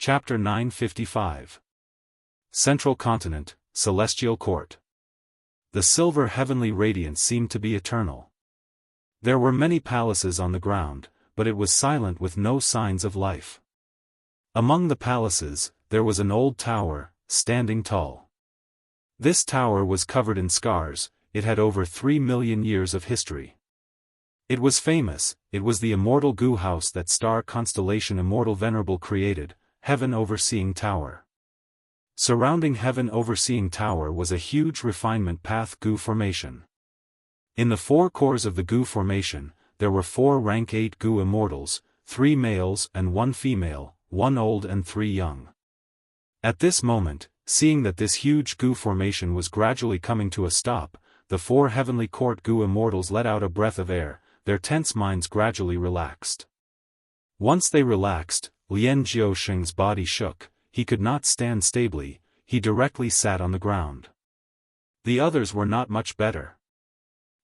Chapter 955. Central Continent, Celestial Court. The silver heavenly radiance seemed to be eternal. There were many palaces on the ground, but it was silent with no signs of life. Among the palaces, there was an old tower, standing tall. This tower was covered in scars, it had over 3 million years of history. It was famous, it was the immortal Gu house that star constellation Immortal Venerable created, Heaven Overseeing Tower. Surrounding Heaven Overseeing Tower was a huge refinement path Gu formation. In the 4 cores of the Gu formation, there were 4 rank 8 Gu immortals, 3 males and 1 female, 1 old and 3 young. At this moment, seeing that this huge Gu formation was gradually coming to a stop, the 4 heavenly court Gu immortals let out a breath of air, their tense minds gradually relaxed. Once they relaxed, Lian Jiusheng's body shook, he could not stand stably, he directly sat on the ground. The others were not much better.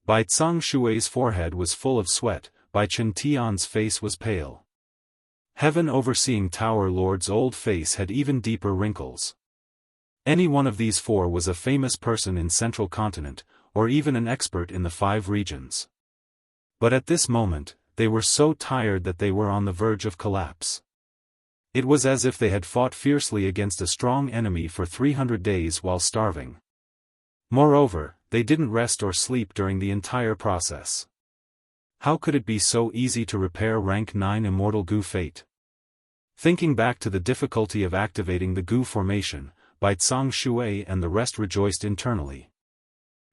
Bai Tsang Shui's forehead was full of sweat, Bai Chen Tian's face was pale. Heaven Overseeing Tower Lord's old face had even deeper wrinkles. Any one of these 4 was a famous person in Central Continent, or even an expert in the 5 regions. But at this moment, they were so tired that they were on the verge of collapse. It was as if they had fought fiercely against a strong enemy for 300 days while starving. Moreover, they didn't rest or sleep during the entire process. How could it be so easy to repair rank 9 immortal Gu fate? Thinking back to the difficulty of activating the Gu formation, Bai Tsang Shui and the rest rejoiced internally.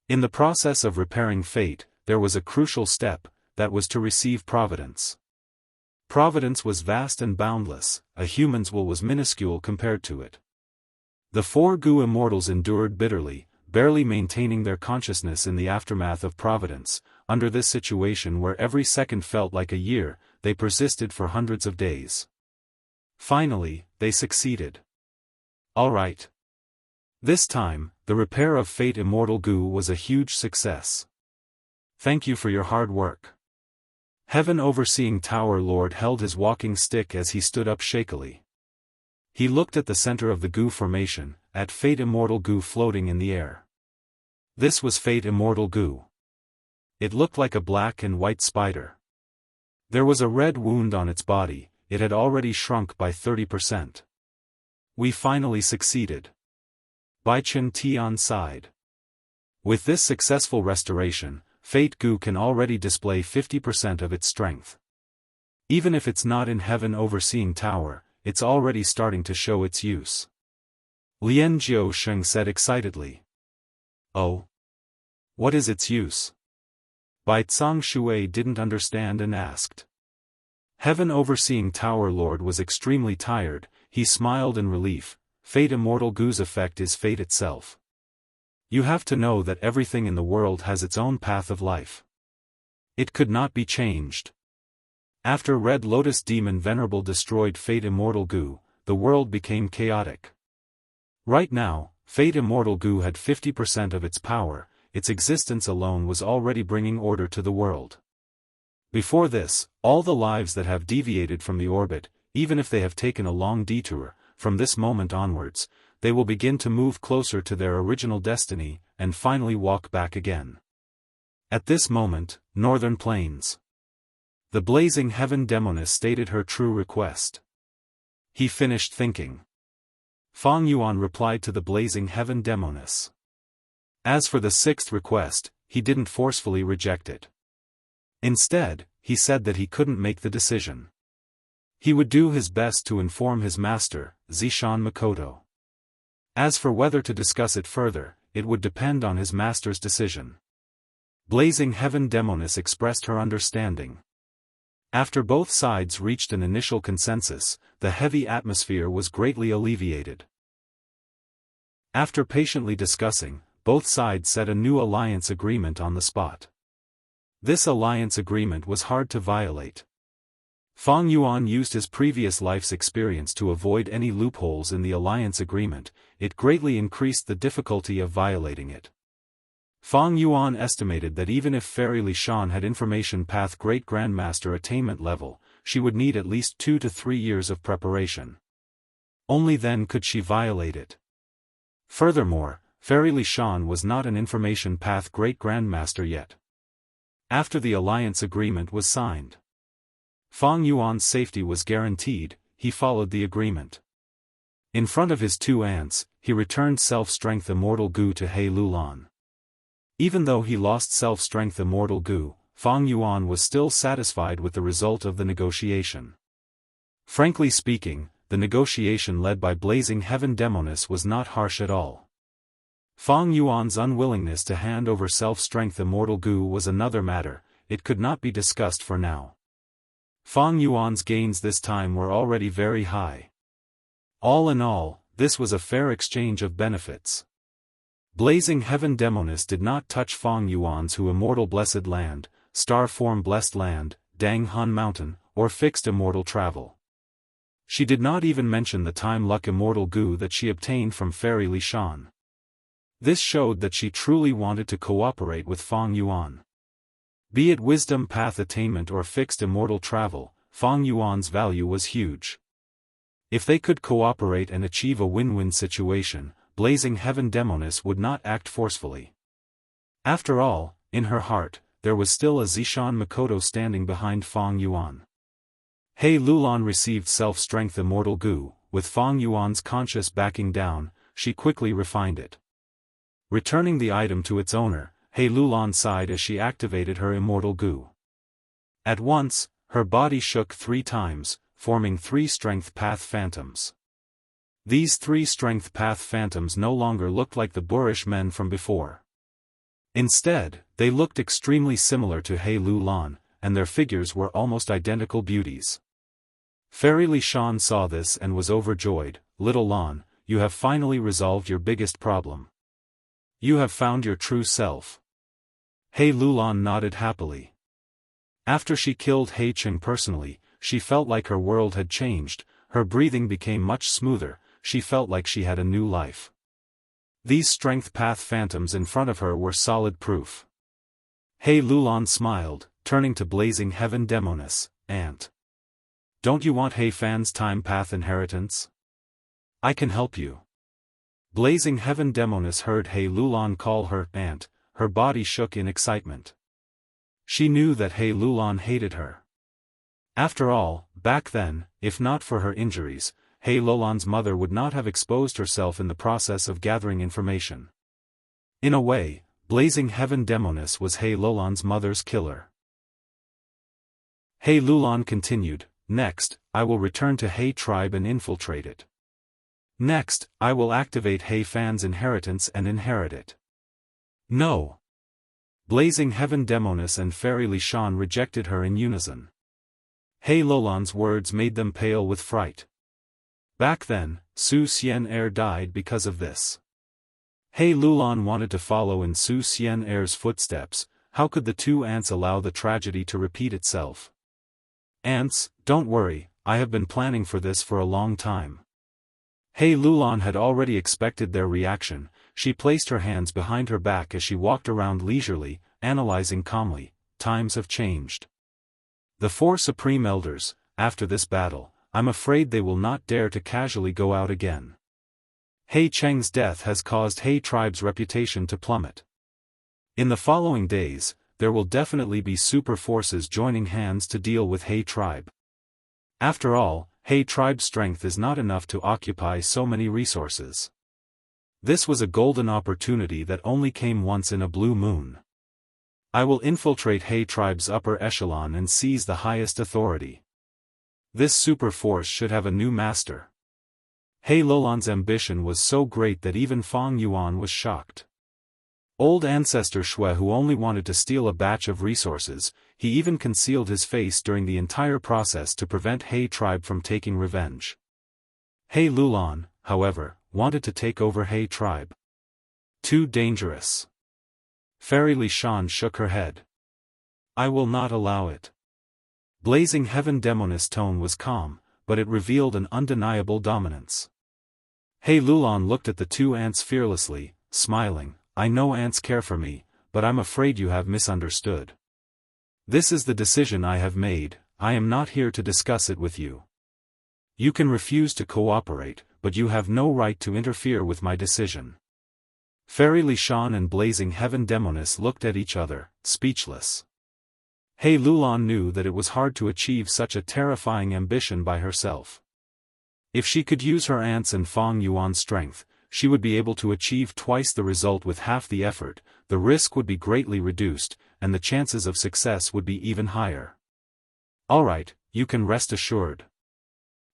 In the process of repairing fate, there was a crucial step, that was to receive providence. Providence was vast and boundless, a human's will was minuscule compared to it. The 4 Gu immortals endured bitterly, barely maintaining their consciousness in the aftermath of providence. Under this situation where every second felt like a year, they persisted for hundreds of days. Finally, they succeeded. All right. This time, the repair of Fate Immortal Gu was a huge success. Thank you for your hard work. Heaven Overseeing Tower Lord held his walking stick as he stood up shakily. He looked at the center of the Gu formation, at Fate Immortal Gu floating in the air. This was Fate Immortal Gu. It looked like a black and white spider. There was a red wound on its body, it had already shrunk by 30%. We finally succeeded. Bai Chen Tian sighed. With this successful restoration, Fate Gu can already display 50% of its strength. Even if it's not in Heaven Overseeing Tower, it's already starting to show its use. Lian Jiusheng said excitedly. Oh? What is its use? Bai Tsang Shui didn't understand and asked. Heaven Overseeing Tower Lord was extremely tired, he smiled in relief. Fate Immortal Gu's effect is fate itself. You have to know that everything in the world has its own path of life. It could not be changed. After Red Lotus Demon Venerable destroyed Fate Immortal Gu, the world became chaotic. Right now, Fate Immortal Gu had 50% of its power, its existence alone was already bringing order to the world. Before this, all the lives that have deviated from the orbit, even if they have taken a long detour, from this moment onwards, they will begin to move closer to their original destiny, and finally walk back again. At this moment, Northern Plains. The Blazing Heaven Demoness stated her true request. He finished thinking. Fang Yuan replied to the Blazing Heaven Demoness. As for the 6th request, he didn't forcefully reject it. Instead, he said that he couldn't make the decision. He would do his best to inform his master, Zishan Makoto. As for whether to discuss it further, it would depend on his master's decision. Blazing Heaven Demoness expressed her understanding. After both sides reached an initial consensus, the heavy atmosphere was greatly alleviated. After patiently discussing, both sides set a new alliance agreement on the spot. This alliance agreement was hard to violate. Fang Yuan used his previous life's experience to avoid any loopholes in the alliance agreement, it greatly increased the difficulty of violating it. Fang Yuan estimated that even if Fairy Li Shan had information path Great Grandmaster attainment level, she would need at least 2 to 3 years of preparation. Only then could she violate it. Furthermore, Fairy Li Shan was not an information path Great Grandmaster yet. After the alliance agreement was signed, Fang Yuan's safety was guaranteed. He followed the agreement. In front of his two aunts, he returned self-strength Immortal Gu to He Lulan. Even though he lost self-strength Immortal Gu, Fang Yuan was still satisfied with the result of the negotiation. Frankly speaking, the negotiation led by Blazing Heaven Demoness was not harsh at all. Fang Yuan's unwillingness to hand over self-strength Immortal Gu was another matter, it could not be discussed for now. Fang Yuan's gains this time were already very high. All in all, this was a fair exchange of benefits. Blazing Heaven Demoness did not touch Fang Yuan's Immortal Blessed Land, Star Form Blessed Land, Dang Han Mountain, or Fixed Immortal Travel. She did not even mention the Time Luck Immortal Gu that she obtained from Fairy Li Shan. This showed that she truly wanted to cooperate with Fang Yuan. Be it Wisdom Path Attainment or Fixed Immortal Travel, Fang Yuan's value was huge. If they could cooperate and achieve a win-win situation, Blazing Heaven Demoness would not act forcefully. After all, in her heart, there was still a Zishan Makoto standing behind Fang Yuan. He Lulan received self-strength Immortal Gu, with Fang Yuan's conscience backing down, she quickly refined it. Returning the item to its owner, He Lulan sighed as she activated her Immortal Gu. At once, her body shook 3 times, forming 3 Strength Path Phantoms. These 3 Strength Path Phantoms no longer looked like the boorish men from before. Instead, they looked extremely similar to He Lulan, and their figures were almost identical beauties. Fairy Li Shan saw this and was overjoyed. Little Lan, you have finally resolved your biggest problem. You have found your true self. He Lulan nodded happily. After she killed He Cheng personally, she felt like her world had changed, her breathing became much smoother, she felt like she had a new life. These Strength Path Phantoms in front of her were solid proof. He Lulan smiled, turning to Blazing Heaven Demoness, Aunt. Don't you want He Fan's Time Path inheritance? I can help you. Blazing Heaven Demoness heard He Lulan call her Aunt, her body shook in excitement. She knew that He Lulan hated her. After all, back then, if not for her injuries, He Lulan's mother would not have exposed herself in the process of gathering information. In a way, Blazing Heaven Demoness was He Lulan's mother's killer. He Lulan continued, next, I will return to He tribe and infiltrate it. Next, I will activate He Fan's inheritance and inherit it. No. Blazing Heaven Demoness and Fairy Li Shan rejected her in unison. He Lulan's words made them pale with fright. Back then, Su Xian died because of this. He Lulan wanted to follow in Su Xian footsteps. How could the two aunts allow the tragedy to repeat itself? Aunts, don't worry, I have been planning for this for a long time. He Lulan had already expected their reaction. She placed her hands behind her back as she walked around leisurely, analyzing calmly. Times have changed. The 4 Supreme Elders, after this battle, I'm afraid they will not dare to casually go out again. He Cheng's death has caused He tribe's reputation to plummet. In the following days, there will definitely be super forces joining hands to deal with He tribe. After all, He tribe's strength is not enough to occupy so many resources. This was a golden opportunity that only came once in a blue moon. I will infiltrate He tribe's upper echelon and seize the highest authority. This super force should have a new master. He Lulan's ambition was so great that even Fang Yuan was shocked. Old ancestor Shui who only wanted to steal a batch of resources, he even concealed his face during the entire process to prevent He tribe from taking revenge. He Lulan, however, wanted to take over He tribe. Too dangerous. Fairy Li Shan shook her head. I will not allow it. Blazing Heaven Demoness' tone was calm, but it revealed an undeniable dominance. He Lulan looked at the two aunts fearlessly, smiling. I know aunts care for me, but I'm afraid you have misunderstood. This is the decision I have made, I am not here to discuss it with you. You can refuse to cooperate, but you have no right to interfere with my decision. Fairy Li Shan and Blazing Heaven Demoness looked at each other, speechless. He Lulan knew that it was hard to achieve such a terrifying ambition by herself. If she could use her aunt's and Fang Yuan's strength, she would be able to achieve twice the result with half the effort, the risk would be greatly reduced, and the chances of success would be even higher. Alright, you can rest assured.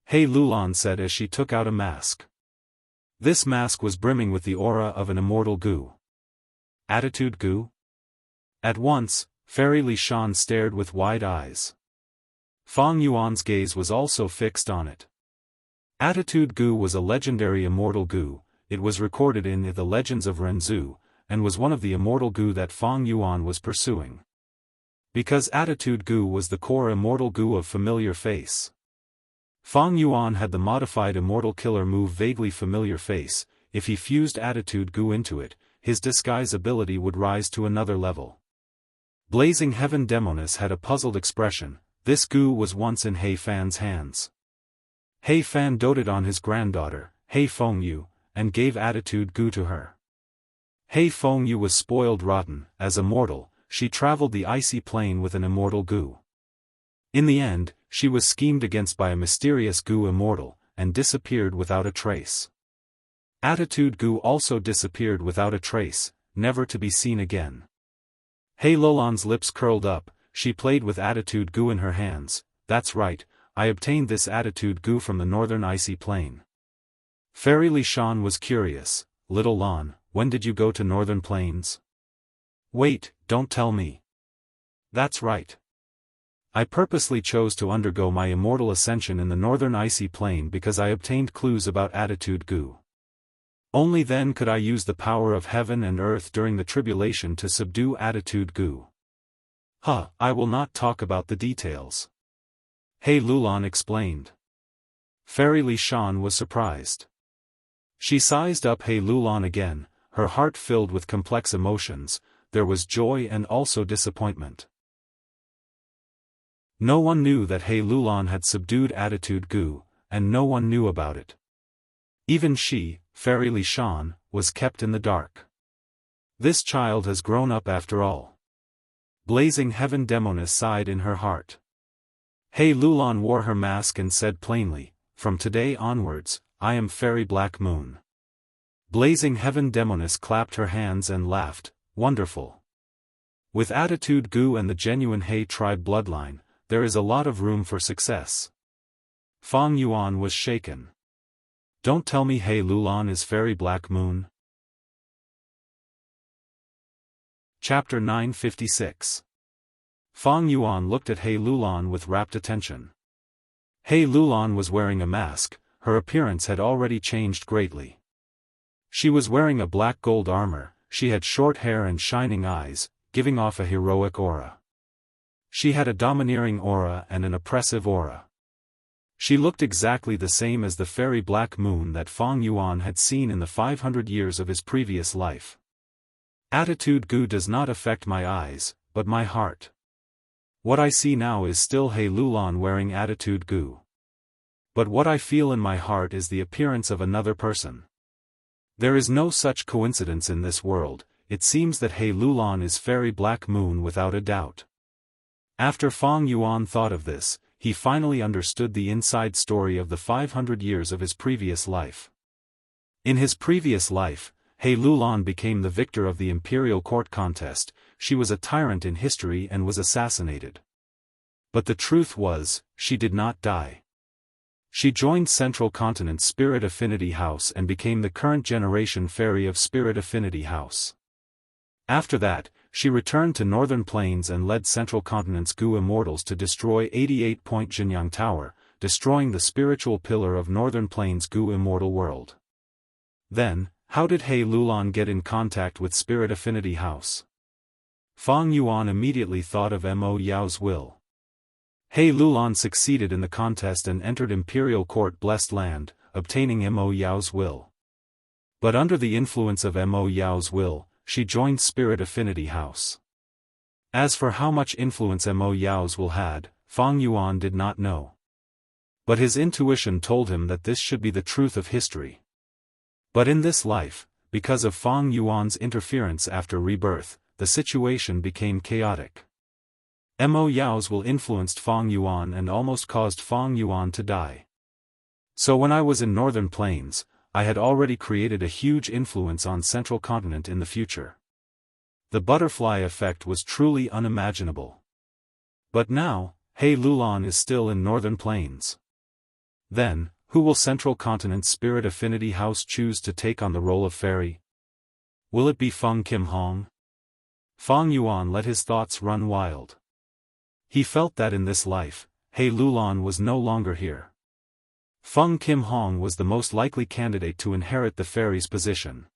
He Lulan said as she took out a mask. This mask was brimming with the aura of an immortal goo. Attitude goo? At once, Fairy Li Shan stared with wide eyes. Fang Yuan's gaze was also fixed on it. Attitude goo was a legendary immortal goo, it was recorded in the Legends of Renzu, and was one of the immortal goo that Fang Yuan was pursuing. Because attitude goo was the core immortal goo of familiar face. Fang Yuan had the modified immortal killer move vaguely familiar face, if he fused attitude goo into it, his disguise ability would rise to another level. Blazing Heaven Demoness had a puzzled expression, this goo was once in He Fan's hands. He Fan doted on his granddaughter, He Fengyu, and gave attitude goo to her. He Fengyu was spoiled rotten, as immortal, she traveled the icy plane with an immortal goo. In the end, she was schemed against by a mysterious goo immortal, and disappeared without a trace. Attitude goo also disappeared without a trace, never to be seen again. He Lulan's lips curled up, she played with attitude goo in her hands, that's right, I obtained this attitude goo from the northern icy plain. Fairy Li Shan was curious, Little Lan, when did you go to northern plains? Wait, don't tell me. That's right. I purposely chose to undergo my immortal ascension in the northern icy plain because I obtained clues about attitude goo. Only then could I use the power of heaven and earth during the tribulation to subdue attitude goo. I will not talk about the details. He Lulan explained. Fairy Li Shan was surprised. She sized up He Lulan again, her heart filled with complex emotions, there was joy and also disappointment. No one knew that He Lulan had subdued attitude goo, and no one knew about it. Even she, Fairy Li Shan, was kept in the dark. This child has grown up after all. Blazing Heaven Demoness sighed in her heart. He Lulan wore her mask and said plainly, from today onwards, I am Fairy Black Moon. Blazing Heaven Demoness clapped her hands and laughed, wonderful. With attitude goo and the genuine He tribe bloodline, there is a lot of room for success. Fang Yuan was shaken. Don't tell me He Lulan is Fairy Black Moon. Chapter 956. Fang Yuan looked at He Lulan with rapt attention. He Lulan was wearing a mask, her appearance had already changed greatly. She was wearing a black gold armor, she had short hair and shining eyes, giving off a heroic aura. She had a domineering aura and an oppressive aura. She looked exactly the same as the Fairy Black Moon that Fang Yuan had seen in the 500 years of his previous life. Attitude goo does not affect my eyes, but my heart. What I see now is still He Lulan wearing attitude goo. But what I feel in my heart is the appearance of another person. There is no such coincidence in this world, it seems that He Lulan is Fairy Black Moon without a doubt. After Fang Yuan thought of this, he finally understood the inside story of the 500 years of his previous life. In his previous life, He Lulan became the victor of the imperial court contest, she was a tyrant in history and was assassinated. But the truth was, she did not die. She joined Central Continent's Spirit Affinity House and became the current generation fairy of Spirit Affinity House. After that, she returned to Northern Plains and led Central Continent's Goo Immortals to destroy 88-point Jianghu Tower, destroying the spiritual pillar of Northern Plains' Goo Immortal world. Then, how did He Lulan get in contact with Spirit Affinity House? Fang Yuan immediately thought of Mo Yao's will. He Lulan succeeded in the contest and entered Imperial Court Blessed Land, obtaining Mo Yao's will. But under the influence of Mo Yao's will, she joined Spirit Affinity House. As for how much influence Mo Yao's will had, Fang Yuan did not know. But his intuition told him that this should be the truth of history. But in this life, because of Feng Yuan's interference after rebirth, the situation became chaotic. Mo Yao's will influenced Feng Yuan and almost caused Feng Yuan to die. So when I was in Northern Plains, I had already created a huge influence on Central Continent in the future. The butterfly effect was truly unimaginable. But now, He Lulan is still in Northern Plains. Then, who will Central Continent's Spirit Affinity House choose to take on the role of fairy? Will it be Feng Kim Hong? Feng Yuan let his thoughts run wild. He felt that in this life, He Lulan was no longer here. Feng Kim Hong was the most likely candidate to inherit the fairy's position.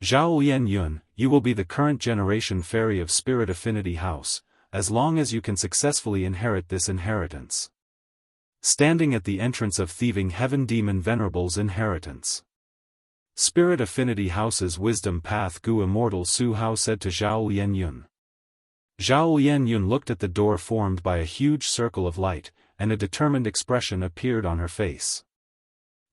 Zhao Lianyun, you will be the current generation fairy of Spirit Affinity House, as long as you can successfully inherit this inheritance. Standing at the entrance of Thieving Heaven Demon Venerable's inheritance. Spirit Affinity House's Wisdom Path Gu Immortal Su Hao said to Zhao Lianyun. Zhao Lianyun looked at the door formed by a huge circle of light, and a determined expression appeared on her face.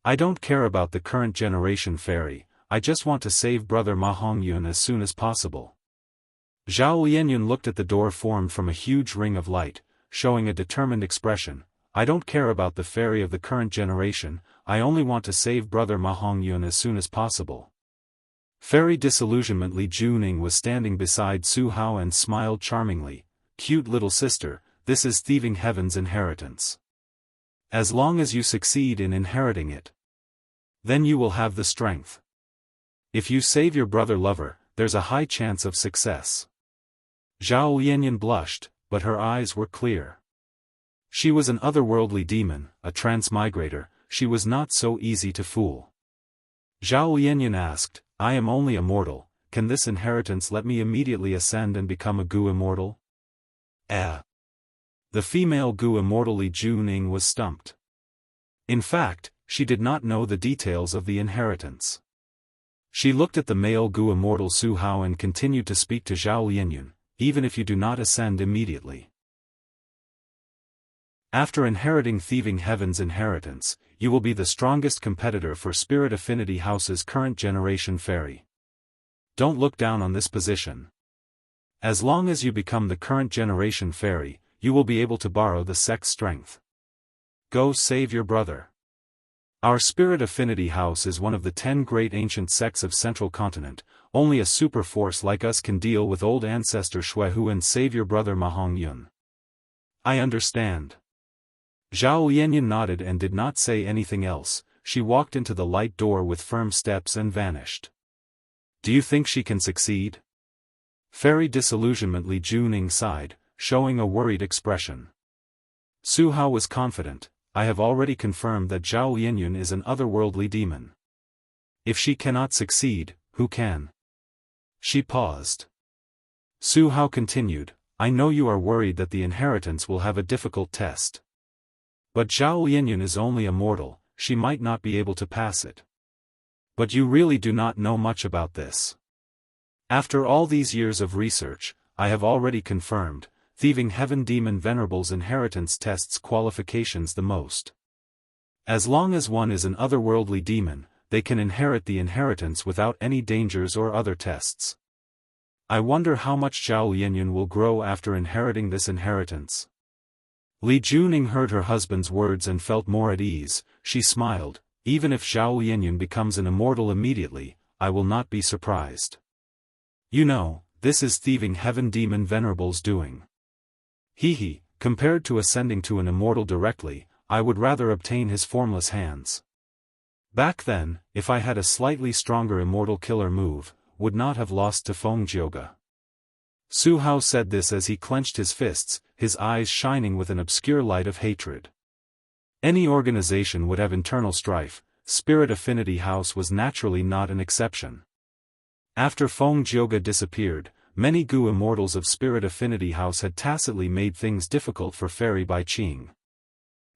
I don't care about the current generation fairy, I just want to save brother Ma Hongyun as soon as possible. Zhao Lianyun looked at the door formed from a huge ring of light, showing a determined expression. I don't care about the fairy of the current generation, I only want to save brother Ma Hongyun as soon as possible. Fairy Disillusionment Li Juning was standing beside Su Hao and smiled charmingly. Cute little sister, this is Thieving Heaven's inheritance. As long as you succeed in inheriting it, then you will have the strength. If you save your brother lover, there's a high chance of success. Zhao Lianyun blushed, but her eyes were clear. She was an otherworldly demon, a transmigrator, she was not so easy to fool. Zhao Lianyun asked, I am only a mortal, can this inheritance let me immediately ascend and become a Gu Immortal? The female Gu Immortal Li Juning was stumped. In fact, she did not know the details of the inheritance. She looked at the male Gu Immortal Su Hao and continued to speak to Zhao Lianyun, even if you do not ascend immediately. After inheriting Thieving Heaven's inheritance, you will be the strongest competitor for Spirit Affinity House's current generation fairy. Don't look down on this position. As long as you become the current generation fairy, you will be able to borrow the sect's strength. Go save your brother. Our Spirit Affinity House is one of the 10 great ancient sects of Central Continent, only a super force like us can deal with old ancestor Xuehu and save your brother Ma Hongyun. I understand. Zhao Lianyun nodded and did not say anything else, she walked into the light door with firm steps and vanished. Do you think she can succeed? Fairy Disillusionment Li Juning sighed, showing a worried expression. Su Hao was confident, I have already confirmed that Zhao Lianyun is an otherworldly demon. If she cannot succeed, who can? She paused. Su Hao continued, I know you are worried that the inheritance will have a difficult test. But Zhao Lianyun is only a mortal, she might not be able to pass it. But you really do not know much about this. After all these years of research, I have already confirmed, Thieving Heaven Demon Venerable's inheritance tests qualifications the most. As long as one is an otherworldly demon, they can inherit the inheritance without any dangers or other tests. I wonder how much Zhao Lianyun will grow after inheriting this inheritance. Li Juning heard her husband's words and felt more at ease, she smiled, even if Zhao Lianyun becomes an immortal immediately, I will not be surprised. You know, this is Thieving Heaven Demon Venerable's doing. Compared to ascending to an immortal directly, I would rather obtain his formless hands. Back then, if I had a slightly stronger immortal killer move, would not have lost to Feng Jioge. Su Hao said this as he clenched his fists, his eyes shining with an obscure light of hatred. Any organization would have internal strife, Spirit Affinity House was naturally not an exception. After Feng Jioge disappeared, many Gu Immortals of Spirit Affinity House had tacitly made things difficult for Fairy Bai Qing.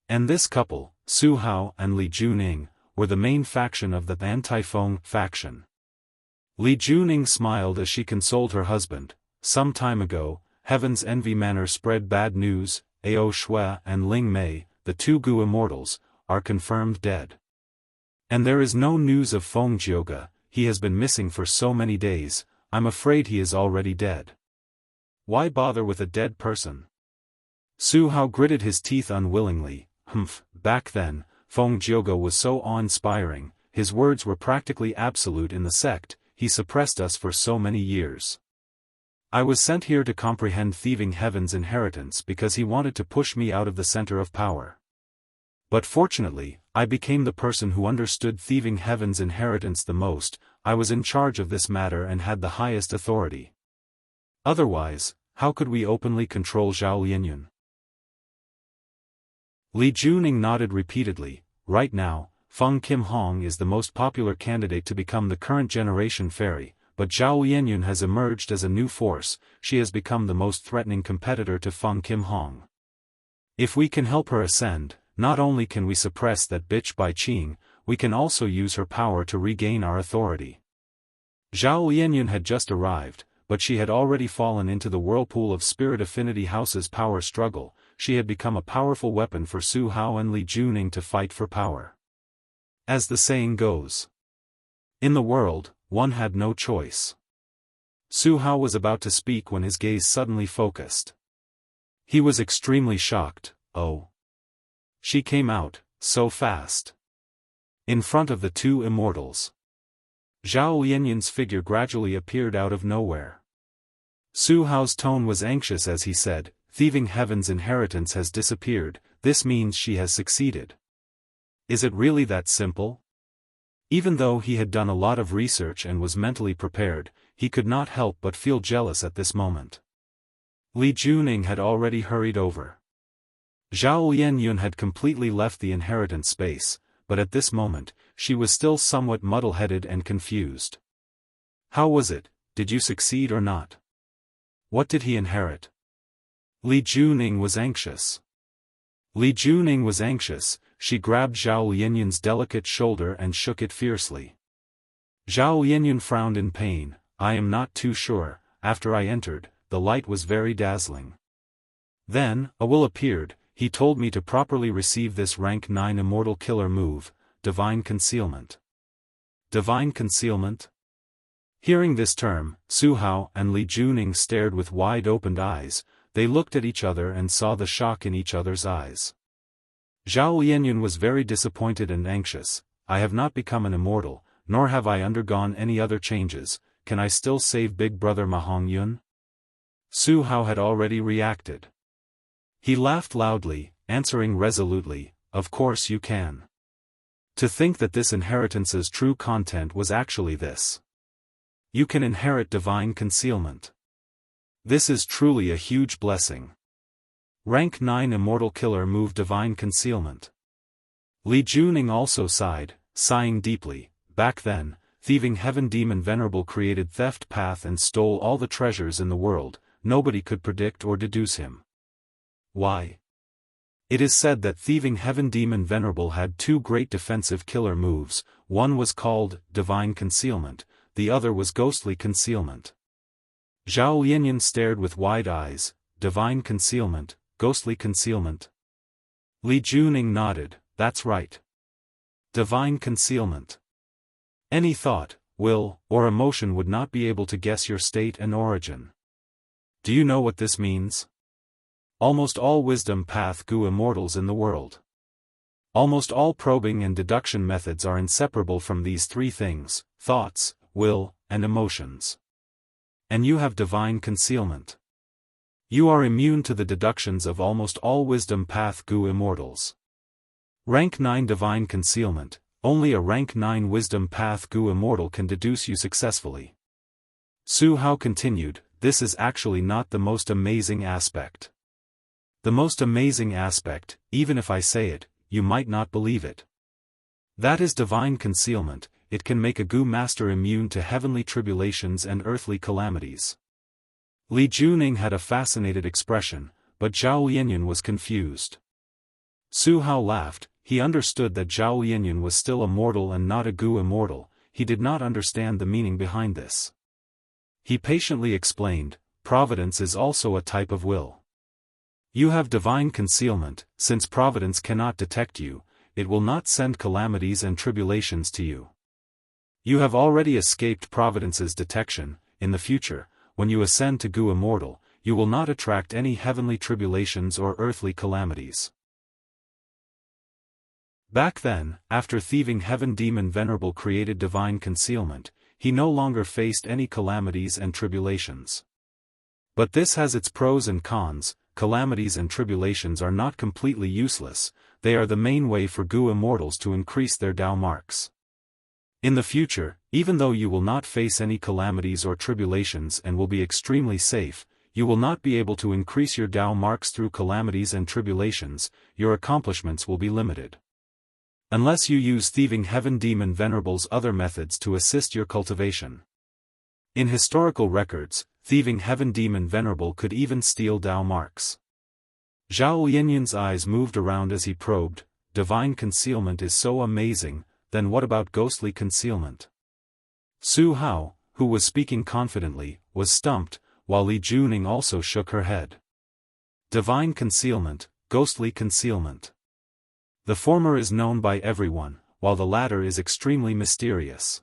And this couple, Su Hao and Li Juning, were the main faction of the anti-Feng faction. Li Juning smiled as she consoled her husband. Some time ago, Heaven's Envy Manor spread bad news, Ao Shui and Ling Mei, the the two Gu immortals, are confirmed dead. And there is no news of Feng Jioge. He has been missing for so many days. I'm afraid he is already dead. Why bother with a dead person? Su Hao gritted his teeth unwillingly. Back then, Feng Jioge was so awe-inspiring, his words were practically absolute in the sect, he suppressed us for so many years. I was sent here to comprehend thieving heaven's inheritance because he wanted to push me out of the center of power. But fortunately, I became the person who understood thieving heaven's inheritance the most. I was in charge of this matter and had the highest authority. Otherwise, how could we openly control Zhao Lianyun? Li Juning nodded repeatedly. Right now, Feng Kim Hong is the most popular candidate to become the current generation fairy, but Zhao Lianyun has emerged as a new force. She has become the most threatening competitor to Feng Kim Hong. If we can help her ascend, not only can we suppress that bitch Bai Qing, we can also use her power to regain our authority. Zhao Lianyun had just arrived, but she had already fallen into the whirlpool of Spirit Affinity House's power struggle. She had become a powerful weapon for Su Hao and Li Juning to fight for power. As the saying goes, in the world, one had no choice. Su Hao was about to speak when his gaze suddenly focused. He was extremely shocked. Oh. She came out, so fast. In front of the two immortals. Zhao Lianyun's figure gradually appeared out of nowhere. Su Hao's tone was anxious as he said, thieving heaven's inheritance has disappeared, this means she has succeeded. Is it really that simple? Even though he had done a lot of research and was mentally prepared, he could not help but feel jealous at this moment. Li Juning had already hurried over. Zhao Lianyun had completely left the inheritance space, but at this moment, she was still somewhat muddle-headed and confused. How was it? Did you succeed or not? What did he inherit? Li Juning was anxious. Li Juning was anxious. She grabbed Zhao Lianyun's delicate shoulder and shook it fiercely. Zhao Lianyun frowned in pain. I am not too sure. After I entered, the light was very dazzling. Then, a will appeared. He told me to properly receive this rank 9 immortal killer move, Divine Concealment. Divine Concealment? Hearing this term, Su Hao and Li Juning stared with wide-opened eyes. They looked at each other and saw the shock in each other's eyes. Zhao Lianyun was very disappointed and anxious. I have not become an immortal, nor have I undergone any other changes. Can I still save Big Brother Ma Hongyun? Su Hao had already reacted. He laughed loudly, answering resolutely, of course you can. To think that this inheritance's true content was actually this. You can inherit divine concealment. This is truly a huge blessing. Rank 9 immortal killer move Divine Concealment. Li Juning also sighed, sighing deeply. Back then, thieving heaven demon Venerable created theft path and stole all the treasures in the world. Nobody could predict or deduce him. Why? It is said that thieving heaven demon Venerable had two great defensive killer moves. One was called Divine Concealment, the other was Ghostly Concealment. Zhao Lianyun stared with wide eyes. Divine Concealment, Ghostly Concealment. Li Juning nodded. That's right. Divine Concealment. Any thought, will, or emotion would not be able to guess your state and origin. Do you know what this means? Almost all wisdom path Gu immortals in the world. Almost all probing and deduction methods are inseparable from these three things: thoughts, will, and emotions. And you have divine concealment. You are immune to the deductions of almost all wisdom path Gu immortals. Rank 9 divine concealment, only a rank 9 wisdom path Gu immortal can deduce you successfully. Su Hao continued, this is actually not the most amazing aspect. The most amazing aspect, even if I say it, you might not believe it. That is divine concealment. It can make a Gu master immune to heavenly tribulations and earthly calamities. Li Juning had a fascinated expression, but Zhao Lianyun was confused. Su Hao laughed. He understood that Zhao Lianyun was still a mortal and not a Gu immortal. He did not understand the meaning behind this. He patiently explained, providence is also a type of will. You have divine concealment, since providence cannot detect you, it will not send calamities and tribulations to you. You have already escaped providence's detection. In the future, when you ascend to Gu Immortal, you will not attract any heavenly tribulations or earthly calamities. Back then, after thieving heaven demon Venerable created divine concealment, he no longer faced any calamities and tribulations. But this has its pros and cons. Calamities and tribulations are not completely useless, they are the main way for Gu Immortals to increase their Dao marks. In the future, even though you will not face any calamities or tribulations and will be extremely safe, you will not be able to increase your Dao marks through calamities and tribulations, your accomplishments will be limited. Unless you use thieving heaven demon Venerable's other methods to assist your cultivation. In historical records, thieving heaven demon Venerable could even steal Dao marks. Zhao Yinyan's eyes moved around as he probed. Divine concealment is so amazing, then what about ghostly concealment? Su Hao, who was speaking confidently, was stumped, while Li Juning also shook her head. Divine concealment, ghostly concealment. The former is known by everyone, while the latter is extremely mysterious.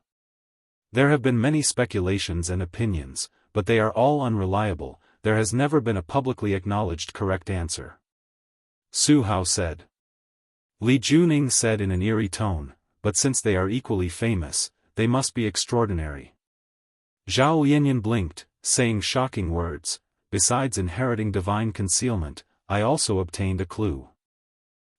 There have been many speculations and opinions, but they are all unreliable. There has never been a publicly acknowledged correct answer. Su Hao said. Li Juning said in an eerie tone, but since they are equally famous, they must be extraordinary. Zhao Yinyan blinked, saying shocking words. Besides inheriting divine concealment, I also obtained a clue.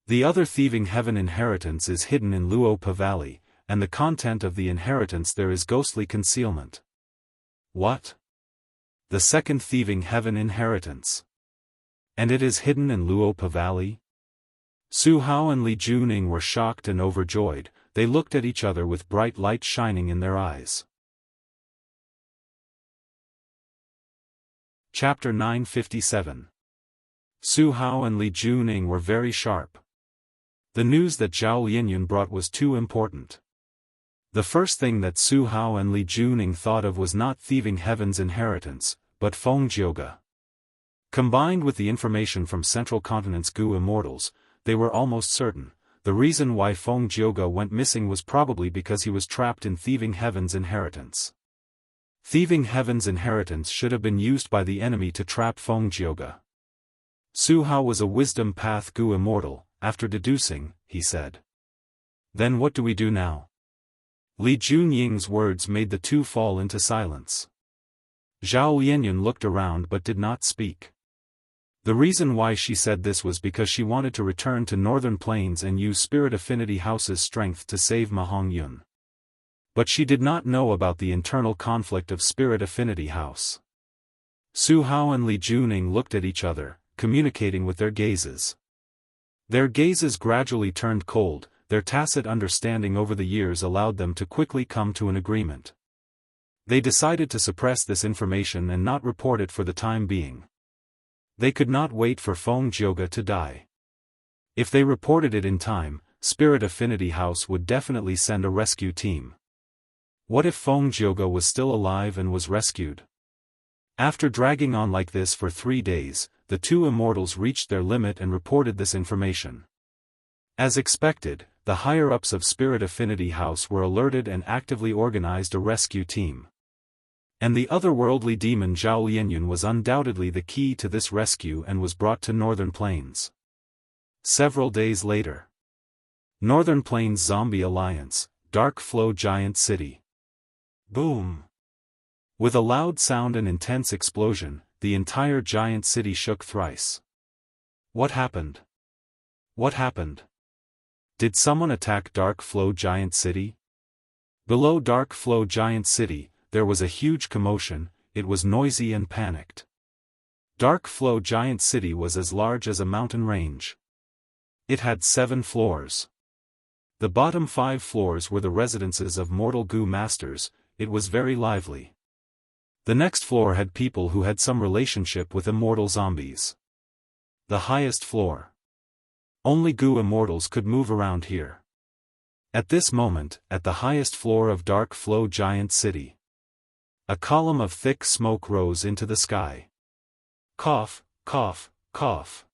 The other thieving heaven inheritance is hidden in Luopa Valley, and the content of the inheritance there is ghostly concealment. What? The second thieving heaven inheritance. And it is hidden in Luopa Valley? Su Hao and Li Juning were shocked and overjoyed. They looked at each other with bright light shining in their eyes. Chapter 957. Su Hao and Li Juning were very sharp. The news that Zhao Yinyan brought was too important. The first thing that Su Hao and Li Juning thought of was not thieving heaven's inheritance, but Fengjioga. Combined with the information from Central Continent's Gu Immortals, they were almost certain. The reason why Fengjioga went missing was probably because he was trapped in thieving heaven's inheritance. Thieving heaven's inheritance should have been used by the enemy to trap Fengjioga. Su Hao was a wisdom path Gu Immortal. After deducing, he said. Then what do we do now? Li Junying's words made the two fall into silence. Zhao Yinyan looked around but did not speak. The reason why she said this was because she wanted to return to Northern Plains and use Spirit Affinity House's strength to save Ma Hongyun. But she did not know about the internal conflict of Spirit Affinity House. Su Hao and Li Juning looked at each other, communicating with their gazes. Their gazes gradually turned cold. Their tacit understanding over the years allowed them to quickly come to an agreement. They decided to suppress this information and not report it for the time being. They could not wait for Fengjioga to die. If they reported it in time, Spirit Affinity House would definitely send a rescue team. What if Fengjioga was still alive and was rescued? After dragging on like this for 3 days, the two immortals reached their limit and reported this information. As expected, the higher-ups of Spirit Affinity House were alerted and actively organized a rescue team. And the otherworldly demon Zhao Yinyan was undoubtedly the key to this rescue and was brought to Northern Plains. Several days later. Northern Plains Zombie Alliance, Dark Flow Giant City. Boom! With a loud sound and intense explosion, the entire giant city shook thrice. What happened? What happened? Did someone attack Dark Flow Giant City? Below Dark Flow Giant City, there was a huge commotion. It was noisy and panicked. Dark Flow Giant City was as large as a mountain range. It had 7 floors. The bottom 5 floors were the residences of mortal Gu masters. It was very lively. The next floor had people who had some relationship with immortal zombies. The highest floor. Only Gu immortals could move around here. At this moment, at the highest floor of Dark Flow Giant City, a column of thick smoke rose into the sky. Cough, cough, cough.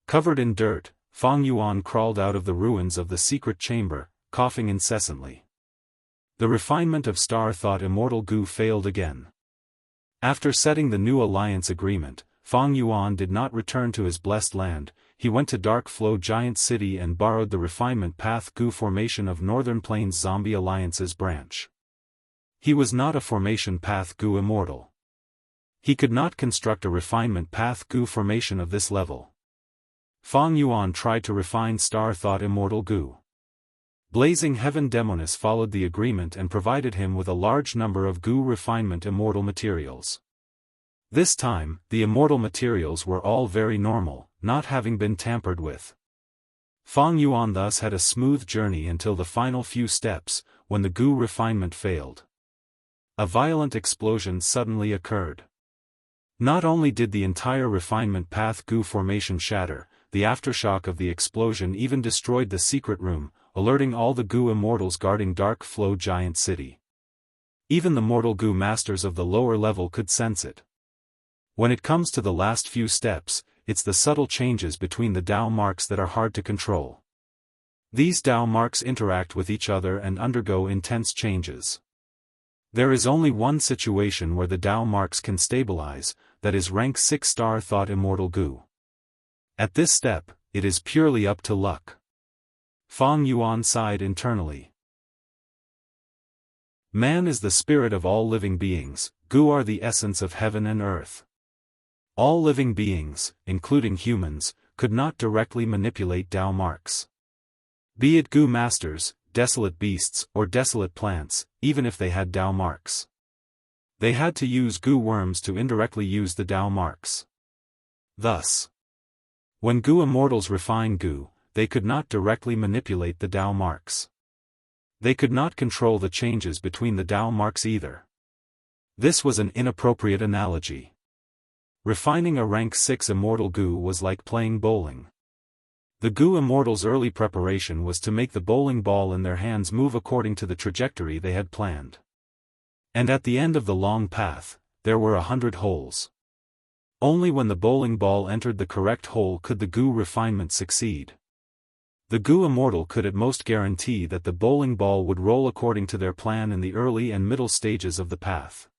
Covered in dirt, Fang Yuan crawled out of the ruins of the secret chamber, coughing incessantly. The refinement of Star Thought Immortal Gu failed again. After setting the new alliance agreement, Fang Yuan did not return to his blessed land. He went to Dark Flow Giant City and borrowed the Refinement Path Gu formation of Northern Plains Zombie Alliance's branch. He was not a Formation Path Gu immortal. He could not construct a Refinement Path Gu formation of this level. Fang Yuan tried to refine Star Thought Immortal Gu. Blazing Heaven Demonis followed the agreement and provided him with a large number of Gu refinement immortal materials. This time, the immortal materials were all very normal, not having been tampered with. Fang Yuan thus had a smooth journey until the final few steps, when the Gu refinement failed. A violent explosion suddenly occurred. Not only did the entire refinement path Gu formation shatter, the aftershock of the explosion even destroyed the secret room, alerting all the Gu immortals guarding Dark Flow Giant City. Even the mortal Gu masters of the lower level could sense it. When it comes to the last few steps, it's the subtle changes between the Dao marks that are hard to control. These Dao marks interact with each other and undergo intense changes. There is only one situation where the Dao marks can stabilize, that is rank 6 Star Thought Immortal Gu. At this step, it is purely up to luck. Fang Yuan sighed internally. Man is the spirit of all living beings, Gu are the essence of heaven and earth. All living beings, including humans, could not directly manipulate Dao marks. Be it Gu masters, desolate beasts or desolate plants, even if they had Dao marks. They had to use Gu worms to indirectly use the Dao marks. Thus, when Gu immortals refine Gu, they could not directly manipulate the Dao marks. They could not control the changes between the Dao marks either. This was an inappropriate analogy. Refining a rank 6 immortal Gu was like playing bowling. The Gu immortals' early preparation was to make the bowling ball in their hands move according to the trajectory they had planned. And at the end of the long path, there were 100 holes. Only when the bowling ball entered the correct hole could the Gu refinement succeed. The Gu immortal could at most guarantee that the bowling ball would roll according to their plan in the early and middle stages of the path.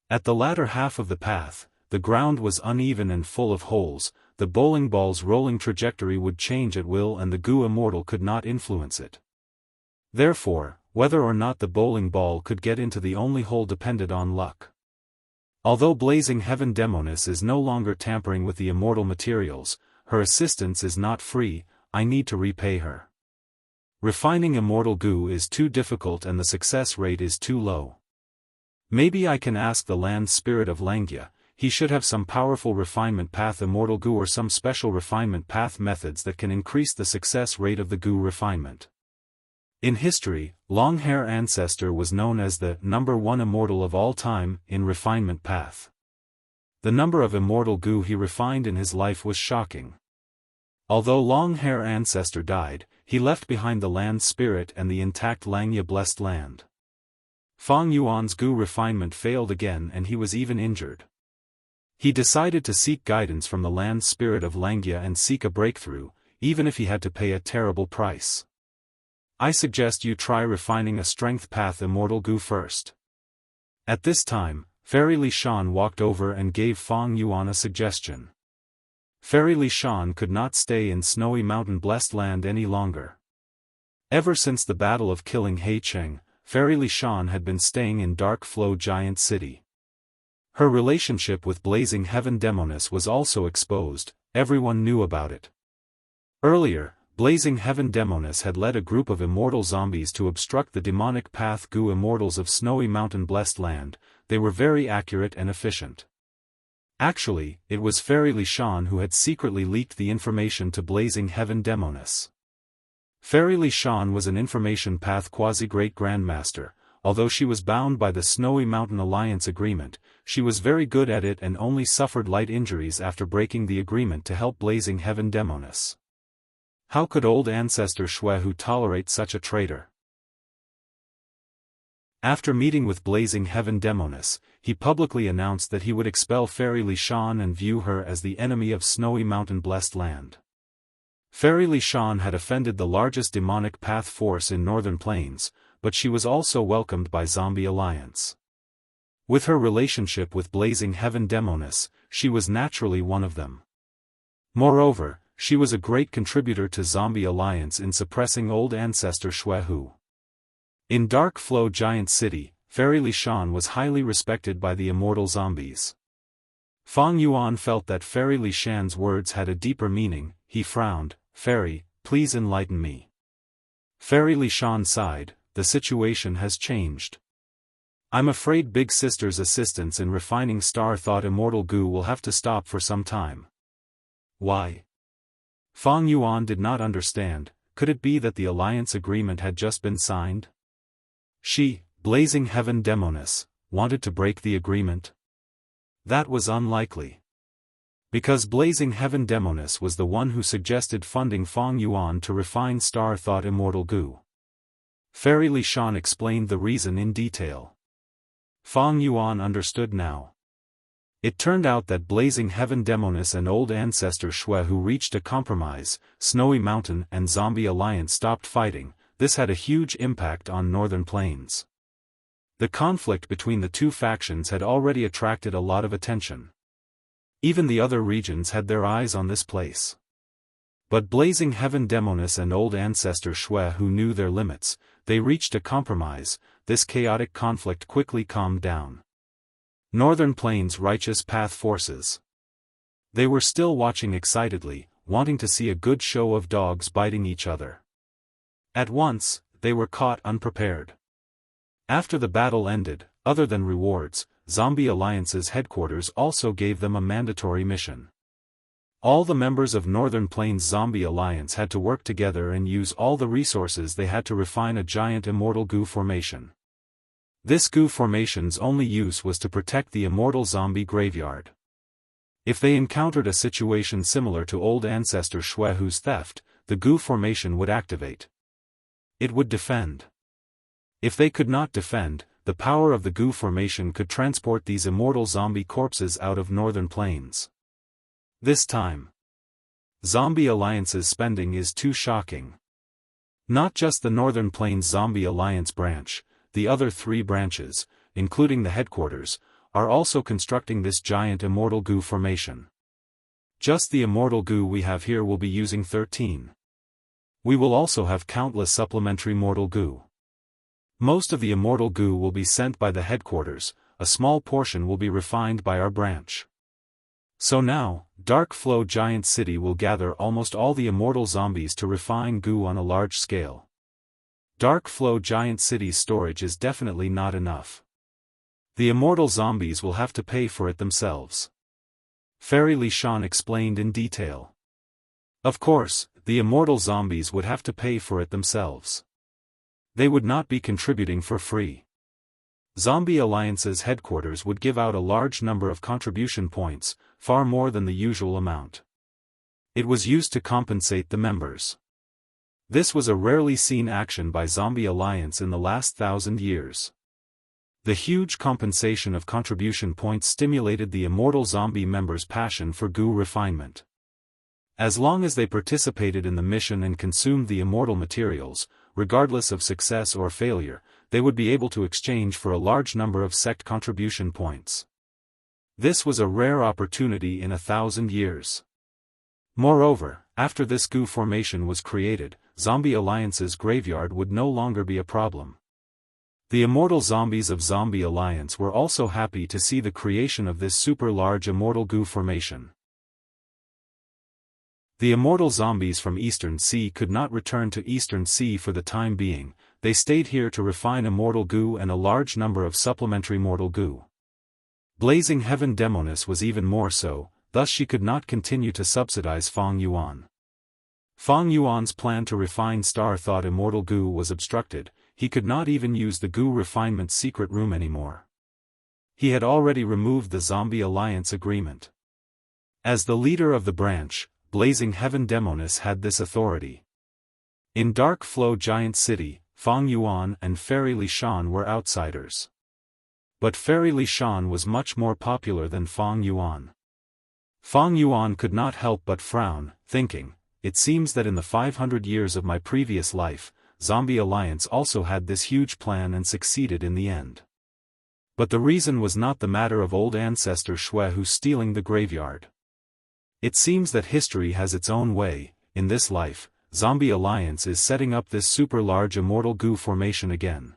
At the latter half of the path, the ground was uneven and full of holes, the bowling ball's rolling trajectory would change at will and the Gu immortal could not influence it. Therefore, whether or not the bowling ball could get into the only hole depended on luck. Although Blazing Heaven Demonis is no longer tampering with the immortal materials, her assistance is not free, I need to repay her. Refining Immortal Gu is too difficult and the success rate is too low. Maybe I can ask the land spirit of Langia. He should have some powerful refinement path Immortal Gu or some special refinement path methods that can increase the success rate of the Gu refinement. In history, Longhair Ancestor was known as the number 1 immortal of all time in refinement path. The number of Immortal Gu he refined in his life was shocking. Although Longhair Ancestor died, he left behind the land spirit and the intact Langia blessed land. Fang Yuan's Gu refinement failed again and he was even injured. He decided to seek guidance from the land spirit of Langia and seek a breakthrough, even if he had to pay a terrible price. I suggest you try refining a strength path Immortal Gu first. At this time, Fairy Li Shan walked over and gave Fang Yuan a suggestion. Fairy Li Shan could not stay in Snowy Mountain Blessed Land any longer. Ever since the Battle of Killing Hei Cheng, Fairy Li Shan had been staying in Dark Flow Giant City. Her relationship with Blazing Heaven Demonis was also exposed, everyone knew about it. Earlier, Blazing Heaven Demonis had led a group of immortal zombies to obstruct the demonic path Gu immortals of Snowy Mountain Blessed Land. They were very accurate and efficient. Actually, it was Fairy Li Shan who had secretly leaked the information to Blazing Heaven Demonis. Fairy Li Shan was an information path quasi-great grandmaster. Although she was bound by the Snowy Mountain Alliance agreement, she was very good at it and only suffered light injuries after breaking the agreement to help Blazing Heaven Demonis. How could old ancestor Xuehu tolerate such a traitor? After meeting with Blazing Heaven Demonis, he publicly announced that he would expel Fairy Li Shan and view her as the enemy of Snowy Mountain Blessed Land. Fairy Li Shan had offended the largest demonic path force in Northern Plains, but she was also welcomed by Zombie Alliance. With her relationship with Blazing Heaven Demoness, she was naturally one of them. Moreover, she was a great contributor to Zombie Alliance in suppressing old ancestor Xuehu. In Dark Flow Giant City, Fairy Li Shan was highly respected by the immortal zombies. Fang Yuan felt that Fairy Li Shan's words had a deeper meaning. He frowned. "Fairy, please enlighten me." Fairy Li Shan sighed. "The situation has changed. I'm afraid Big Sister's assistance in refining Star Thought Immortal Goo will have to stop for some time." "Why?" Fang Yuan did not understand. Could it be that the alliance agreement had just been signed? She, Blazing Heaven Demoness, wanted to break the agreement? That was unlikely. Because Blazing Heaven Demoness was the one who suggested funding Fang Yuan to refine Star Thought Immortal Goo. Fairy Li Shan explained the reason in detail. Fang Yuan understood now. It turned out that Blazing Heaven Demoness and old ancestor Xuehu reached a compromise. Snowy Mountain and Zombie Alliance stopped fighting. This had a huge impact on Northern Plains. The conflict between the two factions had already attracted a lot of attention. Even the other regions had their eyes on this place. But Blazing Heaven Demoness and old ancestor Xuehu knew their limits. They reached a compromise. This chaotic conflict quickly calmed down. Northern Plains Righteous Path forces. They were still watching excitedly, wanting to see a good show of dogs biting each other. At once, they were caught unprepared. After the battle ended, other than rewards, Zombie Alliance's headquarters also gave them a mandatory mission. All the members of Northern Plains Zombie Alliance had to work together and use all the resources they had to refine a giant immortal goo formation. This goo formation's only use was to protect the immortal zombie graveyard. If they encountered a situation similar to old ancestor Xuehu's theft, the goo formation would activate. It would defend. If they could not defend, the power of the goo formation could transport these immortal zombie corpses out of Northern Plains. This time, Zombie Alliance's spending is too shocking. Not just the Northern Plains Zombie Alliance branch, the other 3 branches, including the headquarters, are also constructing this giant immortal goo formation. Just the immortal goo we have here will be using 13. We will also have countless supplementary mortal goo. Most of the immortal goo will be sent by the headquarters, a small portion will be refined by our branch. So now, Dark Flow Giant City will gather almost all the immortal zombies to refine goo on a large scale. Dark Flow Giant City's storage is definitely not enough. The immortal zombies will have to pay for it themselves. Fairy Li Shan explained in detail. Of course, the immortal zombies would have to pay for it themselves. They would not be contributing for free. Zombie Alliance's headquarters would give out a large number of contribution points, far more than the usual amount. It was used to compensate the members. This was a rarely seen action by Zombie Alliance in the last 1,000 years. The huge compensation of contribution points stimulated the immortal zombie members' passion for goo refinement. As long as they participated in the mission and consumed the immortal materials, regardless of success or failure, they would be able to exchange for a large number of sect contribution points. This was a rare opportunity in 1,000 years. Moreover, after this goo formation was created, Zombie Alliance's graveyard would no longer be a problem. The immortal zombies of Zombie Alliance were also happy to see the creation of this super large immortal goo formation. The immortal zombies from Eastern Sea could not return to Eastern Sea for the time being. They stayed here to refine immortal goo and a large number of supplementary mortal goo. Blazing Heaven Demoness was even more so, thus she could not continue to subsidize Fang Yuan. Fang Yuan's plan to refine Star Thought immortal goo was obstructed. He could not even use the goo refinement secret room anymore. He had already removed the Zombie Alliance agreement. As the leader of the branch, Blazing Heaven Demoness had this authority. In Dark Flow Giant City, Fang Yuan and Fairy Li Shan were outsiders. But Fairy Li Shan was much more popular than Fang Yuan. Fang Yuan could not help but frown, thinking, it seems that in the 500 years of my previous life, Zombie Alliance also had this huge plan and succeeded in the end. But the reason was not the matter of old ancestor Shui who's stealing the graveyard. It seems that history has its own way. In this life, Zombie Alliance is setting up this super large immortal goo formation again.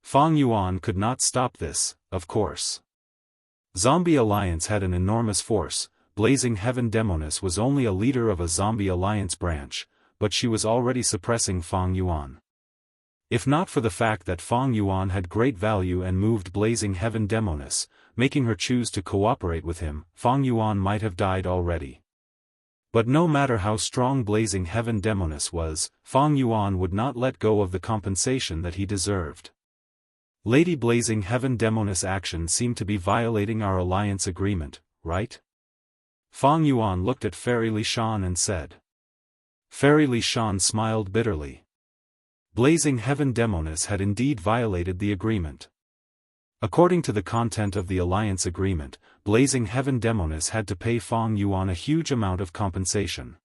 Fang Yuan could not stop this, of course. Zombie Alliance had an enormous force. Blazing Heaven Demoness was only a leader of a Zombie Alliance branch, but she was already suppressing Fang Yuan. If not for the fact that Fang Yuan had great value and moved Blazing Heaven Demoness, making her choose to cooperate with him, Fang Yuan might have died already. But no matter how strong Blazing Heaven Demoness was, Fang Yuan would not let go of the compensation that he deserved. Lady Blazing Heaven Demoness' actions seem to be violating our alliance agreement, right? Fang Yuan looked at Fairy Li Shan and said. Fairy Li Shan smiled bitterly. Blazing Heaven Demoness had indeed violated the agreement. According to the content of the alliance agreement, Blazing Heaven Demoness had to pay Fang Yuan a huge amount of compensation.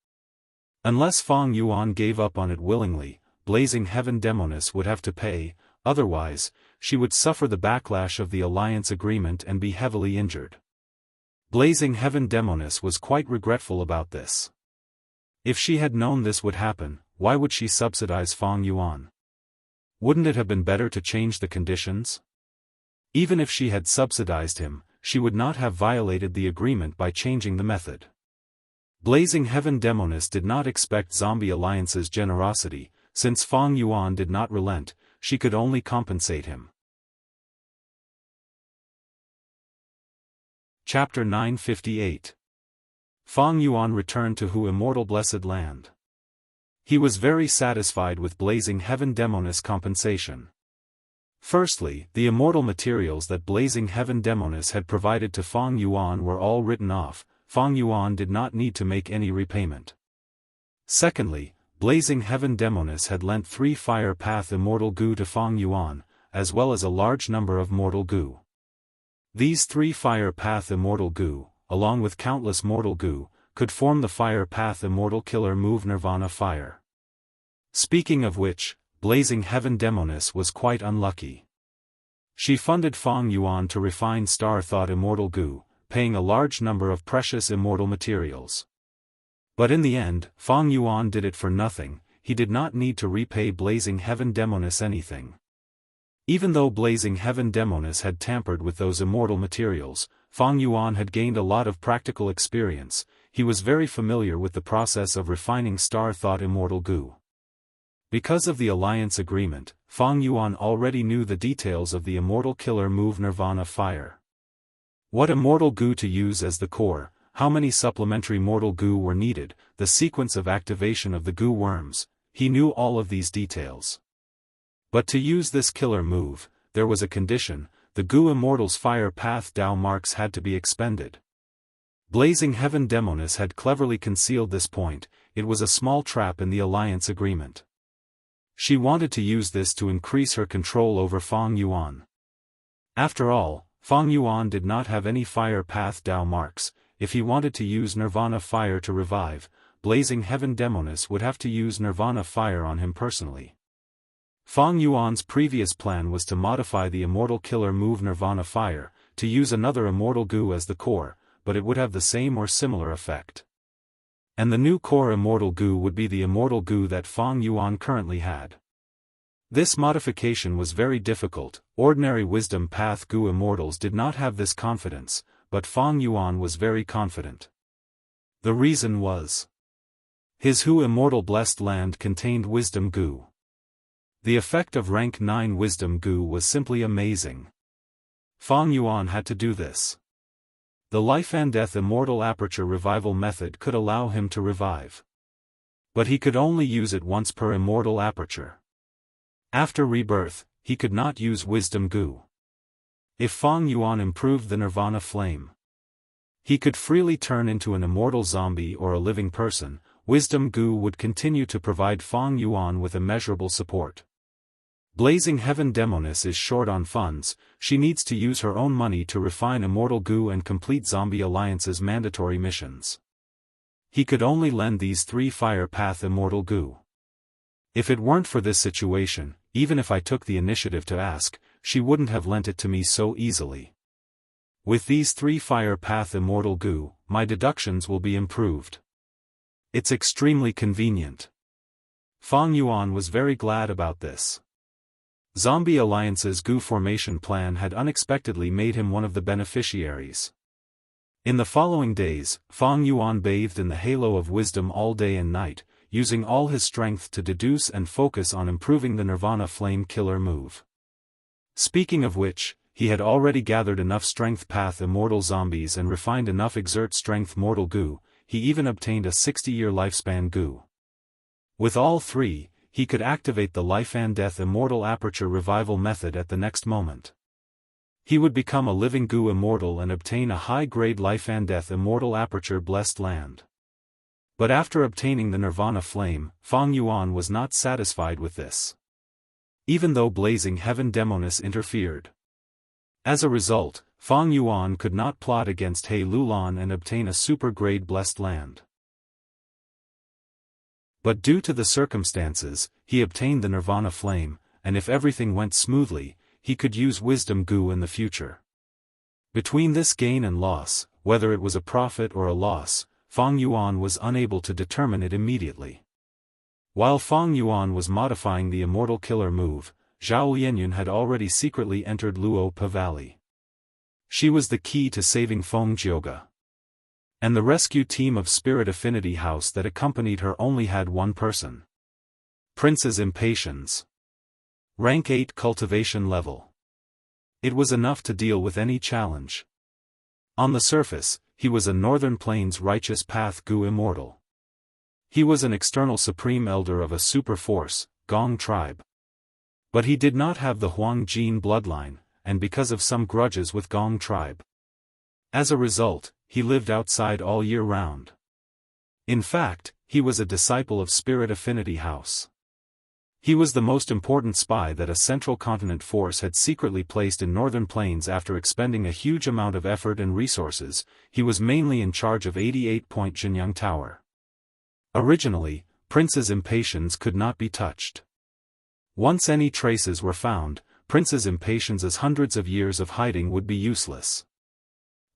Unless Fang Yuan gave up on it willingly, Blazing Heaven Demoness would have to pay, otherwise, she would suffer the backlash of the alliance agreement and be heavily injured. Blazing Heaven Demoness was quite regretful about this. If she had known this would happen, why would she subsidize Fang Yuan? Wouldn't it have been better to change the conditions? Even if she had subsidized him, she would not have violated the agreement by changing the method. Blazing Heaven Demoness did not expect Zombie Alliance's generosity. Since Fang Yuan did not relent, she could only compensate him. Chapter 958. Fang Yuan returned to Hu Immortal Blessed Land. He was very satisfied with Blazing Heaven Demoness' compensation. Firstly, the immortal materials that Blazing Heaven Demoness had provided to Fang Yuan were all written off. Fang Yuan did not need to make any repayment. Secondly, Blazing Heaven Demoness had lent 3 Fire Path Immortal Goo to Fang Yuan, as well as a large number of Mortal Goo. These 3 Fire Path Immortal Goo, along with countless Mortal Goo, could form the Fire Path Immortal Killer move Nirvana Fire. Speaking of which, Blazing Heaven Demoness was quite unlucky. She funded Fang Yuan to refine Star Thought Immortal Goo, paying a large number of precious immortal materials. But in the end, Fang Yuan did it for nothing. He did not need to repay Blazing Heaven Demoness anything. Even though Blazing Heaven Demoness had tampered with those immortal materials, Fang Yuan had gained a lot of practical experience. He was very familiar with the process of refining Star Thought Immortal Goo. Because of the alliance agreement, Fang Yuan already knew the details of the immortal killer move Nirvana Fire. What immortal goo to use as the core, how many supplementary mortal goo were needed, the sequence of activation of the goo worms, he knew all of these details. But to use this killer move, there was a condition: the Goo Immortal's Fire Path Dao marks had to be expended. Blazing Heaven Demoness had cleverly concealed this point. It was a small trap in the alliance agreement. She wanted to use this to increase her control over Fang Yuan. After all, Fang Yuan did not have any Fire Path Dao marks. If he wanted to use Nirvana Fire to revive, Blazing Heaven Demoness would have to use Nirvana Fire on him personally. Fang Yuan's previous plan was to modify the immortal killer move Nirvana Fire, to use another immortal goo as the core, but it would have the same or similar effect. And the new core immortal goo would be the immortal goo that Fang Yuan currently had. This modification was very difficult. Ordinary Wisdom Path Goo Immortals did not have this confidence, but Fang Yuan was very confident. The reason was his Hu Immortal Blessed Land contained Wisdom Goo. The effect of rank 9 Wisdom Goo was simply amazing. Fang Yuan had to do this. The Life and Death Immortal Aperture Revival method could allow him to revive. But he could only use it once per immortal aperture. After rebirth, he could not use Wisdom Goo. If Fang Yuan improved the Nirvana Flame, he could freely turn into an immortal zombie or a living person. Wisdom Goo would continue to provide Fang Yuan with immeasurable support. Blazing Heaven Demoness is short on funds. She needs to use her own money to refine Immortal Goo and complete Zombie Alliance's mandatory missions. he could only lend these 3 fire path immortal goo. If it weren't for this situation, even if I took the initiative to ask, she wouldn't have lent it to me so easily. With these 3 fire path immortal goo, my deductions will be improved. It's extremely convenient. Feng Yuan was very glad about this. Zombie Alliance's goo formation plan had unexpectedly made him one of the beneficiaries. In the following days, Feng Yuan bathed in the halo of wisdom all day and night, using all his strength to deduce and focus on improving the Nirvana Flame Killer move. Speaking of which, he had already gathered enough Strength Path Immortal Zombies and refined enough Exert Strength Mortal Goo, he even obtained a 60-year lifespan goo. With all 3, he could activate the Life and Death Immortal Aperture Revival method at the next moment. He would become a living goo immortal and obtain a high-grade Life and Death Immortal Aperture Blessed Land. But after obtaining the Nirvana Flame, Feng Yuan was not satisfied with this. Even though Blazing Heaven Demonis interfered. As a result, Feng Yuan could not plot against He Lulan and obtain a super-grade Blessed Land. But due to the circumstances, he obtained the Nirvana Flame, and if everything went smoothly, he could use Wisdom Goo in the future. Between this gain and loss, whether it was a profit or a loss, Feng Yuan was unable to determine it immediately. While Feng Yuan was modifying the Immortal Killer move, Zhao Lianyun had already secretly entered Luo Pa Valley. She was the key to saving Feng Jioge. And the rescue team of Spirit Affinity House that accompanied her only had one person. Prince's Impatience. Rank 8 Cultivation level. It was enough to deal with any challenge. On the surface, he was a Northern Plains Righteous Path Goo Immortal. He was an external Supreme Elder of a super force, Gong tribe. But he did not have the Huang Jin bloodline, and because of some grudges with Gong tribe. As a result, he lived outside all year round. In fact, he was a disciple of Spirit Affinity House. He was the most important spy that a Central Continent force had secretly placed in Northern Plains after expending a huge amount of effort and resources. He was mainly in charge of 88-point Jinyang Tower. Originally, Prince's Impatience could not be touched. Once any traces were found, Prince's Impatience's hundreds of years of hiding would be useless.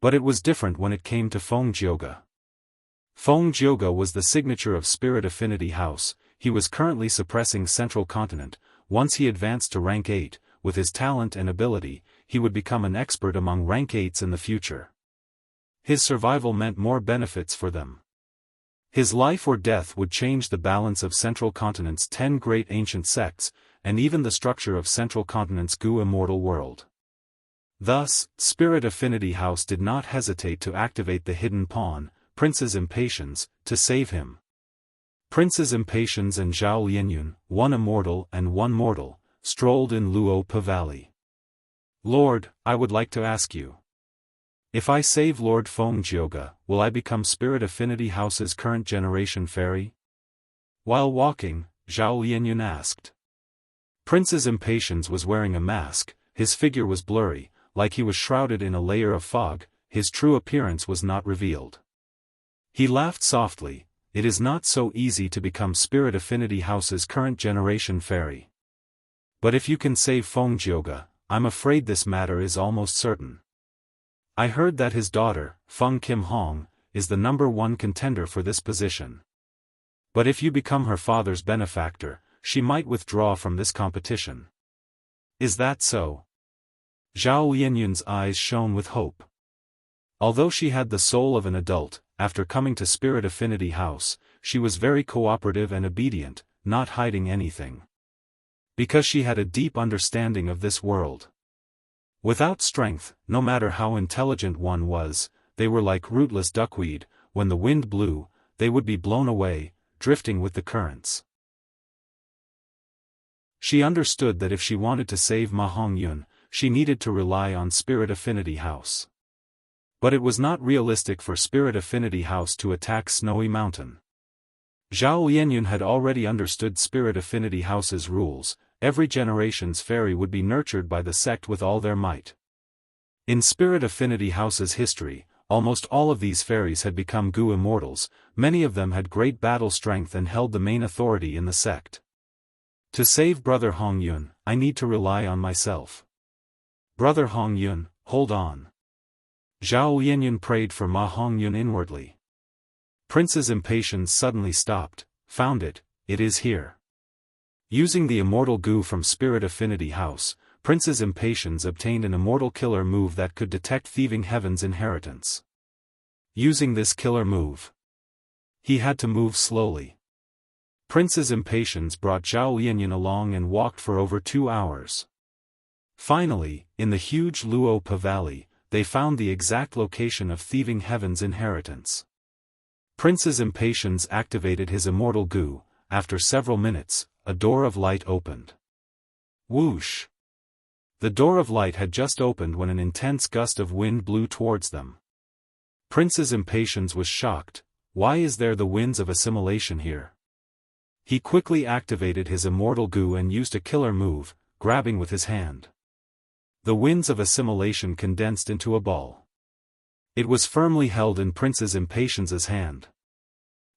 But it was different when it came to Feng Jioge. Feng Jioge was the signature of Spirit Affinity House. He was currently suppressing Central Continent. Once he advanced to rank 8, with his talent and ability, he would become an expert among rank 8s in the future. His survival meant more benefits for them. His life or death would change the balance of Central Continent's 10 great ancient sects, and even the structure of Central Continent's Goo Immortal world. Thus, Spirit Affinity House did not hesitate to activate the hidden pawn, Prince's Impatience, to save him. Prince's Impatience and Zhao Lianyun, one immortal and one mortal, strolled in Luo Pa Valley. Lord, I would like to ask you. If I save Lord Feng Jioge, will I become Spirit Affinity House's current generation fairy? While walking, Zhao Lianyun asked. Prince's Impatience was wearing a mask, his figure was blurry, like he was shrouded in a layer of fog, his true appearance was not revealed. He laughed softly. It is not so easy to become Spirit Affinity House's current generation fairy. But if you can save Feng Jioge, I'm afraid this matter is almost certain. I heard that his daughter, Feng Kim Hong, is the #1 contender for this position. But if you become her father's benefactor, she might withdraw from this competition. Is that so? Zhao Lianyun's eyes shone with hope. Although she had the soul of an adult, after coming to Spirit Affinity House, she was very cooperative and obedient, not hiding anything. Because she had a deep understanding of this world. Without strength, no matter how intelligent one was, they were like rootless duckweed. When the wind blew, they would be blown away, drifting with the currents. She understood that if she wanted to save Ma Hongyun, she needed to rely on Spirit Affinity House. But it was not realistic for Spirit Affinity House to attack Snowy Mountain. Zhao Lianyun had already understood Spirit Affinity House's rules. Every generation's fairy would be nurtured by the sect with all their might. In Spirit Affinity House's history, almost all of these fairies had become Gu immortals, many of them had great battle strength and held the main authority in the sect. To save Brother Hongyun, I need to rely on myself. Brother Hongyun, hold on. Zhao Yanyan prayed for Ma Hongyun inwardly. Prince's impatience suddenly stopped. Found it, it is here. Using the immortal Gu from Spirit Affinity House, Prince's impatience obtained an immortal killer move that could detect thieving heaven's inheritance. Using this killer move, he had to move slowly. Prince's impatience brought Zhao Yanyan along and walked for over 2 hours. Finally, in the huge Luopa Valley, they found the exact location of thieving heaven's inheritance. Prince's impatience activated his immortal Gu. After several minutes, a door of light opened. Whoosh! The door of light had just opened when an intense gust of wind blew towards them. Prince's impatience was shocked. Why is there the winds of assimilation here? He quickly activated his immortal Gu and used a killer move, grabbing with his hand. The winds of assimilation condensed into a ball. It was firmly held in Prince's impatience's hand.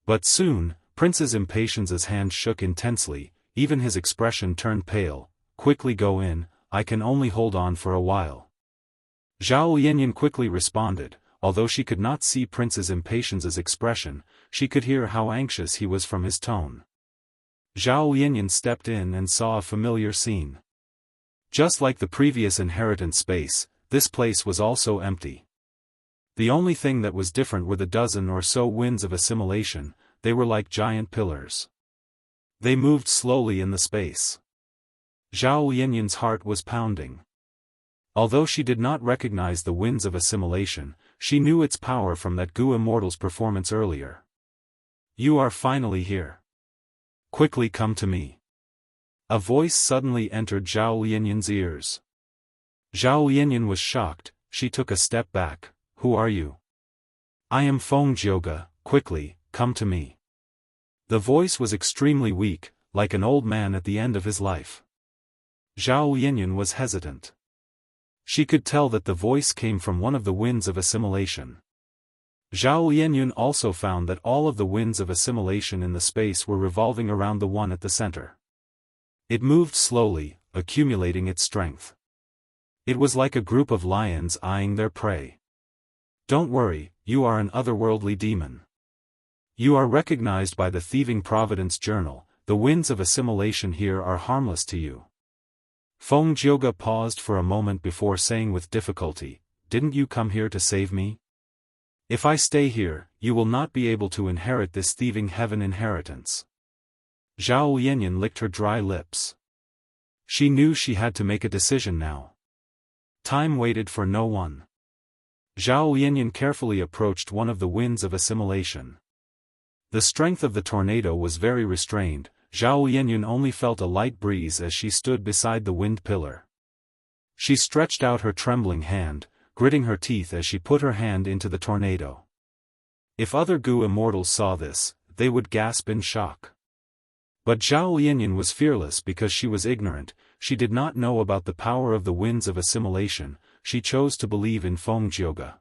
But soon, Prince's impatience's hand shook intensely, even his expression turned pale. Quickly go in, I can only hold on for a while. Zhao Yanyan quickly responded. Although she could not see Prince's impatience's expression, she could hear how anxious he was from his tone. Zhao Yanyan stepped in and saw a familiar scene. Just like the previous inheritance space, this place was also empty. The only thing that was different were the dozen or so winds of assimilation. They were like giant pillars. They moved slowly in the space. Zhao Yanyan's heart was pounding. Although she did not recognize the winds of assimilation, she knew its power from that Gu Immortal's performance earlier. You are finally here. Quickly come to me. A voice suddenly entered Zhao Yanyan's ears. Zhao Yanyan was shocked. She took a step back. Who are you? I am Feng Jioge. Quickly, come to me. The voice was extremely weak, like an old man at the end of his life. Zhao Yanyan was hesitant. She could tell that the voice came from one of the winds of assimilation. Zhao Yanyan also found that all of the winds of assimilation in the space were revolving around the one at the center. It moved slowly, accumulating its strength. It was like a group of lions eyeing their prey. Don't worry, you are an otherworldly demon. You are recognized by the Thieving Providence Journal. The winds of assimilation here are harmless to you. Feng Jioge paused for a moment before saying with difficulty, didn't you come here to save me? If I stay here, you will not be able to inherit this thieving heaven inheritance. Zhao Yanyan licked her dry lips. She knew she had to make a decision now. Time waited for no one. Zhao Yanyan carefully approached one of the winds of assimilation. The strength of the tornado was very restrained. Zhao Yanyan only felt a light breeze as she stood beside the wind pillar. She stretched out her trembling hand, gritting her teeth as she put her hand into the tornado. If other Gu immortals saw this, they would gasp in shock. But Zhao Yanyan was fearless because she was ignorant. She did not know about the power of the winds of assimilation. She chose to believe in Feng Jioge.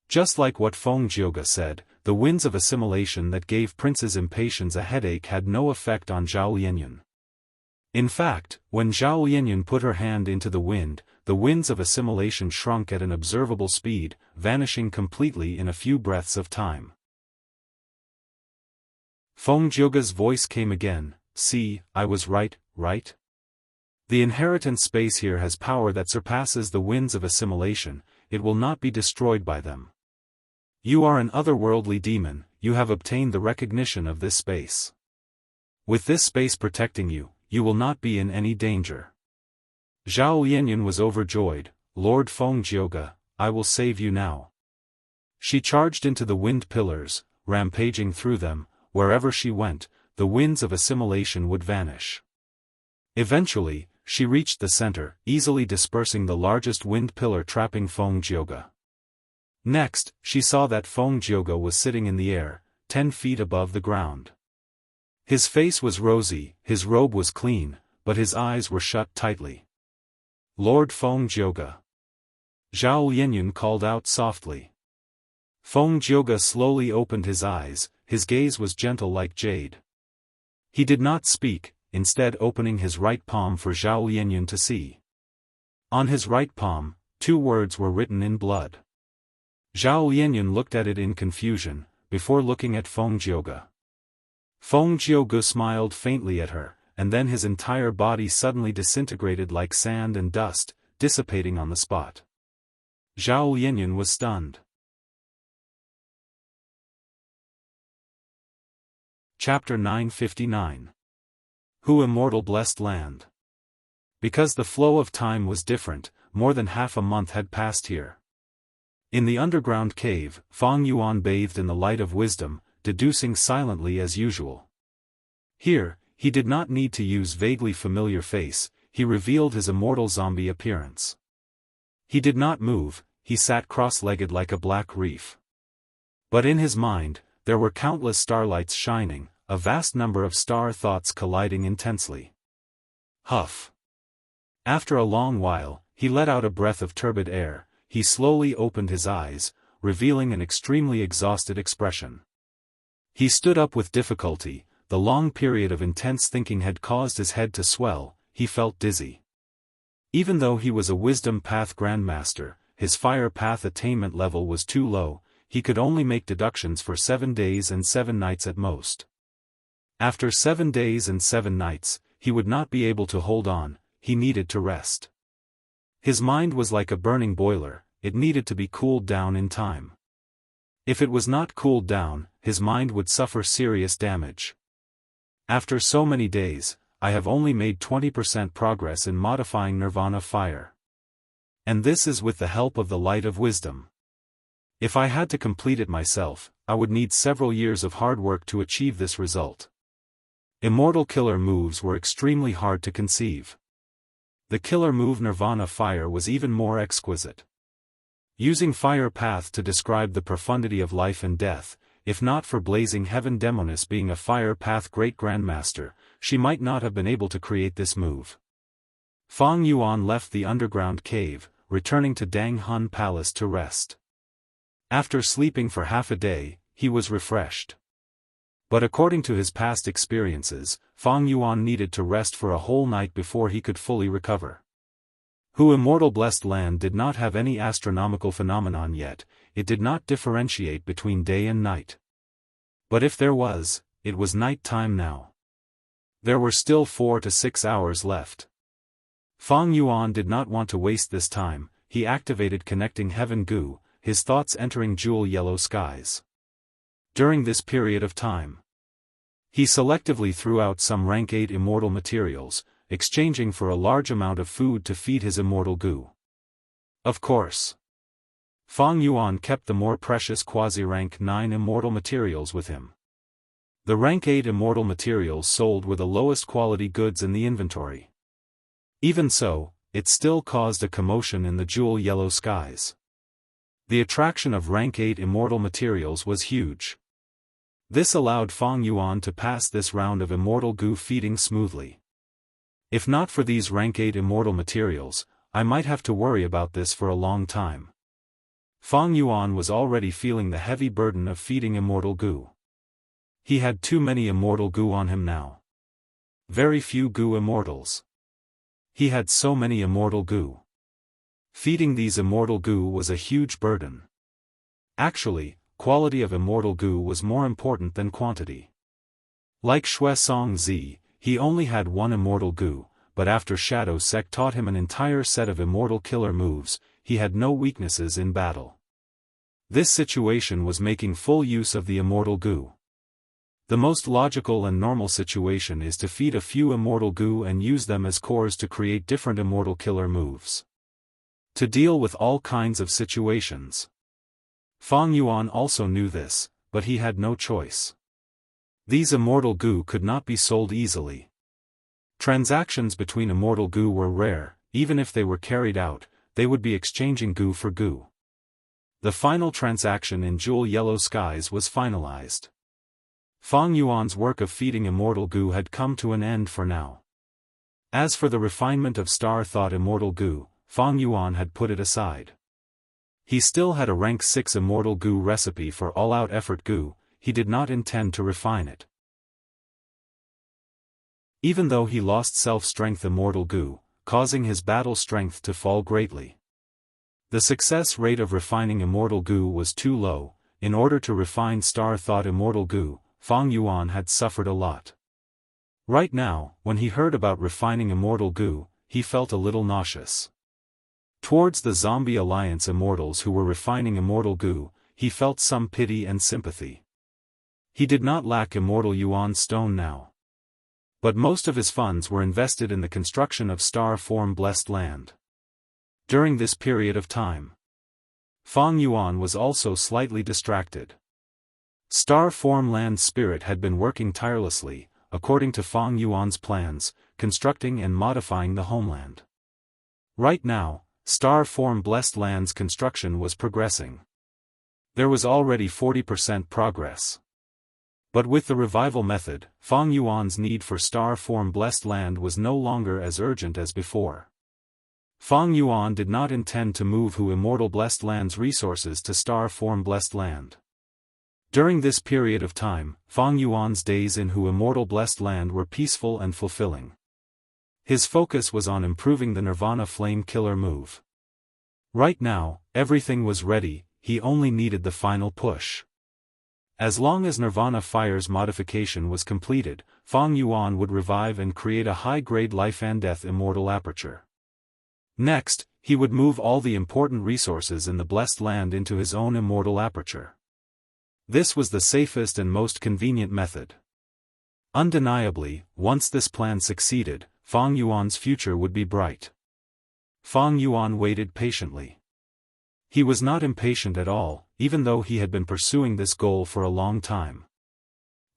Just like what Feng Jioge said, the winds of assimilation that gave Prince's impatience a headache had no effect on Zhao Yanyan. In fact, when Zhao Yanyan put her hand into the winds of assimilation shrunk at an observable speed, vanishing completely in a few breaths of time. Feng Jioge's voice came again, see, I was right, right? The inheritance space here has power that surpasses the winds of assimilation. It will not be destroyed by them. You are an otherworldly demon, you have obtained the recognition of this space. With this space protecting you, you will not be in any danger. Zhao Yanyan was overjoyed. Lord Feng Jioge, I will save you now. She charged into the wind pillars, rampaging through them. Wherever she went, the winds of assimilation would vanish. Eventually, she reached the center, easily dispersing the largest wind pillar trapping Feng Jioge. Next, she saw that Feng Jioge was sitting in the air, 10 feet above the ground. His face was rosy, his robe was clean, but his eyes were shut tightly. Lord Feng Jioge. Zhao Yanyan called out softly. Feng Jioge slowly opened his eyes, his gaze was gentle like jade. He did not speak, instead opening his right palm for Zhao Lianyun to see. On his right palm, 2 words were written in blood. Zhao Lianyun looked at it in confusion, before looking at Feng Jioge. Feng Jioge smiled faintly at her, and then his entire body suddenly disintegrated like sand and dust, dissipating on the spot. Zhao Lianyun was stunned. Chapter 959. Who Immortal Blessed Land. Because the flow of time was different, more than half a month had passed here. In the underground cave, Feng Yuan bathed in the light of wisdom, deducing silently as usual. Here, he did not need to use vaguely familiar face, he revealed his immortal zombie appearance. He did not move, he sat cross-legged like a black reef. But in his mind, there were countless starlights shining, a vast number of star thoughts colliding intensely. Huff. After a long while, he let out a breath of turbid air, he slowly opened his eyes, revealing an extremely exhausted expression. He stood up with difficulty, the long period of intense thinking had caused his head to swell, he felt dizzy. Even though he was a Wisdom Path Grandmaster, his Fire Path attainment level was too low, he could only make deductions for 7 days and 7 nights at most. After 7 days and 7 nights, he would not be able to hold on, he needed to rest. His mind was like a burning boiler, it needed to be cooled down in time. If it was not cooled down, his mind would suffer serious damage. After so many days, I have only made 20% progress in modifying Nirvana fire. And this is with the help of the light of wisdom. If I had to complete it myself, I would need several years of hard work to achieve this result. Immortal killer moves were extremely hard to conceive. The killer move Nirvana fire was even more exquisite. Using Fire Path to describe the profundity of life and death, if not for Blazing Heaven Demoness being a Fire Path Great Grandmaster, she might not have been able to create this move. Feng Yuan left the underground cave, returning to Dang Hun Palace to rest. After sleeping for half a day, he was refreshed. But according to his past experiences, Feng Yuan needed to rest for a whole night before he could fully recover. Who Immortal Blessed Land did not have any astronomical phenomenon yet, it did not differentiate between day and night. But if there was, it was night time now. There were still 4 to 6 hours left. Feng Yuan did not want to waste this time, he activated Connecting Heaven Gu, his thoughts entering jewel yellow skies. During this period of time, he selectively threw out some rank 8 immortal materials, exchanging for a large amount of food to feed his immortal Gu. Of course, Feng Yuan kept the more precious quasi-rank 9 immortal materials with him. The rank 8 immortal materials sold were the lowest quality goods in the inventory. Even so, it still caused a commotion in the jewel yellow skies. The attraction of rank 8 immortal materials was huge. This allowed Feng Yuan to pass this round of immortal Gu feeding smoothly. If not for these rank 8 immortal materials, I might have to worry about this for a long time. Feng Yuan was already feeling the heavy burden of feeding immortal Gu. He had too many immortal Gu on him now. Very few Gu immortals. He had so many immortal Gu. Feeding these immortal Gu was a huge burden. Actually, quality of immortal Gu was more important than quantity. Like Shui Song Zi, he only had 1 immortal Gu, but after Shadow Sect taught him an entire set of immortal killer moves, he had no weaknesses in battle. This situation was making full use of the immortal Gu. The most logical and normal situation is to feed a few immortal Gu and use them as cores to create different immortal killer moves. To deal with all kinds of situations. Feng Yuan also knew this, but he had no choice. These immortal Gu could not be sold easily. Transactions between immortal Gu were rare, even if they were carried out, they would be exchanging Gu for Gu. The final transaction in jewel yellow skies was finalized. Feng Yuan's work of feeding immortal Gu had come to an end for now. As for the refinement of star thought immortal Gu, Feng Yuan had put it aside. He still had a rank 6 immortal goo recipe for all-out effort goo, he did not intend to refine it. Even though he lost self-strength immortal goo, causing his battle strength to fall greatly. The success rate of refining immortal goo was too low. In order to refine star thought immortal goo, Fang Yuan had suffered a lot. Right now, when he heard about refining immortal goo, he felt a little nauseous. Towards the Zombie Alliance immortals who were refining immortal goo, he felt some pity and sympathy. He did not lack immortal Yuan stone now. But most of his funds were invested in the construction of star form blessed land. During this period of time, Fang Yuan was also slightly distracted. Star form land spirit had been working tirelessly, according to Fang Yuan's plans, constructing and modifying the homeland. Right now, star form blessed land's construction was progressing. There was already 40% progress. But with the revival method, Fang Yuan's need for star form blessed land was no longer as urgent as before. Fang Yuan did not intend to move Hu Immortal Blessed Land's resources to star form blessed land. During this period of time, Fang Yuan's days in Hu Immortal Blessed Land were peaceful and fulfilling. His focus was on improving the Nirvana Flame Killer move. Right now, everything was ready, he only needed the final push. As long as Nirvana Fire's modification was completed, Fang Yuan would revive and create a high-grade life and death immortal aperture. Next, he would move all the important resources in the blessed land into his own immortal aperture. This was the safest and most convenient method. Undeniably, once this plan succeeded, Fang Yuan's future would be bright. Fang Yuan waited patiently. He was not impatient at all, even though he had been pursuing this goal for a long time.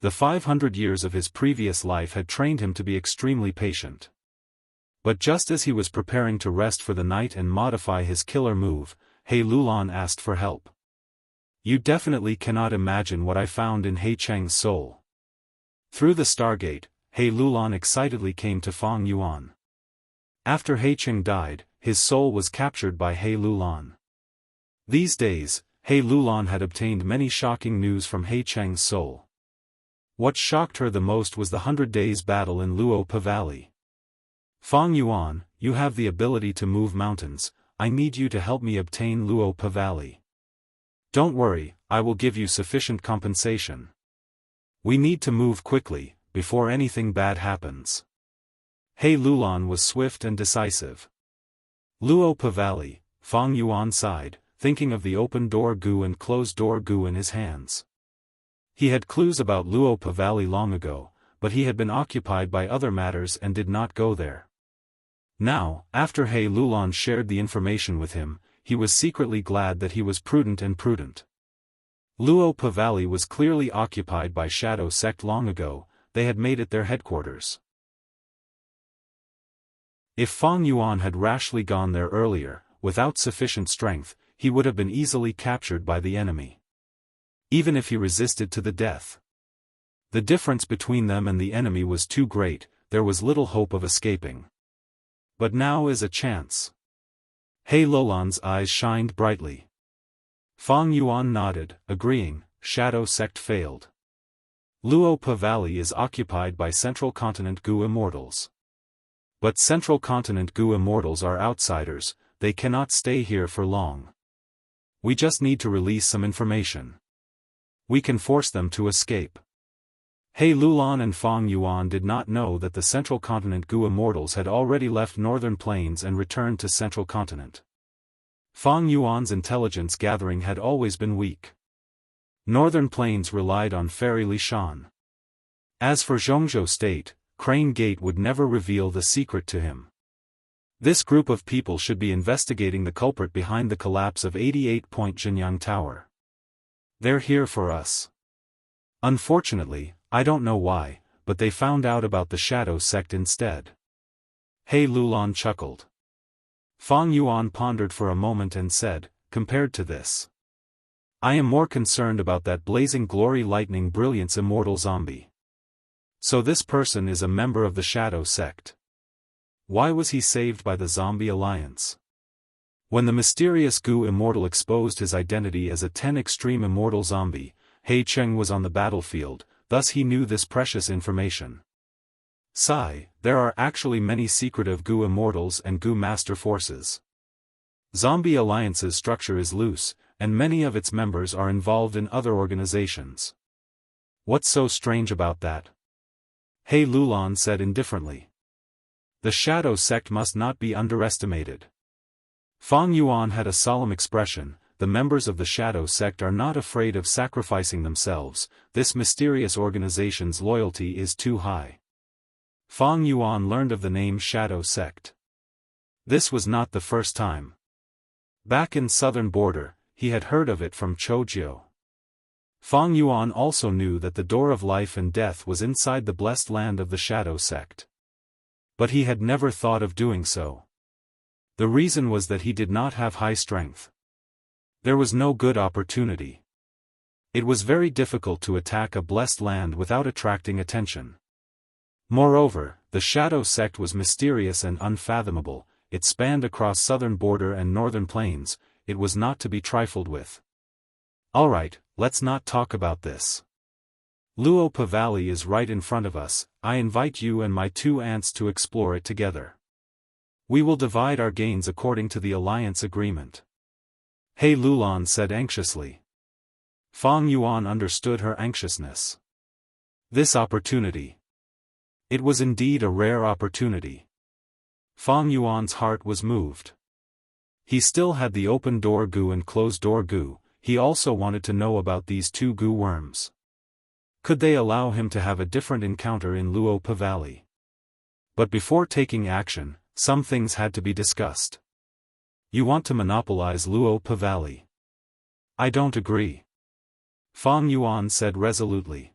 The 500 years of his previous life had trained him to be extremely patient. But just as he was preparing to rest for the night and modify his killer move, He Lulan asked for help. You definitely cannot imagine what I found in He Cheng's soul. Through the Stargate, He Lulan excitedly came to Fang Yuan. After He Cheng died, his soul was captured by He Lulan. These days, He Lulan had obtained many shocking news from He Cheng's soul. What shocked her the most was the 100 Days battle in Luopa Valley. Fang Yuan, you have the ability to move mountains, I need you to help me obtain Luopa Valley. Don't worry, I will give you sufficient compensation. We need to move quickly, before anything bad happens. He Lulan was swift and decisive. Luopa Valley, Fang Yuan sighed, thinking of the open-door goo and closed-door goo in his hands. He had clues about Luopa Valley long ago, but he had been occupied by other matters and did not go there. Now, after He Lulan shared the information with him, he was secretly glad that he was prudent. Luopa Valley was clearly occupied by Shadow Sect long ago, they had made it their headquarters. If Fang Yuan had rashly gone there earlier, without sufficient strength, he would have been easily captured by the enemy. Even if he resisted to the death. The difference between them and the enemy was too great, there was little hope of escaping. But now is a chance. He Lulan's eyes shined brightly. Fang Yuan nodded, agreeing, Shadow Sect failed. Luopa Valley is occupied by Central Continent Goo Immortals. But Central Continent Goo Immortals are outsiders, they cannot stay here for long. We just need to release some information. We can force them to escape. He Lulan and Fang Yuan did not know that the Central Continent Goo Immortals had already left Northern Plains and returned to Central Continent. Fang Yuan's intelligence gathering had always been weak. Northern Plains relied on Fairy Li Shan. As for Zhongzhou State, Crane Gate would never reveal the secret to him. This group of people should be investigating the culprit behind the collapse of 88-point Jinyang Tower. They're here for us. Unfortunately, I don't know why, but they found out about the Shadow Sect instead. He Lulan chuckled. Fang Yuan pondered for a moment and said, compared to this, I am more concerned about that blazing glory lightning brilliance immortal zombie. So this person is a member of the Shadow Sect. Why was he saved by the Zombie Alliance? When the mysterious Gu Immortal exposed his identity as a 10 extreme immortal zombie, He Cheng was on the battlefield, thus he knew this precious information. Sigh, there are actually many secretive Gu Immortals and Gu Master Forces. Zombie Alliance's structure is loose, and many of its members are involved in other organizations. What's so strange about that? He Lulan said indifferently. The Shadow Sect must not be underestimated. Fang Yuan had a solemn expression. The members of the Shadow Sect are not afraid of sacrificing themselves. This mysterious organization's loyalty is too high. Fang Yuan learned of the name Shadow Sect. This was not the first time. Back in southern border, he had heard of it from Chojiu. Fang Yuan also knew that the door of life and death was inside the blessed land of the Shadow Sect. But he had never thought of doing so. The reason was that he did not have high strength. There was no good opportunity. It was very difficult to attack a blessed land without attracting attention. Moreover, the Shadow Sect was mysterious and unfathomable. It spanned across southern border and northern plains. It was not to be trifled with. Alright, let's not talk about this. Luopa Valley is right in front of us. I invite you and my 2 aunts to explore it together. We will divide our gains according to the alliance agreement. He Lulan said anxiously. Fang Yuan understood her anxiousness. This opportunity. It was indeed a rare opportunity. Fang Yuan's heart was moved. He still had the open door Gu and closed door Gu. He also wanted to know about these 2 Gu worms. Could they allow him to have a different encounter in Luopa Valley? But before taking action, some things had to be discussed. You want to monopolize Luopa Valley? I don't agree. Fang Yuan said resolutely.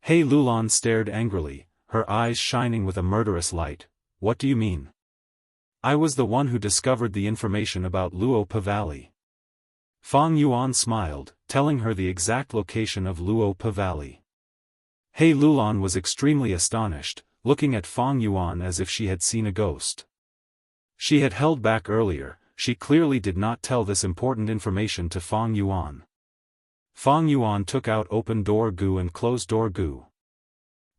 He Lulan stared angrily, her eyes shining with a murderous light. What do you mean? I was the one who discovered the information about Luopa Valley. Fang Yuan smiled, telling her the exact location of Luopa Valley. He Lulan was extremely astonished, looking at Fang Yuan as if she had seen a ghost. She had held back earlier. She clearly did not tell this important information to Fang Yuan. Fang Yuan took out open door Gu and closed door Gu.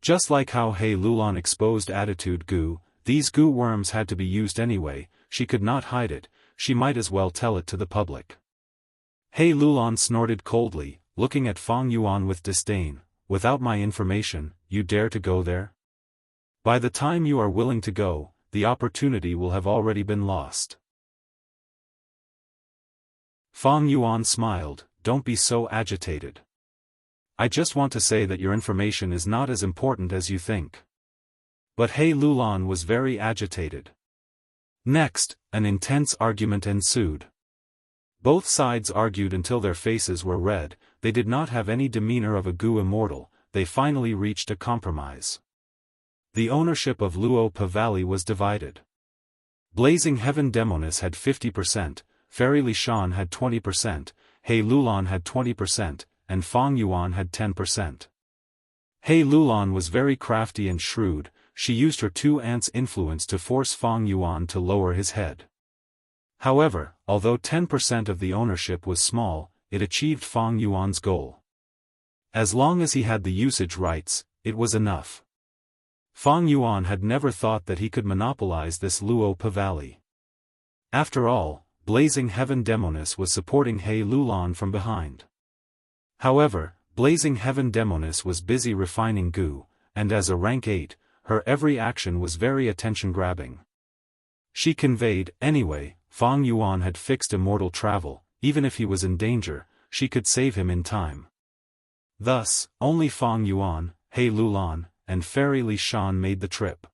Just like how He Lulan exposed attitude Gu, these Gu worms had to be used anyway. She could not hide it. She might as well tell it to the public. He Lulan snorted coldly, looking at Fang Yuan with disdain. Without my information, you dare to go there? By the time you are willing to go, the opportunity will have already been lost. Fang Yuan smiled. Don't be so agitated. I just want to say that your information is not as important as you think. But He Lulan was very agitated. Next, an intense argument ensued. Both sides argued until their faces were red. They did not have any demeanor of a Gu Immortal. They finally reached a compromise. The ownership of Luopa Valley was divided. Blazing Heaven Demonis had 50%, Fairy Li Shan had 20%, He Lulan had 20%, and Fang Yuan had 10%. He Lulan was very crafty and shrewd. She used her 2 aunts' influence to force Fang Yuan to lower his head. However, although 10% of the ownership was small, it achieved Fang Yuan's goal. As long as he had the usage rights, it was enough. Fang Yuan had never thought that he could monopolize this Luopa Valley. After all, Blazing Heaven Demonis was supporting He Lulan from behind. However, Blazing Heaven Demonis was busy refining Gu, and as a rank 8, her every action was very attention-grabbing. She conveyed, anyway, Fang Yuan had fixed immortal travel. Even if he was in danger, she could save him in time. Thus, only Fang Yuan, He Lulan, and Fairy Li Shan made the trip.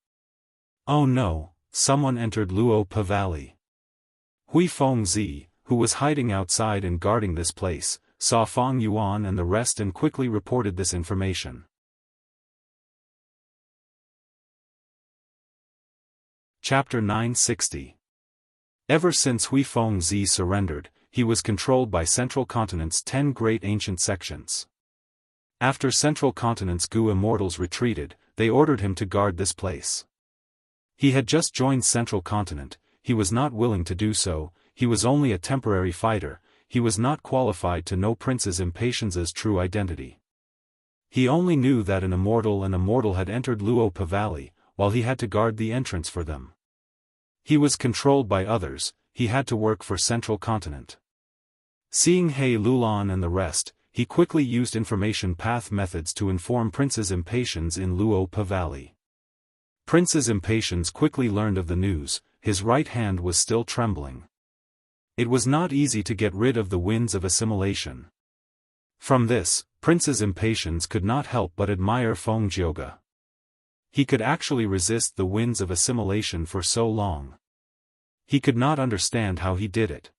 Oh no, someone entered Luopa Valley. Hui Fengzi, who was hiding outside and guarding this place, saw Fang Yuan and the rest and quickly reported this information. Chapter 960. Ever since Hui Fengzi surrendered, he was controlled by Central Continent's 10 great ancient sections. After Central Continent's Gu Immortals retreated, they ordered him to guard this place. He had just joined Central Continent. He was not willing to do so. he was only a temporary fighter, he was not qualified to know Princess Impatience's true identity. He only knew that an immortal had entered Luopa Valley, while he had to guard the entrance for them. He was controlled by others, he had to work for Central Continent. Seeing He Lulan and the rest, he quickly used information path methods to inform Princess Impatience in Luopa Valley. Princess Impatience quickly learned of the news, his right hand was still trembling. It was not easy to get rid of the winds of assimilation. From this, Princess Impatience could not help but admire Feng Jioge. He could actually resist the winds of assimilation for so long. He could not understand how he did it.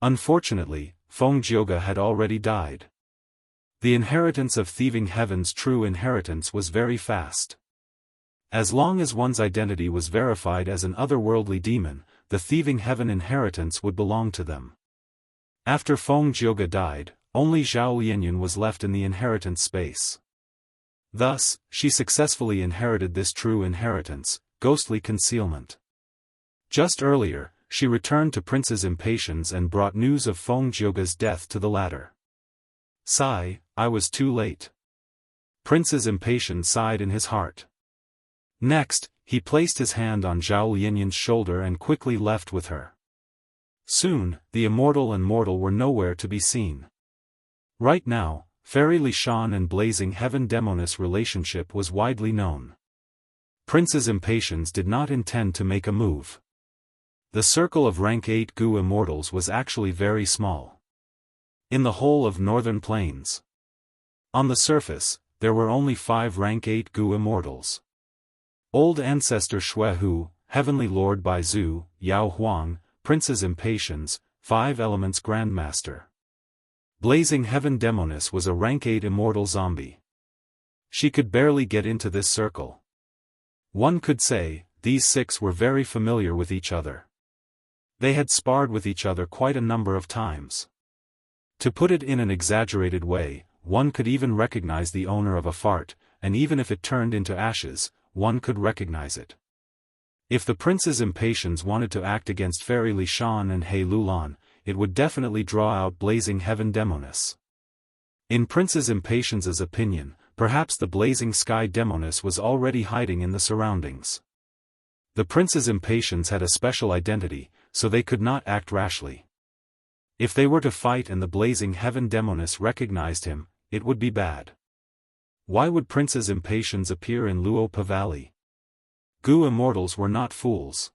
Unfortunately, Feng Jioge had already died. The inheritance of thieving heaven's true inheritance was very fast. As long as one's identity was verified as an otherworldly demon, the thieving heaven inheritance would belong to them. After Feng Jioge died, only Zhao Lianyun was left in the inheritance space. Thus, she successfully inherited this true inheritance, ghostly concealment. Just earlier, she returned to Princess Impatience and brought news of Feng Jioge's death to the latter. Sigh, I was too late. Princess Impatience sighed in his heart. Next, he placed his hand on Zhao Lianyun's shoulder and quickly left with her. Soon, the immortal and mortal were nowhere to be seen. Right now, Fairy Lishan and Blazing Heaven Demoness relationship was widely known. Princess Impatience did not intend to make a move. The circle of rank 8 Gu immortals was actually very small. In the whole of Northern Plains. On the surface, there were only 5 rank 8 Gu immortals. Old Ancestor Shuehu, Heavenly Lord Baizu, Yao Huang, Princess Impatience, 5 Elements Grandmaster. Blazing Heaven Demoness was a rank 8 immortal zombie. She could barely get into this circle. One could say, these 6 were very familiar with each other. They had sparred with each other quite a number of times. To put it in an exaggerated way, one could even recognize the owner of a fart, and even if it turned into ashes, one could recognize it. If the Princess Impatience wanted to act against Fairy Lishan and He Lulan, it would definitely draw out Blazing Heaven Demoness. In Princess Impatience's opinion, perhaps the Blazing Sky Demoness was already hiding in the surroundings. The Princess Impatience had a special identity, so they could not act rashly. If they were to fight and the Blazing Heaven Demoness recognized him, it would be bad. Why would Princess Impatience appear in Luopa Valley? Gu immortals were not fools.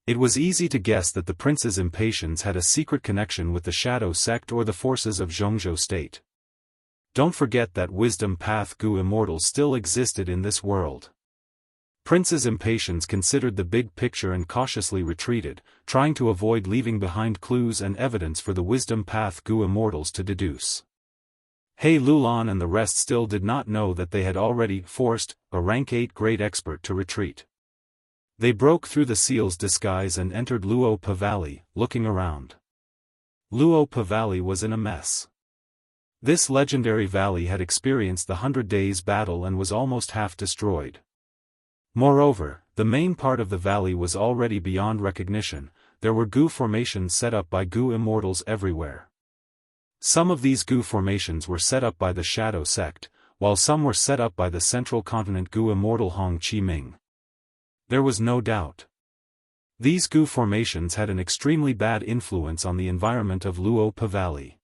It was easy to guess that the Princess Impatience had a secret connection with the Shadow Sect or the forces of Zhongzhou State. Don't forget that Wisdom Path Gu immortals still existed in this world. Princess Impatience considered the big picture and cautiously retreated, trying to avoid leaving behind clues and evidence for the Wisdom Path Gu immortals to deduce. He Lulan and the rest still did not know that they had already forced a rank 8 great expert to retreat. They broke through the seal's disguise and entered Luopa Valley, looking around. Luopa Valley was in a mess. This legendary valley had experienced the 100 Days battle and was almost half destroyed. Moreover, the main part of the valley was already beyond recognition. There were Gu formations set up by Gu immortals everywhere. Some of these Gu formations were set up by the Shadow Sect, while some were set up by the Central Continent Gu immortal Hong Chi Ming. There was no doubt. These Gu formations had an extremely bad influence on the environment of Luopa Valley.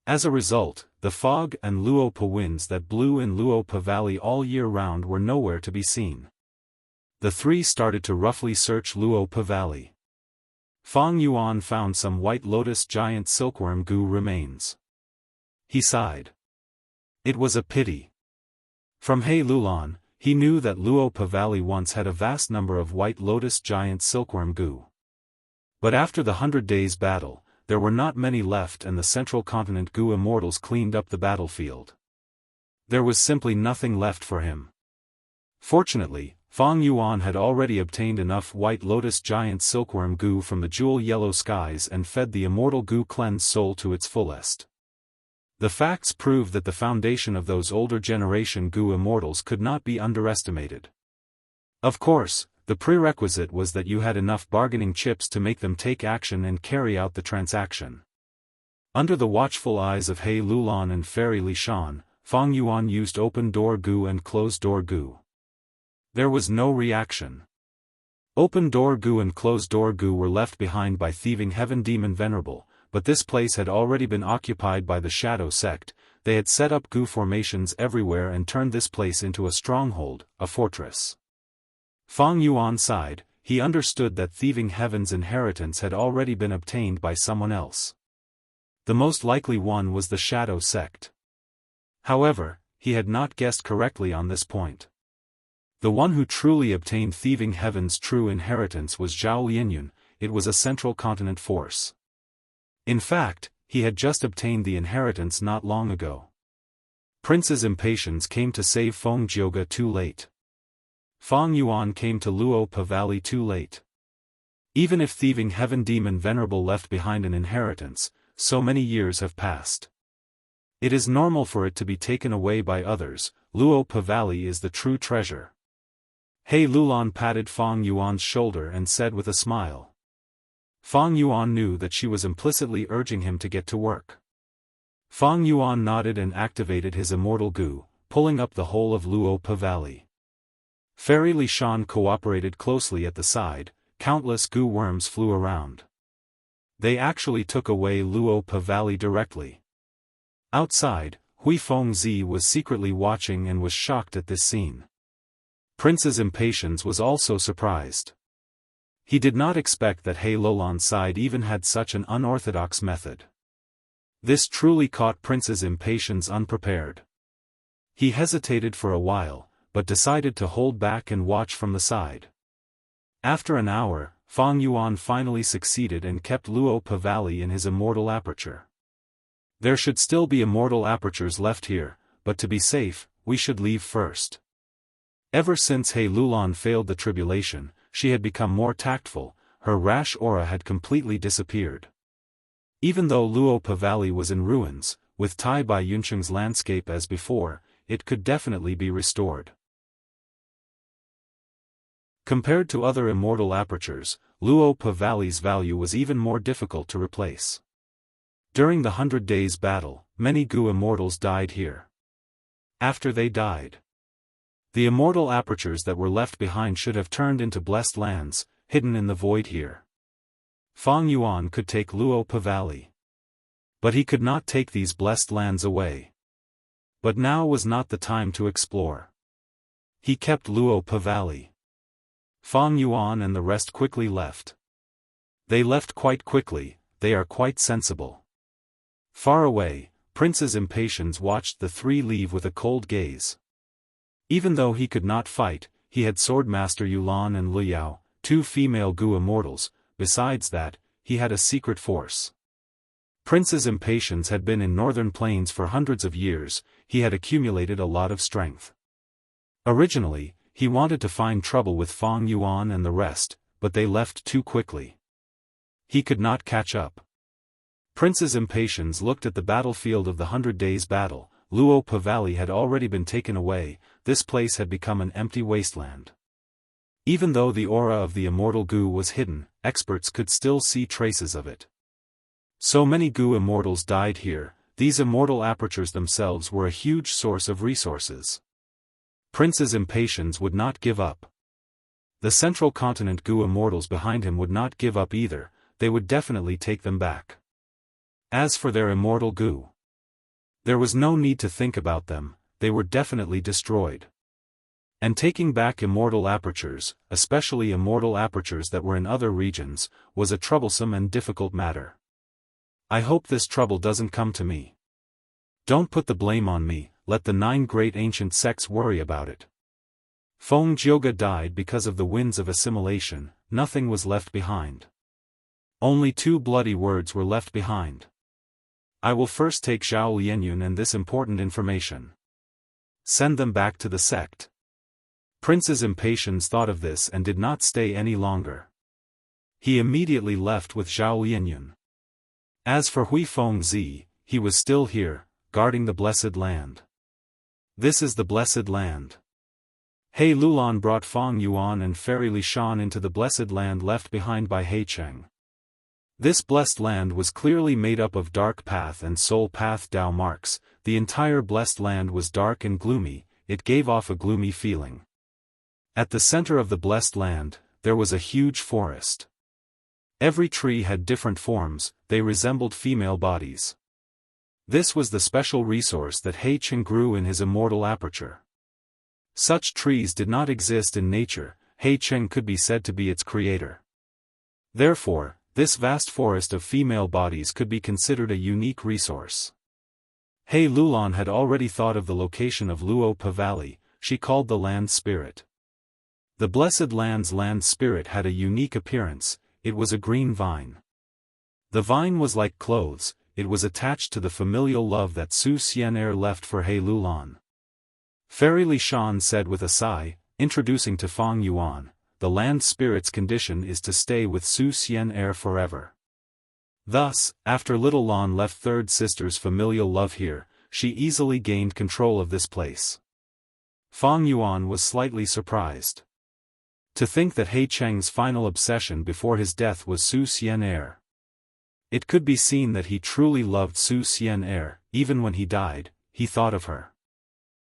As a result, the fog and Luopa winds that blew in Luopa Valley all year round were nowhere to be seen. The 3 started to roughly search Luopa Valley. Fang Yuan found some White Lotus giant silkworm Gu remains. He sighed. It was a pity. From He Lulan, he knew that Luopa Valley once had a vast number of White Lotus giant silkworm Gu. But after the 100 Days battle, there were not many left and the Central Continent Gu immortals cleaned up the battlefield. There was simply nothing left for him. Fortunately, Fang Yuan had already obtained enough White Lotus giant silkworm Gu from the jewel yellow skies and fed the immortal Gu cleansed soul to its fullest. The facts prove that the foundation of those older generation Gu immortals could not be underestimated. Of course, the prerequisite was that you had enough bargaining chips to make them take action and carry out the transaction. Under the watchful eyes of He Lulan and Fairy Li Shan, Fang Yuan used open-door Gu and closed-door Gu. There was no reaction. Open-door Gu and closed-door Gu were left behind by thieving Heaven Demon Venerable, but this place had already been occupied by the Shadow Sect. They had set up Gu formations everywhere and turned this place into a stronghold, a fortress. Fang Yuan sighed. He understood that thieving Heaven's inheritance had already been obtained by someone else. The most likely one was the Shadow Sect. However, he had not guessed correctly on this point. The one who truly obtained thieving Heaven's true inheritance was Zhao Lianyun. It was a central continent force. In fact, he had just obtained the inheritance not long ago. Prince's impatience came to save Feng Jioge too late. Fang Yuan came to Luo Pa Valley too late. Even if thieving Heaven Demon Venerable left behind an inheritance, so many years have passed. It is normal for it to be taken away by others. Luo Pa Valley is the true treasure. He Lulan patted Fang Yuan's shoulder and said with a smile. Fang Yuan knew that she was implicitly urging him to get to work. Fang Yuan nodded and activated his immortal Gu, pulling up the whole of Luo Pa Valley. Fairy Li Shan cooperated closely at the side. Countless Gu worms flew around. They actually took away Luo Pa Valley directly. Outside, Hui Fengzi was secretly watching and was shocked at this scene. Prince's impatience was also surprised. He did not expect that He Lulan's side even had such an unorthodox method. This truly caught Prince's impatience unprepared. He hesitated for a while, but decided to hold back and watch from the side. After an hour, Fang Yuan finally succeeded and kept Luo Pa Valley in his immortal aperture. There should still be immortal apertures left here, but to be safe, we should leave first. Ever since He Lulan failed the tribulation, she had become more tactful. Her rash aura had completely disappeared. Even though Luo Pa Valley was in ruins, with Tai Bai Yuncheng's landscape as before, it could definitely be restored. Compared to other immortal apertures, Luo Pa Valley's value was even more difficult to replace. During the 100 Days battle, many Gu immortals died here. After they died, the immortal apertures that were left behind should have turned into blessed lands, hidden in the void here. Fang Yuan could take Luo Pa Valley. But he could not take these blessed lands away. But now was not the time to explore. He kept Luo Pa Valley. Fang Yuan and the rest quickly left. They left quite quickly. They are quite sensible. Far away, Prince's impatience watched the three leave with a cold gaze. Even though he could not fight, he had Swordmaster Yulan and Lu Yao, two female Gu immortals. Besides that, he had a secret force. Prince's impatience had been in northern plains for hundreds of years. He had accumulated a lot of strength. Originally, he wanted to find trouble with Fang Yuan and the rest, but they left too quickly. He could not catch up. Prince's impatience looked at the battlefield of the 100 Days battle. Luo Pa Valley had already been taken away. This place had become an empty wasteland. Even though the aura of the immortal Gu was hidden, experts could still see traces of it. So many Gu immortals died here. These immortal apertures themselves were a huge source of resources. Prince's impatience would not give up. The central continent Gu immortals behind him would not give up either. They would definitely take them back. As for their immortal Gu, there was no need to think about them. They were definitely destroyed. And taking back immortal apertures, especially immortal apertures that were in other regions, was a troublesome and difficult matter. I hope this trouble doesn't come to me. Don't put the blame on me, let the 9 great ancient sects worry about it. Feng Jioge died because of the winds of assimilation. Nothing was left behind. Only 2 bloody words were left behind. I will first take Zhao Lianyun and this important information. Send them back to the sect. Prince's impatience thought of this and did not stay any longer. He immediately left with Zhao Lianyun. As for Hui Fengzi, he was still here, guarding the blessed land. This is the blessed land. He Lulan brought Feng Yuan and Fairy Li Shan into the blessed land left behind by He Cheng. This blessed land was clearly made up of dark path and soul path Dao marks. The entire blessed land was dark and gloomy, it gave off a gloomy feeling. At the center of the blessed land, there was a huge forest. Every tree had different forms, they resembled female bodies. This was the special resource that He Cheng grew in his immortal aperture. Such trees did not exist in nature, He Cheng could be said to be its creator. Therefore, this vast forest of female bodies could be considered a unique resource. He Lulan had already thought of the location of Luo Pa Valley, she called the land spirit. The blessed land's land spirit had a unique appearance, it was a green vine. The vine was like clothes, it was attached to the familial love that Su Xian'er left for He Lulan. Fairy Li Shan said with a sigh, introducing to Feng Yuan, the land spirit's condition is to stay with Su Xian'er forever. Thus, after Little Lan left third sister's familial love here, she easily gained control of this place. Feng Yuan was slightly surprised. To think that He Cheng's final obsession before his death was Su Xian'er. It could be seen that he truly loved Su Xian'er, even when he died, he thought of her.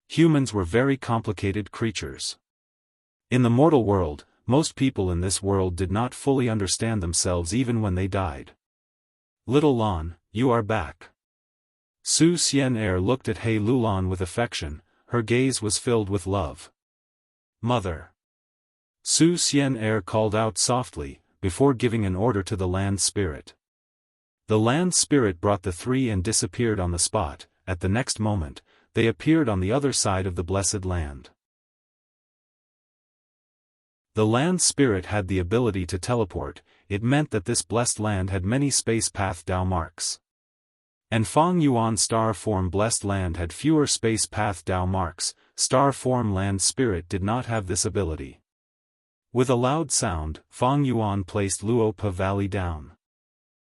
Humans were very complicated creatures. In the mortal world, most people in this world did not fully understand themselves even when they died. Little Lan, you are back. Su Xian'er looked at He Lulan with affection, her gaze was filled with love. Mother. Su Xian'er called out softly, before giving an order to the land spirit. The land spirit brought the three and disappeared on the spot. At the next moment, they appeared on the other side of the blessed land. The land spirit had the ability to teleport, it meant that this blessed land had many space path Dao marks. And Feng Yuan star form blessed land had fewer space path Dao marks, star form land spirit did not have this ability. With a loud sound, Feng Yuan placed Luo Pa Valley down.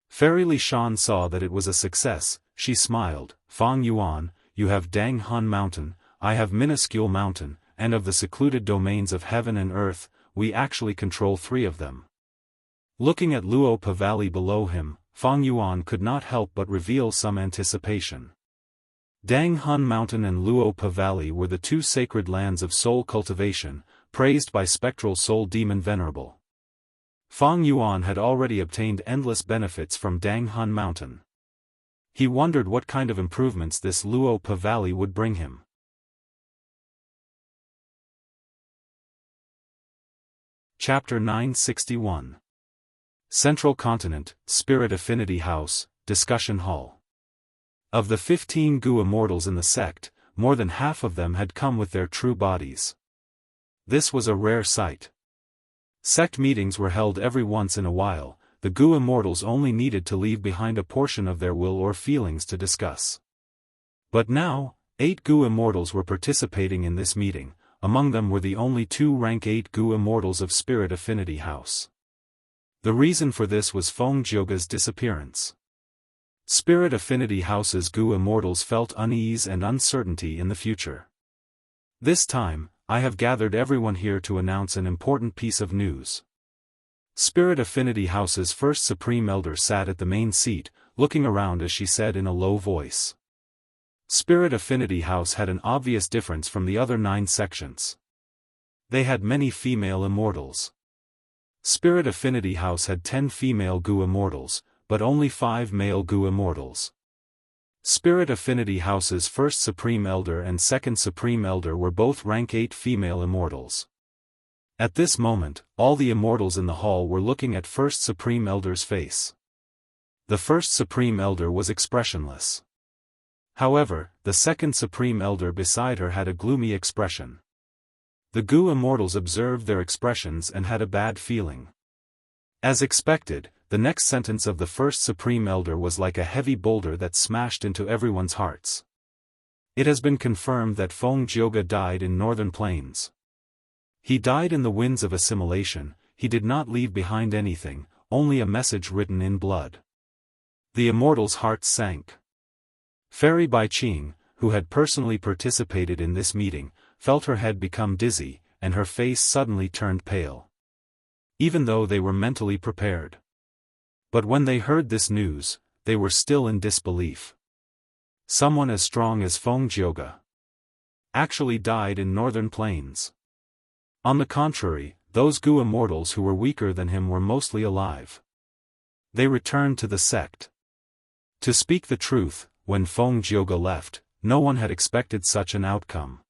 Fairy Li Shan saw that it was a success, she smiled, Feng Yuan, you have Dang Han Mountain, I have Minuscule Mountain, and of the secluded domains of heaven and earth, we actually control 3 of them. Looking at Luo Pa Valley below him, Feng Yuan could not help but reveal some anticipation. Dang Han Mountain and Luo Pa Valley were the 2 sacred lands of soul cultivation, praised by spectral soul demon Venerable. Feng Yuan had already obtained endless benefits from Dang Han Mountain. He wondered what kind of improvements this Luo Pa Valley would bring him. Chapter 961. Central Continent, Spirit Affinity House, Discussion Hall. Of the 15 Gu immortals in the sect, more than half of them had come with their true bodies. This was a rare sight. Sect meetings were held every once in a while, the Gu immortals only needed to leave behind a portion of their will or feelings to discuss. But now, 8 Gu immortals were participating in this meeting, among them were the only 2 rank 8 Gu immortals of Spirit Affinity House. The reason for this was Feng Jioga's disappearance. Spirit Affinity House's Gu immortals felt unease and uncertainty in the future. This time, I have gathered everyone here to announce an important piece of news. Spirit Affinity House's first Supreme Elder sat at the main seat, looking around as she said in a low voice. Spirit Affinity House had an obvious difference from the other 9 sections. They had many female immortals. Spirit Affinity House had 10 female Gu immortals, but only 5 male Gu immortals. Spirit Affinity House's first Supreme Elder and second Supreme Elder were both rank 8 female immortals. At this moment, all the immortals in the hall were looking at first Supreme Elder's face. The first Supreme Elder was expressionless. However, the second Supreme Elder beside her had a gloomy expression. The Gu immortals observed their expressions and had a bad feeling. As expected, the next sentence of the first Supreme Elder was like a heavy boulder that smashed into everyone's hearts. It has been confirmed that Feng Jioga died in Northern Plains. He died in the winds of assimilation, he did not leave behind anything, only a message written in blood. The immortals' hearts sank. Fairy Bai Qing, who had personally participated in this meeting, felt her head become dizzy, and her face suddenly turned pale. Even though they were mentally prepared. But when they heard this news, they were still in disbelief. Someone as strong as Feng Jioge actually died in northern plains. On the contrary, those Gu immortals who were weaker than him were mostly alive. They returned to the sect. To speak the truth, when Feng Jioge left, no one had expected such an outcome.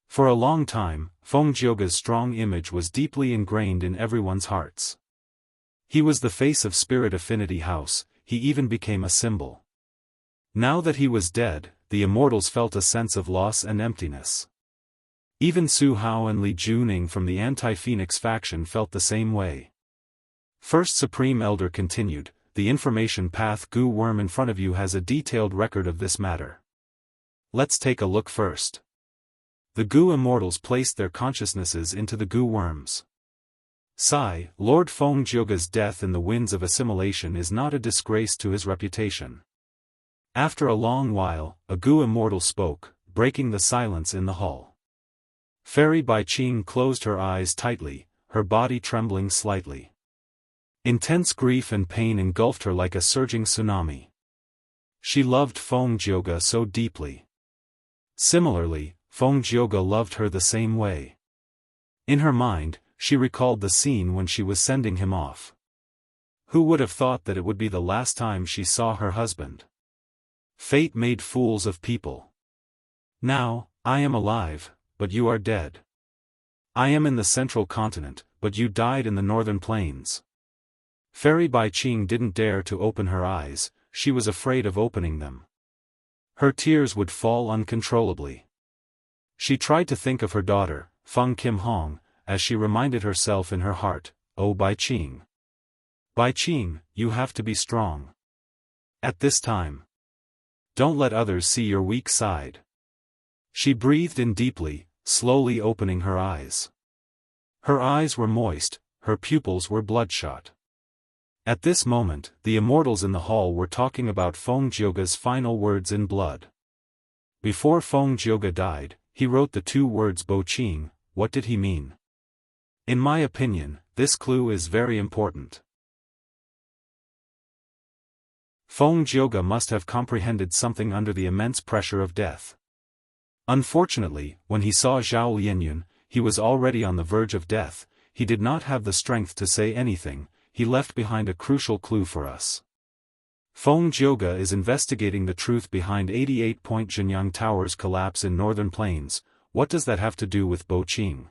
For a long time, Feng Jioge's strong image was deeply ingrained in everyone's hearts. He was the face of Spirit Affinity House, he even became a symbol. Now that he was dead, the immortals felt a sense of loss and emptiness. Even Su Hao and Li Juning from the Anti-Phoenix faction felt the same way. First Supreme Elder continued, the information path Gu worm in front of you has a detailed record of this matter. Let's take a look first. The Gu immortals placed their consciousnesses into the Gu worms. Sai, Lord Feng Jioge's death in the winds of assimilation is not a disgrace to his reputation. After a long while, a Gu immortal spoke, breaking the silence in the hall. Fairy Bai Qing closed her eyes tightly, her body trembling slightly. Intense grief and pain engulfed her like a surging tsunami. She loved Feng Jioge so deeply. Similarly, Feng Jioge loved her the same way. In her mind, she recalled the scene when she was sending him off. Who would have thought that it would be the last time she saw her husband? Fate made fools of people. Now, I am alive, but you are dead. I am in the central continent, but you died in the northern plains. Fairy Bai Qing didn't dare to open her eyes, she was afraid of opening them. Her tears would fall uncontrollably. She tried to think of her daughter, Feng Kim Hong, as she reminded herself in her heart, "Oh Bai Qing. Bai Qing, you have to be strong. At this time. Don't let others see your weak side." She breathed in deeply, slowly opening her eyes. Her eyes were moist, her pupils were bloodshot. At this moment, the immortals in the hall were talking about Feng Jioge's final words in blood. Before Feng Jioge died, he wrote the two words Bo Qing. What did he mean? In my opinion, this clue is very important. Feng Jioge must have comprehended something under the immense pressure of death. Unfortunately, when he saw Zhao Lianyun, he was already on the verge of death, he did not have the strength to say anything, he left behind a crucial clue for us. Feng Jioge is investigating the truth behind 88-point Jianghu Tower's collapse in northern plains. What does that have to do with Bo Qing?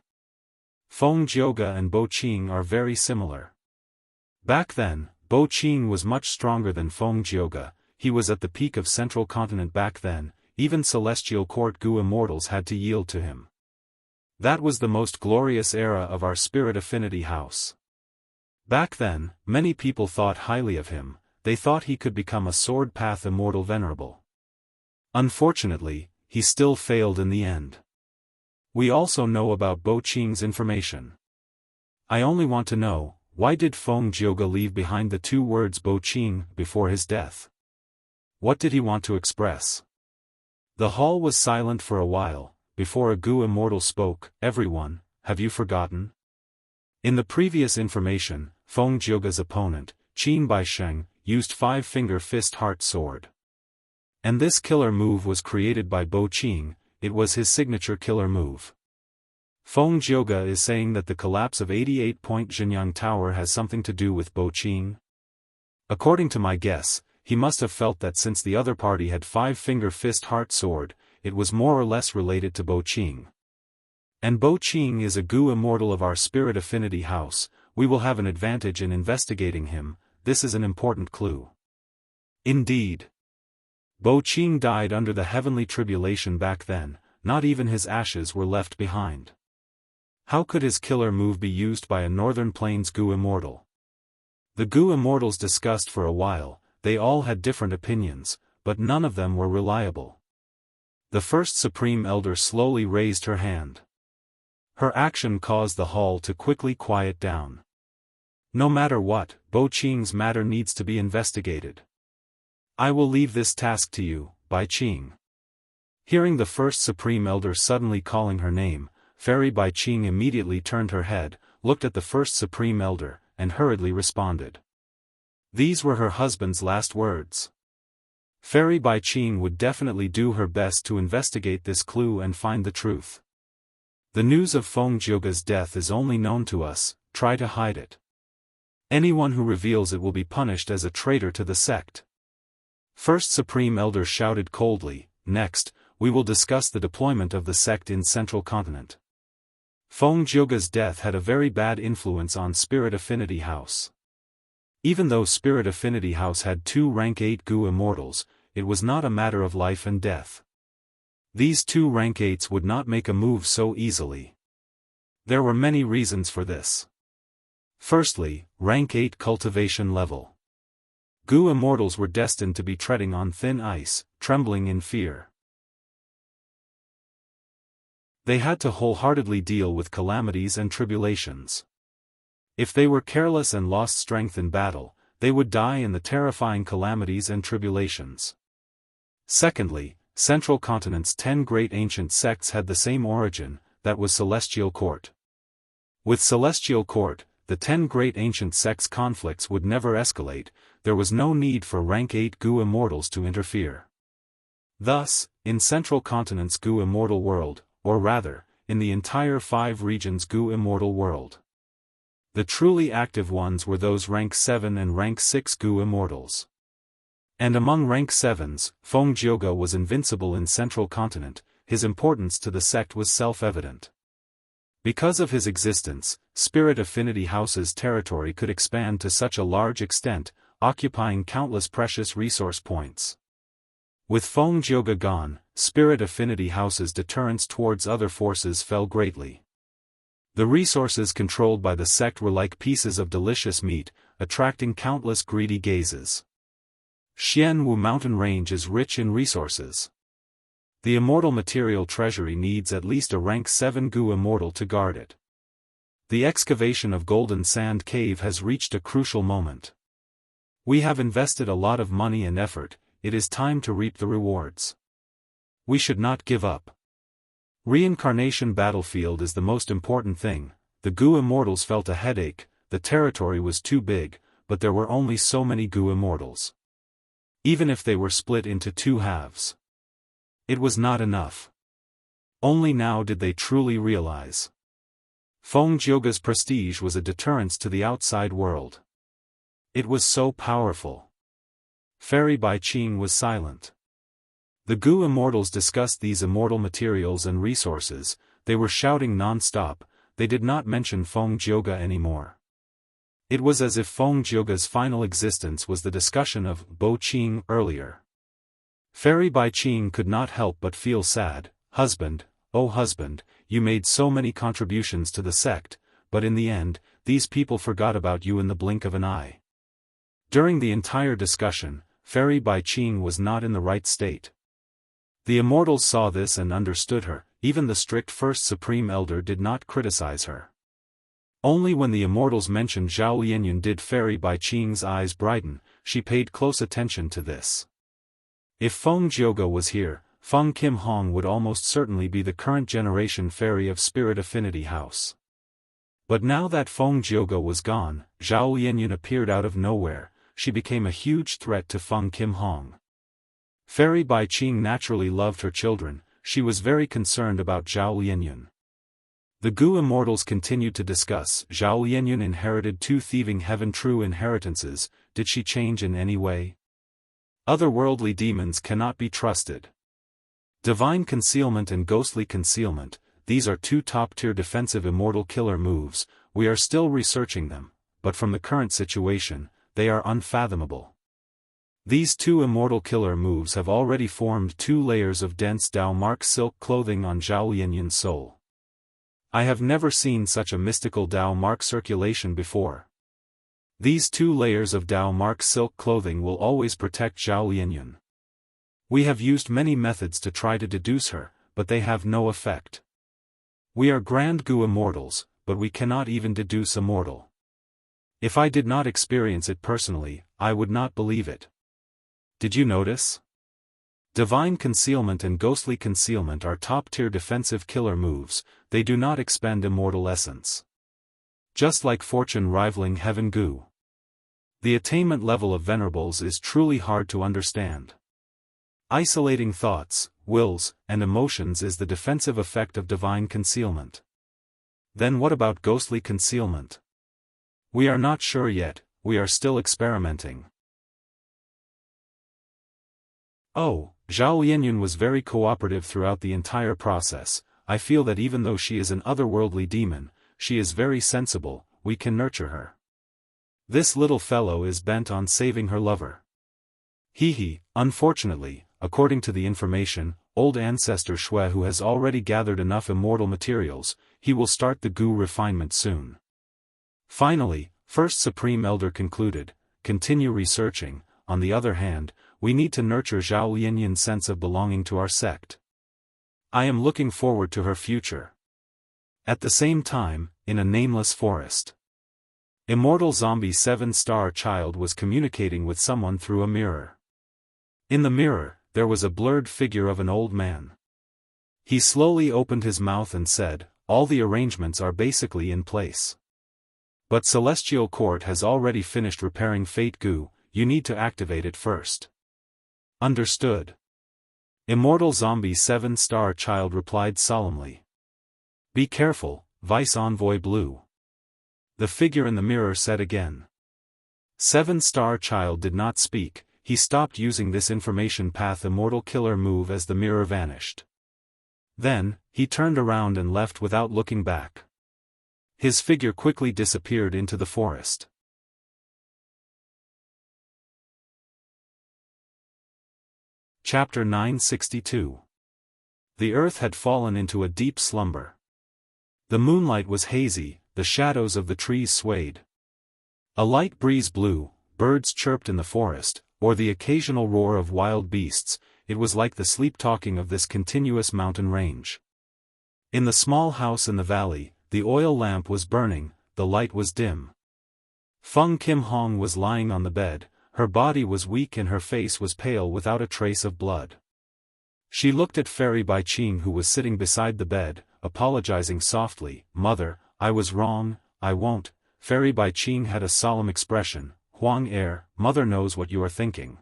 Feng Jioge and Bo Qing are very similar. Back then, Bo Qing was much stronger than Feng Jioge, he was at the peak of Central Continent back then, even Celestial Court Gu immortals had to yield to him. That was the most glorious era of our Spirit Affinity House. Back then, many people thought highly of him, they thought he could become a sword path immortal venerable. Unfortunately, he still failed in the end. We also know about Bo Qing's information. I only want to know, why did Feng Jioge leave behind the two words Bo Qing before his death? What did he want to express? The hall was silent for a while, before a Gu immortal spoke. Everyone, have you forgotten? In the previous information, Feng Jioge's opponent, Qin Baisheng, used five-finger fist heart sword. And this killer move was created by Bo Qing, it was his signature killer move. Feng Jioge is saying that the collapse of 88-point Jianghu Tower has something to do with Bo Qing? According to my guess, he must have felt that since the other party had five-finger fist heart sword, it was more or less related to Bo Qing. And Bo Qing is a Gu immortal of our Spirit Affinity House, we will have an advantage in investigating him, this is an important clue. Indeed. Bo Qing died under the heavenly tribulation back then, not even his ashes were left behind. How could his killer move be used by a Northern Plains Gu immortal? The Gu immortals discussed for a while, they all had different opinions, but none of them were reliable. The first Supreme Elder slowly raised her hand. Her action caused the hall to quickly quiet down. No matter what, Bo Qing's matter needs to be investigated. I will leave this task to you, Bai Qing. Hearing the first Supreme Elder suddenly calling her name, Fairy Bai Qing immediately turned her head, looked at the first Supreme Elder, and hurriedly responded. These were her husband's last words. Fairy Bai Qing would definitely do her best to investigate this clue and find the truth. The news of Feng Jioge's death is only known to us, try to hide it. Anyone who reveals it will be punished as a traitor to the sect. First Supreme Elder shouted coldly, next, we will discuss the deployment of the sect in Central Continent. Feng Jioge's death had a very bad influence on Spirit Affinity House. Even though Spirit Affinity House had 2 rank 8 Gu Immortals, it was not a matter of life and death. These 2 rank 8s would not make a move so easily. There were many reasons for this. Firstly, rank 8 cultivation level. Gu Immortals were destined to be treading on thin ice, trembling in fear. They had to wholeheartedly deal with calamities and tribulations. If they were careless and lost strength in battle, they would die in the terrifying calamities and tribulations. Secondly, Central Continent's 10 great ancient sects had the same origin, that was Celestial Court. With Celestial Court, the 10 great ancient sects' conflicts would never escalate, there was no need for rank 8 Gu Immortals to interfere. Thus, in Central Continent's Gu Immortal world, or rather, in the entire 5 regions Gu Immortal world, the truly active ones were those rank 7 and rank 6 Gu Immortals. And among rank 7s, Feng Jioge was invincible in Central Continent, his importance to the sect was self-evident. Because of his existence, Spirit Affinity House's territory could expand to such a large extent, occupying countless precious resource points. With Feng Jioge gone, Spirit Affinity House's deterrence towards other forces fell greatly. The resources controlled by the sect were like pieces of delicious meat, attracting countless greedy gazes. Xianwu mountain range is rich in resources. The immortal material treasury needs at least a rank 7 Gu Immortal to guard it. The excavation of Golden Sand Cave has reached a crucial moment. We have invested a lot of money and effort, it is time to reap the rewards. We should not give up. Reincarnation battlefield is the most important thing. The Gu Immortals felt a headache, the territory was too big, but there were only so many Gu Immortals. Even if they were split into 2 halves, it was not enough. Only now did they truly realize. Feng Jioge's prestige was a deterrence to the outside world. It was so powerful. Fairy Bai Qing was silent. The Gu Immortals discussed these immortal materials and resources, they were shouting non-stop, they did not mention Feng Jioge anymore. It was as if Feng Jioge's final existence was the discussion of Bo Qing earlier. Fairy Bai Qing could not help but feel sad. Husband, oh husband, you made so many contributions to the sect, but in the end, these people forgot about you in the blink of an eye. During the entire discussion, Fairy Bai Qing was not in the right state. The Immortals saw this and understood her, even the strict First Supreme Elder did not criticize her. Only when the Immortals mentioned Zhao Lianyun did Fairy Bai Qing's eyes brighten, she paid close attention to this. If Feng Jioge was here, Feng Kim Hong would almost certainly be the current generation fairy of Spirit Affinity House. But now that Feng Jioge was gone, Zhao Lianyun appeared out of nowhere, she became a huge threat to Feng Kim Hong. Fairy Bai Qing naturally loved her children, she was very concerned about Zhao Lianyun. The Gu Immortals continued to discuss. Zhao Lianyun inherited 2 thieving heaven true inheritances, did she change in any way? Otherworldly demons cannot be trusted. Divine Concealment and Ghostly Concealment, these are 2 top-tier defensive immortal killer moves, we are still researching them, but from the current situation, they are unfathomable. These 2 immortal killer moves have already formed 2 layers of dense Dao Mark silk clothing on Zhao Lianyun's soul. I have never seen such a mystical Dao Mark circulation before. These 2 layers of Dao Mark silk clothing will always protect Zhao Lianyun. We have used many methods to try to deduce her, but they have no effect. We are Grand Gu Immortals, but we cannot even deduce immortal. If I did not experience it personally, I would not believe it. Did you notice? Divine Concealment and Ghostly Concealment are top-tier defensive killer moves, they do not expend immortal essence. Just like Fortune rivaling Heaven Gu. The attainment level of Venerables is truly hard to understand. Isolating thoughts, wills, and emotions is the defensive effect of Divine Concealment. Then what about Ghostly Concealment? We are not sure yet, we are still experimenting. Oh, Zhao Lianyun was very cooperative throughout the entire process. I feel that even though she is an otherworldly demon, she is very sensible, we can nurture her. This little fellow is bent on saving her lover. Unfortunately, according to the information, old ancestor Shui who has already gathered enough immortal materials, he will start the Gu refinement soon. Finally, First Supreme Elder concluded, continue researching. On the other hand, we need to nurture Zhao Lianyun's sense of belonging to our sect. I am looking forward to her future. At the same time, in a nameless forest, Immortal Zombie 7-star child was communicating with someone through a mirror. In the mirror, there was a blurred figure of an old man. He slowly opened his mouth and said, all the arrangements are basically in place. But Celestial Court has already finished repairing Fate Gu, you need to activate it first. Understood. Immortal Zombie 7-star child replied solemnly. Be careful, Vice Envoy Blue. The figure in the mirror said again. 7-star child did not speak, he stopped using this information path immortal killer move as the mirror vanished. Then, he turned around and left without looking back. His figure quickly disappeared into the forest. Chapter 962. The earth had fallen into a deep slumber. The moonlight was hazy, the shadows of the trees swayed. A light breeze blew, birds chirped in the forest, or the occasional roar of wild beasts, it was like the sleep-talking of this continuous mountain range. In the small house in the valley, the oil lamp was burning, the light was dim. Feng Kim Hong was lying on the bed, her body was weak and her face was pale without a trace of blood. She looked at Fairy Bai Qing who was sitting beside the bed, apologizing softly, Mother, I was wrong, I won't. Fairy Bai Qing had a solemn expression, Huang Er, Mother knows what you are thinking.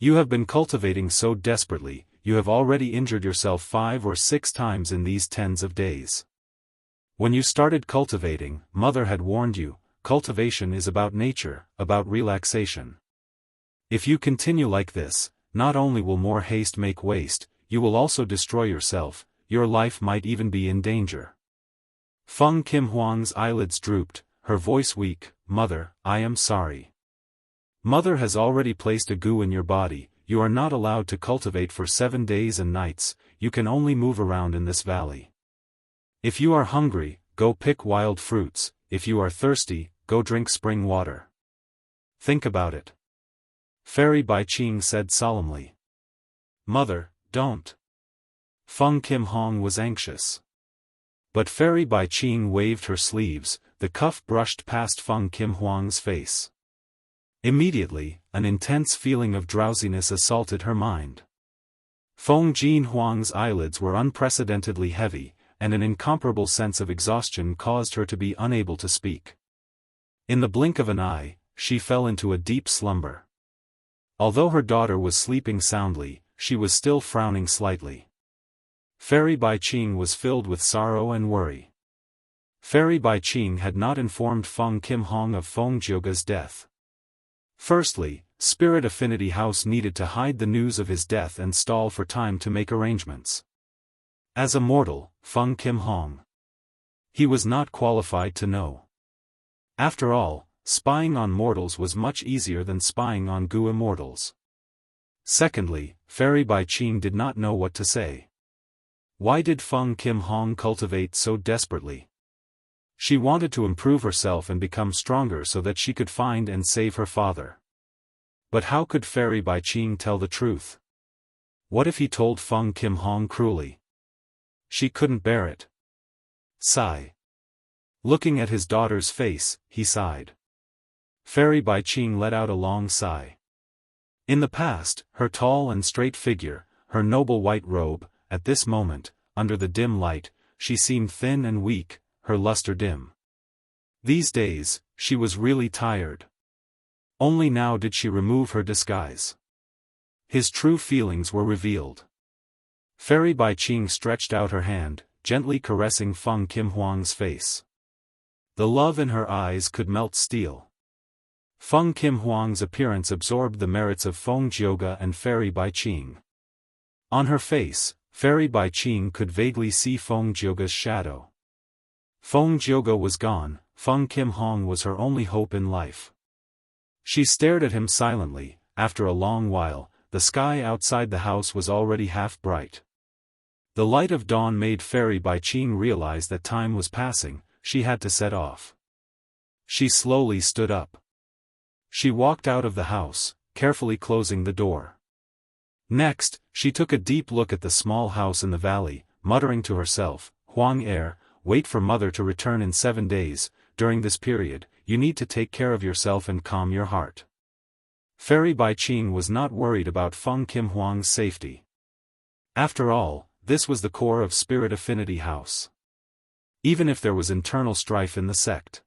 You have been cultivating so desperately, you have already injured yourself 5 or 6 times in these tens of days. When you started cultivating, Mother had warned you, cultivation is about nature, about relaxation. If you continue like this, not only will more haste make waste, you will also destroy yourself, your life might even be in danger. Feng Kim Huang's eyelids drooped, her voice weak, Mother, I am sorry. Mother has already placed a Gu in your body, you are not allowed to cultivate for 7 days and nights, you can only move around in this valley. If you are hungry, go pick wild fruits, if you are thirsty, go drink spring water. Think about it. Fairy Bai Qing said solemnly. Mother, don't. Feng Kim Hong was anxious. But Fairy Bai Qing waved her sleeves, the cuff brushed past Feng Kim Huang's face. Immediately, an intense feeling of drowsiness assaulted her mind. Feng Jin Huang's eyelids were unprecedentedly heavy, and an incomparable sense of exhaustion caused her to be unable to speak. In the blink of an eye, she fell into a deep slumber. Although her daughter was sleeping soundly, she was still frowning slightly. Fairy Bai Qing was filled with sorrow and worry. Fairy Bai Qing had not informed Feng Kim Hong of Feng Jioga's death. Firstly, Spirit Affinity House needed to hide the news of his death and stall for time to make arrangements. As a mortal, Feng Kim Hong, he was not qualified to know. After all, spying on mortals was much easier than spying on Gu immortals. Secondly, Fairy Bai Qing did not know what to say. Why did Feng Kim Hong cultivate so desperately? She wanted to improve herself and become stronger so that she could find and save her father. But how could Fairy Bai Qing tell the truth? What if he told Feng Kim Hong cruelly? She couldn't bear it. Sigh. Looking at his daughter's face, he sighed. Fairy Bai Qing let out a long sigh. In the past, her tall and straight figure, her noble white robe, at this moment, under the dim light, she seemed thin and weak, her luster dim. These days, she was really tired. Only now did she remove her disguise. His true feelings were revealed. Fairy Bai Qing stretched out her hand, gently caressing Feng Kim Huang's face. The love in her eyes could melt steel. Feng Kim Huang's appearance absorbed the merits of Feng Jioge and Fairy Bai Qing. On her face, Fairy Bai Qing could vaguely see Feng Jioge's shadow. Feng Jioge was gone, Feng Kim Huang was her only hope in life. She stared at him silently. After a long while, the sky outside the house was already half bright. The light of dawn made Fairy Bai Qing realize that time was passing. She had to set off. She slowly stood up. She walked out of the house, carefully closing the door. Next, she took a deep look at the small house in the valley, muttering to herself, "Huang heir, wait for mother to return in 7 days. During this period, you need to take care of yourself and calm your heart." Fairy Bai Qing was not worried about Feng Kim Huang's safety. After all, this was the core of Spirit Affinity House. Even if there was internal strife in the sect,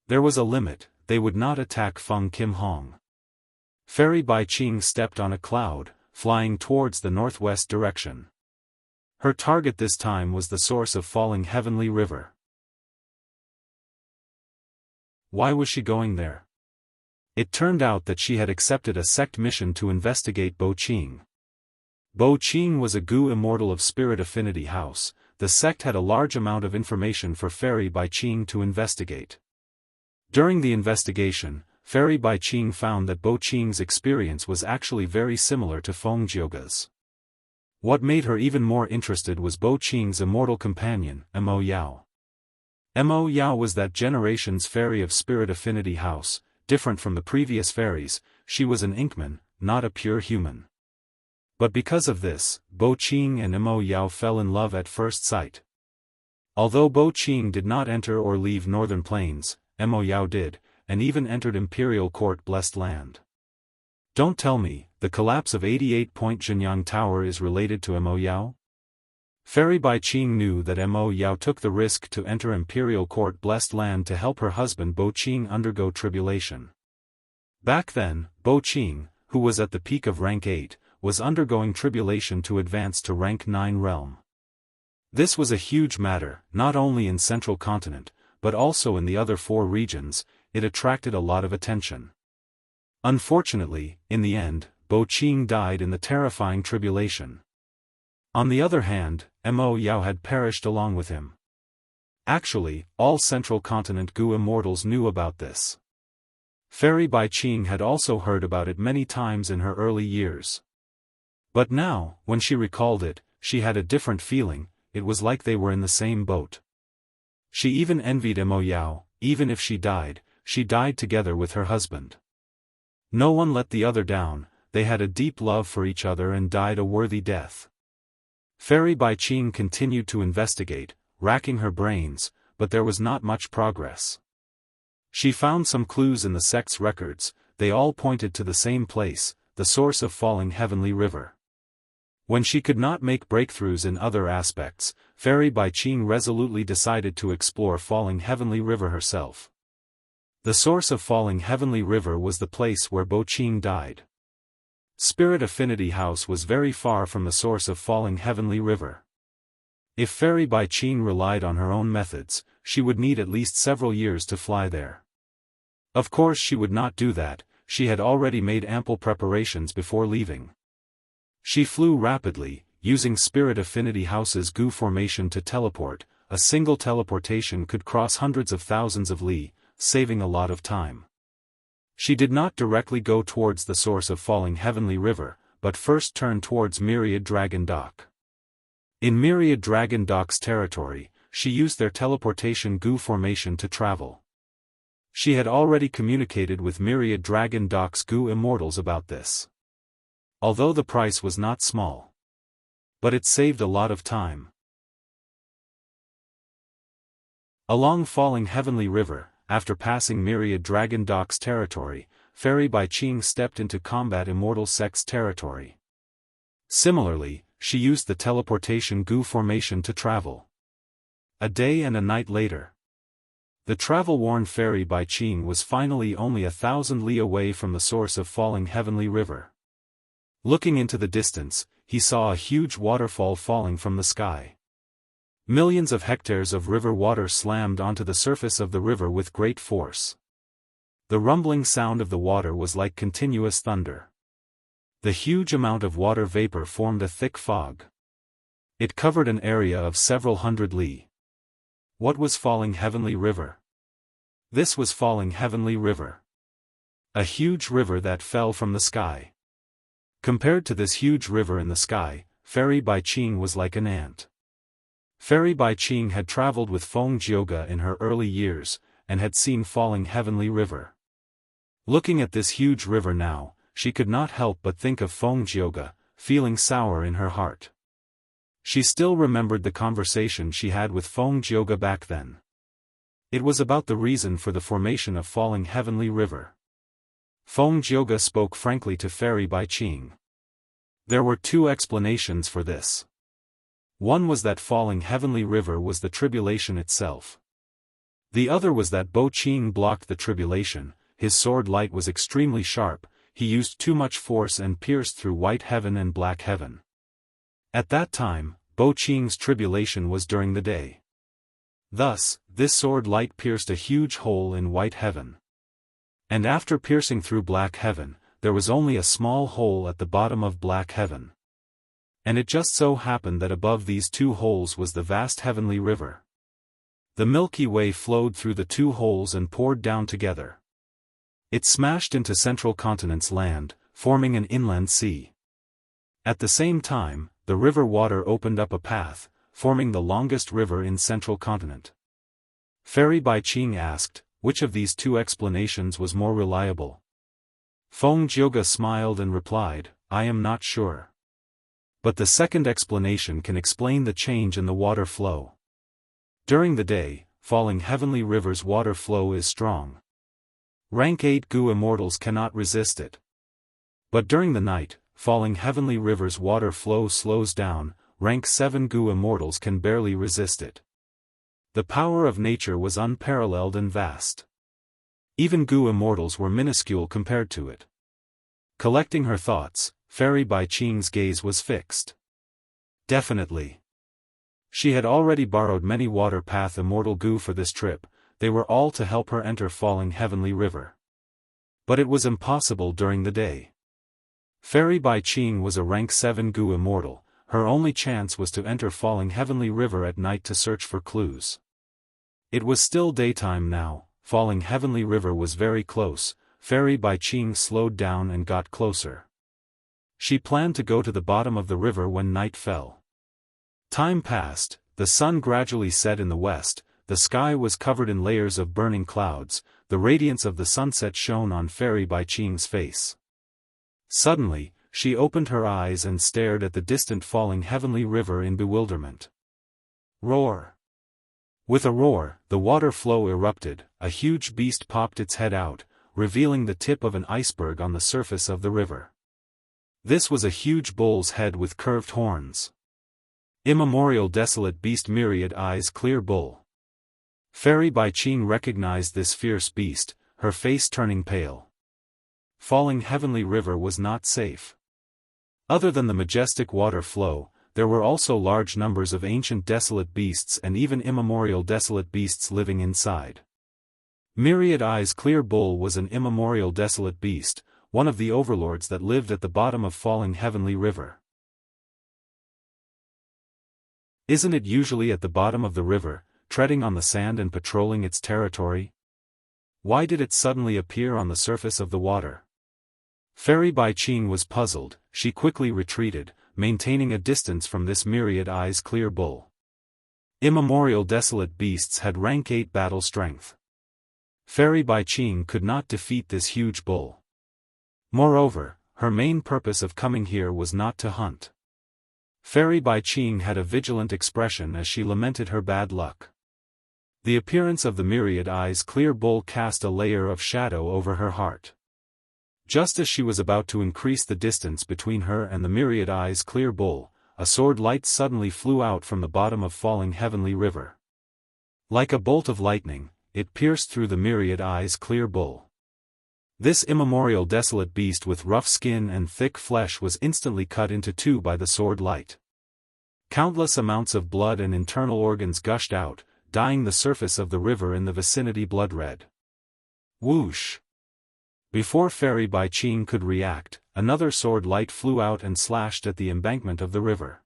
there was a limit. They would not attack Feng Kim Huang. Fairy Bai Qing stepped on a cloud, flying towards the northwest direction. Her target this time was the source of falling heavenly river. Why was she going there? It turned out that she had accepted a sect mission to investigate Bo Qing. Bo Qing was a Gu immortal of Spirit Affinity House. The sect had a large amount of information for Fairy Bai Qing to investigate. During the investigation, Fairy Bai Qing found that Bo Qing's experience was actually very similar to Feng Jioge's. What made her even more interested was Bo Qing's immortal companion, Mo Yao. Mo Yao was that generation's fairy of Spirit Affinity House. Different from the previous fairies, she was an Inkman, not a pure human. But because of this, Bo Qing and Mo Yao fell in love at first sight. Although Bo Qing did not enter or leave Northern Plains, Mo Yao did, and even entered Imperial Court Blessed Land. Don't tell me, the collapse of 88-point Jinyang Tower is related to Mo Yao? Fairy Bai Qing knew that Mo Yao took the risk to enter Imperial Court Blessed Land to help her husband Bo Qing undergo tribulation. Back then, Bo Qing, who was at the peak of rank 8, was undergoing tribulation to advance to rank 9 realm. This was a huge matter, not only in Central Continent, but also in the other 4 regions. It attracted a lot of attention. Unfortunately, in the end, Bo Qing died in the terrifying tribulation. On the other hand, Mo Yao had perished along with him. Actually, all Central Continent Gu immortals knew about this. Fairy Bai Qing had also heard about it many times in her early years. But now, when she recalled it, she had a different feeling. It was like they were in the same boat. She even envied Mo Yao. Even if she died together with her husband. No one let the other down. They had a deep love for each other and died a worthy death. Fairy Bai Qing continued to investigate, racking her brains, but there was not much progress. She found some clues in the sect's records. They all pointed to the same place, the source of falling heavenly river. When she could not make breakthroughs in other aspects, Fairy Bai Qing resolutely decided to explore falling heavenly river herself. The source of falling heavenly river was the place where Bo Qing died. Spirit Affinity House was very far from the source of falling heavenly river. If Fairy Bai Qing relied on her own methods, she would need at least several years to fly there. Of course she would not do that. She had already made ample preparations before leaving. She flew rapidly, using Spirit Affinity House's Gu formation to teleport. A single teleportation could cross hundreds of thousands of li, saving a lot of time. She did not directly go towards the source of falling heavenly river, but first turned towards Myriad Dragon Dock. In Myriad Dragon Dock's territory, she used their teleportation Gu formation to travel. She had already communicated with Myriad Dragon Dock's Gu immortals about this. Although the price was not small, but it saved a lot of time. Along falling heavenly river, after passing Myriad Dragon Dock's territory, Fairy Baiqing stepped into combat Immortal sects territory. Similarly, she used the teleportation Gu formation to travel. A day and a night later, the travel-worn Fairy Baiqing was finally only 1,000 li away from the source of falling heavenly river. Looking into the distance, he saw a huge waterfall falling from the sky. Millions of hectares of river water slammed onto the surface of the river with great force. The rumbling sound of the water was like continuous thunder. The huge amount of water vapor formed a thick fog. It covered an area of several hundred li. What was falling heavenly river? This was falling heavenly river. A huge river that fell from the sky. Compared to this huge river in the sky, Fairy Baiqing was like an ant. Fairy Baiqing had traveled with Feng Jioge in her early years, and had seen falling heavenly river. Looking at this huge river now, she could not help but think of Feng Jioge, feeling sour in her heart. She still remembered the conversation she had with Feng Jioge back then. It was about the reason for the formation of falling heavenly river. Feng Jioge spoke frankly to Fairy Baiqing. There were two explanations for this. One was that falling heavenly river was the tribulation itself. The other was that Bo Qing blocked the tribulation. His sword light was extremely sharp, he used too much force and pierced through white heaven and black heaven. At that time, Bo Qing's tribulation was during the day. Thus, this sword light pierced a huge hole in white heaven. And after piercing through black heaven, there was only a small hole at the bottom of black heaven. And it just so happened that above these two holes was the vast heavenly river. The Milky Way flowed through the two holes and poured down together. It smashed into central continent's land, forming an inland sea. At the same time, the river water opened up a path, forming the longest river in central continent. Fairy Baiqing asked, which of these two explanations was more reliable? Feng Jioge smiled and replied, I am not sure. But the second explanation can explain the change in the water flow. During the day, falling heavenly river's water flow is strong. Rank 8 Gu immortals cannot resist it. But during the night, falling heavenly river's water flow slows down, rank 7 Gu immortals can barely resist it. The power of nature was unparalleled and vast. Even Gu immortals were minuscule compared to it. Collecting her thoughts, Fairy Baiqing's gaze was fixed. Definitely. She had already borrowed many water path immortal Gu for this trip, they were all to help her enter falling heavenly river. But it was impossible during the day. Fairy Baiqing was a rank 7 Gu immortal, her only chance was to enter falling heavenly river at night to search for clues. It was still daytime now, falling heavenly river was very close, Fairy Baiqing slowed down and got closer. She planned to go to the bottom of the river when night fell. Time passed, the sun gradually set in the west, the sky was covered in layers of burning clouds, the radiance of the sunset shone on Fairy Baiqing's face. Suddenly, she opened her eyes and stared at the distant falling heavenly river in bewilderment. Roar! With a roar, the water flow erupted, a huge beast popped its head out, revealing the tip of an iceberg on the surface of the river. This was a huge bull's head with curved horns. Immemorial desolate beast myriad eyes clear bull. Fairy Baiqing recognized this fierce beast, her face turning pale. Falling heavenly river was not safe. Other than the majestic water flow, there were also large numbers of ancient desolate beasts and even immemorial desolate beasts living inside. Myriad Eyes Clear Bull was an immemorial desolate beast, one of the overlords that lived at the bottom of falling heavenly river. Isn't it usually at the bottom of the river, treading on the sand and patrolling its territory? Why did it suddenly appear on the surface of the water? Fairy Baiqing was puzzled, she quickly retreated, maintaining a distance from this Myriad Eyes Clear Bull. Immemorial desolate beasts had rank 8 battle strength. Fairy Baiqing could not defeat this huge bull. Moreover, her main purpose of coming here was not to hunt. Fairy Baiqing had a vigilant expression as she lamented her bad luck. The appearance of the Myriad Eyes Clear Bull cast a layer of shadow over her heart. Just as she was about to increase the distance between her and the myriad eyes clear bull, a sword light suddenly flew out from the bottom of falling heavenly river. Like a bolt of lightning, it pierced through the myriad eyes clear bull. This immemorial desolate beast with rough skin and thick flesh was instantly cut into two by the sword light. Countless amounts of blood and internal organs gushed out, dyeing the surface of the river in the vicinity blood red. Whoosh! Before Fairy Bai Qing could react, another sword light flew out and slashed at the embankment of the river.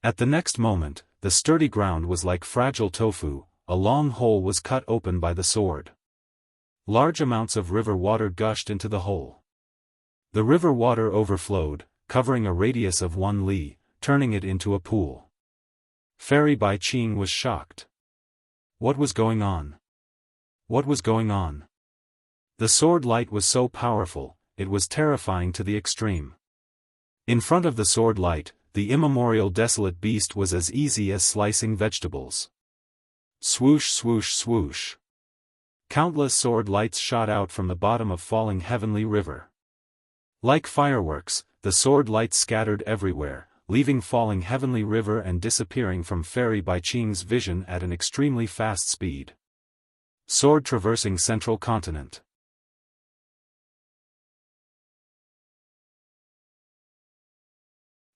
At the next moment, the sturdy ground was like fragile tofu, a long hole was cut open by the sword. Large amounts of river water gushed into the hole. The river water overflowed, covering a radius of 1 li, turning it into a pool. Fairy Bai Qing was shocked. What was going on? What was going on? The sword light was so powerful, it was terrifying to the extreme. In front of the sword light, the immemorial desolate beast was as easy as slicing vegetables. Swoosh swoosh swoosh. Countless sword lights shot out from the bottom of falling heavenly river. Like fireworks, the sword lights scattered everywhere, leaving falling heavenly river and disappearing from Fairy Bai Qing's vision at an extremely fast speed. Sword traversing central continent.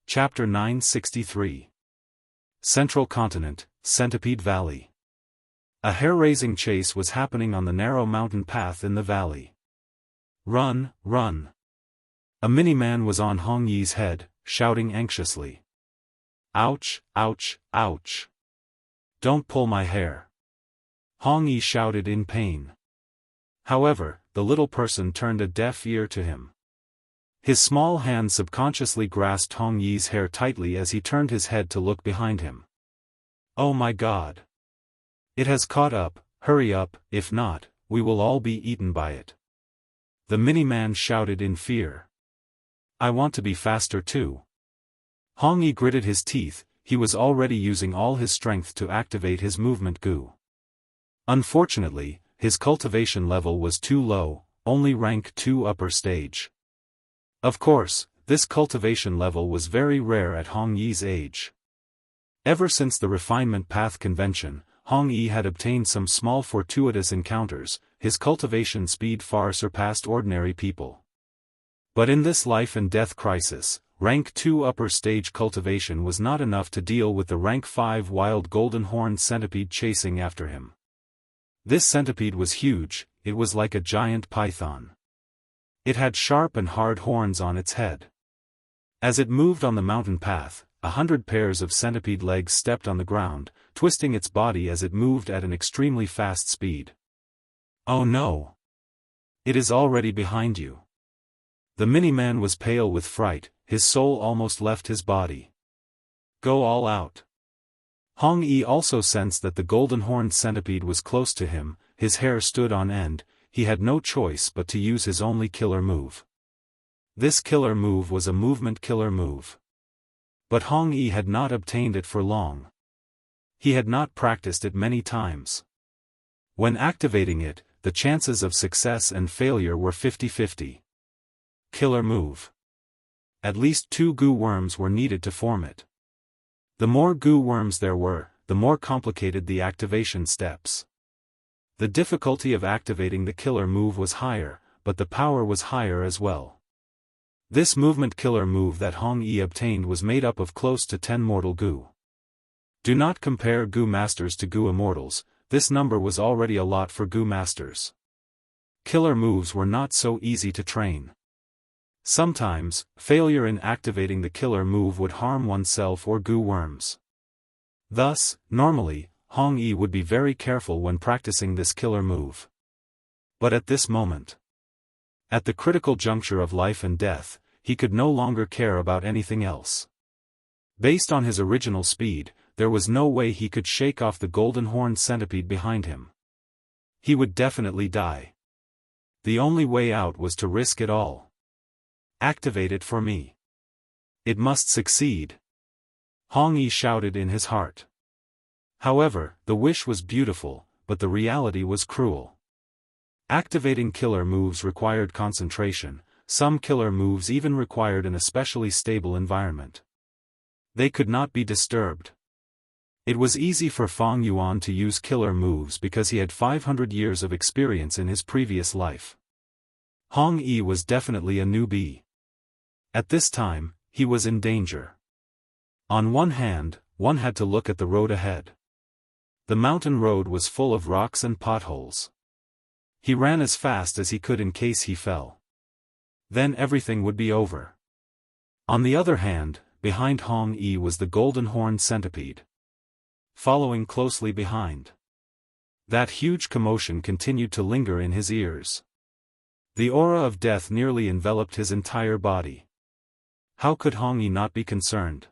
Chapter 963. Central Continent, Centipede Valley. A hair-raising chase was happening on the narrow mountain path in the valley. Run, run! A mini-man was on Hong Yi's head, shouting anxiously. Ouch, ouch, ouch! Don't pull my hair! Hong Yi shouted in pain. However, the little person turned a deaf ear to him. His small hand subconsciously grasped Hong Yi's hair tightly as he turned his head to look behind him. Oh my God! It has caught up, hurry up, if not, we will all be eaten by it. The mini-man shouted in fear. I want to be faster too. Hong Yi gritted his teeth, he was already using all his strength to activate his movement goo. Unfortunately, his cultivation level was too low, only rank 2 upper stage. Of course, this cultivation level was very rare at Hong Yi's age. Ever since the refinement path convention, Hong Yi had obtained some small fortuitous encounters, his cultivation speed far surpassed ordinary people. But in this life and death crisis, rank 2 upper stage cultivation was not enough to deal with the rank 5 wild golden horned centipede chasing after him. This centipede was huge, it was like a giant python. It had sharp and hard horns on its head. As it moved on the mountain path, 100 pairs of centipede legs stepped on the ground, twisting its body as it moved at an extremely fast speed. Oh no! It is already behind you. The mini-man was pale with fright, his soul almost left his body. Go all out. Hong Yi also sensed that the golden-horned centipede was close to him, his hair stood on end, he had no choice but to use his only killer move. This killer move was a movement killer move. But Hong Yi had not obtained it for long. He had not practiced it many times. When activating it, the chances of success and failure were 50-50. Killer move. At least 2 goo worms were needed to form it. The more goo worms there were, the more complicated the activation steps. The difficulty of activating the killer move was higher, but the power was higher as well. This movement killer move that Hong Yi obtained was made up of close to 10 mortal goo. Do not compare goo masters to goo immortals, this number was already a lot for goo masters. Killer moves were not so easy to train. Sometimes, failure in activating the killer move would harm oneself or goo worms. Thus, normally, Hong Yi would be very careful when practicing this killer move. But at this moment, at the critical juncture of life and death, he could no longer care about anything else. Based on his original speed, there was no way he could shake off the golden-horned centipede behind him. He would definitely die. The only way out was to risk it all. Activate it for me. It must succeed. Hong Yi shouted in his heart. However, the wish was beautiful, but the reality was cruel. Activating killer moves required concentration, some killer moves even required an especially stable environment. They could not be disturbed. It was easy for Fang Yuan to use killer moves because he had 500 years of experience in his previous life. Hong Yi was definitely a newbie. At this time, he was in danger. On one hand, one had to look at the road ahead. The mountain road was full of rocks and potholes. He ran as fast as he could in case he fell. Then everything would be over. On the other hand, behind Hong Yi was the golden horned centipede, following closely behind. That huge commotion continued to linger in his ears. The aura of death nearly enveloped his entire body. How could Hong Yi not be concerned?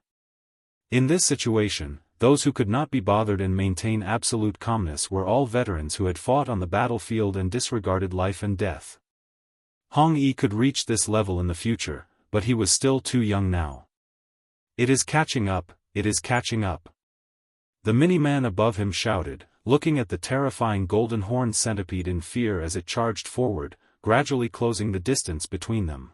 In this situation, those who could not be bothered and maintain absolute calmness were all veterans who had fought on the battlefield and disregarded life and death. Hong Yi could reach this level in the future, but he was still too young now. It is catching up, it is catching up. The mini-man above him shouted, looking at the terrifying golden horned centipede in fear as it charged forward, gradually closing the distance between them.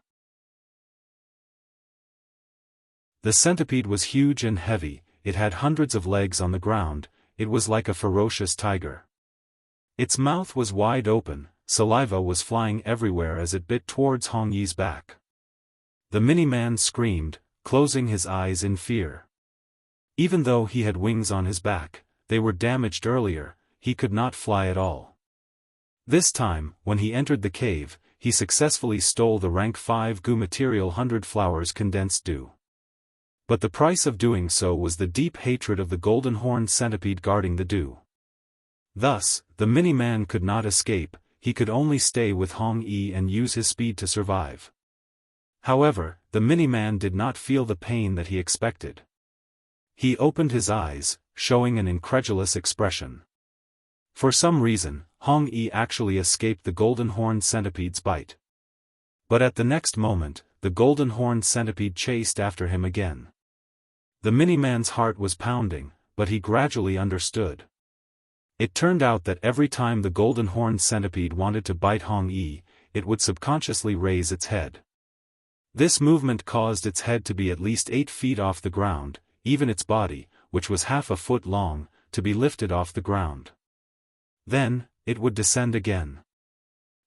The centipede was huge and heavy, it had hundreds of legs on the ground, it was like a ferocious tiger. Its mouth was wide open, saliva was flying everywhere as it bit towards Hong Yi's back. The mini-man screamed, closing his eyes in fear. Even though he had wings on his back, they were damaged earlier, he could not fly at all. This time, when he entered the cave, he successfully stole the rank 5 goo material 100 flowers condensed dew. But the price of doing so was the deep hatred of the golden horned centipede guarding the dew. Thus, the mini-man could not escape, he could only stay with Hong Yi and use his speed to survive. However, the mini-man did not feel the pain that he expected. He opened his eyes, showing an incredulous expression. For some reason, Hong Yi actually escaped the golden horned centipede's bite. But at the next moment, the golden horned centipede chased after him again. The mini-man's heart was pounding, but he gradually understood. It turned out that every time the golden horned centipede wanted to bite Hong Yi, it would subconsciously raise its head. This movement caused its head to be at least 8 feet off the ground, even its body, which was half a foot long, to be lifted off the ground. Then, it would descend again.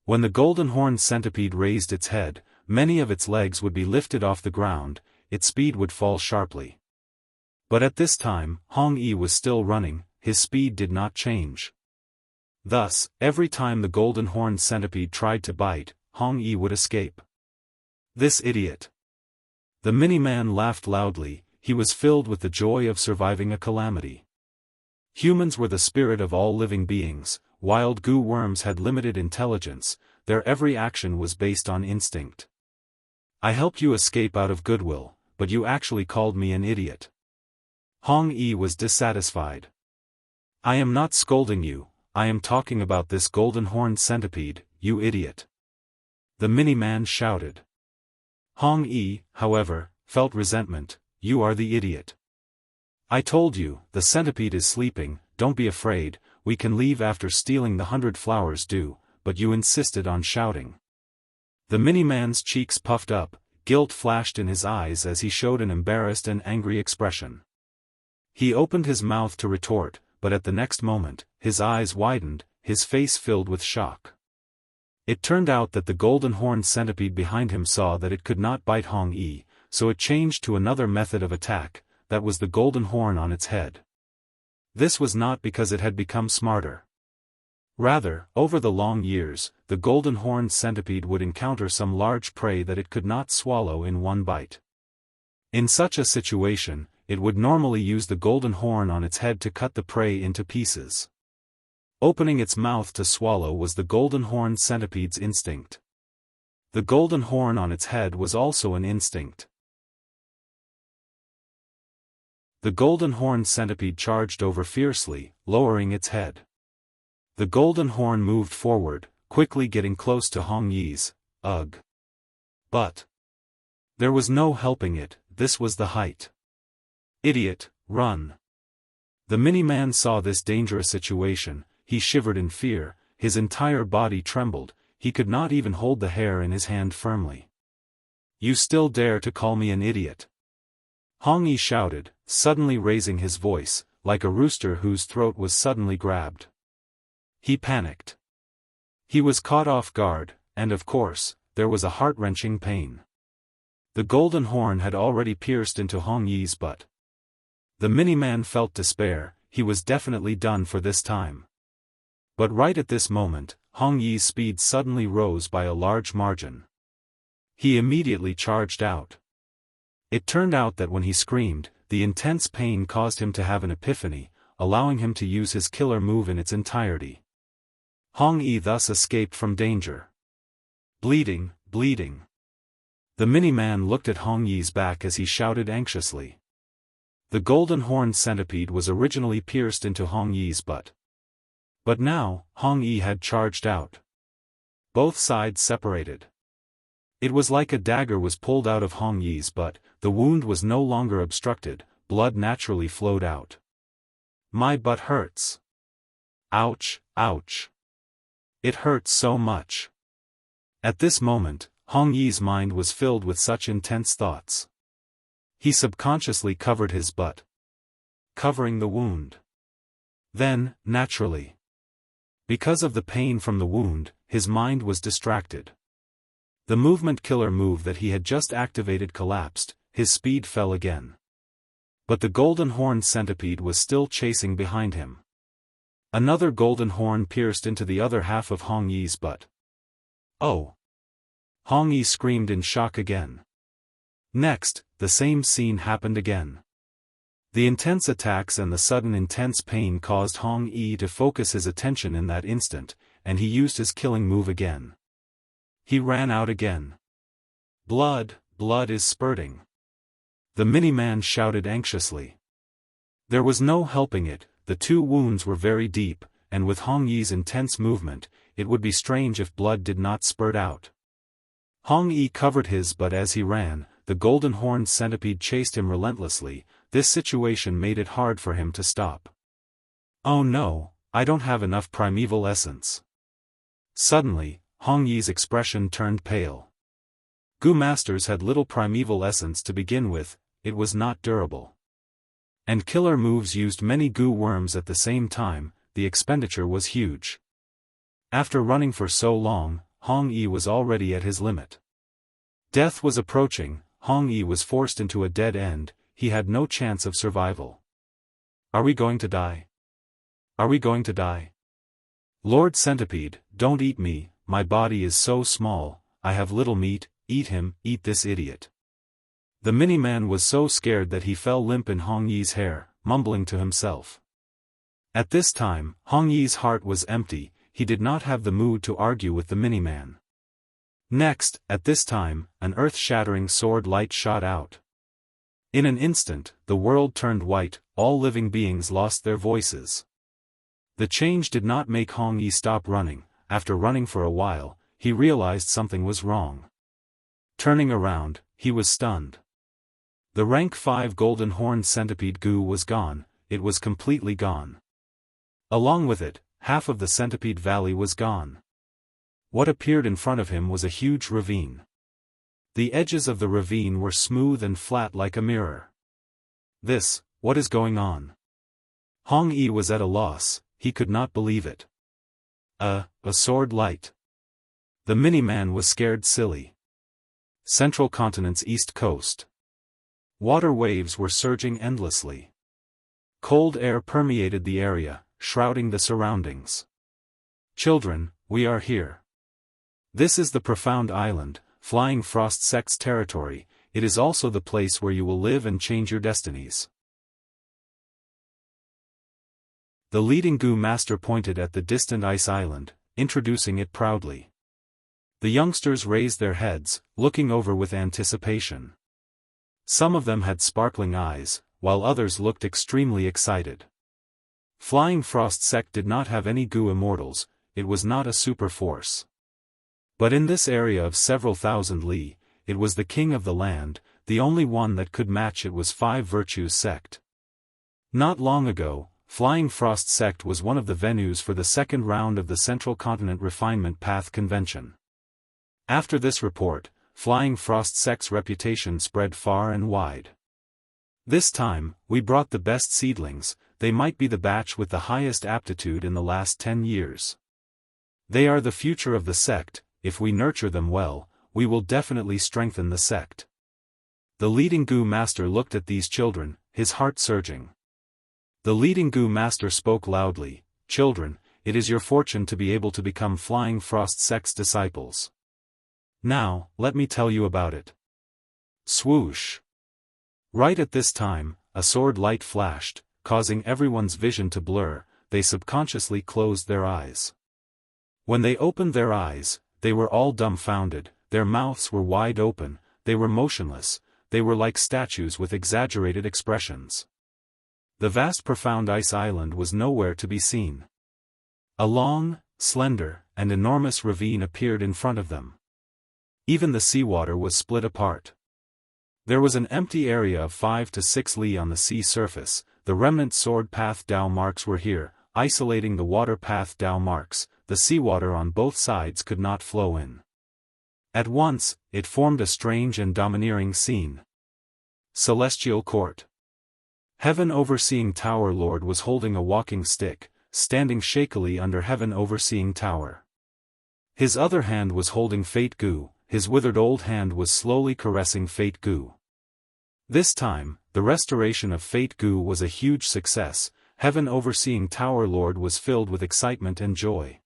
When the golden horned centipede raised its head, many of its legs would be lifted off the ground, its speed would fall sharply. But at this time, Hong Yi was still running, his speed did not change. Thus, every time the golden horned centipede tried to bite, Hong Yi would escape. This idiot! The mini-man laughed loudly, he was filled with the joy of surviving a calamity. Humans were the spirit of all living beings, wild goo worms had limited intelligence, their every action was based on instinct. I helped you escape out of goodwill, but you actually called me an idiot. Hong Yi was dissatisfied. I am not scolding you, I am talking about this golden horned centipede, you idiot. The mini-man shouted. Hong Yi, however, felt resentment, you are the idiot. I told you, the centipede is sleeping, don't be afraid, we can leave after stealing the 100 flowers dew, but you insisted on shouting. The mini-man's cheeks puffed up, guilt flashed in his eyes as he showed an embarrassed and angry expression. He opened his mouth to retort, but at the next moment, his eyes widened, his face filled with shock. It turned out that the golden horned centipede behind him saw that it could not bite Hong Yi, so it changed to another method of attack, that was the golden horn on its head. This was not because it had become smarter. Rather, over the long years, the golden horned centipede would encounter some large prey that it could not swallow in one bite. In such a situation, it would normally use the golden horn on its head to cut the prey into pieces. Opening its mouth to swallow was the golden horned centipede's instinct. The golden horn on its head was also an instinct. The golden horned centipede charged over fiercely, lowering its head. The golden horn moved forward, quickly getting close to Hong Yi's. Ugh. But there was no helping it, this was the height. Idiot, run. The mini-man saw this dangerous situation, he shivered in fear, his entire body trembled, he could not even hold the hair in his hand firmly. You still dare to call me an idiot? Hong Yi shouted, suddenly raising his voice, like a rooster whose throat was suddenly grabbed. He panicked. He was caught off guard, and of course, there was a heart-wrenching pain. The golden horn had already pierced into Hong Yi's butt. The mini-man felt despair, he was definitely done for this time. But right at this moment, Hong Yi's speed suddenly rose by a large margin. He immediately charged out. It turned out that when he screamed, the intense pain caused him to have an epiphany, allowing him to use his killer move in its entirety. Hong Yi thus escaped from danger. Bleeding, bleeding. The mini-man looked at Hong Yi's back as he shouted anxiously. The golden horned centipede was originally pierced into Hong Yi's butt. But now, Hong Yi had charged out. Both sides separated. It was like a dagger was pulled out of Hong Yi's butt, the wound was no longer obstructed, blood naturally flowed out. My butt hurts. Ouch, ouch. It hurts so much. At this moment, Hong Yi's mind was filled with such intense thoughts. He subconsciously covered his butt, covering the wound. Then, naturally, because of the pain from the wound, his mind was distracted. The movement killer move that he had just activated collapsed, his speed fell again. But the golden horned centipede was still chasing behind him. Another golden horn pierced into the other half of Hong Yi's butt. Oh! Hong Yi screamed in shock again. Next, the same scene happened again. The intense attacks and the sudden intense pain caused Hong Yi to focus his attention in that instant, and he used his killing move again. He ran out again. Blood, blood is spurting. The mini-man shouted anxiously. There was no helping it, the two wounds were very deep, and with Hong Yi's intense movement, it would be strange if blood did not spurt out. Hong Yi covered his butt as he ran, the golden horned centipede chased him relentlessly, this situation made it hard for him to stop. Oh no, I don't have enough primeval essence. Suddenly, Hong Yi's expression turned pale. Gu masters had little primeval essence to begin with, it was not durable. And killer moves used many Gu worms at the same time, the expenditure was huge. After running for so long, Hong Yi was already at his limit. Death was approaching, Hong Yi was forced into a dead end, he had no chance of survival. Are we going to die? Are we going to die? Lord Centipede, don't eat me, my body is so small, I have little meat, eat him, eat this idiot. The mini-man was so scared that he fell limp in Hong Yi's hair, mumbling to himself. At this time, Hong Yi's heart was empty, he did not have the mood to argue with the mini-man. Next, at this time, an earth-shattering sword light shot out. In an instant, the world turned white, all living beings lost their voices. The change did not make Hong Yi stop running. After running for a while, he realized something was wrong. Turning around, he was stunned. The rank 5 golden horned centipede Gu was gone, it was completely gone. Along with it, half of the centipede valley was gone. What appeared in front of him was a huge ravine. The edges of the ravine were smooth and flat like a mirror. What is going on? Hong Yi was at a loss, he could not believe it. A sword light. The mini-man was scared silly. Central Continent's east coast. Water waves were surging endlessly. Cold air permeated the area, shrouding the surroundings. Children, we are here. This is the profound island, Flying Frost Sect's territory, it is also the place where you will live and change your destinies. The leading Gu master pointed at the distant ice island, introducing it proudly. The youngsters raised their heads, looking over with anticipation. Some of them had sparkling eyes, while others looked extremely excited. Flying Frost Sect did not have any Gu immortals, it was not a super force. But in this area of several thousand li, it was the king of the land, the only one that could match it was 5 Virtues Sect. Not long ago, Flying Frost Sect was one of the venues for the second round of the Central Continent Refinement Path Convention. After this report, Flying Frost sect's reputation spread far and wide. This time, we brought the best seedlings. They might be the batch with the highest aptitude in the last 10 years. They are the future of the sect. If we nurture them well, we will definitely strengthen the sect. The leading Gu master looked at these children, his heart surging. The leading Gu master spoke loudly, "Children, it is your fortune to be able to become Flying Frost sect's disciples. Now, let me tell you about it." Swoosh! Right at this time, a sword light flashed, causing everyone's vision to blur. They subconsciously closed their eyes. When they opened their eyes, they were all dumbfounded, their mouths were wide open, they were motionless, they were like statues with exaggerated expressions. The vast profound ice island was nowhere to be seen. A long, slender, and enormous ravine appeared in front of them. Even the seawater was split apart. There was an empty area of 5 to 6 li on the sea surface. The remnant sword path Dao marks were here, isolating the water path Dao marks. The seawater on both sides could not flow in. At once, it formed a strange and domineering scene. Celestial Court. Heaven Overseeing Tower Lord was holding a walking stick, standing shakily under Heaven Overseeing Tower. His other hand was holding Fate Gu, his withered old hand was slowly caressing Fate Gu. This time, the restoration of Fate Gu was a huge success. Heaven Overseeing Tower Lord was filled with excitement and joy.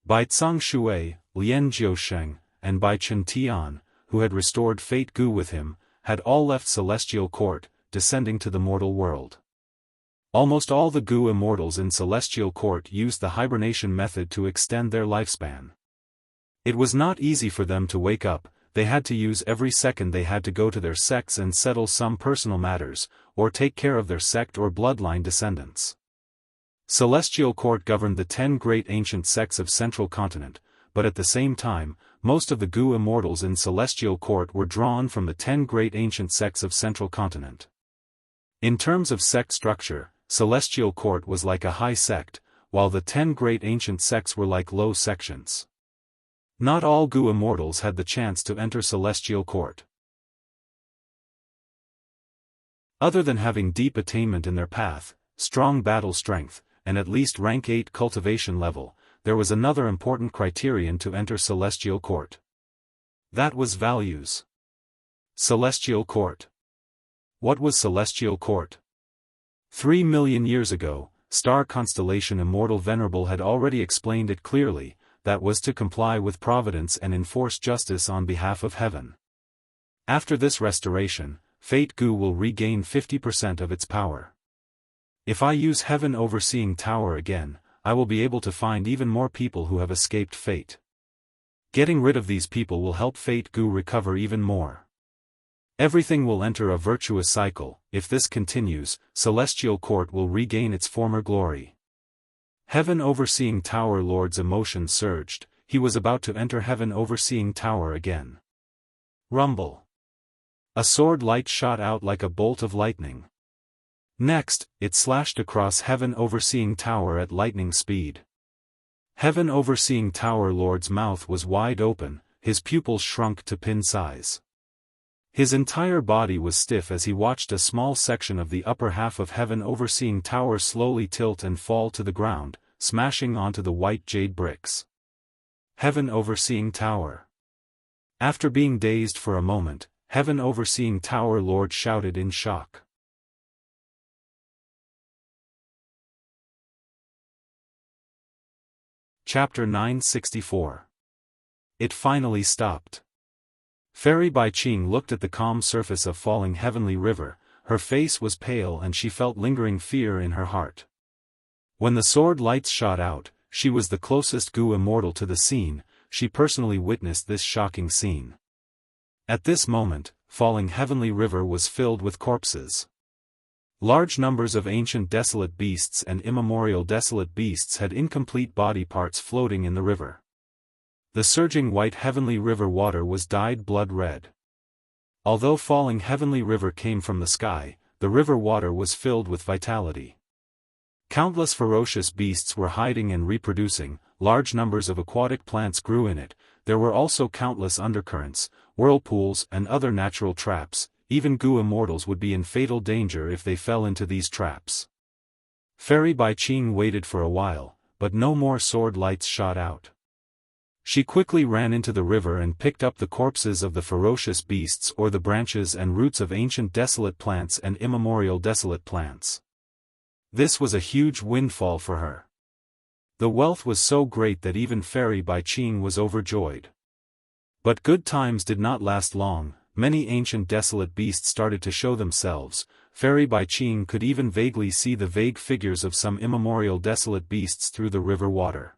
Bai Tsang Shui, Lian Jiusheng, and Bai Chen Tian, who had restored Fate Gu with him, had all left Celestial Court, descending to the mortal world. Almost all the Gu immortals in Celestial Court used the hibernation method to extend their lifespan. It was not easy for them to wake up. They had to use every second they had to go to their sects and settle some personal matters, or take care of their sect or bloodline descendants. Celestial Court governed the 10 great ancient sects of Central Continent, but at the same time, most of the Gu immortals in Celestial Court were drawn from the 10 great ancient sects of Central Continent. In terms of sect structure, Celestial Court was like a high sect, while the 10 great ancient sects were like low sections. Not all Gu immortals had the chance to enter Celestial Court. Other than having deep attainment in their path, strong battle strength, and at least rank 8 cultivation level, there was another important criterion to enter Celestial Court. That was values. Celestial Court. What was Celestial Court? 3 million years ago, star constellation Immortal Venerable had already explained it clearly. That was to comply with providence and enforce justice on behalf of heaven. After this restoration, Fate Gu will regain 50% of its power. If I use Heaven Overseeing Tower again, I will be able to find even more people who have escaped fate. Getting rid of these people will help Fate Gu recover even more. Everything will enter a virtuous cycle. If this continues, Celestial Court will regain its former glory. Heaven Overseeing Tower Lord's emotion surged. He was about to enter Heaven Overseeing Tower again. Rumble. A sword light shot out like a bolt of lightning. Next, it slashed across Heaven Overseeing Tower at lightning speed. Heaven Overseeing Tower Lord's mouth was wide open, his pupils shrunk to pin size. His entire body was stiff as he watched a small section of the upper half of Heaven Overseeing Tower slowly tilt and fall to the ground, smashing onto the white jade bricks. Heaven Overseeing Tower. After being dazed for a moment, Heaven Overseeing Tower Lord shouted in shock. Chapter 964. It finally stopped. Fairy Bai Qing looked at the calm surface of falling heavenly river. Her face was pale and she felt lingering fear in her heart. When the sword lights shot out, she was the closest Gu immortal to the scene. She personally witnessed this shocking scene. At this moment, falling heavenly river was filled with corpses. Large numbers of ancient desolate beasts and immemorial desolate beasts had incomplete body parts floating in the river. The surging white heavenly river water was dyed blood red. Although falling heavenly river came from the sky, the river water was filled with vitality. Countless ferocious beasts were hiding and reproducing, large numbers of aquatic plants grew in it. there were also countless undercurrents, whirlpools and other natural traps. Even Gu immortals would be in fatal danger if they fell into these traps. Fairy Baiqing waited for a while, but no more sword lights shot out. She quickly ran into the river and picked up the corpses of the ferocious beasts or the branches and roots of ancient desolate plants and immemorial desolate plants. This was a huge windfall for her. The wealth was so great that even Fairy Baiqing was overjoyed. But good times did not last long. Many ancient desolate beasts started to show themselves. Fairy Baiqing could even vaguely see the vague figures of some immemorial desolate beasts through the river water.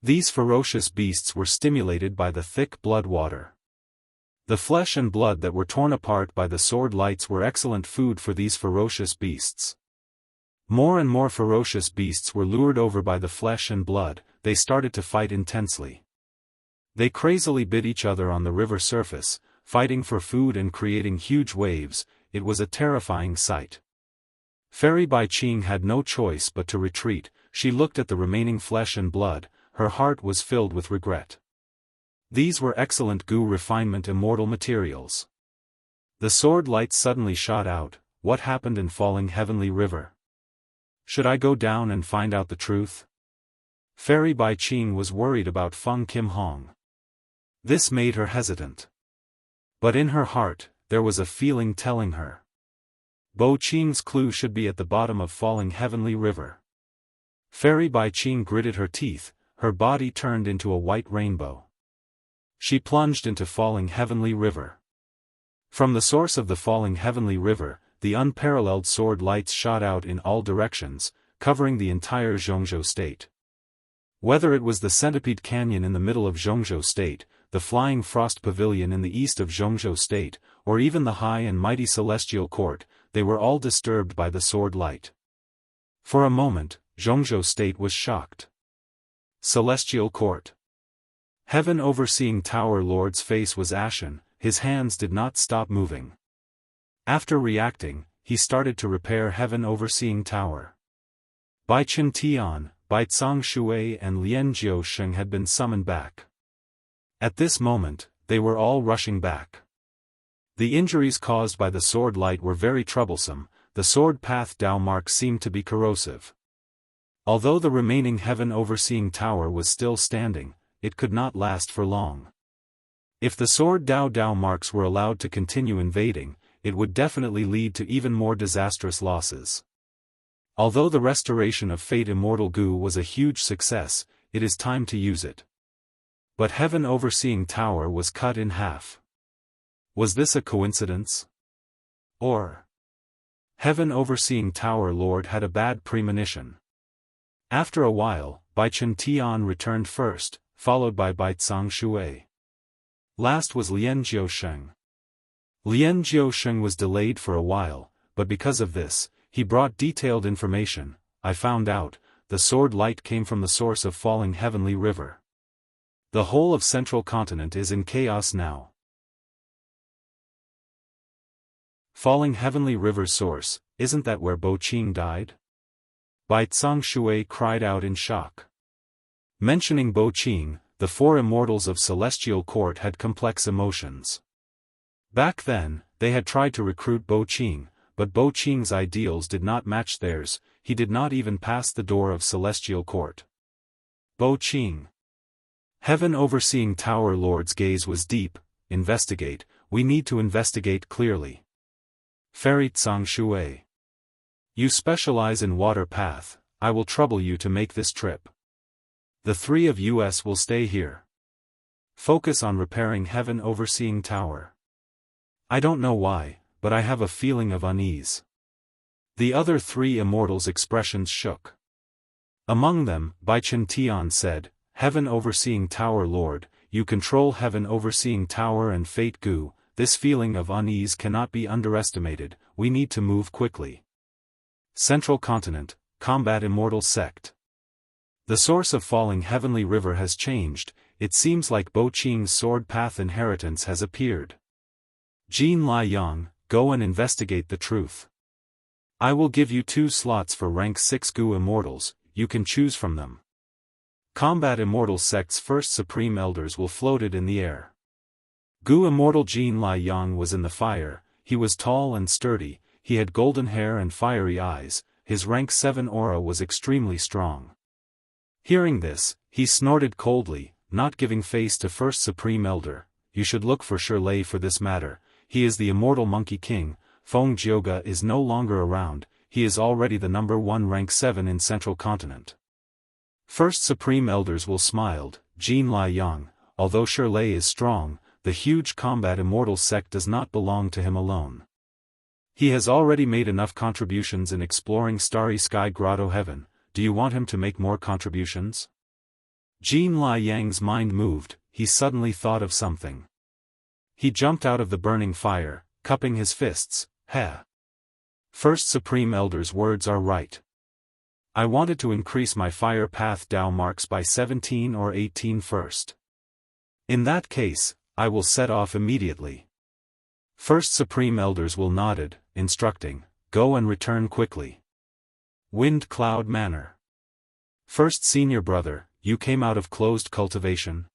These ferocious beasts were stimulated by the thick blood water. The flesh and blood that were torn apart by the sword lights were excellent food for these ferocious beasts. More and more ferocious beasts were lured over by the flesh and blood. They started to fight intensely. They crazily bit each other on the river surface, fighting for food and creating huge waves. It was a terrifying sight. Fairy Baiqing had no choice but to retreat. She looked at the remaining flesh and blood. Her heart was filled with regret. These were excellent Gu refinement immortal materials. The sword lights suddenly shot out. What happened in Falling Heavenly River? Should I go down and find out the truth? Fairy Baiqing was worried about Feng Kim Hong. This made her hesitant. But in her heart, there was a feeling telling her. Bo Qing's clue should be at the bottom of Falling Heavenly River. Fairy Baiqing gritted her teeth. Her body turned into a white rainbow. She plunged into Falling Heavenly River. From the source of the Falling Heavenly River, the unparalleled sword lights shot out in all directions, covering the entire Jianghu state. Whether it was the Centipede Canyon in the middle of Jianghu state, the Flying Frost Pavilion in the east of Jianghu state, or even the high and mighty Celestial Court, they were all disturbed by the sword light. For a moment, Jianghu state was shocked. Celestial Court. Heaven Overseeing Tower Lord's face was ashen. His hands did not stop moving. After reacting, he started to repair Heaven Overseeing Tower. Bai Chen Tian, Bai Tsang Shui and Lian Jiusheng had been summoned back. At this moment, they were all rushing back. The injuries caused by the sword light were very troublesome. The sword path Dao marks seemed to be corrosive. Although the remaining Heaven Overseeing Tower was still standing, it could not last for long. If the sword Dao marks were allowed to continue invading, it would definitely lead to even more disastrous losses. Although the restoration of Fate Immortal Gu was a huge success, it is time to use it. But Heaven Overseeing Tower was cut in half. Was this a coincidence? Or Heaven Overseeing Tower Lord had a bad premonition. After a while, Bai Chen Tian returned first, followed by Bai Tsang Shui. Last was Lian Jiusheng. Lian Jiusheng was delayed for a while, but because of this, he brought detailed information. I found out, the sword light came from the source of Falling Heavenly River. The whole of Central Continent is in chaos now. Falling Heavenly River's source, isn't that where Bo Qing died? Bai Tsang Shui cried out in shock. Mentioning Bo Qing, the four immortals of Celestial Court had complex emotions. Back then, they had tried to recruit Bo Qing, but Bo Qing's ideals did not match theirs. He did not even pass the door of Celestial Court. Bo Qing. Heaven Overseeing Tower Lord's gaze was deep. Investigate, we need to investigate clearly. Fairy Tsang Shui. You specialize in water path, I will trouble you to make this trip. The three of us will stay here. Focus on repairing Heaven Overseeing Tower. I don't know why, but I have a feeling of unease. The other three immortals' expressions shook. Among them, Bai Chen Tian said, Heaven Overseeing Tower Lord, you control Heaven Overseeing Tower and Fate Gu, this feeling of unease cannot be underestimated, we need to move quickly. Central Continent, Combat Immortal Sect. The source of Falling Heavenly River has changed, it seems like Bo Qing's sword path inheritance has appeared. Jin Lai Yang, go and investigate the truth. I will give you 2 slots for rank 6 Gu Immortals, you can choose from them. Combat Immortal sect's first supreme elders will floated in the air. Gu Immortal Jin Lai Yang was in the fire. He was tall and sturdy, he had golden hair and fiery eyes, his rank 7 aura was extremely strong. Hearing this, he snorted coldly, not giving face to first supreme elder. You should look for Shirley for this matter, he is the immortal monkey king. Feng Jioga is no longer around, he is already the number 1 rank 7 in Central Continent. First Supreme Elders will smiled, Jin Lai Yang, although Shirley is strong, the huge combat immortal sect does not belong to him alone. He has already made enough contributions in exploring Starry Sky Grotto Heaven, do you want him to make more contributions? Jin Lai Yang's mind moved, he suddenly thought of something. He jumped out of the burning fire, cupping his fists, Heh! First Supreme Elder's words are right. I wanted to increase my fire path Dao marks by 17 or 18 first. In that case, I will set off immediately. First Supreme Elders will nodded, instructing, go and return quickly. Wind Cloud Manor. First Senior Brother, you came out of closed cultivation.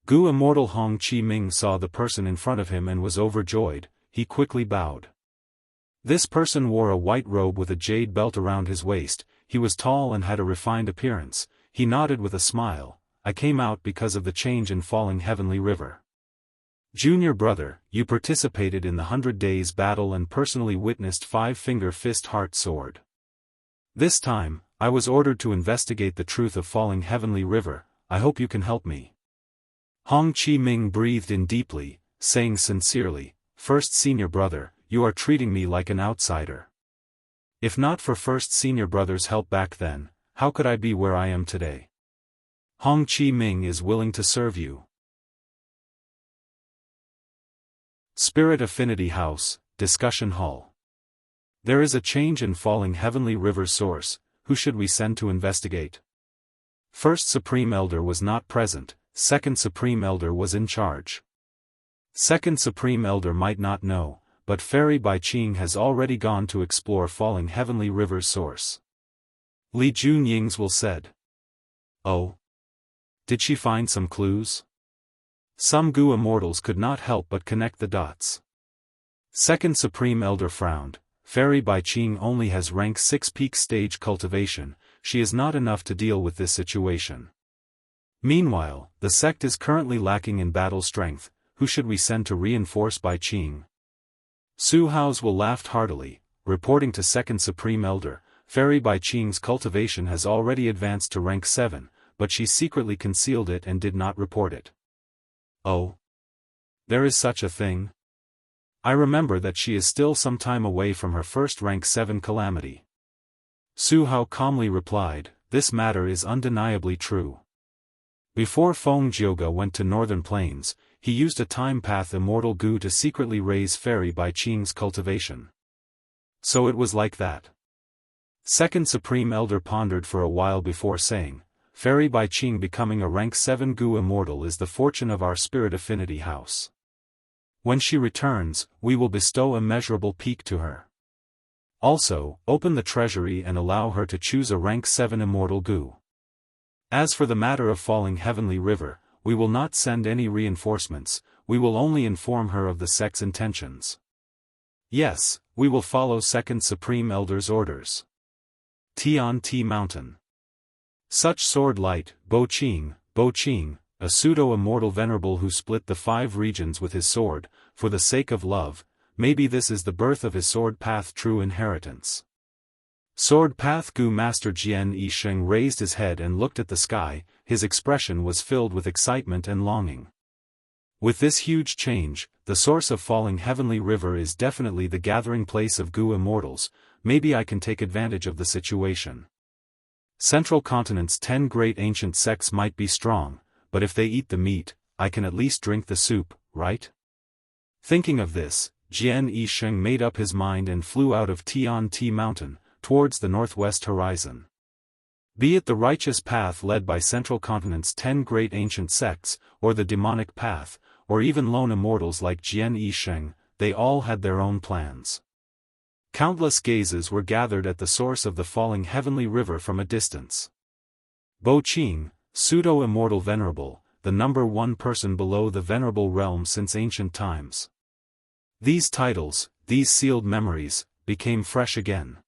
Gu Immortal Hong Chi Ming saw the person in front of him and was overjoyed, he quickly bowed. This person wore a white robe with a jade belt around his waist. He was tall and had a refined appearance. He nodded with a smile. I came out because of the change in falling heavenly river. Junior brother, you participated in the 100 Days battle and personally witnessed Five-Finger Fist Heart Sword. This time, I was ordered to investigate the truth of falling heavenly river. I hope you can help me. Hong Chi Ming breathed in deeply, saying sincerely, First Senior Brother, you are treating me like an outsider. If not for First Senior Brother's help back then, how could I be where I am today? Hong Chi Ming is willing to serve you. Spirit Affinity House, Discussion Hall. There is a change in falling heavenly river source, who should we send to investigate? First Supreme Elder was not present, Second Supreme Elder was in charge. Second Supreme Elder might not know, but Fairy Bai Qing has already gone to explore falling heavenly river's source. Li Junying's will said. Oh? Did she find some clues? Some Gu Immortals could not help but connect the dots. Second Supreme Elder frowned, Fairy Bai Qing only has rank 6 peak stage cultivation, she is not enough to deal with this situation. Meanwhile, the sect is currently lacking in battle strength, who should we send to reinforce Bai Qing? Su Hao's will laughed heartily, reporting to Second Supreme Elder, Fairy Bai Qing's cultivation has already advanced to rank 7, but she secretly concealed it and did not report it. Oh? There is such a thing? I remember that she is still some time away from her first rank 7 calamity. Su Hao calmly replied, this matter is undeniably true. Before Feng Jioga went to Northern Plains, he used a time path Immortal Gu to secretly raise Fairy Bai Qing's cultivation. So it was like that. Second Supreme Elder pondered for a while before saying, Fairy Bai Qing becoming a rank 7 Gu Immortal is the fortune of our Spirit Affinity House. When she returns, we will bestow immeasurable peak to her. Also, open the treasury and allow her to choose a rank 7 Immortal Gu. As for the matter of falling heavenly river, we will not send any reinforcements, we will only inform her of the sect's intentions. Yes, we will follow Second Supreme Elder's orders. Tian Ti Mountain. Such sword light, Bo Qing, a pseudo-immortal venerable who split the 5 regions with his sword, for the sake of love, maybe this is the birth of his sword path true inheritance. Sword Path Gu Master Jian Yisheng raised his head and looked at the sky, his expression was filled with excitement and longing. With this huge change, the source of falling heavenly river is definitely the gathering place of Gu Immortals, maybe I can take advantage of the situation. Central Continent's 10 great ancient sects might be strong, but if they eat the meat, I can at least drink the soup, right? Thinking of this, Jian Yisheng made up his mind and flew out of Tian Ti Mountain, towards the northwest horizon. Be it the righteous path led by Central Continent's 10 great ancient sects, or the demonic path, or even lone immortals like Jian Yisheng, they all had their own plans. Countless gazes were gathered at the source of the falling heavenly river from a distance. Bo Qing, Pseudo-immortal venerable, the number one person below the venerable realm since ancient times. These titles, these sealed memories, became fresh again.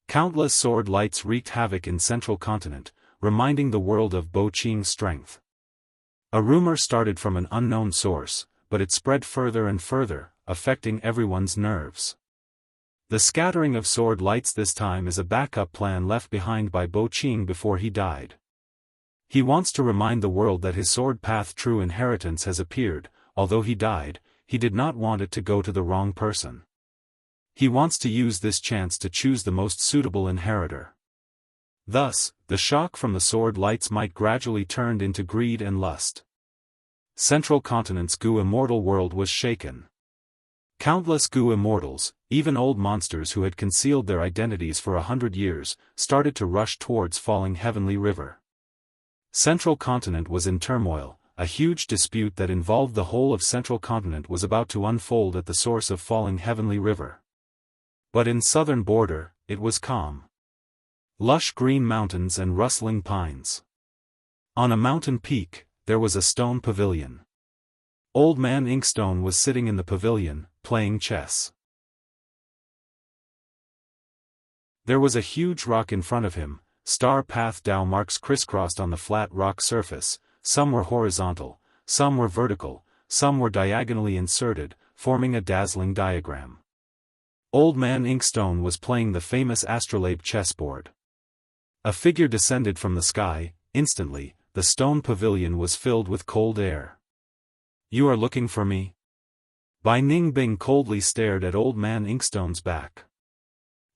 Countless sword lights wreaked havoc in Central Continent, reminding the world of Bo Qing's strength. A rumor started from an unknown source, but it spread further and further, affecting everyone's nerves. The scattering of sword lights this time is a backup plan left behind by Bo Qing before he died. He wants to remind the world that his sword path true inheritance has appeared. Although he died, he did not want it to go to the wrong person. He wants to use this chance to choose the most suitable inheritor. Thus, the shock from the sword lights might gradually turn into greed and lust. Central Continent's Gu immortal world was shaken. Countless Gu immortals, even old monsters who had concealed their identities for 100 years, started to rush towards Falling Heavenly River. Central Continent was in turmoil. A huge dispute that involved the whole of Central Continent was about to unfold at the source of Falling Heavenly River. But in southern border, it was calm. Lush green mountains and rustling pines. On a mountain peak, there was a stone pavilion. Old Man Inkstone was sitting in the pavilion, playing chess. There was a huge rock in front of him. Star path Dao marks crisscrossed on the flat rock surface. Some were horizontal, some were vertical, some were diagonally inserted, forming a dazzling diagram. Old Man Inkstone was playing the famous astrolabe chessboard. A figure descended from the sky. Instantly, the stone pavilion was filled with cold air. "You are looking for me?" Bai Ningbing coldly stared at Old Man Inkstone's back.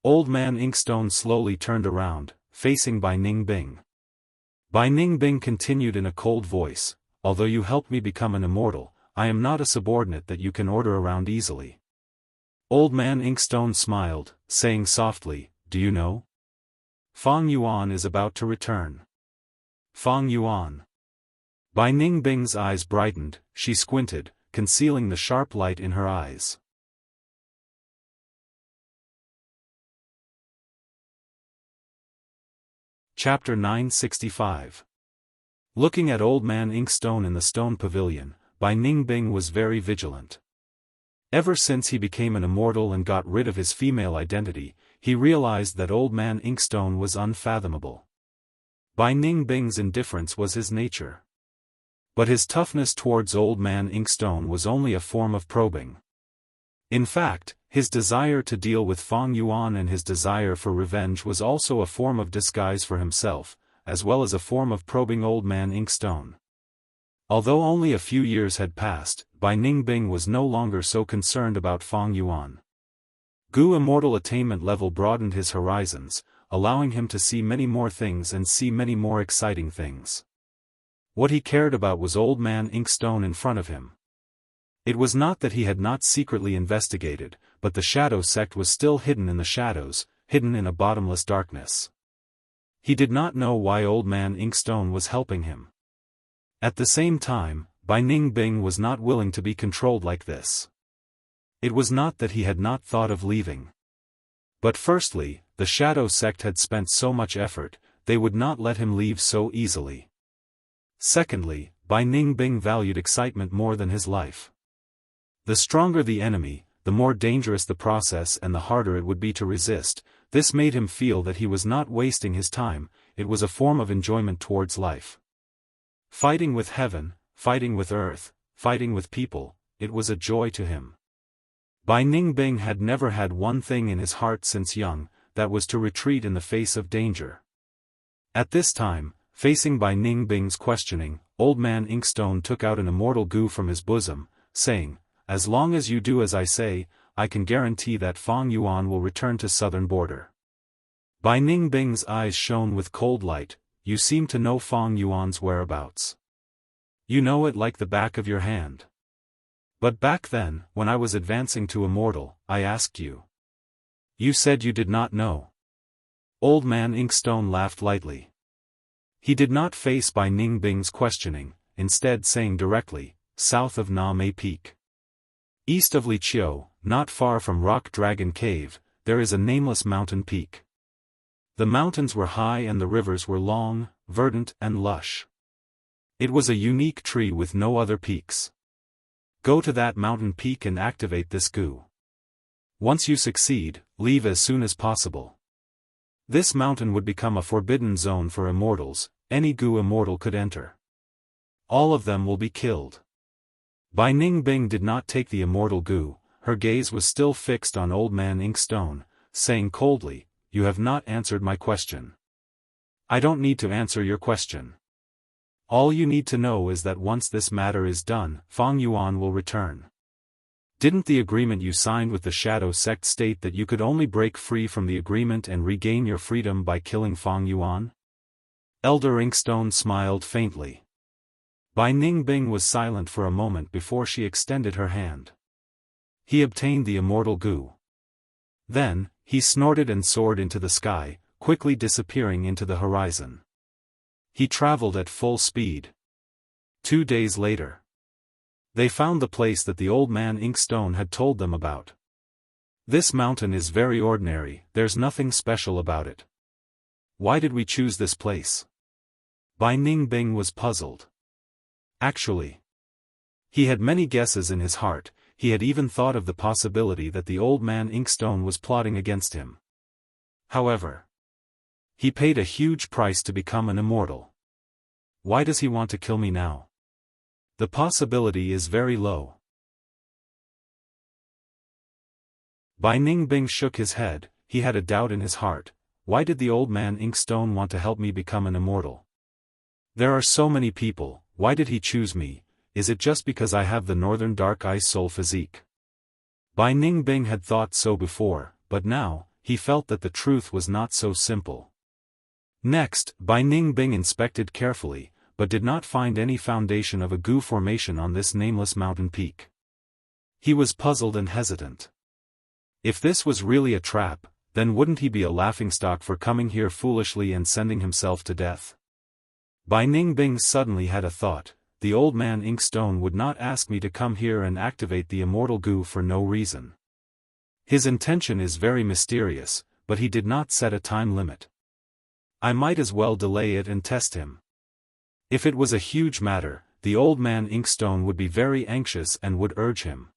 Old Man Inkstone slowly turned around, facing Bai Ningbing. Bai Ningbing continued in a cold voice, "Although you helped me become an immortal, I am not a subordinate that you can order around easily." Old Man Inkstone smiled, saying softly, "Do you know? Fang Yuan is about to return." Fang Yuan. Bai Ningbing's eyes brightened. She squinted, concealing the sharp light in her eyes. Chapter 965. Looking at Old Man Inkstone in the stone pavilion, Bai Ningbing was very vigilant. Ever since he became an immortal and got rid of his female identity, he realized that Old Man Inkstone was unfathomable. Bai Ningbing's indifference was his nature. But his toughness towards Old Man Inkstone was only a form of probing. In fact, his desire to deal with Fang Yuan and his desire for revenge was also a form of disguise for himself, as well as a form of probing Old Man Inkstone. Although only a few years had passed, Bai Ningbing was no longer so concerned about Fang Yuan. Gu immortal attainment level broadened his horizons, allowing him to see many more things and see many more exciting things. What he cared about was Old Man Inkstone in front of him. It was not that he had not secretly investigated, but the shadow sect was still hidden in the shadows, hidden in a bottomless darkness. He did not know why Old Man Inkstone was helping him. At the same time, Bai Ningbing was not willing to be controlled like this. It was not that he had not thought of leaving. But firstly, the shadow sect had spent so much effort, they would not let him leave so easily. Secondly, Bai Ningbing valued excitement more than his life. The stronger the enemy, the more dangerous the process and the harder it would be to resist. This made him feel that he was not wasting his time, it was a form of enjoyment towards life. Fighting with heaven, fighting with earth, fighting with people, it was a joy to him. Bai Ningbing had never had one thing in his heart since young, that was to retreat in the face of danger. At this time, facing Bai Ningbing's questioning, Old Man Inkstone took out an immortal Gu from his bosom, saying, "As long as you do as I say, I can guarantee that Fang Yuan will return to southern border." Bai Ningbing's eyes shone with cold light. "You seem to know Fang Yuan's whereabouts. You know it like the back of your hand. But back then, when I was advancing to immortal, I asked you. You said you did not know." Old Man Inkstone laughed lightly. He did not face Bai Ningbing's questioning, instead saying directly, "South of Na Mei Peak. East of Li Chiu, not far from Rock Dragon Cave, there is a nameless mountain peak. The mountains were high and the rivers were long, verdant and lush. It was a unique tree with no other peaks. Go to that mountain peak and activate this goo. Once you succeed, leave as soon as possible. This mountain would become a forbidden zone for immortals, any goo immortal could enter. All of them will be killed. Bai Ningbing did not take the immortal goo, her gaze was still fixed on Old Man Inkstone, saying coldly, "You have not answered my question." "I don't need to answer your question. All you need to know is that once this matter is done, Fang Yuan will return. Didn't the agreement you signed with the Shadow Sect state that you could only break free from the agreement and regain your freedom by killing Fang Yuan?" Elder Inkstone smiled faintly. Bai Ningbing was silent for a moment before she extended her hand. He obtained the immortal goo. Then, he snorted and soared into the sky, quickly disappearing into the horizon. He traveled at full speed. 2 days later, they found the place that the Old Man Inkstone had told them about. "This mountain is very ordinary, there's nothing special about it. Why did we choose this place?" Bai Ningbing was puzzled. Actually, he had many guesses in his heart, he had even thought of the possibility that the Old Man Inkstone was plotting against him. However, he paid a huge price to become an immortal. Why does he want to kill me now? The possibility is very low. Bai Ningbing shook his head, he had a doubt in his heart. Why did the Old Man Inkstone want to help me become an immortal? There are so many people, why did he choose me? Is it just because I have the Northern Dark Ice Soul physique? Bai Ningbing had thought so before, but now, he felt that the truth was not so simple. Next, Bai Ningbing inspected carefully, but did not find any foundation of a goo formation on this nameless mountain peak. He was puzzled and hesitant. If this was really a trap, then wouldn't he be a laughingstock for coming here foolishly and sending himself to death? Bai Ningbing suddenly had a thought, the Old Man Inkstone would not ask me to come here and activate the immortal goo for no reason. His intention is very mysterious, but he did not set a time limit. I might as well delay it and test him. If it was a huge matter, the Old Man Inkstone would be very anxious and would urge him.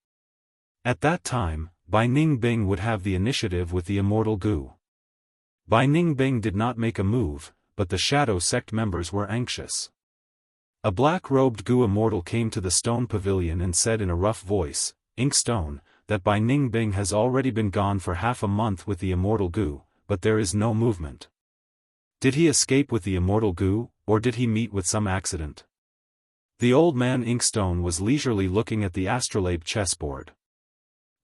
At that time, Bai Ningbing would have the initiative with the immortal goo. Bai Ningbing did not make a move, but the Shadow Sect members were anxious. A black-robed goo immortal came to the stone pavilion and said in a rough voice, "Inkstone, that Bai Ningbing has already been gone for half a month with the immortal goo, but there is no movement. Did he escape with the immortal goo, or did he meet with some accident?" The Old Man Inkstone was leisurely looking at the astrolabe chessboard.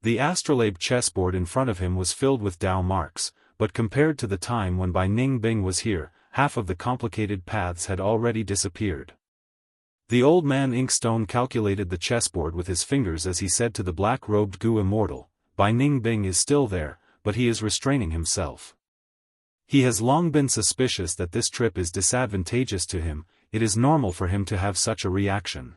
The astrolabe chessboard in front of him was filled with Dao marks, but compared to the time when Bai Ningbing was here, half of the complicated paths had already disappeared. The Old Man Inkstone calculated the chessboard with his fingers as he said to the black-robed goo immortal, "Bai Ningbing is still there, but he is restraining himself. He has long been suspicious that this trip is disadvantageous to him, it is normal for him to have such a reaction."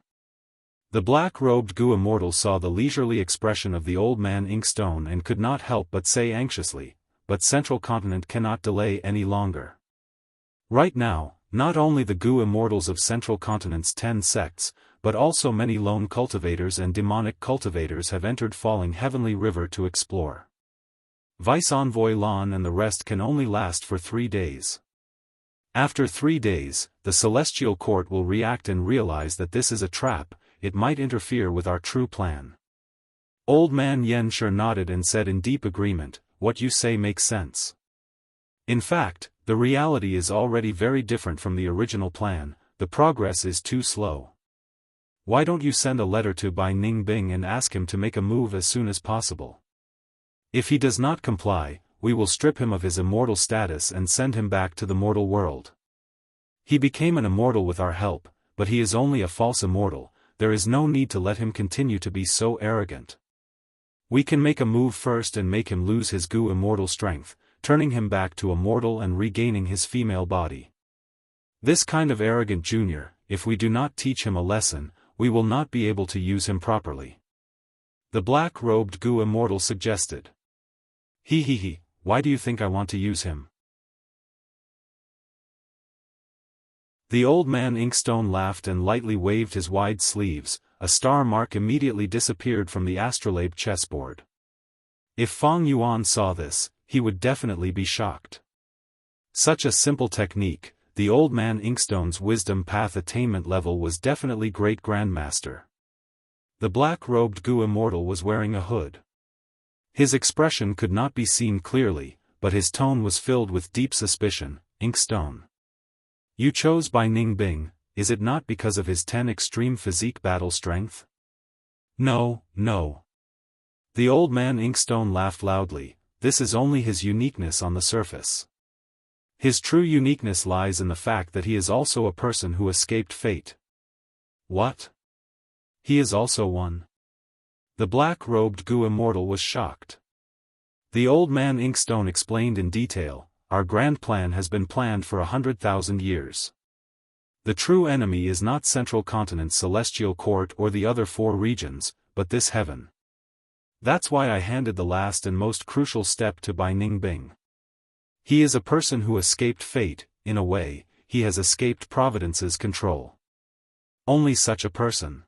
The black-robed goo immortal saw the leisurely expression of the Old Man Inkstone and could not help but say anxiously, "But Central Continent cannot delay any longer. Right now, not only the goo immortals of Central Continent's 10 sects, but also many lone cultivators and demonic cultivators have entered Falling Heavenly River to explore. Vice Envoy Lon and the rest can only last for 3 days. After 3 days, the Celestial Court will react and realize that this is a trap, it might interfere with our true plan." Old Man Yanshi nodded and said in deep agreement, "What you say makes sense. In fact, the reality is already very different from the original plan, the progress is too slow. Why don't you send a letter to Bai Ningbing and ask him to make a move as soon as possible? If he does not comply, we will strip him of his immortal status and send him back to the mortal world. He became an immortal with our help, but he is only a false immortal, there is no need to let him continue to be so arrogant. We can make a move first and make him lose his goo immortal strength, turning him back to a mortal and regaining his female body. This kind of arrogant junior, if we do not teach him a lesson, we will not be able to use him properly." The black-robed goo immortal suggested. He, why do you think I want to use him? The old man Inkstone laughed and lightly waved his wide sleeves. A star mark immediately disappeared from the astrolabe chessboard. If Feng Yuan saw this, he would definitely be shocked. Such a simple technique, the old man Inkstone's wisdom path attainment level was definitely great grandmaster. The black-robed Gu Immortal was wearing a hood. His expression could not be seen clearly, but his tone was filled with deep suspicion. Inkstone. You chose Bai Ningbing, is it not because of his 10 extreme physique battle strength? No, no. The old man Inkstone laughed loudly. This is only his uniqueness on the surface. His true uniqueness lies in the fact that he is also a person who escaped fate. What? He is also one? The black-robed Gu Immortal was shocked. The old man Inkstone explained in detail, our grand plan has been planned for 100,000 years. The true enemy is not Central Continent's celestial court or the other 4 regions, but this heaven. That's why I handed the last and most crucial step to Bai Ningbing. He is a person who escaped fate. In a way, he has escaped Providence's control. Only such a person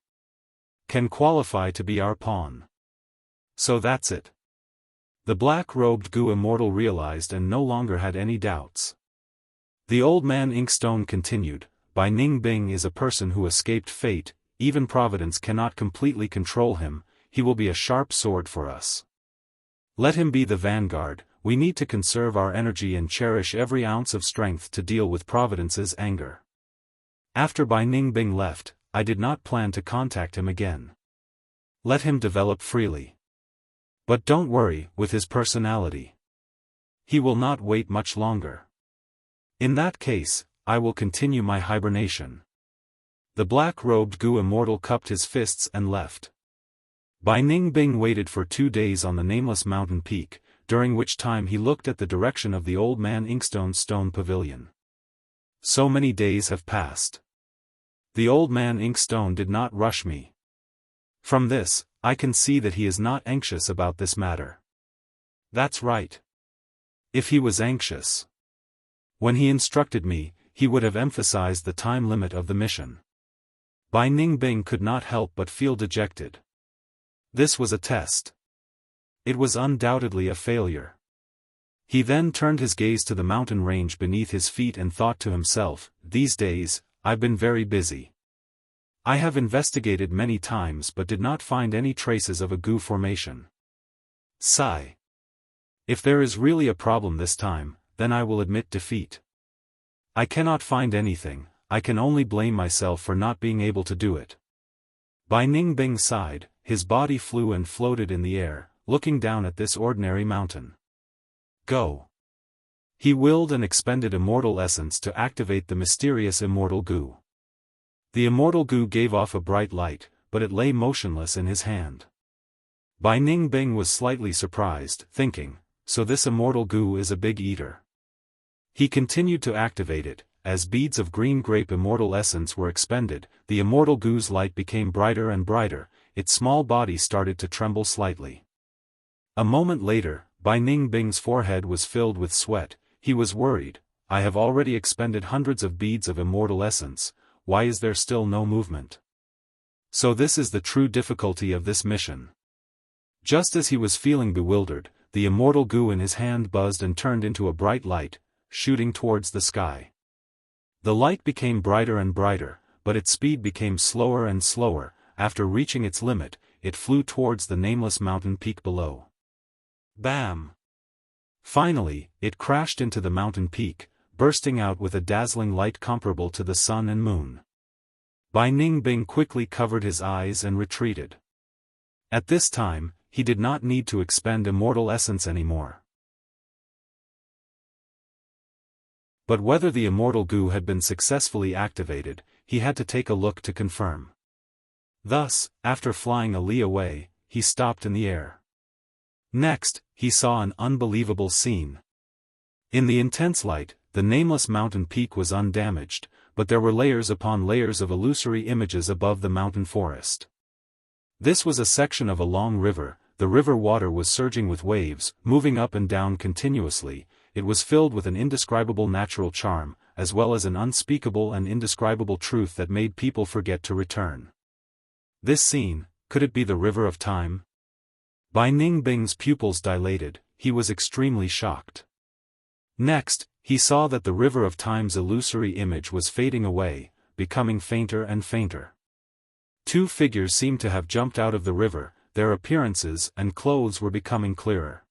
can qualify to be our pawn. So that's it. The black-robed Gu Immortal realized and no longer had any doubts. The old man Inkstone continued, Bai Ningbing is a person who escaped fate, even Providence cannot completely control him, he will be a sharp sword for us. Let him be the vanguard, we need to conserve our energy and cherish every ounce of strength to deal with Providence's anger. After Bai Ningbing left, I did not plan to contact him again. Let him develop freely. But don't worry, with his personality. He will not wait much longer. In that case, I will continue my hibernation. The black-robed Gu Immortal cupped his fists and left. Bai Ningbing waited for 2 days on the nameless mountain peak, during which time he looked at the direction of the old man Inkstone's stone pavilion. So many days have passed. The old man Inkstone did not rush me. From this, I can see that he is not anxious about this matter. That's right. If he was anxious, when he instructed me, he would have emphasized the time limit of the mission. Bai Ningbing could not help but feel dejected. This was a test. It was undoubtedly a failure. He then turned his gaze to the mountain range beneath his feet and thought to himself, these days, I've been very busy. I have investigated many times but did not find any traces of a Gu formation. Sigh. If there is really a problem this time, then I will admit defeat. I cannot find anything, I can only blame myself for not being able to do it. Bai Ningbing sighed, his body flew and floated in the air, looking down at this ordinary mountain. Go. He willed and expended immortal essence to activate the mysterious immortal Gu. The immortal Gu gave off a bright light, but it lay motionless in his hand. Bai Ningbing was slightly surprised, thinking, so this immortal Gu is a big eater. He continued to activate it. As beads of green grape immortal essence were expended, the immortal Gu's light became brighter and brighter, its small body started to tremble slightly. A moment later, Bai Ningbing's forehead was filled with sweat. He was worried, I have already expended hundreds of beads of immortal essence, why is there still no movement? So this is the true difficulty of this mission. Just as he was feeling bewildered, the immortal Gu in his hand buzzed and turned into a bright light, shooting towards the sky. The light became brighter and brighter, but its speed became slower and slower. After reaching its limit, it flew towards the nameless mountain peak below. Bam! Finally, it crashed into the mountain peak, bursting out with a dazzling light comparable to the sun and moon. Bai Ningbing quickly covered his eyes and retreated. At this time, he did not need to expend immortal essence anymore. But whether the immortal Gu had been successfully activated, he had to take a look to confirm. Thus, after flying a li away, he stopped in the air. Next, he saw an unbelievable scene. In the intense light, the nameless mountain peak was undamaged, but there were layers upon layers of illusory images above the mountain forest. This was a section of a long river. The river water was surging with waves, moving up and down continuously. It was filled with an indescribable natural charm, as well as an unspeakable and indescribable truth that made people forget to return. This scene, could it be the River of Time? Bai Ningbing's pupils dilated, he was extremely shocked. Next, he saw that the River of Time's illusory image was fading away, becoming fainter and fainter. Two figures seemed to have jumped out of the river, their appearances and clothes were becoming clearer.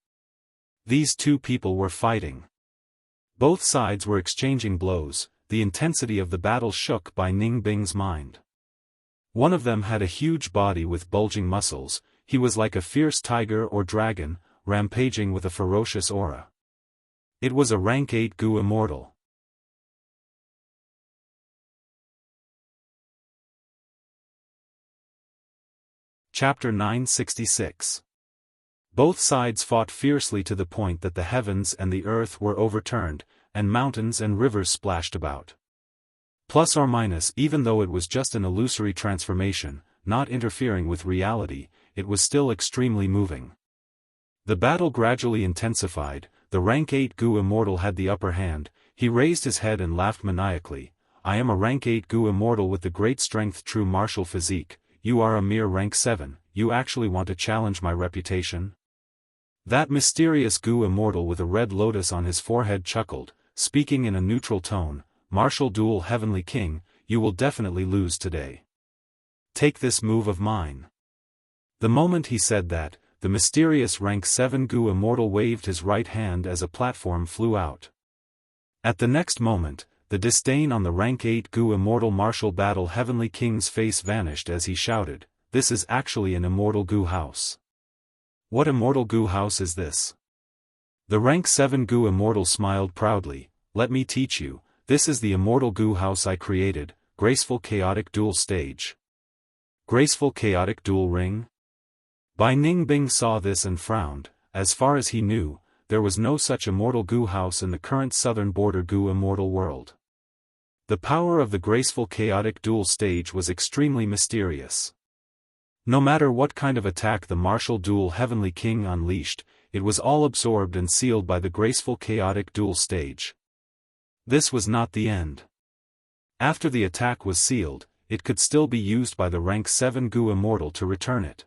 These two people were fighting. Both sides were exchanging blows, the intensity of the battle shook Bai Ningbing's mind. One of them had a huge body with bulging muscles, he was like a fierce tiger or dragon, rampaging with a ferocious aura. It was a rank 8 Gu Immortal. Chapter 966. Both sides fought fiercely to the point that the heavens and the earth were overturned, and mountains and rivers splashed about. Plus or minus, even though it was just an illusory transformation, not interfering with reality, it was still extremely moving. The battle gradually intensified, the rank 8 Gu Immortal had the upper hand, he raised his head and laughed maniacally. I am a rank 8 Gu Immortal with the great strength true martial physique, you are a mere rank 7, you actually want to challenge my reputation? That mysterious Gu Immortal with a red lotus on his forehead chuckled, speaking in a neutral tone, Martial Duel Heavenly King, you will definitely lose today. Take this move of mine. The moment he said that, the mysterious rank 7 Gu Immortal waved his right hand as a platform flew out. At the next moment, the disdain on the rank 8 Gu Immortal Martial Battle Heavenly King's face vanished as he shouted, this is actually an immortal Gu house. What immortal Gu house is this? The rank 7 Gu Immortal smiled proudly, let me teach you, this is the immortal Gu house I created, Graceful Chaotic Duel Stage. Graceful Chaotic Duel Ring? Bai Ningbing saw this and frowned, as far as he knew, there was no such immortal Gu house in the current southern border Gu Immortal world. The power of the Graceful Chaotic Duel Stage was extremely mysterious. No matter what kind of attack the Martial Duel Heavenly King unleashed, it was all absorbed and sealed by the Graceful Chaotic Duel Stage. This was not the end. After the attack was sealed, it could still be used by the rank 7 Gu Immortal to return it.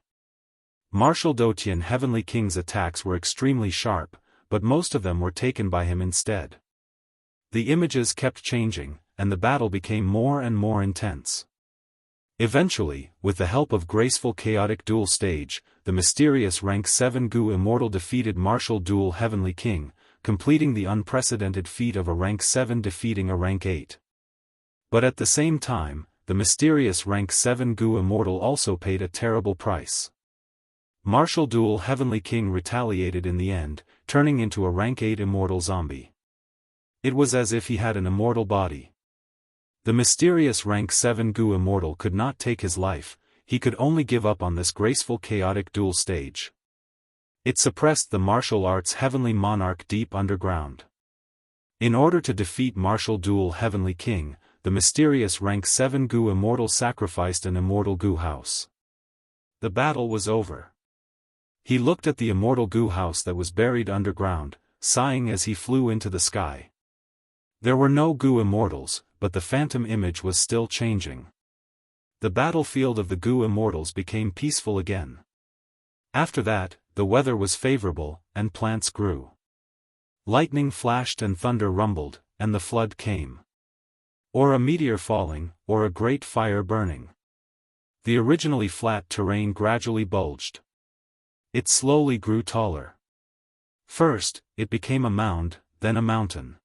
Martial Dotian Heavenly King's attacks were extremely sharp, but most of them were taken by him instead. The images kept changing, and the battle became more and more intense. Eventually, with the help of Graceful Chaotic Duel Stage, the mysterious rank 7 Gu Immortal defeated Martial Duel Heavenly King, completing the unprecedented feat of a rank 7 defeating a rank 8. But at the same time, the mysterious rank 7 Gu Immortal also paid a terrible price. Martial Duel Heavenly King retaliated in the end, turning into a rank 8 immortal zombie. It was as if he had an immortal body. The mysterious rank 7 Gu Immortal could not take his life, he could only give up on this Graceful Chaotic Duel Stage. It suppressed the martial arts Heavenly Monarch deep underground. In order to defeat Martial Duel Heavenly King, the mysterious rank 7 Gu Immortal sacrificed an immortal Gu house. The battle was over. He looked at the immortal Gu house that was buried underground, sighing as he flew into the sky. There were no Gu Immortals, but the phantom image was still changing. The battlefield of the Gu Immortals became peaceful again. After that, the weather was favorable, and plants grew. Lightning flashed and thunder rumbled, and the flood came. Or a meteor falling, or a great fire burning. The originally flat terrain gradually bulged. It slowly grew taller. First, it became a mound, then a mountain.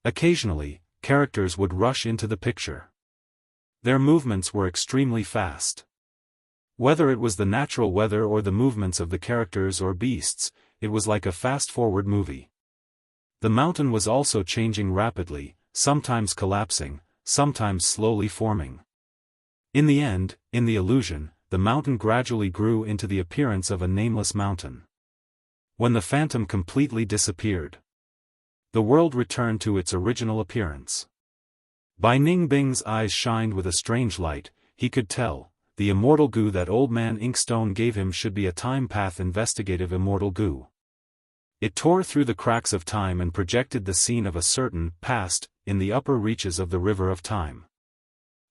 Occasionally, characters would rush into the picture. Their movements were extremely fast. Whether it was the natural weather or the movements of the characters or beasts, it was like a fast-forward movie. The mountain was also changing rapidly, sometimes collapsing, sometimes slowly forming. In the end, in the illusion, the mountain gradually grew into the appearance of a nameless mountain. When the phantom completely disappeared, the world returned to its original appearance. Bai Ningbing's eyes shined with a strange light, he could tell, the immortal Gu that Old Man Inkstone gave him should be a time path investigative immortal Gu. It tore through the cracks of time and projected the scene of a certain, past, in the upper reaches of the River of Time.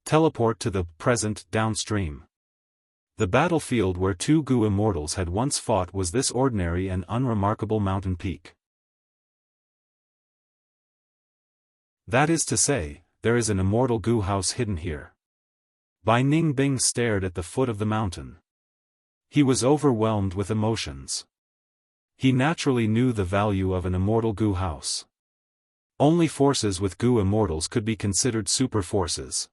Teleport to the present downstream. The battlefield where two Gu immortals had once fought was this ordinary and unremarkable mountain peak. That is to say, there is an immortal Gu house hidden here. Bai Ningbing stared at the foot of the mountain. He was overwhelmed with emotions. He naturally knew the value of an immortal Gu house. Only forces with Gu immortals could be considered super forces.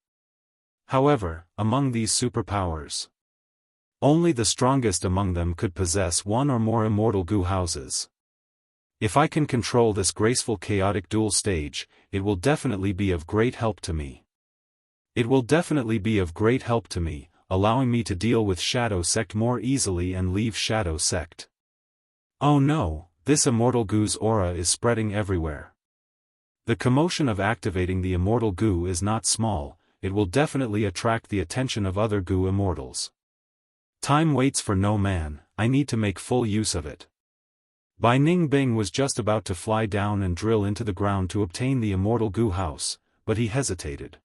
However, among these superpowers, only the strongest among them could possess one or more immortal Gu houses. If I can control this graceful chaotic duel stage, it will definitely be of great help to me. It will definitely be of great help to me, allowing me to deal with Shadow Sect more easily and leave Shadow Sect. Oh no, this immortal Gu's aura is spreading everywhere. The commotion of activating the immortal Gu is not small, it will definitely attract the attention of other Gu immortals. Time waits for no man, I need to make full use of it. Bai Ningbing was just about to fly down and drill into the ground to obtain the immortal Gu house, but he hesitated.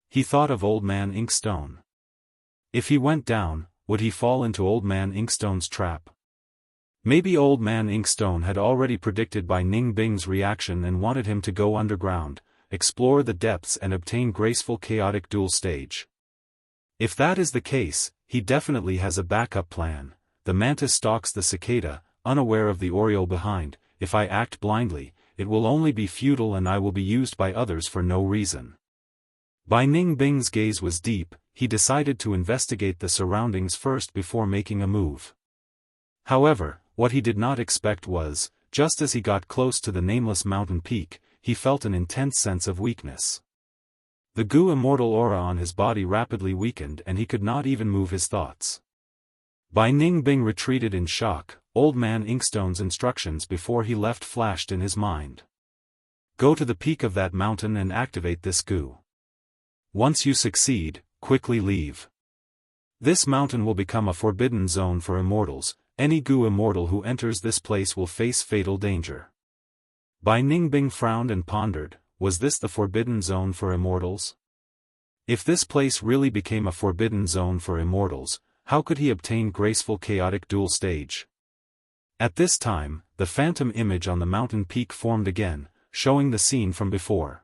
He thought of Old Man Inkstone. If he went down, would he fall into Old Man Inkstone's trap? Maybe Old Man Inkstone had already predicted Bai Ningbing's reaction and wanted him to go underground, explore the depths and obtain graceful chaotic duel stage. If that is the case, he definitely has a backup plan. The mantis stalks the cicada, unaware of the oriole behind. If I act blindly, it will only be futile and I will be used by others for no reason. Bai Ningbing's gaze was deep, he decided to investigate the surroundings first before making a move. However, what he did not expect was, just as he got close to the nameless mountain peak, he felt an intense sense of weakness. The Gu immortal aura on his body rapidly weakened and he could not even move his thoughts. Bai Ningbing retreated in shock. Old Man Inkstone's instructions before he left flashed in his mind. Go to the peak of that mountain and activate this Gu. Once you succeed, quickly leave. This mountain will become a forbidden zone for immortals. Any Gu immortal who enters this place will face fatal danger. Bai Ningbing frowned and pondered, was this the forbidden zone for immortals? If this place really became a forbidden zone for immortals, how could he obtain graceful chaotic duel stage? At this time, the phantom image on the mountain peak formed again, showing the scene from before.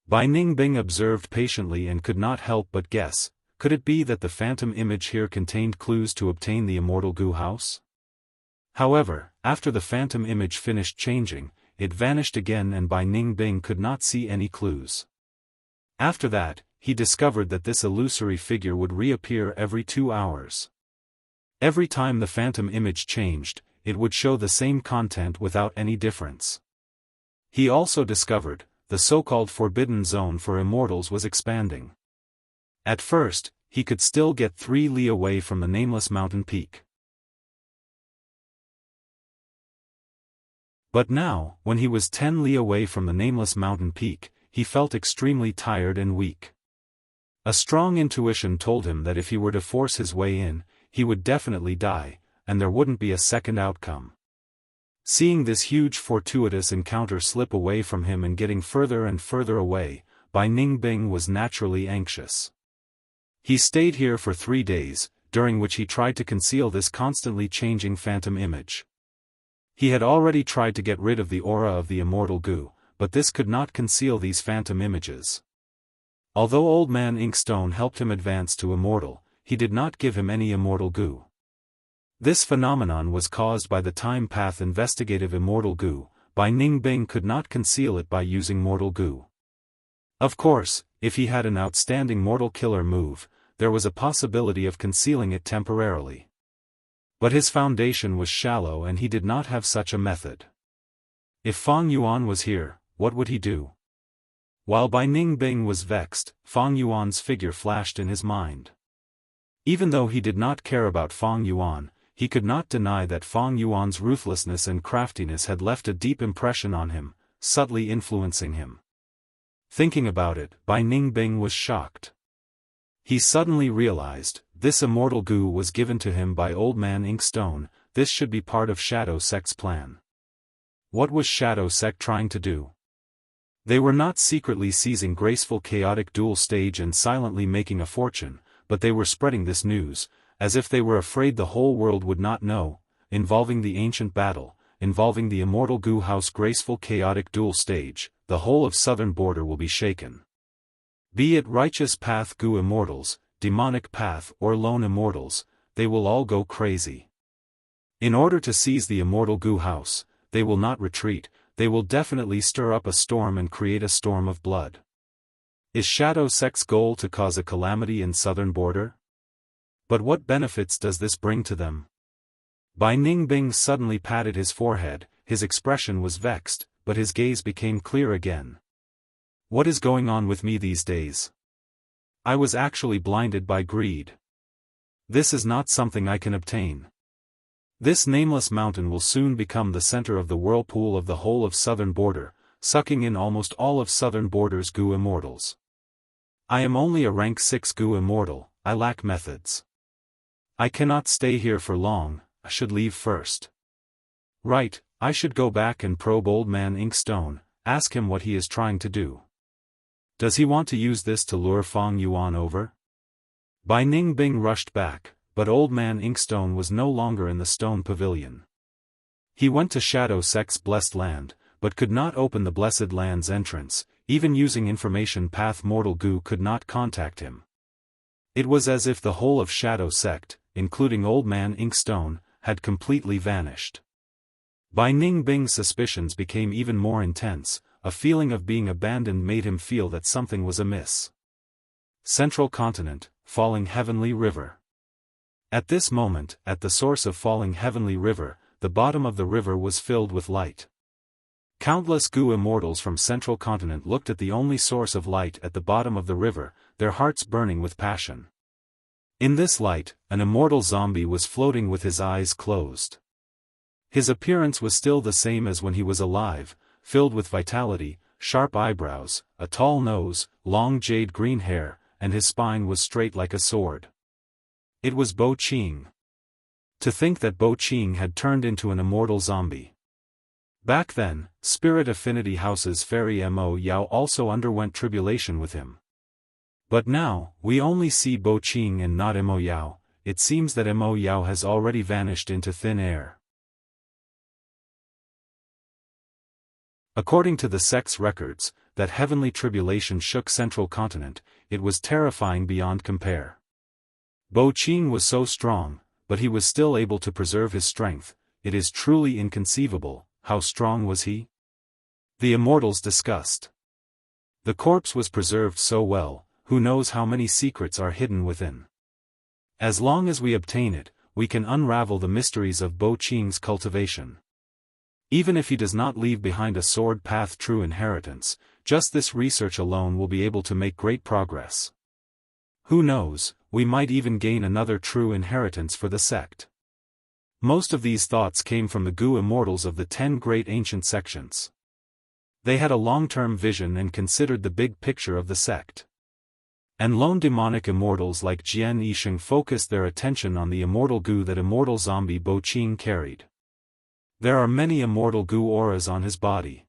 Bai Ningbing observed patiently and could not help but guess, could it be that the phantom image here contained clues to obtain the immortal Gu house? However, after the phantom image finished changing, it vanished again and Bai Ningbing could not see any clues. After that, he discovered that this illusory figure would reappear every 2 hours. Every time the phantom image changed, it would show the same content without any difference. He also discovered, the so-called forbidden zone for immortals was expanding. At first, he could still get 3 li away from the nameless mountain peak. But now, when he was 10 li away from the nameless mountain peak, he felt extremely tired and weak. A strong intuition told him that if he were to force his way in, he would definitely die, and there wouldn't be a second outcome. Seeing this huge fortuitous encounter slip away from him and getting further and further away, Bai Ningbing was naturally anxious. He stayed here for 3 days, during which he tried to conceal this constantly changing phantom image. He had already tried to get rid of the aura of the immortal Gu, but this could not conceal these phantom images. Although Old Man Inkstone helped him advance to immortal, he did not give him any immortal Gu. This phenomenon was caused by the time path investigative immortal Gu. Bai Ningbing could not conceal it by using mortal Gu. Of course, if he had an outstanding mortal killer move, there was a possibility of concealing it temporarily. But his foundation was shallow and he did not have such a method. If Fang Yuan was here, what would he do? While Bai Ningbing was vexed, Fang Yuan's figure flashed in his mind. Even though he did not care about Fang Yuan, he could not deny that Fang Yuan's ruthlessness and craftiness had left a deep impression on him, subtly influencing him. Thinking about it, Bai Ningbing was shocked. He suddenly realized, this immortal Gu was given to him by Old Man Inkstone. This should be part of Shadow Sect's plan. What was Shadow Sect trying to do? They were not secretly seizing graceful chaotic duel stage and silently making a fortune, but they were spreading this news, as if they were afraid the whole world would not know, involving the ancient battle, involving the immortal Gu House graceful chaotic duel stage, the whole of southern border will be shaken. Be it righteous path Gu immortals, demonic path or lone immortals, they will all go crazy. In order to seize the immortal Gu House, they will not retreat, they will definitely stir up a storm and create a storm of blood. Is Shadow Sect's goal to cause a calamity in southern border? But what benefits does this bring to them? Bai Ningbing suddenly patted his forehead, his expression was vexed, but his gaze became clear again. What is going on with me these days? I was actually blinded by greed. This is not something I can obtain. This nameless mountain will soon become the center of the whirlpool of the whole of southern border, sucking in almost all of southern border's Gu immortals. I am only a rank 6 Gu immortal, I lack methods. I cannot stay here for long, I should leave first. Right, I should go back and probe Old Man Inkstone, ask him what he is trying to do. Does he want to use this to lure Fong Yuan over? Bai Ningbing rushed back, but Old Man Inkstone was no longer in the stone pavilion. He went to Shadow Sect's blessed land, but could not open the blessed land's entrance, even using information path mortal Gu could not contact him. It was as if the whole of Shadow Sect, including Old Man Inkstone, had completely vanished. Bai Ningbing's suspicions became even more intense, a feeling of being abandoned made him feel that something was amiss. Central Continent, Falling Heavenly River. At this moment, at the source of Falling Heavenly River, the bottom of the river was filled with light. Countless Gu immortals from Central Continent looked at the only source of light at the bottom of the river, their hearts burning with passion. In this light, an immortal zombie was floating with his eyes closed. His appearance was still the same as when he was alive, filled with vitality, sharp eyebrows, a tall nose, long jade green hair, and his spine was straight like a sword. It was Bo Qing. To think that Bo Qing had turned into an immortal zombie. Back then, Spirit Affinity House's fairy Mo Yao also underwent tribulation with him. But now, we only see Bo Qing and not Mo Yao. It seems that Mo Yao has already vanished into thin air. According to the sect's records, that heavenly tribulation shook Central Continent, it was terrifying beyond compare. Bo Qing was so strong, but he was still able to preserve his strength. It is truly inconceivable. How strong was he? The immortals discussed. The corpse was preserved so well, who knows how many secrets are hidden within. As long as we obtain it, we can unravel the mysteries of Bo Qing's cultivation. Even if he does not leave behind a sword path true inheritance, just this research alone will be able to make great progress. Who knows, we might even gain another true inheritance for the sect. Most of these thoughts came from the Gu immortals of the 10 great ancient sections. They had a long-term vision and considered the big picture of the sect. And lone demonic immortals like Jian Yisheng focused their attention on the immortal Gu that immortal zombie Bo Qing carried. There are many immortal Gu auras on his body.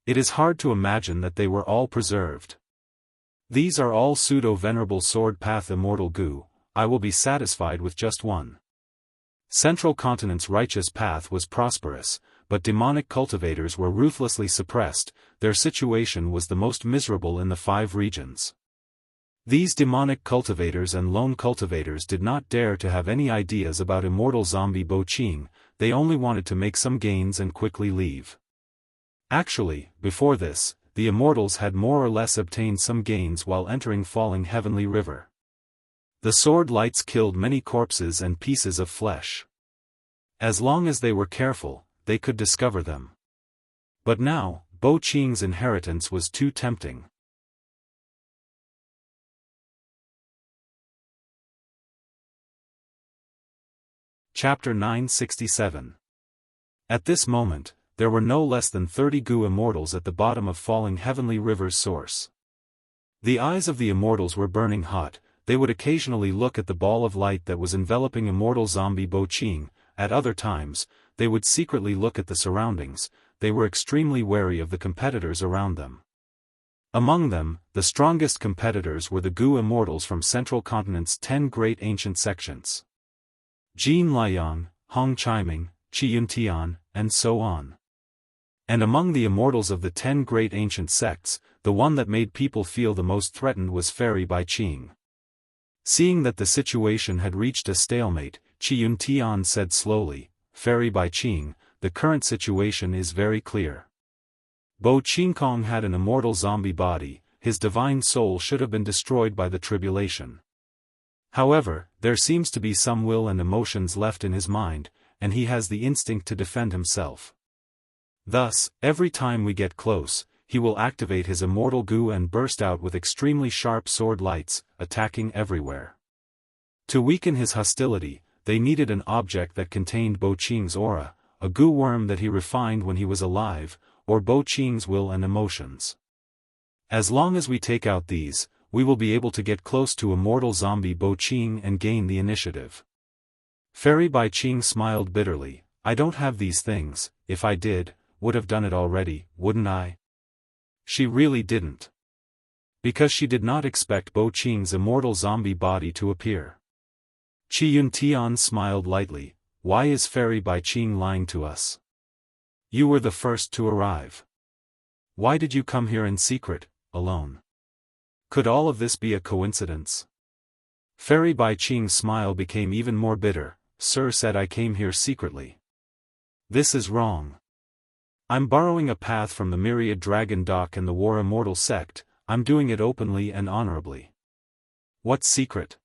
It is hard to imagine that they were all preserved. These are all pseudo-venerable sword path immortal Gu. I will be satisfied with just one. Central Continent's righteous path was prosperous, but demonic cultivators were ruthlessly suppressed. Their situation was the most miserable in the 5 regions. These demonic cultivators and lone cultivators did not dare to have any ideas about immortal zombie Bo Qing, they only wanted to make some gains and quickly leave. Actually, before this, the immortals had more or less obtained some gains while entering Falling Heavenly River. The sword lights killed many corpses and pieces of flesh. As long as they were careful, they could discover them. But now, Bo Qing's inheritance was too tempting. Chapter 967. At this moment, there were no less than 30 Gu immortals at the bottom of Falling Heavenly River's source. The eyes of the immortals were burning hot. They would occasionally look at the ball of light that was enveloping immortal zombie Bo Qing. At other times, they would secretly look at the surroundings. They were extremely wary of the competitors around them. Among them, the strongest competitors were the Gu immortals from Central Continent's 10 great ancient sections. Jin Liang, Hong Chiming, Qi Yuntian, and so on. And among the immortals of the 10 great ancient sects, the one that made people feel the most threatened was Fairy Bai Qing. Seeing that the situation had reached a stalemate, Qi Yuntian said slowly, "Fairy Bai Qing, the current situation is very clear. Bo Qingkong had an immortal zombie body, his divine soul should have been destroyed by the tribulation. However, there seems to be some will and emotions left in his mind, and he has the instinct to defend himself. Thus, every time we get close, he will activate his immortal Gu and burst out with extremely sharp sword lights, attacking everywhere. To weaken his hostility, they needed an object that contained Bo Qing's aura, a Gu worm that he refined when he was alive, or Bo Qing's will and emotions. As long as we take out these, we will be able to get close to immortal zombie Bo Qing and gain the initiative." Fairy Bai Qing smiled bitterly. "I don't have these things. If I did, would have done it already, wouldn't I?" She really didn't. Because she did not expect Bo Qing's immortal zombie body to appear. Qi Yuntian smiled lightly. "Why is Fairy Bai Qing lying to us? You were the first to arrive. Why did you come here in secret, alone? Could all of this be a coincidence?" Fairy Bai Qing's smile became even more bitter. "Sir said I came here secretly. This is wrong. I'm borrowing a path from the Myriad Dragon Dock and the War Immortal sect. I'm doing it openly and honorably." What secret?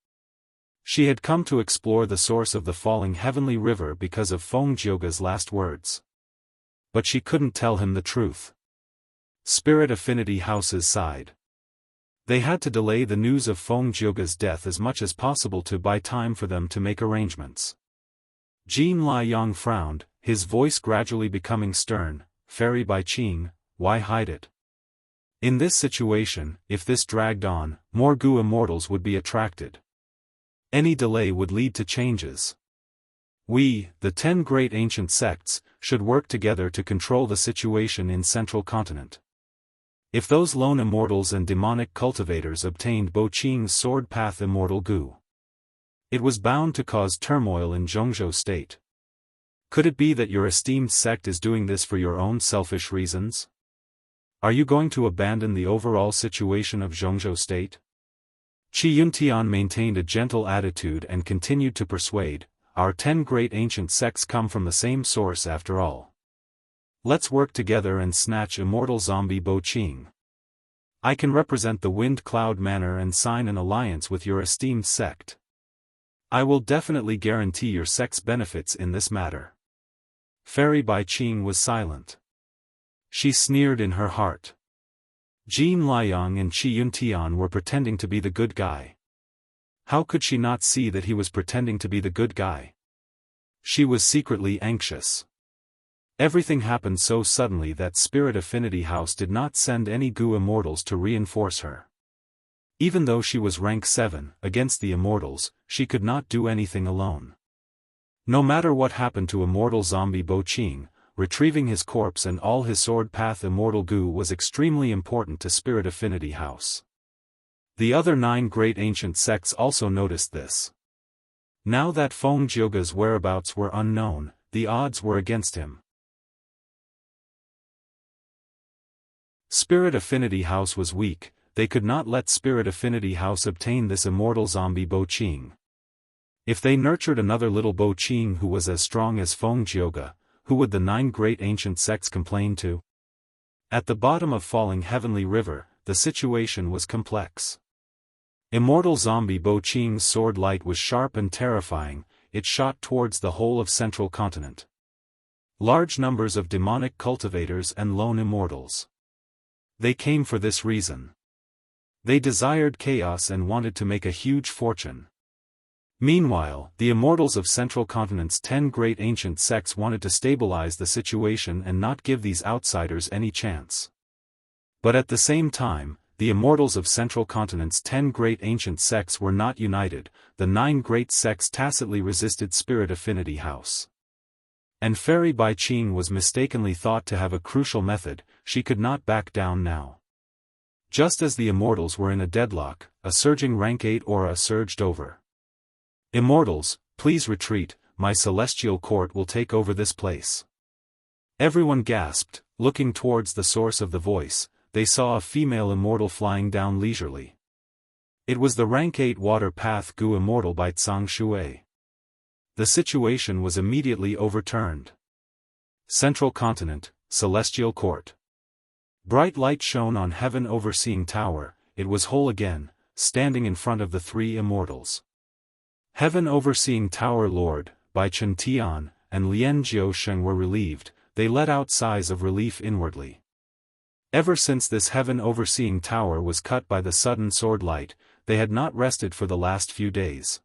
She had come to explore the source of the falling heavenly river because of Feng Jioga's last words. But she couldn't tell him the truth. Spirit Affinity Houses sighed. They had to delay the news of Feng Jioga's death as much as possible to buy time for them to make arrangements. Jin Liang frowned, his voice gradually becoming stern. "Fairy Bai Qing, why hide it? In this situation, if this dragged on, more Gu immortals would be attracted. Any delay would lead to changes. We, the 10 great ancient sects, should work together to control the situation in Central Continent. If those lone immortals and demonic cultivators obtained Bo Qing's sword path immortal Gu, it was bound to cause turmoil in Jianghu state. Could it be that your esteemed sect is doing this for your own selfish reasons? Are you going to abandon the overall situation of Jianghu state?" Qi Yuntian maintained a gentle attitude and continued to persuade, "Our 10 great ancient sects come from the same source after all. Let's work together and snatch immortal zombie Bo Qing. I can represent the Wind Cloud Manor and sign an alliance with your esteemed sect. I will definitely guarantee your sect's benefits in this matter." Fairy Bai Qing was silent. She sneered in her heart. Jin Liang and Qi Yuntian were pretending to be the good guy. How could she not see that he was pretending to be the good guy? She was secretly anxious. Everything happened so suddenly that Spirit Affinity House did not send any Gu immortals to reinforce her. Even though she was rank 7 against the immortals, she could not do anything alone. No matter what happened to immortal zombie Bo Qing, retrieving his corpse and all his sword path immortal Gu was extremely important to Spirit Affinity House. The other 9 great ancient sects also noticed this. Now that Feng Jioga's whereabouts were unknown, the odds were against him. Spirit Affinity House was weak. They could not let Spirit Affinity House obtain this immortal zombie Bo Qing. If they nurtured another little Bo Qing who was as strong as Feng Jioga, who would the 9 great ancient sects complain to? At the bottom of falling heavenly river, the situation was complex. Immortal zombie Bo Qing's sword light was sharp and terrifying. It shot towards the whole of Central Continent. Large numbers of demonic cultivators and lone immortals. They came for this reason. They desired chaos and wanted to make a huge fortune. Meanwhile, the immortals of Central Continent's 10 great ancient sects wanted to stabilize the situation and not give these outsiders any chance. But at the same time, the immortals of Central Continent's 10 great ancient sects were not united. The 9 great sects tacitly resisted Spirit Affinity House. And Fairy Bai Qing was mistakenly thought to have a crucial method. She could not back down now. Just as the immortals were in a deadlock, a surging rank 8 aura surged over. "Immortals, please retreat, my celestial court will take over this place." Everyone gasped, looking towards the source of the voice. They saw a female immortal flying down leisurely. It was the rank 8 water path Gu immortal by Zhang Shui. The situation was immediately overturned. Central Continent, Celestial Court. Bright light shone on Heaven Overseeing Tower. It was whole again, standing in front of the three immortals. Heaven Overseeing Tower Lord, Bai Chen Tian, and Lian Jiusheng were relieved. They let out sighs of relief inwardly. Ever since this Heaven Overseeing Tower was cut by the sudden sword light, they had not rested for the last few days.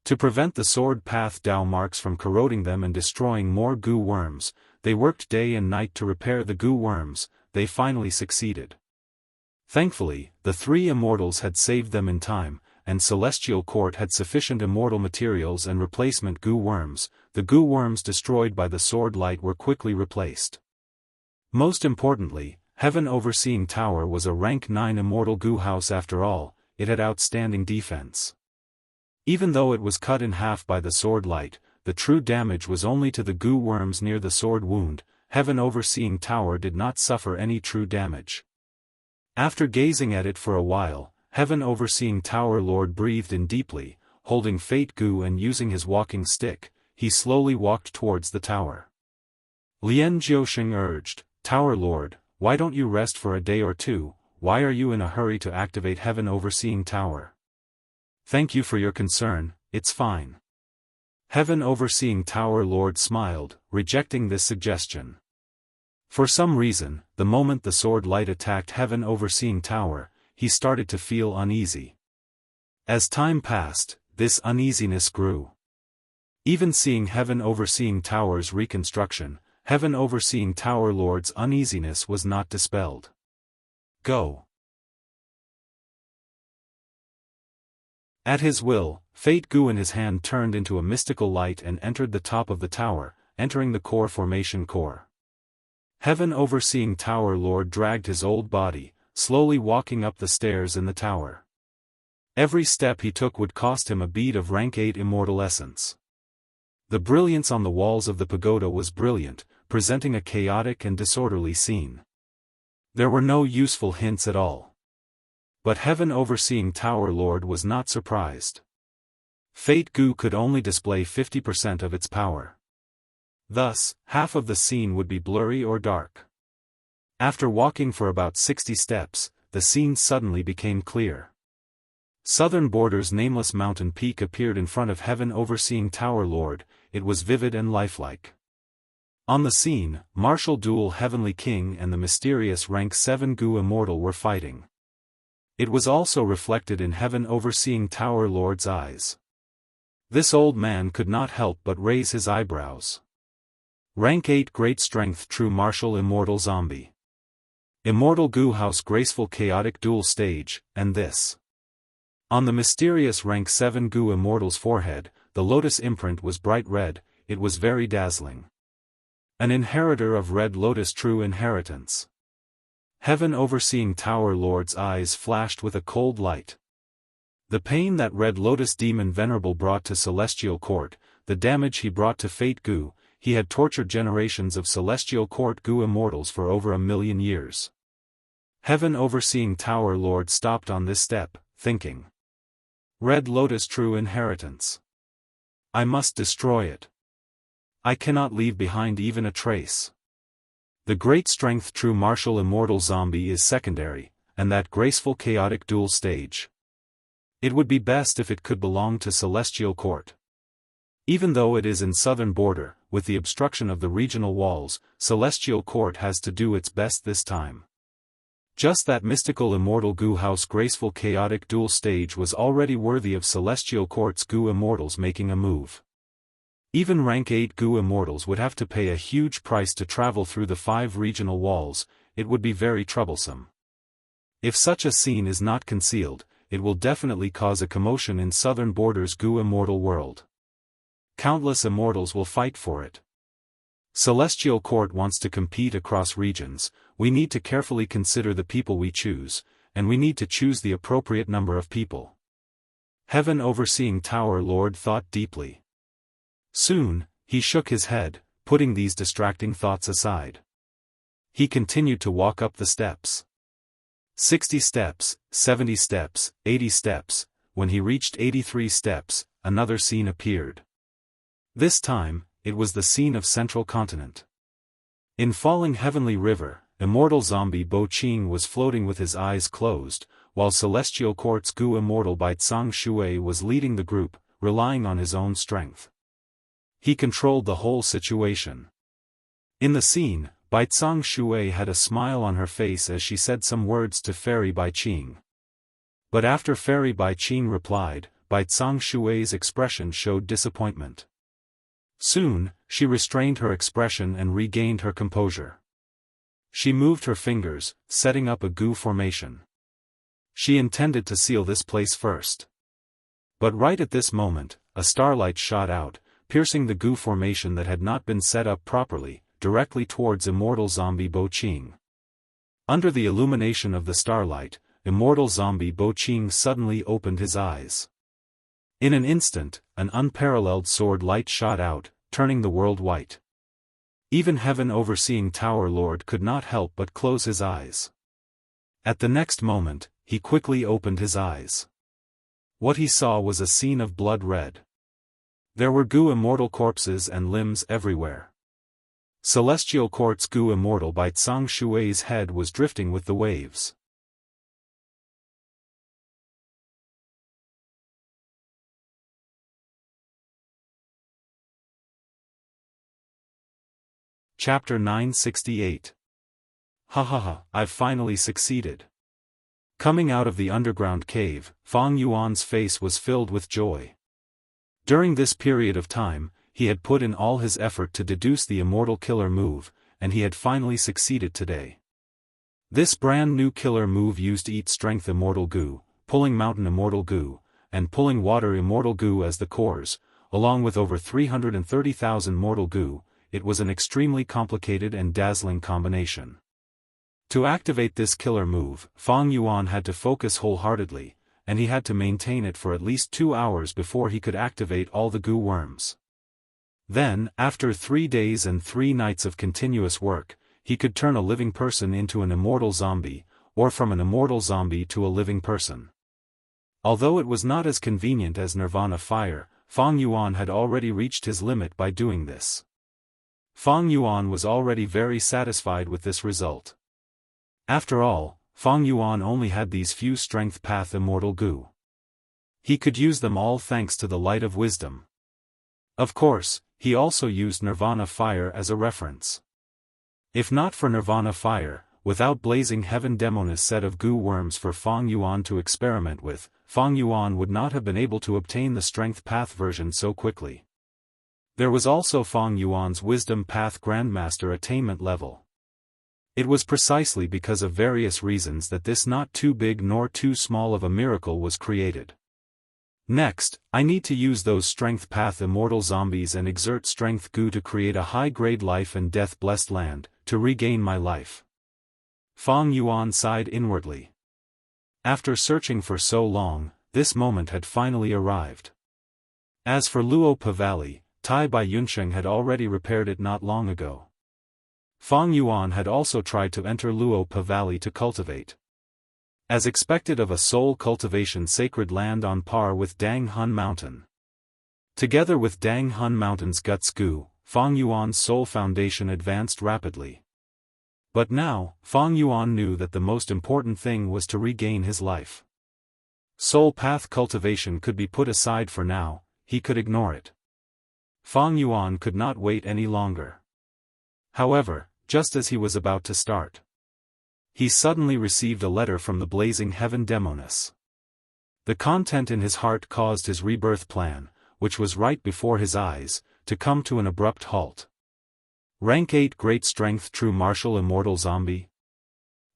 To prevent the sword path Dao marks from corroding them and destroying more Gu worms, they worked day and night to repair the Gu worms. They finally succeeded. Thankfully, the three immortals had saved them in time, and Celestial Court had sufficient immortal materials and replacement Gu worms. The Gu worms destroyed by the sword light were quickly replaced. Most importantly, Heaven Overseeing Tower was a rank 9 immortal Gu house after all. It had outstanding defense. Even though it was cut in half by the sword light, the true damage was only to the Gu worms near the sword wound. Heaven Overseeing Tower did not suffer any true damage. After gazing at it for a while, Heaven Overseeing Tower Lord breathed in deeply. Holding Fate Gu and using his walking stick, he slowly walked towards the tower. Lian Jiusheng urged, "Tower Lord, why don't you rest for a day or two? Why are you in a hurry to activate Heaven Overseeing Tower?" "Thank you for your concern, it's fine." Heaven Overseeing Tower Lord smiled, rejecting this suggestion. For some reason, the moment the sword light attacked Heaven Overseeing Tower, he started to feel uneasy. As time passed, this uneasiness grew. Even seeing Heaven Overseeing Tower's reconstruction, Heaven Overseeing Tower Lord's uneasiness was not dispelled. "Go." At his will, Fate Gu in his hand turned into a mystical light and entered the top of the tower, entering the core formation core. Heaven Overseeing Tower Lord dragged his old body, slowly walking up the stairs in the tower. Every step he took would cost him a bead of rank 8 immortal essence. The brilliance on the walls of the pagoda was brilliant, presenting a chaotic and disorderly scene. There were no useful hints at all. But Heaven Overseeing Tower Lord was not surprised. Fate Gu could only display 50% of its power. Thus, half of the scene would be blurry or dark. After walking for about 60 steps, the scene suddenly became clear. Southern Border's nameless mountain peak appeared in front of Heaven Overseeing Tower Lord. It was vivid and lifelike. On the scene, martial duel Heavenly King and the mysterious rank 7 Gu Immortal were fighting. It was also reflected in Heaven Overseeing Tower Lord's eyes. This old man could not help but raise his eyebrows. Rank 8 Great Strength True Martial Immortal Zombie. Immortal Gu House Graceful Chaotic Duel Stage, and this. On the mysterious rank 7 Gu Immortal's forehead, the lotus imprint was bright red. It was very dazzling. An inheritor of Red Lotus True Inheritance. Heaven Overseeing Tower Lord's eyes flashed with a cold light. The pain that Red Lotus Demon Venerable brought to Celestial Court, the damage he brought to Fate Gu, he had tortured generations of Celestial Court Gu Immortals for over 1,000,000 years. Heaven Overseeing Tower Lord stopped on this step, thinking. Red Lotus True Inheritance. I must destroy it. I cannot leave behind even a trace. The Great Strength True Martial Immortal Zombie is secondary, and that graceful chaotic duel stage. It would be best if it could belong to Celestial Court. Even though it is in Southern Border, with the obstruction of the regional walls, Celestial Court has to do its best this time. Just that mystical immortal Gu House graceful chaotic duel stage was already worthy of Celestial Court's Gu Immortals making a move. Even rank 8 Gu Immortals would have to pay a huge price to travel through the 5 regional walls. It would be very troublesome. If such a scene is not concealed, it will definitely cause a commotion in Southern Border's Gu Immortal world. Countless immortals will fight for it. Celestial Court wants to compete across regions. We need to carefully consider the people we choose. and we need to choose the appropriate number of people. Heaven Overseeing Tower Lord thought deeply. Soon, he shook his head, putting these distracting thoughts aside. He continued to walk up the steps. 60 steps, 70 steps, 80 steps. When he reached 83 steps, another scene appeared. This time, it was the scene of Central Continent. In Falling Heavenly River, Immortal Zombie Bo Qing was floating with his eyes closed, while Celestial Quartz Gu Immortal Baitsang Shui was leading the group, relying on his own strength. He controlled the whole situation. In the scene, Baitsang Shui had a smile on her face as she said some words to Fairy Bai Qing. But after Fairy Bai Qing replied, Baitsang Shui's expression showed disappointment. Soon, she restrained her expression and regained her composure. She moved her fingers, setting up a Gu formation. She intended to seal this place first. But right at this moment, a starlight shot out, piercing the Gu formation that had not been set up properly, directly towards Immortal Zombie Bo Qing. Under the illumination of the starlight, Immortal Zombie Bo Qing suddenly opened his eyes. In an instant, an unparalleled sword light shot out, turning the world white. Even Heaven Overseeing Tower Lord could not help but close his eyes. At the next moment, he quickly opened his eyes. What he saw was a scene of blood red. There were Gu Immortal corpses and limbs everywhere. Celestial Quartz Gu Immortal Baitsang Shui's head was drifting with the waves. Chapter 968. Ha ha ha, I've finally succeeded. Coming out of the underground cave, Fang Yuan's face was filled with joy. During this period of time, he had put in all his effort to deduce the immortal killer move, and he had finally succeeded today. This brand new killer move used Eat Strength Immortal Gu, Pulling Mountain Immortal Gu, and Pulling Water Immortal Gu as the cores, along with over 330,000 Mortal Gu. It was an extremely complicated and dazzling combination. To activate this killer move, Fang Yuan had to focus wholeheartedly, and he had to maintain it for at least 2 hours before he could activate all the Gu worms. Then, after 3 days and 3 nights of continuous work, he could turn a living person into an immortal zombie, or from an immortal zombie to a living person. Although it was not as convenient as Nirvana Fire, Fang Yuan had already reached his limit by doing this. Fang Yuan was already very satisfied with this result. After all, Fang Yuan only had these few Strength Path Immortal Gu. He could use them all thanks to the light of wisdom. Of course, he also used Nirvana Fire as a reference. If not for Nirvana Fire, without Blazing Heaven Demoness set of Gu worms for Fang Yuan to experiment with, Fang Yuan would not have been able to obtain the Strength Path version so quickly. There was also Fang Yuan's Wisdom Path Grandmaster attainment level. It was precisely because of various reasons that this not too big nor too small of a miracle was created. Next, I need to use those Strength Path Immortal Zombies and exert Strength Gu to create a high-grade life and death-blessed land, to regain my life. Fang Yuan sighed inwardly. After searching for so long, this moment had finally arrived. As for Luopa Valley, Tai Bai Yunsheng had already repaired it not long ago. Fang Yuan had also tried to enter Luopa Valley to cultivate. As expected of a soul cultivation sacred land on par with Dang Hun Mountain. Together with Dang Hun Mountain's Guts Gu, Fang Yuan's soul foundation advanced rapidly. But now, Fang Yuan knew that the most important thing was to regain his life. Soul path cultivation could be put aside for now, he could ignore it. Fang Yuan could not wait any longer. However, just as he was about to start, he suddenly received a letter from the Blazing Heaven Demoness. The content in his heart caused his rebirth plan, which was right before his eyes, to come to an abrupt halt. Rank 8 Great Strength True Martial Immortal Zombie.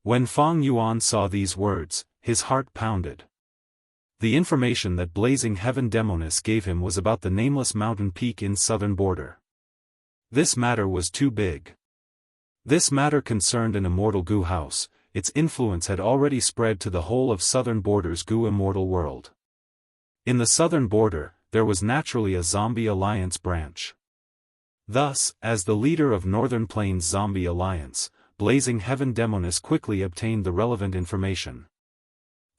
When Fang Yuan saw these words, his heart pounded. The information that Blazing Heaven Demoness gave him was about the nameless mountain peak in southern border. This matter was too big. This matter concerned an immortal Gu house, its influence had already spread to the whole of southern border's Gu immortal world. In the southern border, there was naturally a zombie alliance branch. Thus, as the leader of Northern Plains Zombie Alliance, Blazing Heaven Demoness quickly obtained the relevant information.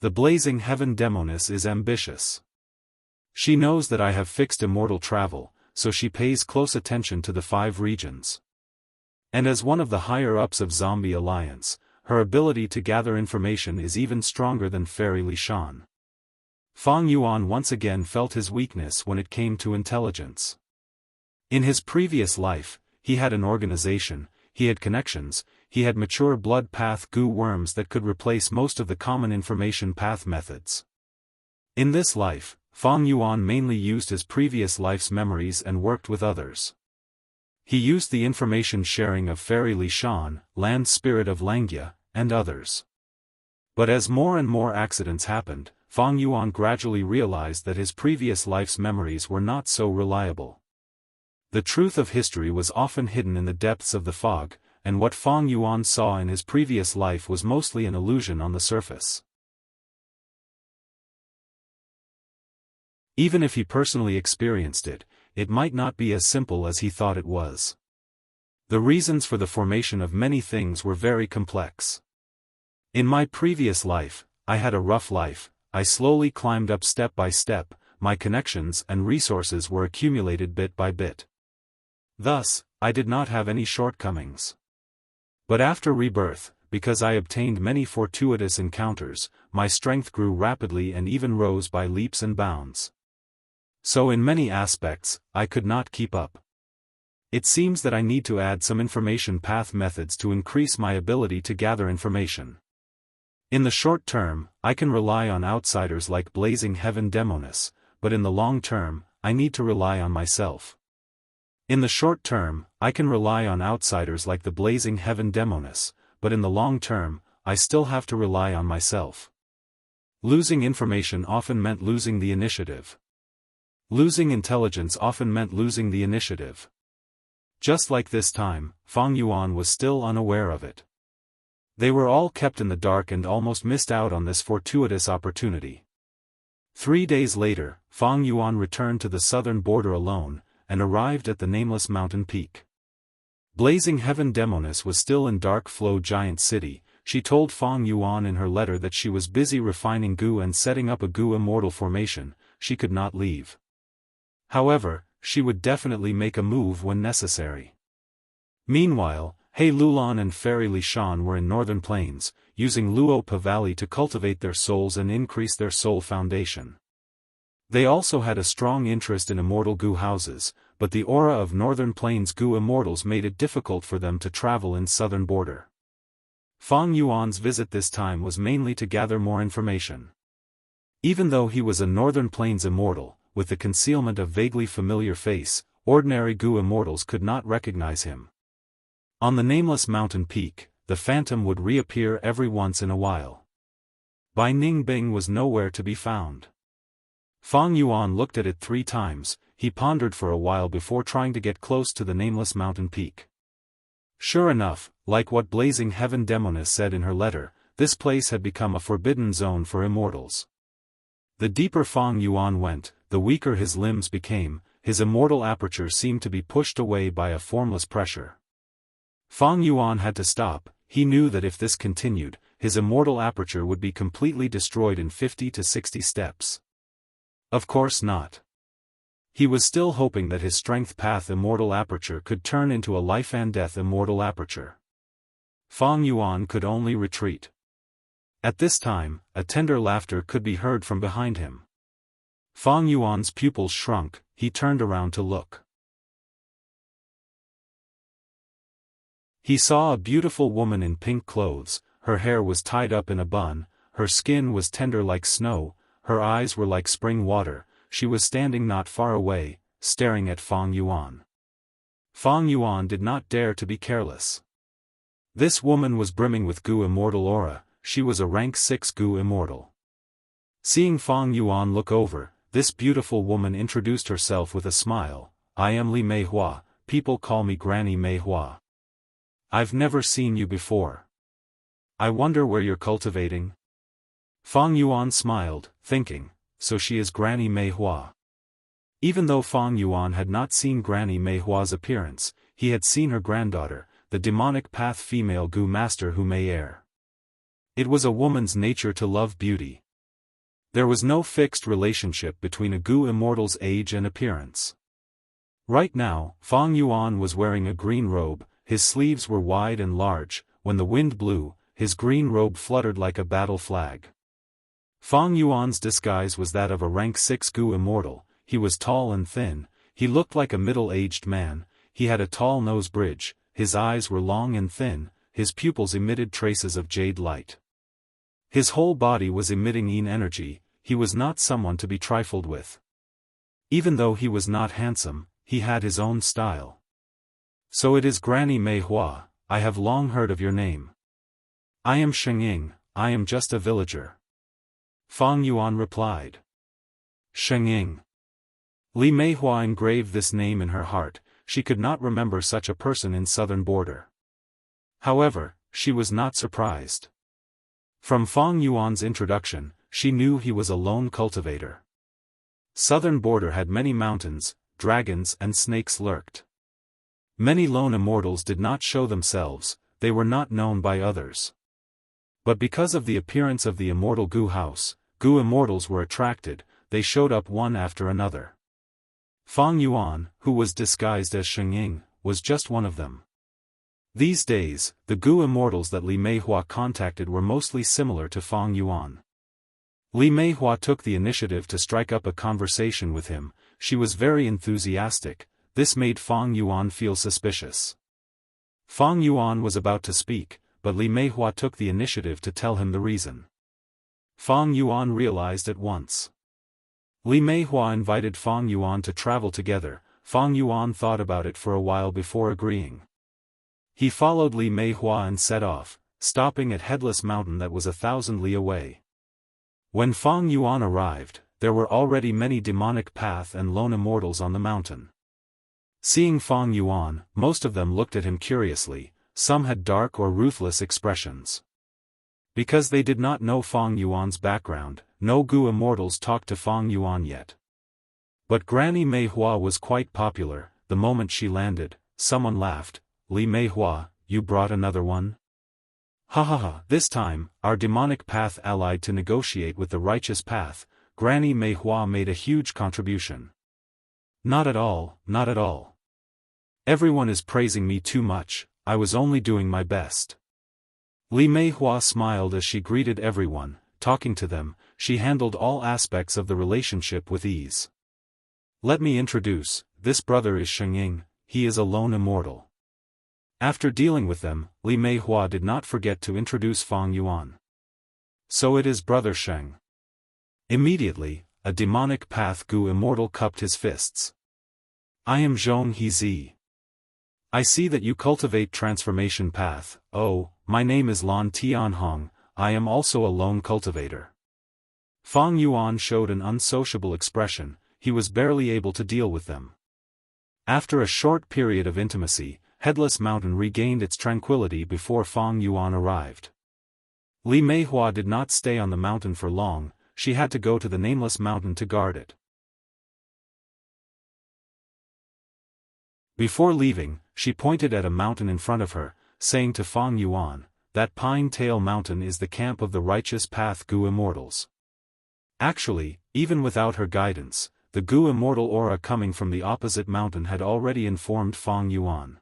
The Blazing Heaven Demoness is ambitious. She knows that I have fixed immortal travel, so she pays close attention to the 5 regions. And as one of the higher-ups of Zombie Alliance, her ability to gather information is even stronger than Fairy Li Shan. Fang Yuan once again felt his weakness when it came to intelligence. In his previous life, he had an organization, he had connections, he had mature blood path Gu worms that could replace most of the common information path methods. In this life, Fang Yuan mainly used his previous life's memories and worked with others. He used the information sharing of Fairy Li Shan, Land Spirit of Langia, and others. But as more and more accidents happened, Fang Yuan gradually realized that his previous life's memories were not so reliable. The truth of history was often hidden in the depths of the fog, and what Fang Yuan saw in his previous life was mostly an illusion on the surface. Even if he personally experienced it, it might not be as simple as he thought it was. The reasons for the formation of many things were very complex. In my previous life, I had a rough life, I slowly climbed up step by step, my connections and resources were accumulated bit by bit. Thus, I did not have any shortcomings. But after rebirth, because I obtained many fortuitous encounters, my strength grew rapidly and even rose by leaps and bounds. So in many aspects, I could not keep up. It seems that I need to add some information path methods to increase my ability to gather information. In the short term, I can rely on outsiders like Blazing Heaven Demoness, but in the long term, I need to rely on myself. In the short term, I can rely on outsiders like the Blazing Heaven Demoness, but in the long term, I still have to rely on myself. Losing information often meant losing the initiative. Losing intelligence often meant losing the initiative. Just like this time, Fang Yuan was still unaware of it. They were all kept in the dark and almost missed out on this fortuitous opportunity. 3 days later, Fang Yuan returned to the southern border alone, and arrived at the nameless mountain peak. Blazing Heaven Demoness was still in Dark Flow Giant City. She told Fang Yuan in her letter that she was busy refining Gu and setting up a Gu immortal formation, she could not leave. However, she would definitely make a move when necessary. Meanwhile, He Lulan and Fairy Li Shan were in Northern Plains, using Luo Pa Valley to cultivate their souls and increase their soul foundation. They also had a strong interest in immortal Gu houses, but the aura of Northern Plains Gu immortals made it difficult for them to travel in southern border. Fang Yuan's visit this time was mainly to gather more information. Even though he was a Northern Plains immortal, with the concealment of vaguely familiar face, ordinary Gu immortals could not recognize him. On the nameless mountain peak, the phantom would reappear every once in a while. Bai Ningbing was nowhere to be found. Fang Yuan looked at it 3 times, he pondered for a while before trying to get close to the nameless mountain peak. Sure enough, like what Blazing Heaven Demoness said in her letter, this place had become a forbidden zone for immortals. The deeper Fang Yuan went, the weaker his limbs became, his immortal aperture seemed to be pushed away by a formless pressure. Fang Yuan had to stop. He knew that if this continued, his immortal aperture would be completely destroyed in 50 to 60 steps. Of course not. He was still hoping that his strength path immortal aperture could turn into a life and death immortal aperture. Fang Yuan could only retreat. At this time, a tender laughter could be heard from behind him. Fang Yuan's pupils shrunk, he turned around to look. He saw a beautiful woman in pink clothes, her hair was tied up in a bun, her skin was tender like snow, her eyes were like spring water, she was standing not far away, staring at Fang Yuan. Fang Yuan did not dare to be careless. This woman was brimming with Gu immortal aura, she was a rank 6 Gu immortal. Seeing Fang Yuan look over, this beautiful woman introduced herself with a smile. I am Li Meihua, people call me Granny Meihua. I've never seen you before. I wonder where you're cultivating? Fang Yuan smiled, thinking, so she is Granny Mei Hua. Even though Fang Yuan had not seen Granny Mei Hua's appearance, he had seen her granddaughter, the demonic path female Gu master Hu Mei. It was a woman's nature to love beauty. There was no fixed relationship between a Gu immortal's age and appearance. Right now, Fang Yuan was wearing a green robe, his sleeves were wide and large. When the wind blew, his green robe fluttered like a battle flag. Fang Yuan's disguise was that of a rank 6 Gu immortal. He was tall and thin, he looked like a middle-aged man, he had a tall nose bridge, his eyes were long and thin, his pupils emitted traces of jade light. His whole body was emitting yin energy, he was not someone to be trifled with. Even though he was not handsome, he had his own style. So it is Granny Mei Hua, I have long heard of your name. I am Sheng, I am just a villager. Fang Yuan replied. Sheng. Li Mei Hua engraved this name in her heart, she could not remember such a person in southern border. However, she was not surprised. From Fang Yuan's introduction, she knew he was a lone cultivator. Southern border had many mountains, dragons and snakes lurked. Many lone immortals did not show themselves, they were not known by others. But because of the appearance of the immortal Gu house, Gu immortals were attracted, they showed up one after another. Fang Yuan, who was disguised as Sheng, was just one of them. These days, the Gu immortals that Li Mei Hua contacted were mostly similar to Fang Yuan. Li Mei Hua took the initiative to strike up a conversation with him, she was very enthusiastic, this made Fang Yuan feel suspicious. Fang Yuan was about to speak, but Li Mei Hua took the initiative to tell him the reason. Fang Yuan realized at once. Li Mei Hua invited Fang Yuan to travel together. Fang Yuan thought about it for a while before agreeing. He followed Li Mei Hua and set off, stopping at Headless Mountain that was 1,000 li away. When Fang Yuan arrived, there were already many demonic path and lone immortals on the mountain. Seeing Fang Yuan, most of them looked at him curiously, some had dark or ruthless expressions. Because they did not know Fang Yuan's background, no Gu immortals talked to Fang Yuan yet. But Granny Mei Hua was quite popular. The moment she landed, someone laughed, Li Mei Hua, you brought another one? Ha ha ha, this time, our demonic path allied to negotiate with the righteous path. Granny Mei Hua made a huge contribution. Not at all, not at all. Everyone is praising me too much, I was only doing my best. Li Mei Hua smiled as she greeted everyone, talking to them, she handled all aspects of the relationship with ease. Let me introduce, this brother is Sheng, he is a lone immortal. After dealing with them, Li Mei Hua did not forget to introduce Fang Yuan. So it is brother Sheng. Immediately, a demonic path Gu immortal cupped his fists. I am Zhong He. I see that you cultivate transformation path. Oh, my name is Lan Tianhong, I am also a lone cultivator. Fang Yuan showed an unsociable expression, he was barely able to deal with them. After a short period of intimacy, Headless Mountain regained its tranquility before Fang Yuan arrived. Li Mei Hua did not stay on the mountain for long, she had to go to the Nameless Mountain to guard it. Before leaving, she pointed at a mountain in front of her, saying to Fang Yuan, that Pine Tail Mountain is the camp of the righteous path Gu immortals. Actually, even without her guidance, the Gu immortal aura coming from the opposite mountain had already informed Fang Yuan.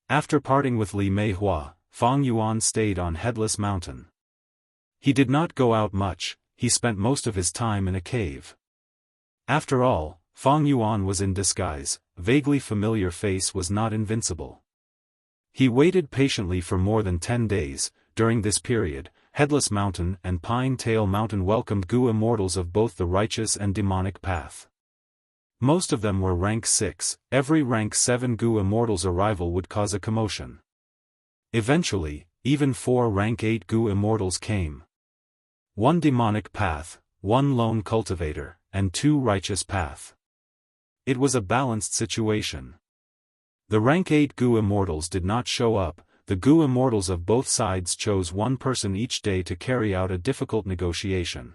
After parting with Li Mei Hua, Fang Yuan stayed on Headless Mountain. He did not go out much, he spent most of his time in a cave. After all, Fang Yuan was in disguise, vaguely familiar face was not invincible. He waited patiently for more than 10 days, during this period, Headless Mountain and Pine Tail Mountain welcomed Gu immortals of both the righteous and demonic path. Most of them were rank 6, every rank 7 Gu immortals' arrival would cause a commotion. Eventually, even 4 rank 8 Gu immortals came. 1 demonic path, 1 lone cultivator, and 2 righteous path. It was a balanced situation. The rank 8 Gu immortals did not show up, the Gu immortals of both sides chose one person each day to carry out a difficult negotiation.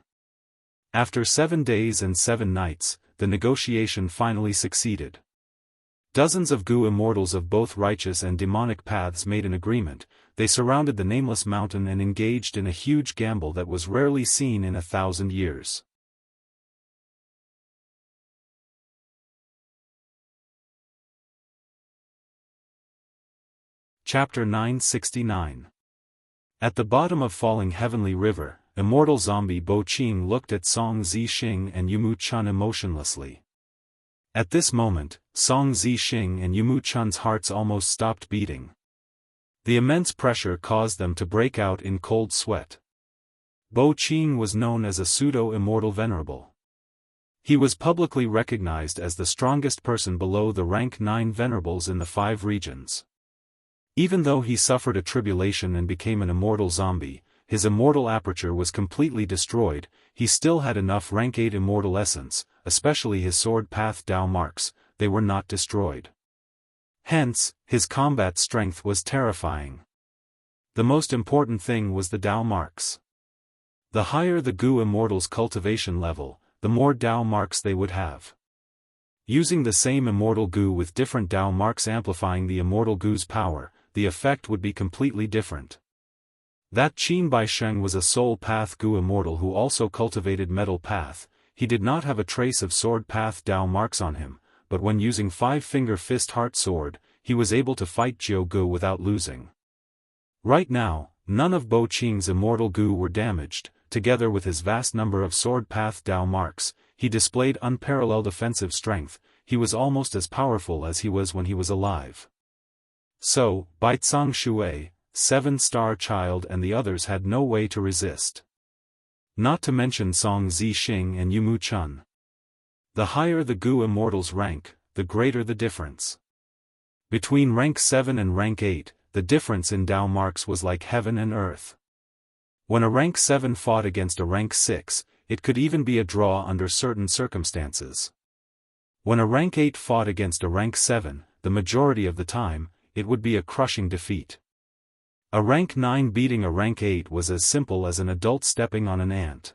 After 7 days and 7 nights, the negotiation finally succeeded. Dozens of Gu immortals of both righteous and demonic paths made an agreement. They surrounded the nameless mountain and engaged in a huge gamble that was rarely seen in 1,000 years. Chapter 969. At the bottom of falling heavenly river, immortal zombie Bo Qing looked at Song Zixing and Yumu Chun emotionlessly. At this moment, Song Zixing and Yumu Chun's hearts almost stopped beating. The immense pressure caused them to break out in cold sweat. Bo Qing was known as a pseudo-immortal venerable. He was publicly recognized as the strongest person below the rank 9 venerables in the 5 regions. Even though he suffered a tribulation and became an immortal zombie, his immortal aperture was completely destroyed. He still had enough rank 8 immortal essence, especially his sword path Dao marks, they were not destroyed. Hence, his combat strength was terrifying. The most important thing was the Dao marks. The higher the Gu immortals' cultivation level, the more Dao marks they would have. Using the same immortal Gu with different Dao marks amplifying the immortal Gu's power, the effect would be completely different. That Qin Baisheng was a soul path Gu immortal who also cultivated metal path. He did not have a trace of sword path Dao marks on him, but when using 5-finger fist heart sword, he was able to fight Jiu Gu without losing. Right now, none of Bo Qing's immortal Gu were damaged. Together with his vast number of sword path Dao marks, he displayed unparalleled offensive strength. He was almost as powerful as he was when he was alive. So, Baicang Shui, 7-star child and the others had no way to resist. Not to mention Song Zixing and Yumu Chun. The higher the Gu immortals' rank, the greater the difference. Between rank 7 and rank 8, the difference in Dao marks was like heaven and earth. When a rank 7 fought against a rank 6, it could even be a draw under certain circumstances. When a rank 8 fought against a rank 7, the majority of the time, it would be a crushing defeat. A rank 9 beating a rank 8 was as simple as an adult stepping on an ant.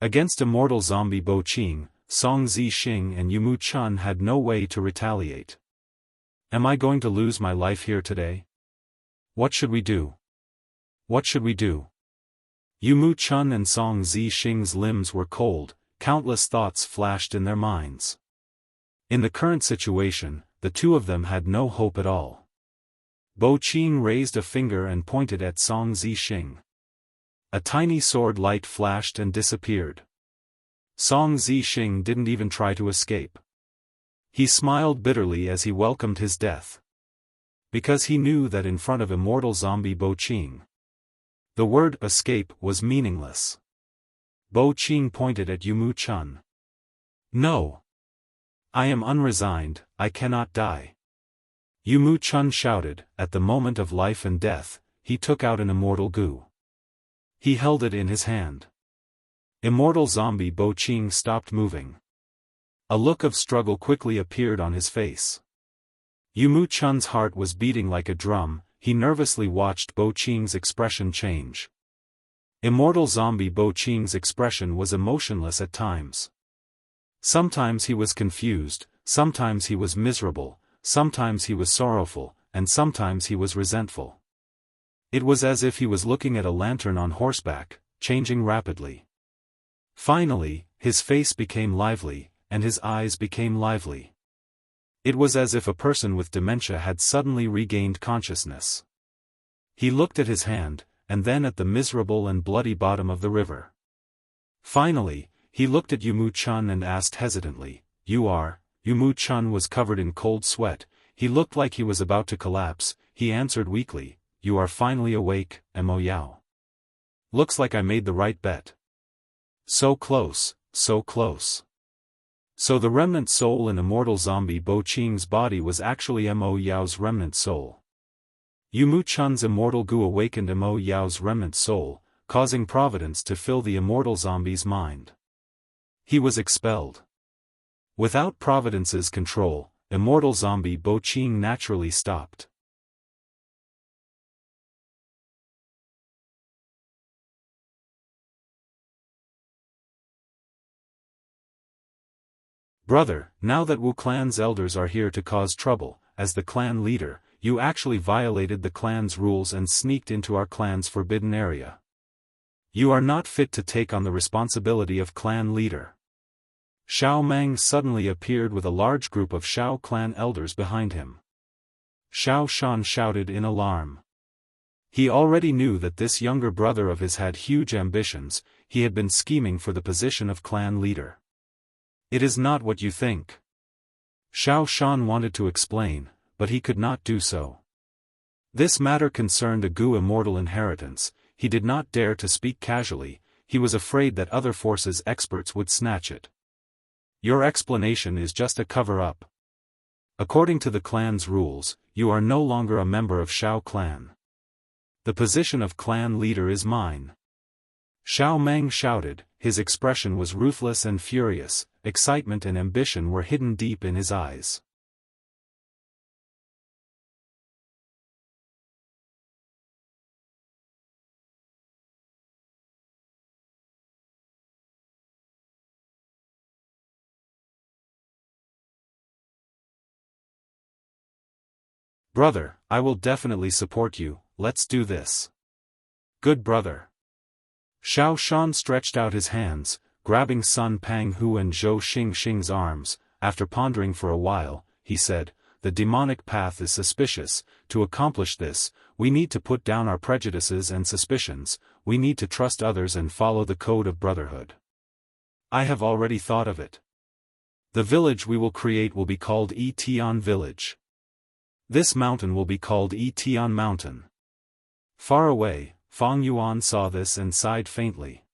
Against immortal zombie Bo Qing, Song Zixing and Yumu Chun had no way to retaliate. Am I going to lose my life here today? What should we do? What should we do? Yumu Chun and Song Zixing's limbs were cold, countless thoughts flashed in their minds. In the current situation, the two of them had no hope at all. Bo Qing raised a finger and pointed at Song Zixing. A tiny sword light flashed and disappeared. Song Zixing didn't even try to escape. He smiled bitterly as he welcomed his death. Because he knew that in front of immortal zombie Bo Qing, the word escape was meaningless. Bo Qing pointed at Yumu Chun. No. I am unresigned, I cannot die. Yumu Chun shouted. At the moment of life and death, he took out an immortal Gu. He held it in his hand. Immortal zombie Bo Qing stopped moving. A look of struggle quickly appeared on his face. Yumu Chun's heart was beating like a drum. He nervously watched Bo Qing's expression change. Immortal zombie Bo Qing's expression was emotionless at times. Sometimes he was confused, sometimes he was miserable, sometimes he was sorrowful, and sometimes he was resentful. It was as if he was looking at a lantern on horseback, changing rapidly. Finally, his face became lively, and his eyes became lively. It was as if a person with dementia had suddenly regained consciousness. He looked at his hand, and then at the miserable and bloody bottom of the river. Finally, he looked at Yumu Chun and asked hesitantly, "You are?" Yumu Chun was covered in cold sweat. He looked like he was about to collapse. He answered weakly, "You are finally awake, Mo Yao. Looks like I made the right bet." So close, so close. So the remnant soul in immortal zombie Bo Qing's body was actually Mo Yao's remnant soul. Yumu Chun's immortal Gu awakened Mo Yao's remnant soul, causing providence to fill the immortal zombie's mind. He was expelled. Without Providence's control, immortal zombie Bo Qing naturally stopped. Brother, now that Wu clan's elders are here to cause trouble, as the clan leader, you actually violated the clan's rules and sneaked into our clan's forbidden area. You are not fit to take on the responsibility of clan leader. Xiao Mang suddenly appeared with a large group of Xiao clan elders behind him. Xiao Shan shouted in alarm. He already knew that this younger brother of his had huge ambitions. He had been scheming for the position of clan leader. It is not what you think. Xiao Shan wanted to explain, but he could not do so. This matter concerned a Gu immortal inheritance. He did not dare to speak casually. He was afraid that other forces experts would snatch it. Your explanation is just a cover-up. According to the clan's rules, you are no longer a member of Xiao clan. The position of clan leader is mine. Xiao Mang shouted. His expression was ruthless and furious. Excitement and ambition were hidden deep in his eyes. Brother, I will definitely support you. Let's do this. Good brother. Xiao Shan stretched out his hands, grabbing Sun Panghu and Zhou Xingxing's arms. After pondering for a while, he said, the demonic path is suspicious. To accomplish this, we need to put down our prejudices and suspicions. We need to trust others and follow the code of brotherhood. I have already thought of it. The village we will create will be called Tian Village. This mountain will be called Tian Mountain. Far away, Fang Yuan saw this and sighed faintly.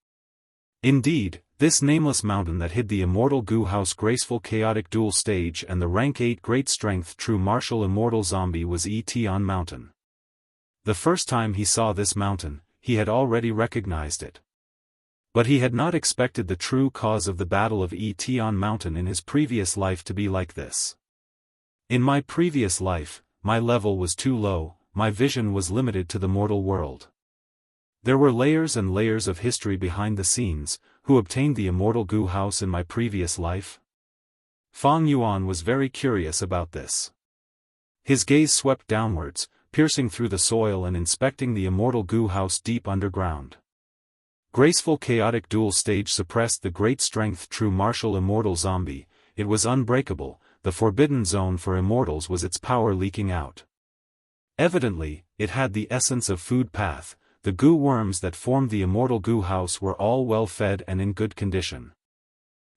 Indeed, this nameless mountain that hid the immortal Gu House graceful chaotic duel stage and the rank 8 great strength true martial immortal zombie was Tian Mountain. The first time he saw this mountain, he had already recognized it. But he had not expected the true cause of the battle of Tian Mountain in his previous life to be like this. In my previous life, my level was too low, my vision was limited to the mortal world. There were layers and layers of history behind the scenes. Who obtained the immortal Gu House in my previous life? Fang Yuan was very curious about this. His gaze swept downwards, piercing through the soil and inspecting the immortal Gu House deep underground. Graceful chaotic duel stage suppressed the great strength true martial immortal zombie. It was unbreakable. The forbidden zone for immortals was its power leaking out. Evidently, it had the essence of food path. The Gu worms that formed the immortal Gu House were all well fed and in good condition.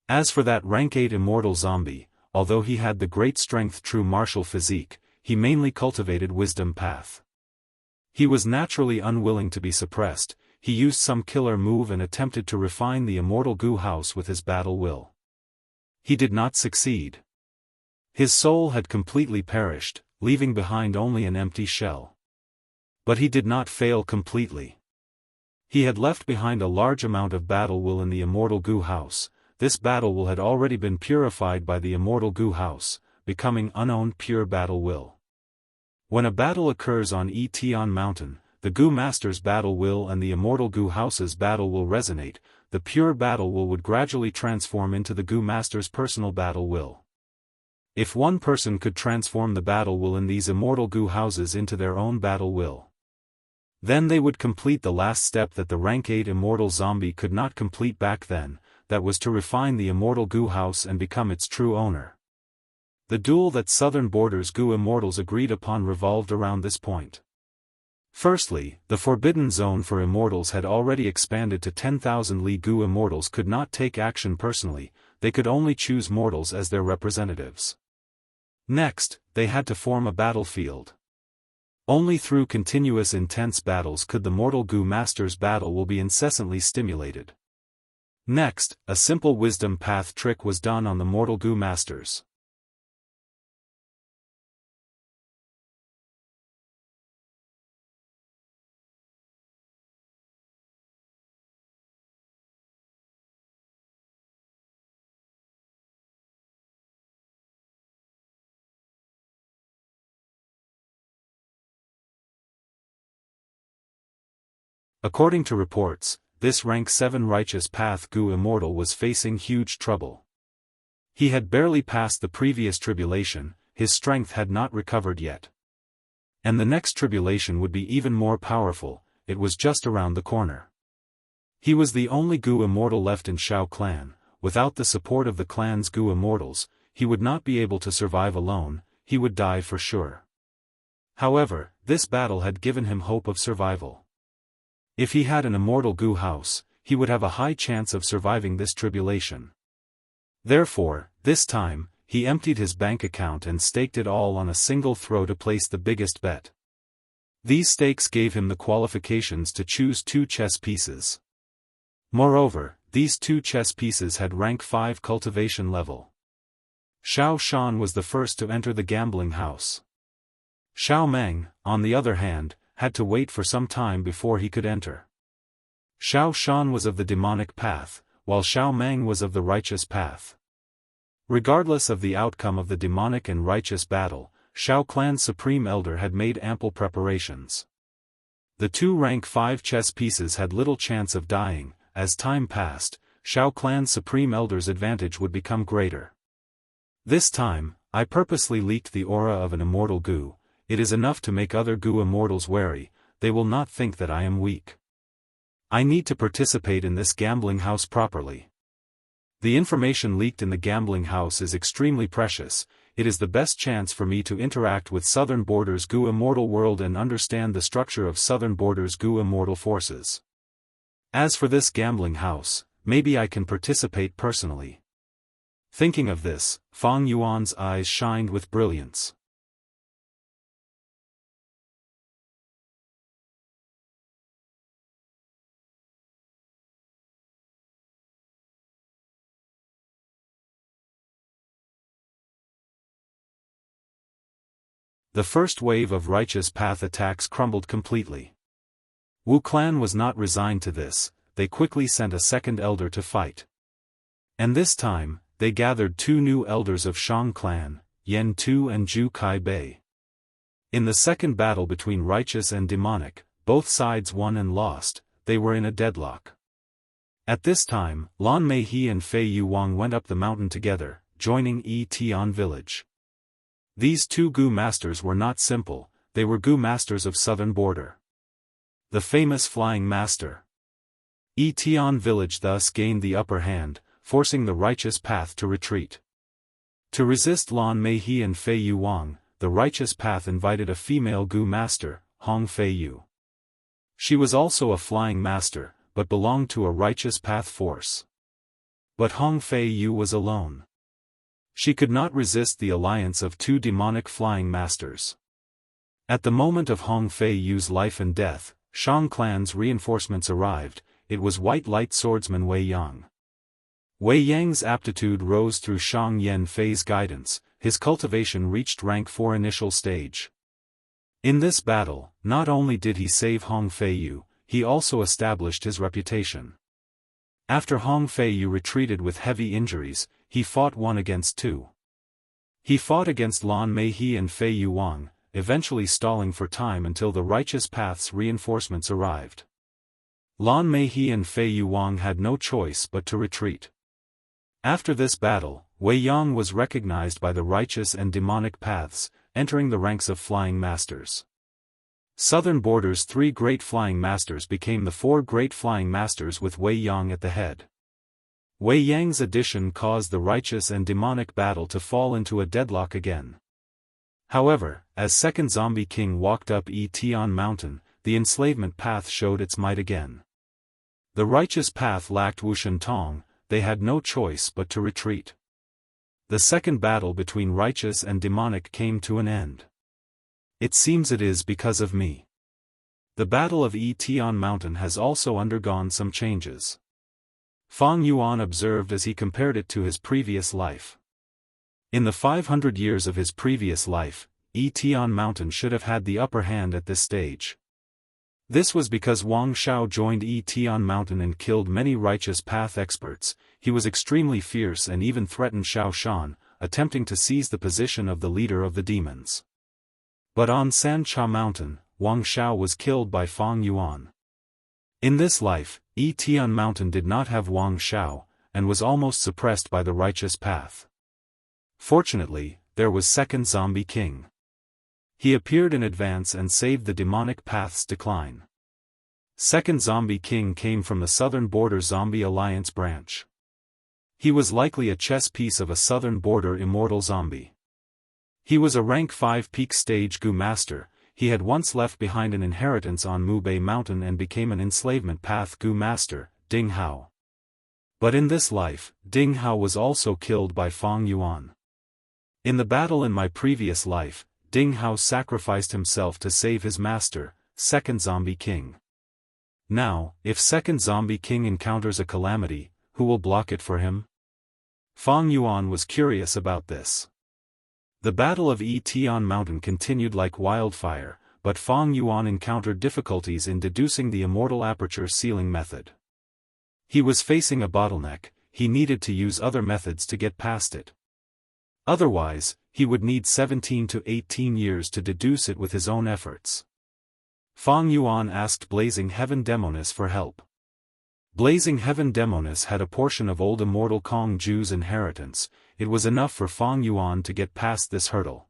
As for that rank 8 immortal zombie, although he had the great strength true martial physique, he mainly cultivated wisdom path. He was naturally unwilling to be suppressed. He used some killer move and attempted to refine the immortal Gu House with his battle will. He did not succeed. His soul had completely perished, leaving behind only an empty shell. But he did not fail completely. He had left behind a large amount of battle will in the immortal Gu House. This battle will had already been purified by the immortal Gu House, becoming unowned pure battle will. When a battle occurs on Tian Mountain, the Gu Master's battle will and the immortal Gu House's battle will resonate. The pure battle will would gradually transform into the Gu Master's personal battle will. If one person could transform the battle will in these immortal Gu Houses into their own battle will, then they would complete the last step that the rank 8 immortal zombie could not complete back then, that was to refine the immortal Gu House and become its true owner. The duel that Southern Borders Gu immortals agreed upon revolved around this point. Firstly, the forbidden zone for immortals had already expanded to 10,000 Li Gu immortals could not take action personally, they could only choose mortals as their representatives. Next, they had to form a battlefield. Only through continuous intense battles could the mortal Gu Master's battle will be incessantly stimulated. Next, a simple wisdom path trick was done on the mortal Gu Masters. According to reports, this rank 7 righteous path Gu immortal was facing huge trouble. He had barely passed the previous tribulation, his strength had not recovered yet. And the next tribulation would be even more powerful, it was just around the corner. He was the only Gu immortal left in Shao clan. Without the support of the clan's Gu immortals, he would not be able to survive alone, he would die for sure. However, this battle had given him hope of survival. If he had an immortal Gu house, he would have a high chance of surviving this tribulation. Therefore, this time, he emptied his bank account and staked it all on a single throw to place the biggest bet. These stakes gave him the qualifications to choose 2 chess pieces. Moreover, these 2 chess pieces had rank 5 cultivation level. Xiao Shan was the first to enter the gambling house. Xiao Meng, on the other hand, had to wait for some time before he could enter. Xiao Shan was of the demonic path, while Xiao Meng was of the righteous path. Regardless of the outcome of the demonic and righteous battle, Shao clan's supreme elder had made ample preparations. The 2 rank 5 chess pieces had little chance of dying. As time passed, Shao clan's supreme elder's advantage would become greater. This time, I purposely leaked the aura of an immortal Gu. It is enough to make other Gu immortals wary, they will not think that I am weak. I need to participate in this gambling house properly. The information leaked in the gambling house is extremely precious, it is the best chance for me to interact with Southern Border's Gu immortal world and understand the structure of Southern Border's Gu immortal forces. As for this gambling house, maybe I can participate personally. Thinking of this, Fang Yuan's eyes shined with brilliance. The first wave of righteous path attacks crumbled completely. Wu clan was not resigned to this, they quickly sent a second elder to fight. And this time, they gathered 2 new elders of Shang clan, Yan Tu and Zhu Kai Bei. In the second battle between righteous and demonic, both sides won and lost, they were in a deadlock. At this time, Lan Meihe and Fei Yuwang went up the mountain together, joining Tian village. These 2 Gu masters were not simple, they were Gu masters of Southern Border. The famous Flying Master. Tian village thus gained the upper hand, forcing the righteous path to retreat. To resist Lan Meihe and Fei Yuwang, the righteous path invited a female Gu master, Hong Fei Yu. She was also a flying master, but belonged to a righteous path force. But Hong Fei Yu was alone. She could not resist the alliance of 2 demonic flying masters. At the moment of Hong Fei Yu's life and death, Shang clan's reinforcements arrived, it was white light swordsman Wei Yang. Wei Yang's aptitude rose through Shang Yan Fei's guidance, his cultivation reached rank 4 initial stage. In this battle, not only did he save Hong Fei Yu, he also established his reputation. After Hong Fei Yu retreated with heavy injuries, he fought 1 against 2. He fought against Lan Meihe and Fei Yuwang, eventually stalling for time until the righteous path's reinforcements arrived. Lan Meihe and Fei Yuwang had no choice but to retreat. After this battle, Wei Yang was recognized by the righteous and demonic paths, entering the ranks of flying masters. Southern Border's 3 great flying masters became the 4 great flying masters with Wei Yang at the head. Wei Yang's addition caused the righteous and demonic battle to fall into a deadlock again. However, as second zombie king walked up Tian mountain, the enslavement path showed its might again. The righteous path lacked Wushan Tong, they had no choice but to retreat. The second battle between righteous and demonic came to an end. It seems it is because of me. The battle of Tian mountain has also undergone some changes. Fang Yuan observed as he compared it to his previous life. In the 500 years of his previous life, Tian mountain should have had the upper hand at this stage. This was because Wang Shao joined Tian mountain and killed many righteous path experts, he was extremely fierce and even threatened Xiao Shan, attempting to seize the position of the leader of the demons. But on San Cha mountain, Wang Shao was killed by Fang Yuan. In this life, Tian mountain did not have Wang Shao, and was almost suppressed by the righteous path. Fortunately, there was second Zombie King. He appeared in advance and saved the demonic path's decline. Second Zombie King came from the Southern Border Zombie Alliance branch. He was likely a chess piece of a Southern Border immortal zombie. He was a rank 5 peak stage Gu master. He had once left behind an inheritance on Mubei Mountain and became an enslavement path Gu master, Ding Hao. But in this life, Ding Hao was also killed by Fang Yuan. In the battle in my previous life, Ding Hao sacrificed himself to save his master, Second Zombie King. Now, if Second Zombie King encounters a calamity, who will block it for him? Fang Yuan was curious about this. The Battle of Tian Mountain continued like wildfire, but Fang Yuan encountered difficulties in deducing the immortal aperture sealing method. He was facing a bottleneck. He needed to use other methods to get past it. Otherwise, he would need 17 to 18 years to deduce it with his own efforts. Fang Yuan asked Blazing Heaven Demonis for help. Blazing Heaven Demonis had a portion of old immortal Kong Ju's inheritance. It was enough for Fang Yuan to get past this hurdle.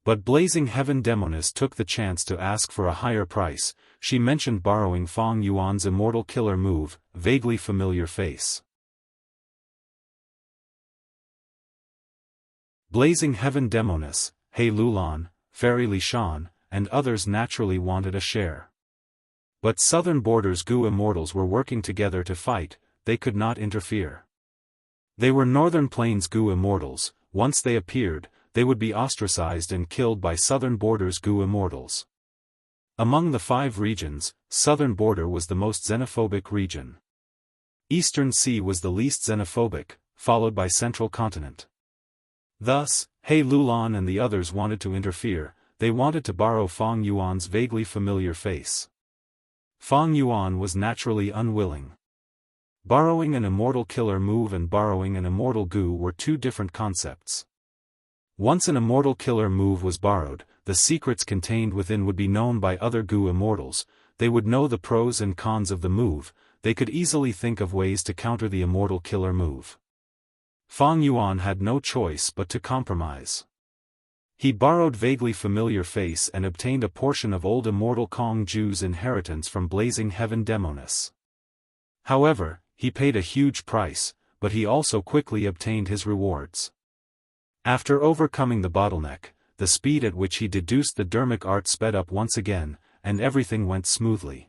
But Blazing Heaven Demonis took the chance to ask for a higher price. She mentioned borrowing Fang Yuan's immortal killer move, Vaguely Familiar Face. Blazing Heaven Demonis, He Lulan, Fairy Li Shan, and others naturally wanted a share. But Southern Border's Gu immortals were working together to fight. They could not interfere. They were Northern Plains Gu immortals. Once they appeared, they would be ostracized and killed by Southern Border's Gu immortals. Among the 5 regions, Southern Border was the most xenophobic region. Eastern Sea was the least xenophobic, followed by Central Continent. Thus, He Lulan and the others wanted to interfere. They wanted to borrow Fang Yuan's vaguely familiar face. Fang Yuan was naturally unwilling. Borrowing an immortal killer move and borrowing an immortal Gu were two different concepts. Once an immortal killer move was borrowed, the secrets contained within would be known by other Gu immortals. They would know the pros and cons of the move. They could easily think of ways to counter the immortal killer move. Fang Yuan had no choice but to compromise. He borrowed Vaguely Familiar Face and obtained a portion of old immortal Kong Ju's inheritance from Blazing Heaven Demonis. However, he paid a huge price, but he also quickly obtained his rewards. After overcoming the bottleneck, the speed at which he deduced the dermic art sped up once again, and everything went smoothly.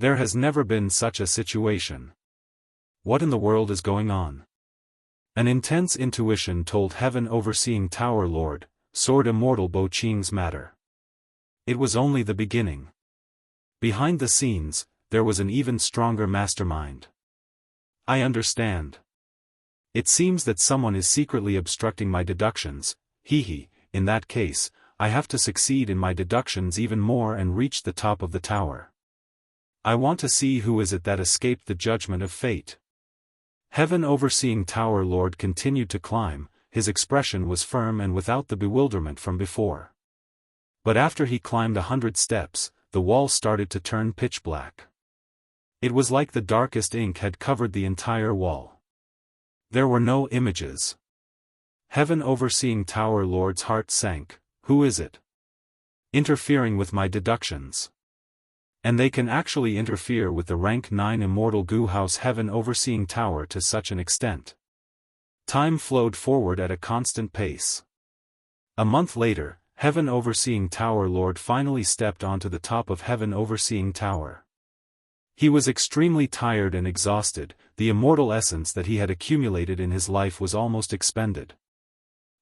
There has never been such a situation. What in the world is going on? An intense intuition told Heaven Overseeing Tower Lord, Sword Immortal Bo Qing's matter. It was only the beginning. Behind the scenes, there was an even stronger mastermind. I understand. It seems that someone is secretly obstructing my deductions. In that case, I have to succeed in my deductions even more and reach the top of the tower. I want to see who is it that escaped the judgment of fate. Heaven Overseeing Tower Lord continued to climb. His expression was firm and without the bewilderment from before. But after he climbed 100 steps, the wall started to turn pitch black. It was like the darkest ink had covered the entire wall. There were no images. Heaven Overseeing Tower Lord's heart sank. Who is it? Interfering with my deductions. And they can actually interfere with the rank 9 immortal Gu House Heaven Overseeing Tower to such an extent. Time flowed forward at a constant pace. A month later, Heaven Overseeing Tower Lord finally stepped onto the top of Heaven Overseeing Tower. He was extremely tired and exhausted. The immortal essence that he had accumulated in his life was almost expended.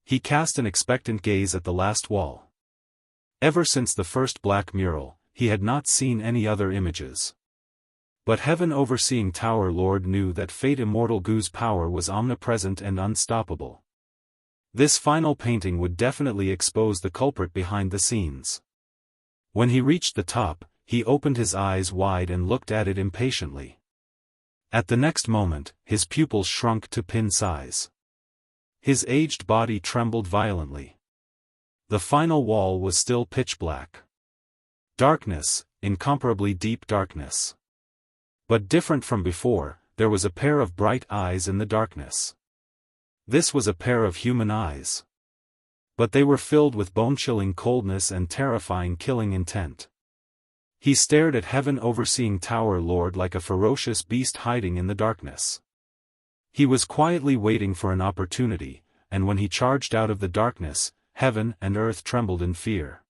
He cast an expectant gaze at the last wall. Ever since the first black mural, he had not seen any other images. But Heaven Overseeing Tower Lord knew that Fate Immortal Gu's power was omnipresent and unstoppable. This final painting would definitely expose the culprit behind the scenes. When he reached the top, he opened his eyes wide and looked at it impatiently. At the next moment, his pupils shrunk to pin size. His aged body trembled violently. The final wall was still pitch black. Darkness, incomparably deep darkness. But different from before, there was a pair of bright eyes in the darkness. This was a pair of human eyes. But they were filled with bone-chilling coldness and terrifying killing intent. He stared at Heaven Overseeing Tower Lord like a ferocious beast hiding in the darkness. He was quietly waiting for an opportunity, and when he charged out of the darkness, heaven and earth trembled in fear.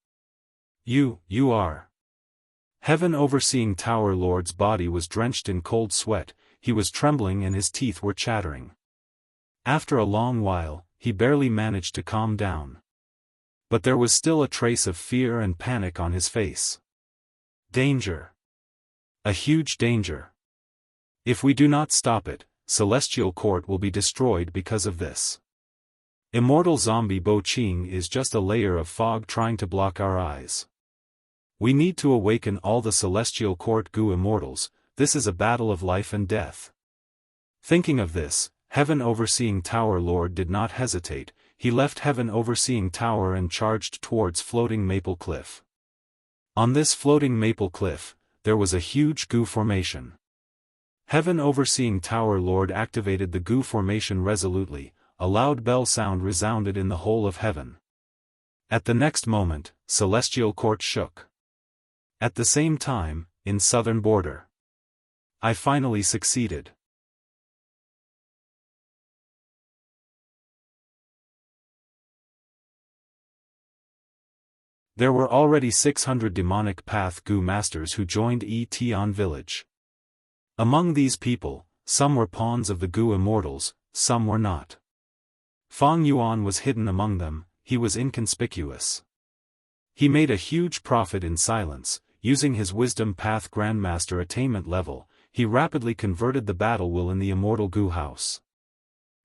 You are. Heaven Overseeing Tower Lord's body was drenched in cold sweat, he was trembling and his teeth were chattering. After a long while, he barely managed to calm down. But there was still a trace of fear and panic on his face. Danger. A huge danger. If we do not stop it, Celestial Court will be destroyed because of this. Immortal zombie Bo Ching is just a layer of fog trying to block our eyes. We need to awaken all the Celestial Court Gu Immortals, this is a battle of life and death. Thinking of this, Heaven Overseeing Tower Lord did not hesitate, he left Heaven Overseeing Tower and charged towards Floating Maple Cliff. On this floating maple cliff, there was a huge Gu formation. Heaven Overseeing Tower Lord activated the Gu formation resolutely, a loud bell sound resounded in the whole of heaven. At the next moment, Celestial Court shook. At the same time, in southern border. I finally succeeded. There were already 600 demonic path Gu masters who joined Etion village. Among these people, some were pawns of the Gu Immortals, some were not. Fang Yuan was hidden among them, he was inconspicuous. He made a huge profit in silence, using his Wisdom Path Grandmaster attainment level, he rapidly converted the battle will in the Immortal Gu house.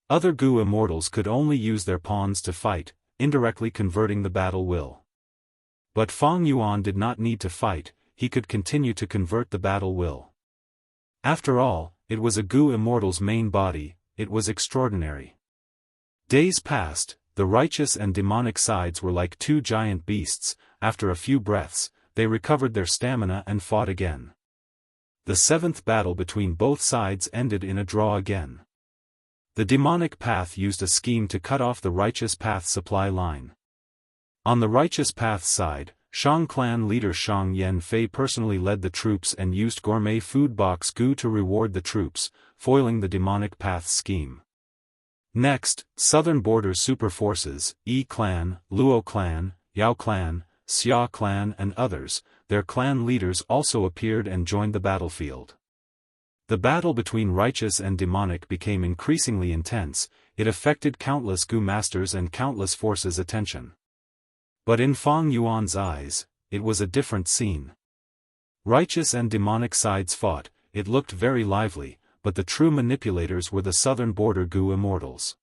Other Gu Immortals could only use their pawns to fight, indirectly converting the battle will. But Fang Yuan did not need to fight, he could continue to convert the battle will. After all, it was a Gu Immortal's main body, it was extraordinary. Days passed, the righteous and demonic sides were like two giant beasts, after a few breaths, they recovered their stamina and fought again. The seventh battle between both sides ended in a draw again. The demonic path used a scheme to cut off the righteous path supply line. On the righteous path side, Shang clan leader Shang Yanfei personally led the troops and used gourmet food box Gu to reward the troops, foiling the demonic path scheme. Next, southern border super forces, Yi clan, Luo clan, Yao clan, Xia clan and others, their clan leaders also appeared and joined the battlefield. The battle between righteous and demonic became increasingly intense, it affected countless Gu masters and countless forces' attention. But in Fang Yuan's eyes, it was a different scene. Righteous and demonic sides fought, it looked very lively, but the true manipulators were the southern border Gu Immortals.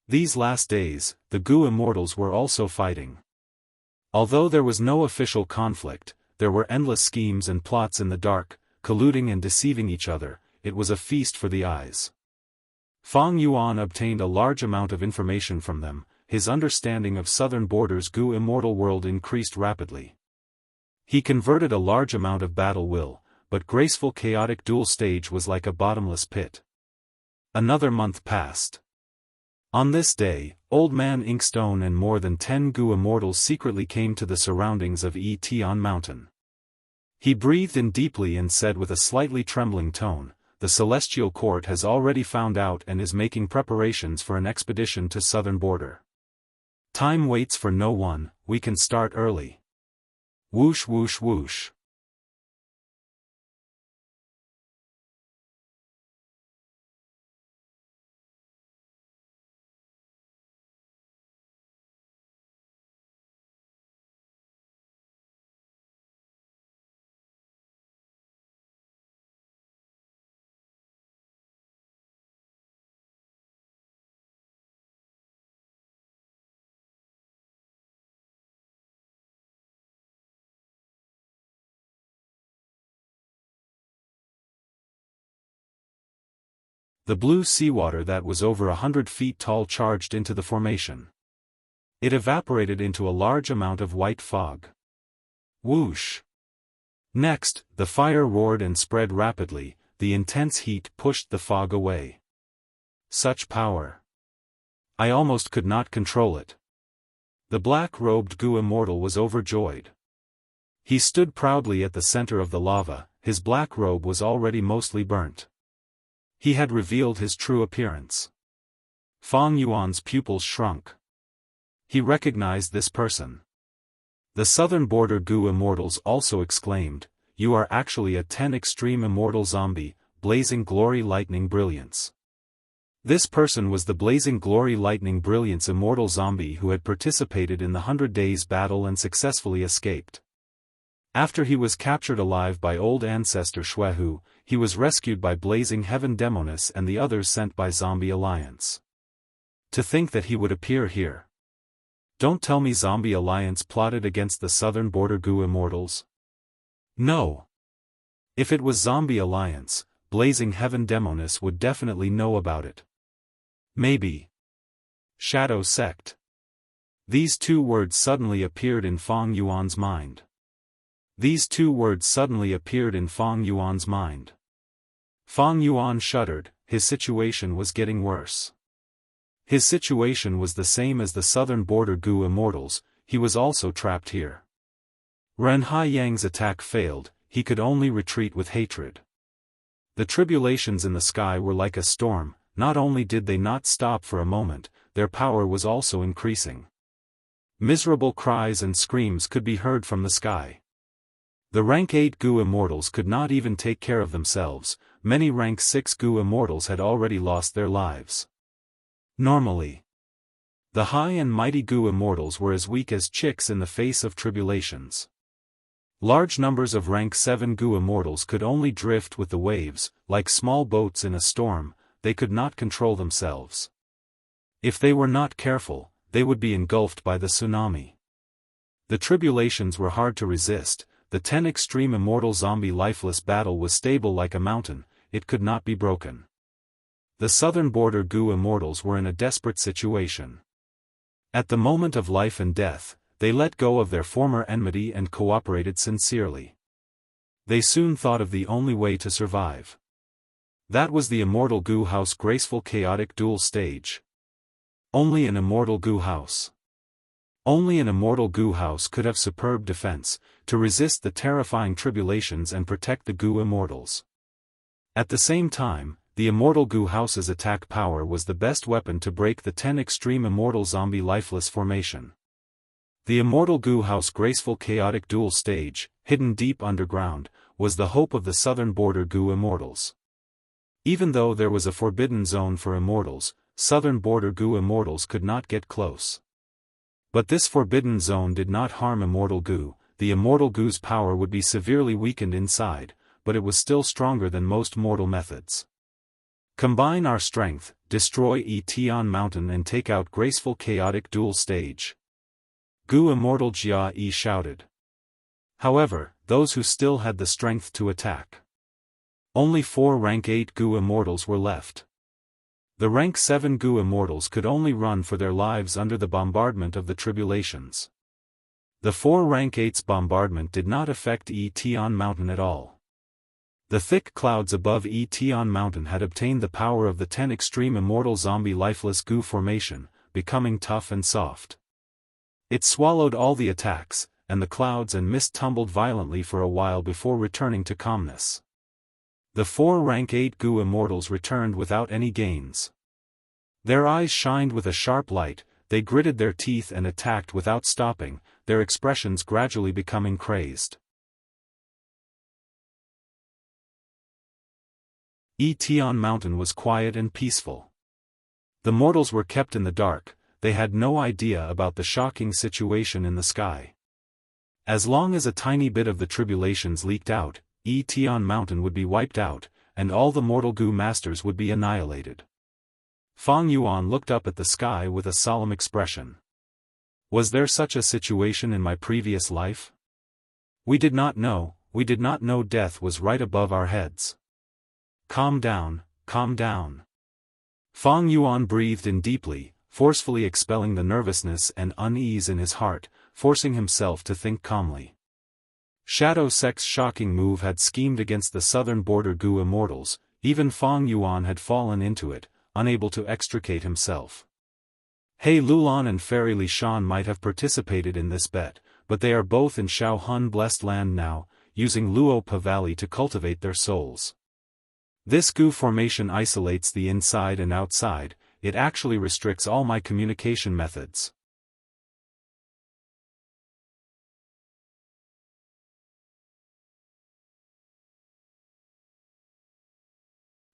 These last days, the Gu Immortals were also fighting. Although there was no official conflict, there were endless schemes and plots in the dark, colluding and deceiving each other, it was a feast for the eyes. Fang Yuan obtained a large amount of information from them. His understanding of southern borders Gu Immortal world increased rapidly. He converted a large amount of battle will, but graceful chaotic dual stage was like a bottomless pit. Another month passed. On this day, Old Man Inkstone and more than 10 Gu Immortals secretly came to the surroundings of Etion Mountain. He breathed in deeply and said with a slightly trembling tone, "The Celestial Court has already found out and is making preparations for an expedition to southern border. Time waits for no one, we can start early." Whoosh whoosh whoosh. The blue seawater that was over 100 feet tall charged into the formation. It evaporated into a large amount of white fog. Whoosh! Next, the fire roared and spread rapidly, the intense heat pushed the fog away. Such power! I almost could not control it. The black-robed Gu Immortal was overjoyed. He stood proudly at the center of the lava, his black robe was already mostly burnt. He had revealed his true appearance. Fang Yuan's pupils shrunk. He recognized this person. The southern border Gu Immortals also exclaimed, "You are actually a 10 extreme immortal zombie, blazing glory lightning brilliance." This person was the blazing glory lightning brilliance immortal zombie who had participated in the 100 Days battle and successfully escaped. After he was captured alive by old ancestor Xuehu, he was rescued by Blazing Heaven Demoness and the others sent by Zombie Alliance. To think that he would appear here. Don't tell me Zombie Alliance plotted against the southern border Gu Immortals. No. If it was Zombie Alliance, Blazing Heaven Demoness would definitely know about it. Maybe. Shadow Sect. These two words suddenly appeared in Fang Yuan's mind. Fang Yuan shuddered, his situation was getting worse. His situation was the same as the southern border Gu Immortals, he was also trapped here. Ren Haiyang's attack failed, he could only retreat with hatred. The tribulations in the sky were like a storm, not only did they not stop for a moment, their power was also increasing. Miserable cries and screams could be heard from the sky. The rank 8 Gu Immortals could not even take care of themselves, many rank 6 Gu Immortals had already lost their lives. Normally, the high and mighty Gu Immortals were as weak as chicks in the face of tribulations. Large numbers of rank 7 Gu Immortals could only drift with the waves, like small boats in a storm, they could not control themselves. If they were not careful, they would be engulfed by the tsunami. The tribulations were hard to resist, the 10 extreme immortal zombie lifeless battle was stable like a mountain, it could not be broken. The southern border Gu Immortals were in a desperate situation. At the moment of life and death, they let go of their former enmity and cooperated sincerely. They soon thought of the only way to survive. That was the Immortal Gu House graceful chaotic duel stage. Only an Immortal Gu House. Only an Immortal Gu House could have superb defense, to resist the terrifying tribulations and protect the Gu Immortals. At the same time, the Immortal Gu House's attack power was the best weapon to break the 10 extreme immortal zombie lifeless formation. The Immortal Gu House graceful chaotic duel stage, hidden deep underground, was the hope of the southern border Gu Immortals. Even though there was a forbidden zone for immortals, southern border Gu Immortals could not get close. But this forbidden zone did not harm Immortal Gu, the Immortal Gu's power would be severely weakened inside, but it was still stronger than most mortal methods. Combine our strength, destroy Tian Mountain and take out graceful chaotic duel stage. Gu Immortal Jia Yi shouted. However, those who still had the strength to attack. Only 4 rank 8 Gu Immortals were left. The rank 7 Gu Immortals could only run for their lives under the bombardment of the tribulations. The 4 rank 8's bombardment did not affect Tian Mountain at all. The thick clouds above Tian Mountain had obtained the power of the 10 extreme immortal zombie lifeless Gu formation, becoming tough and soft. It swallowed all the attacks, and the clouds and mist tumbled violently for a while before returning to calmness. The 4 rank 8 Gu Immortals returned without any gains. Their eyes shined with a sharp light, they gritted their teeth and attacked without stopping, their expressions gradually becoming crazed. Tian Mountain was quiet and peaceful. The mortals were kept in the dark, they had no idea about the shocking situation in the sky. As long as a tiny bit of the tribulations leaked out, Tian Mountain would be wiped out, and all the mortal Gu masters would be annihilated. Fang Yuan looked up at the sky with a solemn expression. Was there such a situation in my previous life? We did not know death was right above our heads. Calm down, calm down. Fang Yuan breathed in deeply, forcefully expelling the nervousness and unease in his heart, forcing himself to think calmly. Shadow Sect's shocking move had schemed against the southern border Gu immortals, even Fang Yuan had fallen into it, unable to extricate himself. He Lulan and Fairy Li Shan might have participated in this bet, but they are both in Shao Hun blessed land now, using Luopa Valley to cultivate their souls. This Gu formation isolates the inside and outside, it actually restricts all my communication methods.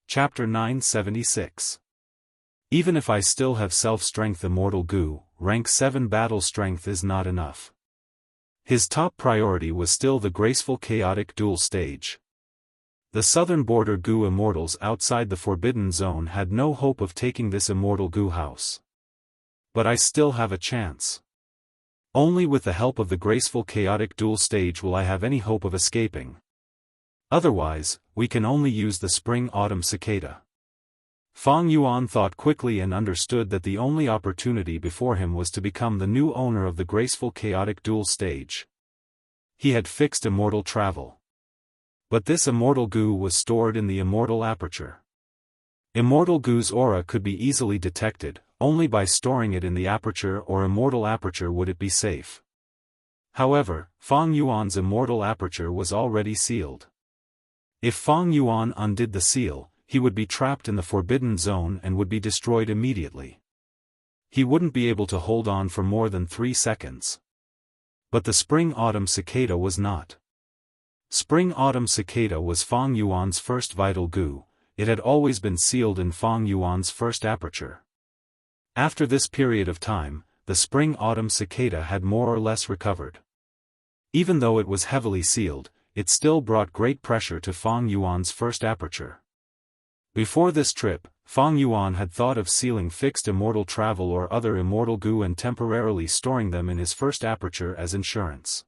Chapter 976. Even if I still have self-strength Immortal Gu, rank 7 battle strength is not enough. His top priority was still the graceful chaotic duel stage. The southern border Gu immortals outside the Forbidden Zone had no hope of taking this Immortal Gu house. But I still have a chance. Only with the help of the graceful chaotic duel stage will I have any hope of escaping. Otherwise, we can only use the spring-autumn cicada. Fang Yuan thought quickly and understood that the only opportunity before him was to become the new owner of the graceful chaotic duel stage. He had fixed immortal travel. But this Immortal Gu was stored in the immortal aperture. Immortal Gu's aura could be easily detected, only by storing it in the aperture or immortal aperture would it be safe. However, Fang Yuan's immortal aperture was already sealed. If Fang Yuan undid the seal, he would be trapped in the Forbidden Zone and would be destroyed immediately. He wouldn't be able to hold on for more than 3 seconds. But the spring-autumn cicada was not. Spring-autumn cicada was Fang Yuan's first vital Gu, it had always been sealed in Fang Yuan's first aperture. After this period of time, the spring-autumn cicada had more or less recovered. Even though it was heavily sealed, it still brought great pressure to Fang Yuan's first aperture. Before this trip, Fang Yuan had thought of sealing fixed immortal travel or other immortal Gu and temporarily storing them in his first aperture as insurance.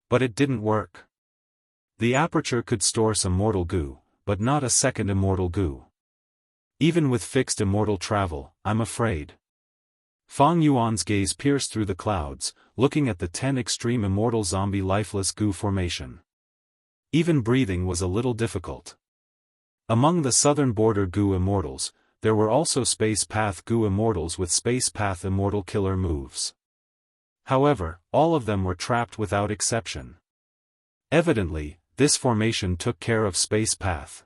But it didn't work. The aperture could store some mortal Gu, but not a second immortal Gu. Even with fixed immortal travel, I'm afraid. Fang Yuan's gaze pierced through the clouds, looking at the 10 extreme immortal zombie lifeless Gu formation. Even breathing was a little difficult. Among the southern border Gu immortals, there were also Space Path Gu immortals with Space Path immortal killer moves. However, all of them were trapped without exception. Evidently, this formation took care of Space Path.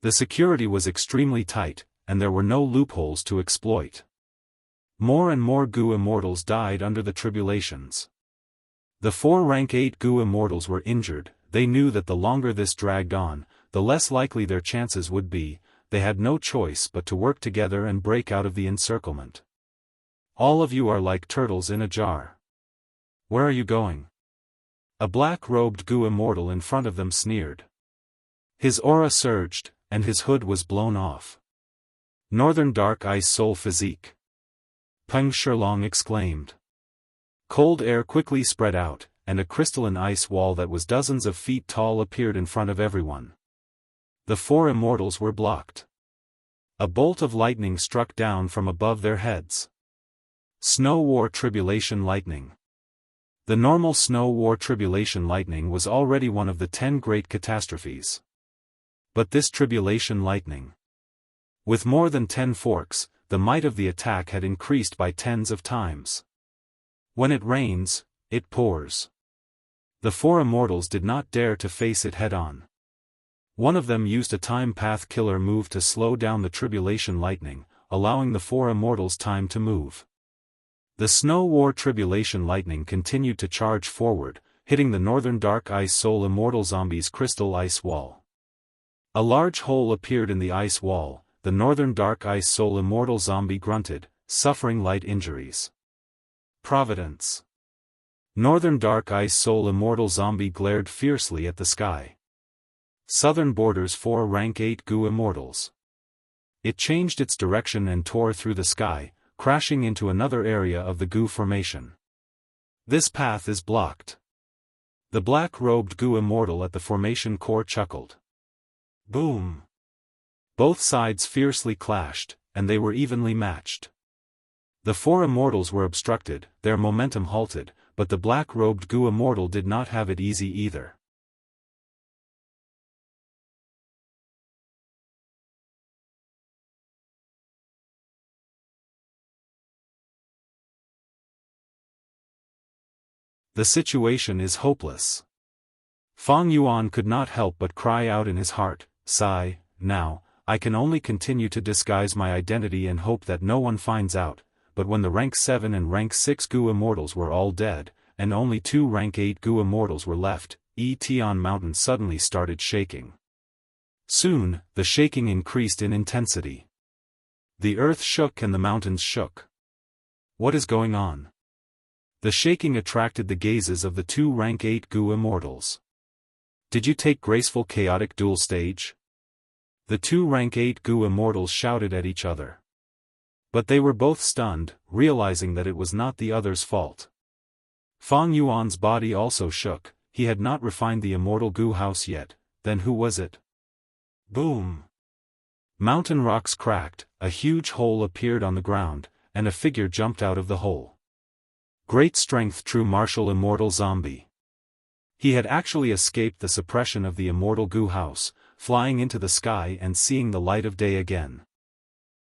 The security was extremely tight, and there were no loopholes to exploit. More and more Gu immortals died under the tribulations. The 4 rank 8 Gu immortals were injured. They knew that the longer this dragged on, the less likely their chances would be. They had no choice but to work together and break out of the encirclement. All of you are like turtles in a jar. Where are you going? A black-robed Gu immortal in front of them sneered. His aura surged, and his hood was blown off. Northern Dark Ice Soul Physique. Peng Shilong exclaimed. Cold air quickly spread out, and a crystalline ice wall that was dozens of feet tall appeared in front of everyone. The 4 immortals were blocked. A bolt of lightning struck down from above their heads. Snow War Tribulation Lightning. The normal Snow War Tribulation Lightning was already one of the 10 great catastrophes. But this Tribulation Lightning. With more than 10 forks, the might of the attack had increased by tens of times. When it rains, it pours. The 4 immortals did not dare to face it head-on. One of them used a time path killer move to slow down the Tribulation Lightning, allowing the 4 immortals time to move. The Snow War Tribulation Lightning continued to charge forward, hitting the Northern Dark Ice Soul Immortal Zombie's crystal ice wall. A large hole appeared in the ice wall. The Northern Dark Ice Soul Immortal Zombie grunted, suffering light injuries. Providence. Northern Dark Ice Soul Immortal Zombie glared fiercely at the sky. Southern Borders 4 rank 8 Gu immortals. It changed its direction and tore through the sky, crashing into another area of the Gu formation. This path is blocked. The black-robed Gu immortal at the formation core chuckled. Boom! Both sides fiercely clashed, and they were evenly matched. The four immortals were obstructed, their momentum halted, but the black-robed Gu immortal did not have it easy either. The situation is hopeless. Fang Yuan could not help but cry out in his heart, sigh, now, I can only continue to disguise my identity and hope that no one finds out, but when the rank 7 and rank 6 Gu immortals were all dead, and only 2 rank 8 Gu immortals were left, Tian Mountain suddenly started shaking. Soon, the shaking increased in intensity. The earth shook and the mountains shook. What is going on? The shaking attracted the gazes of the 2 rank 8 Gu immortals. Did you take graceful chaotic duel stage? The 2 rank 8 Gu immortals shouted at each other. But they were both stunned, realizing that it was not the other's fault. Fang Yuan's body also shook, he had not refined the immortal Gu house yet, then who was it? Boom! Mountain rocks cracked, a huge hole appeared on the ground, and a figure jumped out of the hole. Great strength, true martial immortal zombie. He had actually escaped the suppression of the immortal Gu house, flying into the sky and seeing the light of day again.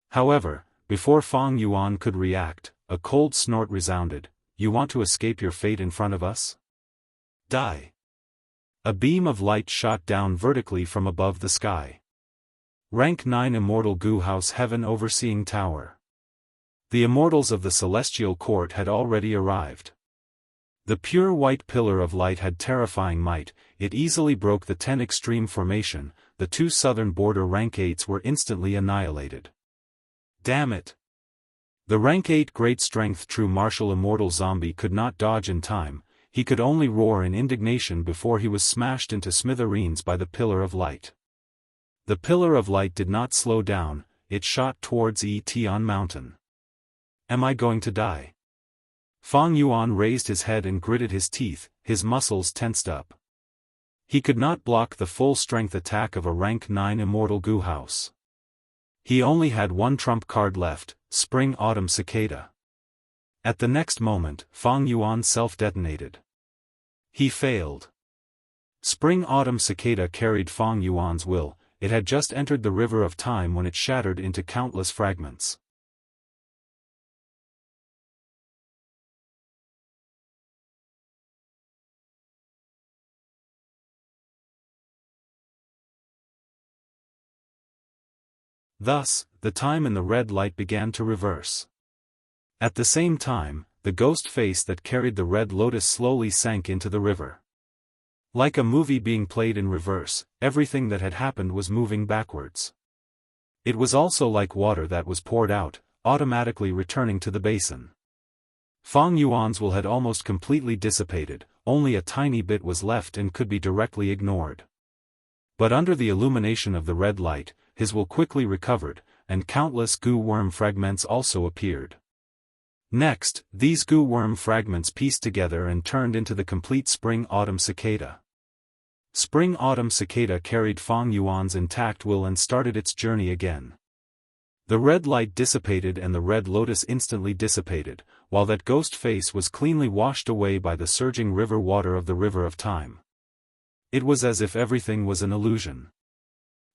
However, before Fang Yuan could react, a cold snort resounded. You want to escape your fate in front of us? Die! A beam of light shot down vertically from above the sky. Rank 9 Immortal Gu House Heaven Overseeing Tower. The immortals of the celestial court had already arrived. The pure white pillar of light had terrifying might, it easily broke the 10 extreme formation, the 2 southern border rank 8s were instantly annihilated. Damn it! The rank 8 great strength true martial immortal zombie could not dodge in time, he could only roar in indignation before he was smashed into smithereens by the pillar of light. The pillar of light did not slow down, it shot towards Tian Mountain. Am I going to die? Fang Yuan raised his head and gritted his teeth, his muscles tensed up. He could not block the full-strength attack of a rank 9 immortal Gu house. He only had one trump card left, Spring-Autumn Cicada. At the next moment, Fang Yuan self-detonated. He failed. Spring-Autumn Cicada carried Fang Yuan's will, it had just entered the river of time when it shattered into countless fragments. Thus, the time in the red light began to reverse. At the same time, the ghost face that carried the red lotus slowly sank into the river. Like a movie being played in reverse, everything that had happened was moving backwards. It was also like water that was poured out, automatically returning to the basin. Fang Yuan's will had almost completely dissipated, only a tiny bit was left and could be directly ignored. But under the illumination of the red light, his will quickly recovered, and countless Gu worm fragments also appeared. Next, these Gu worm fragments pieced together and turned into the complete Spring-Autumn Cicada. Spring-Autumn Cicada carried Fang Yuan's intact will and started its journey again. The red light dissipated and the red lotus instantly dissipated, while that ghost face was cleanly washed away by the surging river water of the river of time. It was as if everything was an illusion.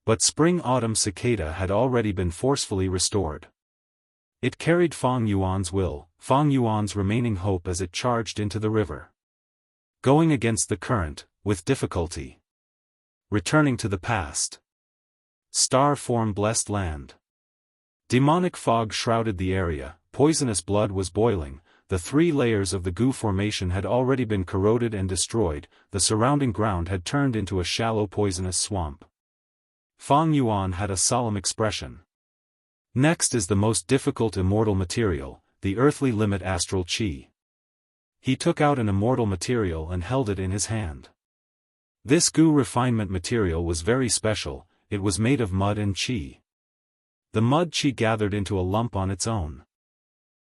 But Spring-Autumn Cicada had already been forcefully restored. It carried Fang Yuan's will, Fang Yuan's remaining hope as it charged into the river. Going against the current, with difficulty. Returning to the past. Star form blessed land. Demonic fog shrouded the area, poisonous blood was boiling, the 3 layers of the Gu formation had already been corroded and destroyed, the surrounding ground had turned into a shallow poisonous swamp. Fang Yuan had a solemn expression. Next is the most difficult immortal material, the earthly limit astral chi. He took out an immortal material and held it in his hand. This Gu refinement material was very special, it was made of mud and chi. The mud chi gathered into a lump on its own.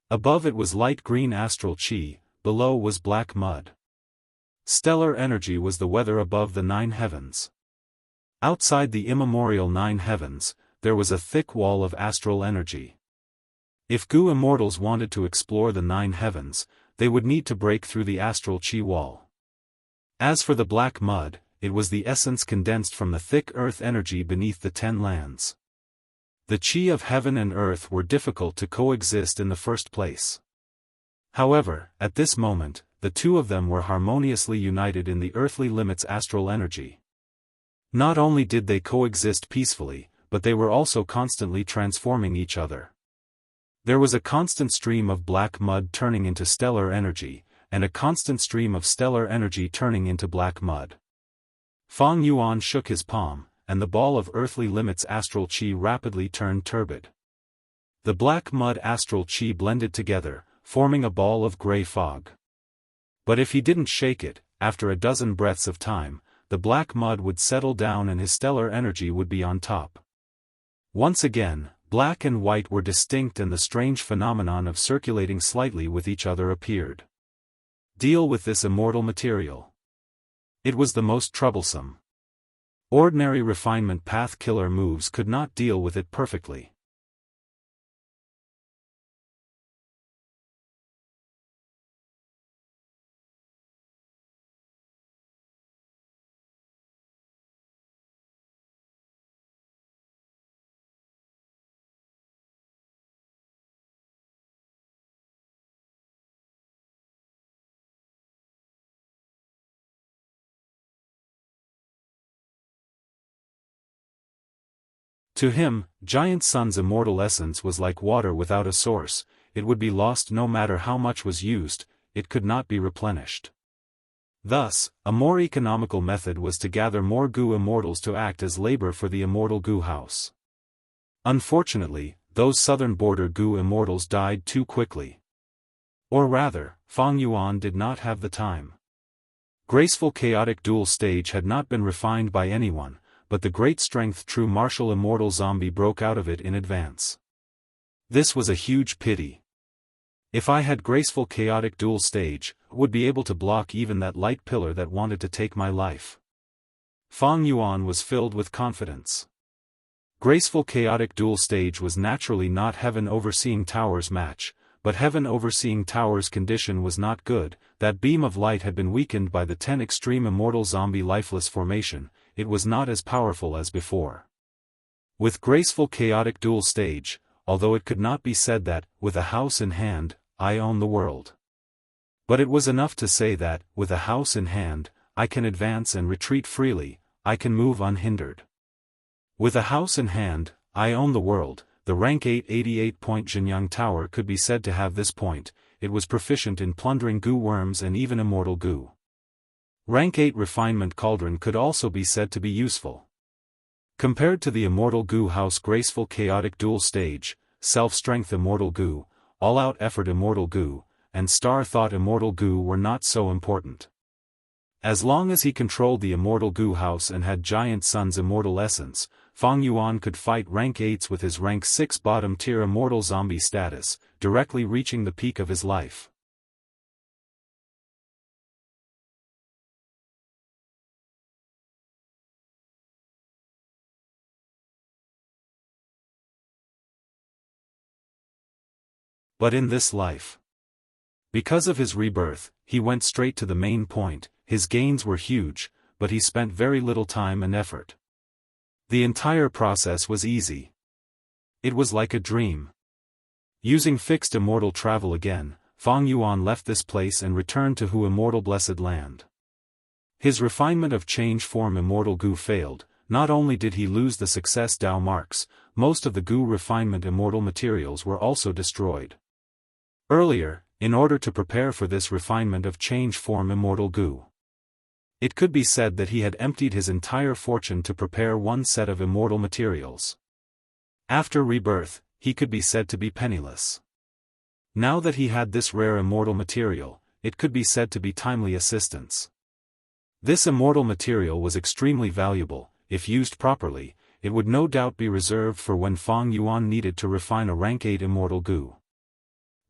Above it was light green astral chi, below was black mud. Stellar energy was the weather above the 9 heavens. Outside the immemorial 9 heavens, there was a thick wall of astral energy. If Gu immortals wanted to explore the 9 heavens, they would need to break through the astral chi wall. As for the black mud, it was the essence condensed from the thick earth energy beneath the 10 lands. The chi of heaven and earth were difficult to coexist in the first place. However, at this moment, the two of them were harmoniously united in the earthly limits astral energy. Not only did they coexist peacefully, but they were also constantly transforming each other. There was a constant stream of black mud turning into stellar energy, and a constant stream of stellar energy turning into black mud. Fang Yuan shook his palm, and the ball of earthly limits astral chi rapidly turned turbid. The black mud astral chi blended together, forming a ball of gray fog. But if he didn't shake it, after a dozen breaths of time, the black mud would settle down and his stellar energy would be on top. Once again, black and white were distinct and the strange phenomenon of circulating slightly with each other appeared. Deal with this immortal material. It was the most troublesome. Ordinary refinement path killer moves could not deal with it perfectly. To him, Giant Sun's immortal essence was like water without a source, it would be lost no matter how much was used, it could not be replenished. Thus, a more economical method was to gather more Gu immortals to act as labor for the immortal Gu house. Unfortunately, those southern border Gu immortals died too quickly. Or rather, Fang Yuan did not have the time. Graceful chaotic dual stage had not been refined by anyone, but the great strength true martial immortal zombie broke out of it in advance. This was a huge pity. If I had graceful chaotic dual stage, would be able to block even that light pillar that wanted to take my life. Fang Yuan was filled with confidence. Graceful chaotic dual stage was naturally not Heaven Overseeing Tower's match, but Heaven Overseeing Tower's condition was not good, that beam of light had been weakened by the 10 extreme immortal zombie lifeless formation, it was not as powerful as before. With graceful chaotic dual stage, although it could not be said that, with a house in hand, I own the world. But it was enough to say that, with a house in hand, I can advance and retreat freely, I can move unhindered. With a house in hand, I own the world. The rank 888-point Jianghu Tower could be said to have this point, it was proficient in plundering Gu worms and even immortal Gu. Rank 8 Refinement Cauldron could also be said to be useful. Compared to the immortal Gu house graceful chaotic dual stage, self-strength immortal Gu, all-out effort immortal Gu, and star thought immortal Gu were not so important. As long as he controlled the immortal Gu house and had Giant Sun's immortal essence, Fang Yuan could fight rank 8s with his rank 6 bottom-tier immortal zombie status, directly reaching the peak of his life. But in this life, because of his rebirth, he went straight to the main point. His gains were huge, but he spent very little time and effort. The entire process was easy. It was like a dream. Using fixed immortal travel again, Fang Yuan left this place and returned to Hu immortal blessed land. His refinement of change form immortal Gu failed. Not only did he lose the success Dao marks, most of the Gu refinement immortal materials were also destroyed. Earlier, in order to prepare for this refinement of change form immortal Gu, it could be said that he had emptied his entire fortune to prepare one set of immortal materials. After rebirth, he could be said to be penniless. Now that he had this rare immortal material, it could be said to be timely assistance. This immortal material was extremely valuable. If used properly, it would no doubt be reserved for when Fang Yuan needed to refine a rank 8 immortal Gu.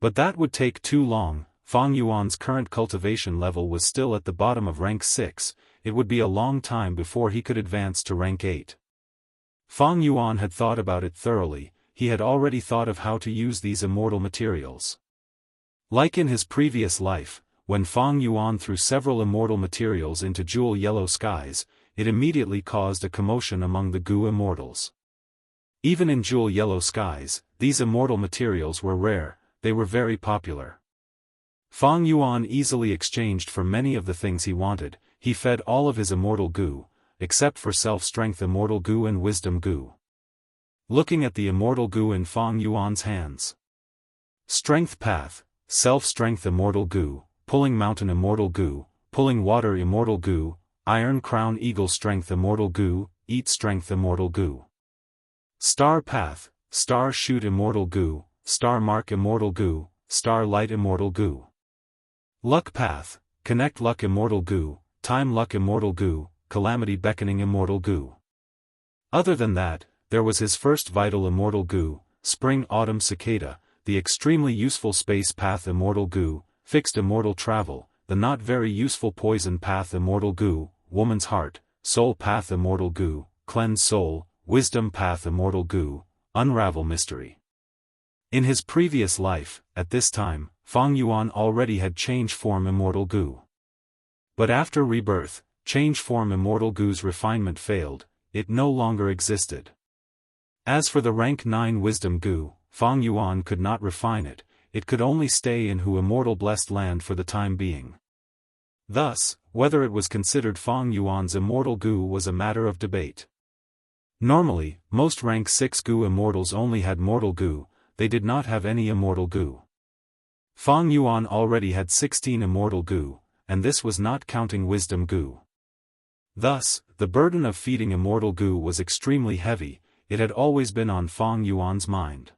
But that would take too long. Fang Yuan's current cultivation level was still at the bottom of rank 6, it would be a long time before he could advance to rank 8. Fang Yuan had thought about it thoroughly, he had already thought of how to use these immortal materials. Like in his previous life, when Fang Yuan threw several immortal materials into jewel yellow skies, it immediately caused a commotion among the Gu immortals. Even in jewel yellow skies, these immortal materials were rare, they were very popular. Fang Yuan easily exchanged for many of the things he wanted. He fed all of his immortal Gu, except for self-strength immortal Gu and wisdom Gu. Looking at the immortal Gu in Fang Yuan's hands. Strength path, self-strength immortal Gu, pulling mountain immortal Gu, pulling water immortal Gu, iron crown eagle strength immortal Gu, eat strength immortal Gu. Star path, star shoot immortal Gu, star mark immortal Gu, star light immortal Gu. Luck path, connect luck immortal Gu, time luck immortal Gu, calamity beckoning immortal Gu. Other than that, there was his first vital immortal Gu, spring autumn cicada, the extremely useful space path immortal Gu, fixed immortal travel, the not very useful poison path immortal Gu, woman's heart, soul path immortal Gu, cleanse soul, wisdom path immortal Gu, unravel mystery. In his previous life, at this time, Fang Yuan already had change form immortal Gu. But after rebirth, change form immortal Gu's refinement failed, it no longer existed. As for the rank 9 wisdom Gu, Fang Yuan could not refine it, it could only stay in Hu immortal blessed land for the time being. Thus, whether it was considered Fang Yuan's immortal Gu was a matter of debate. Normally, most rank 6 Gu immortals only had mortal Gu, they did not have any immortal Gu. Fang Yuan already had 16 immortal Gu, and this was not counting wisdom Gu. Thus, the burden of feeding immortal Gu was extremely heavy, it had always been on Fang Yuan's mind.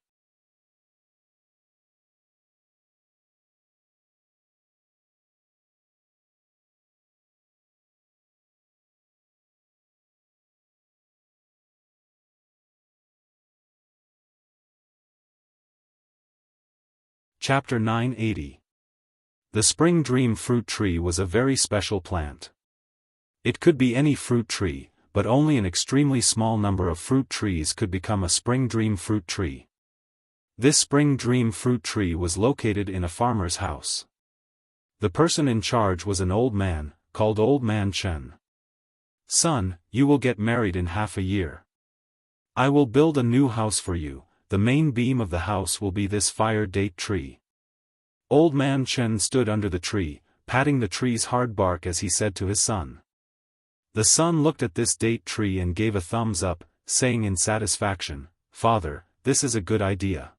Chapter 980. The spring dream fruit tree was a very special plant. It could be any fruit tree, but only an extremely small number of fruit trees could become a spring dream fruit tree. This spring dream fruit tree was located in a farmer's house. The person in charge was an old man, called Old Man Chen. "Son, you will get married in half a year. I will build a new house for you, the main beam of the house will be this fire date tree." Old Man Chen stood under the tree, patting the tree's hard bark as he said to his son. The son looked at this date tree and gave a thumbs up, saying in satisfaction, "Father, this is a good idea.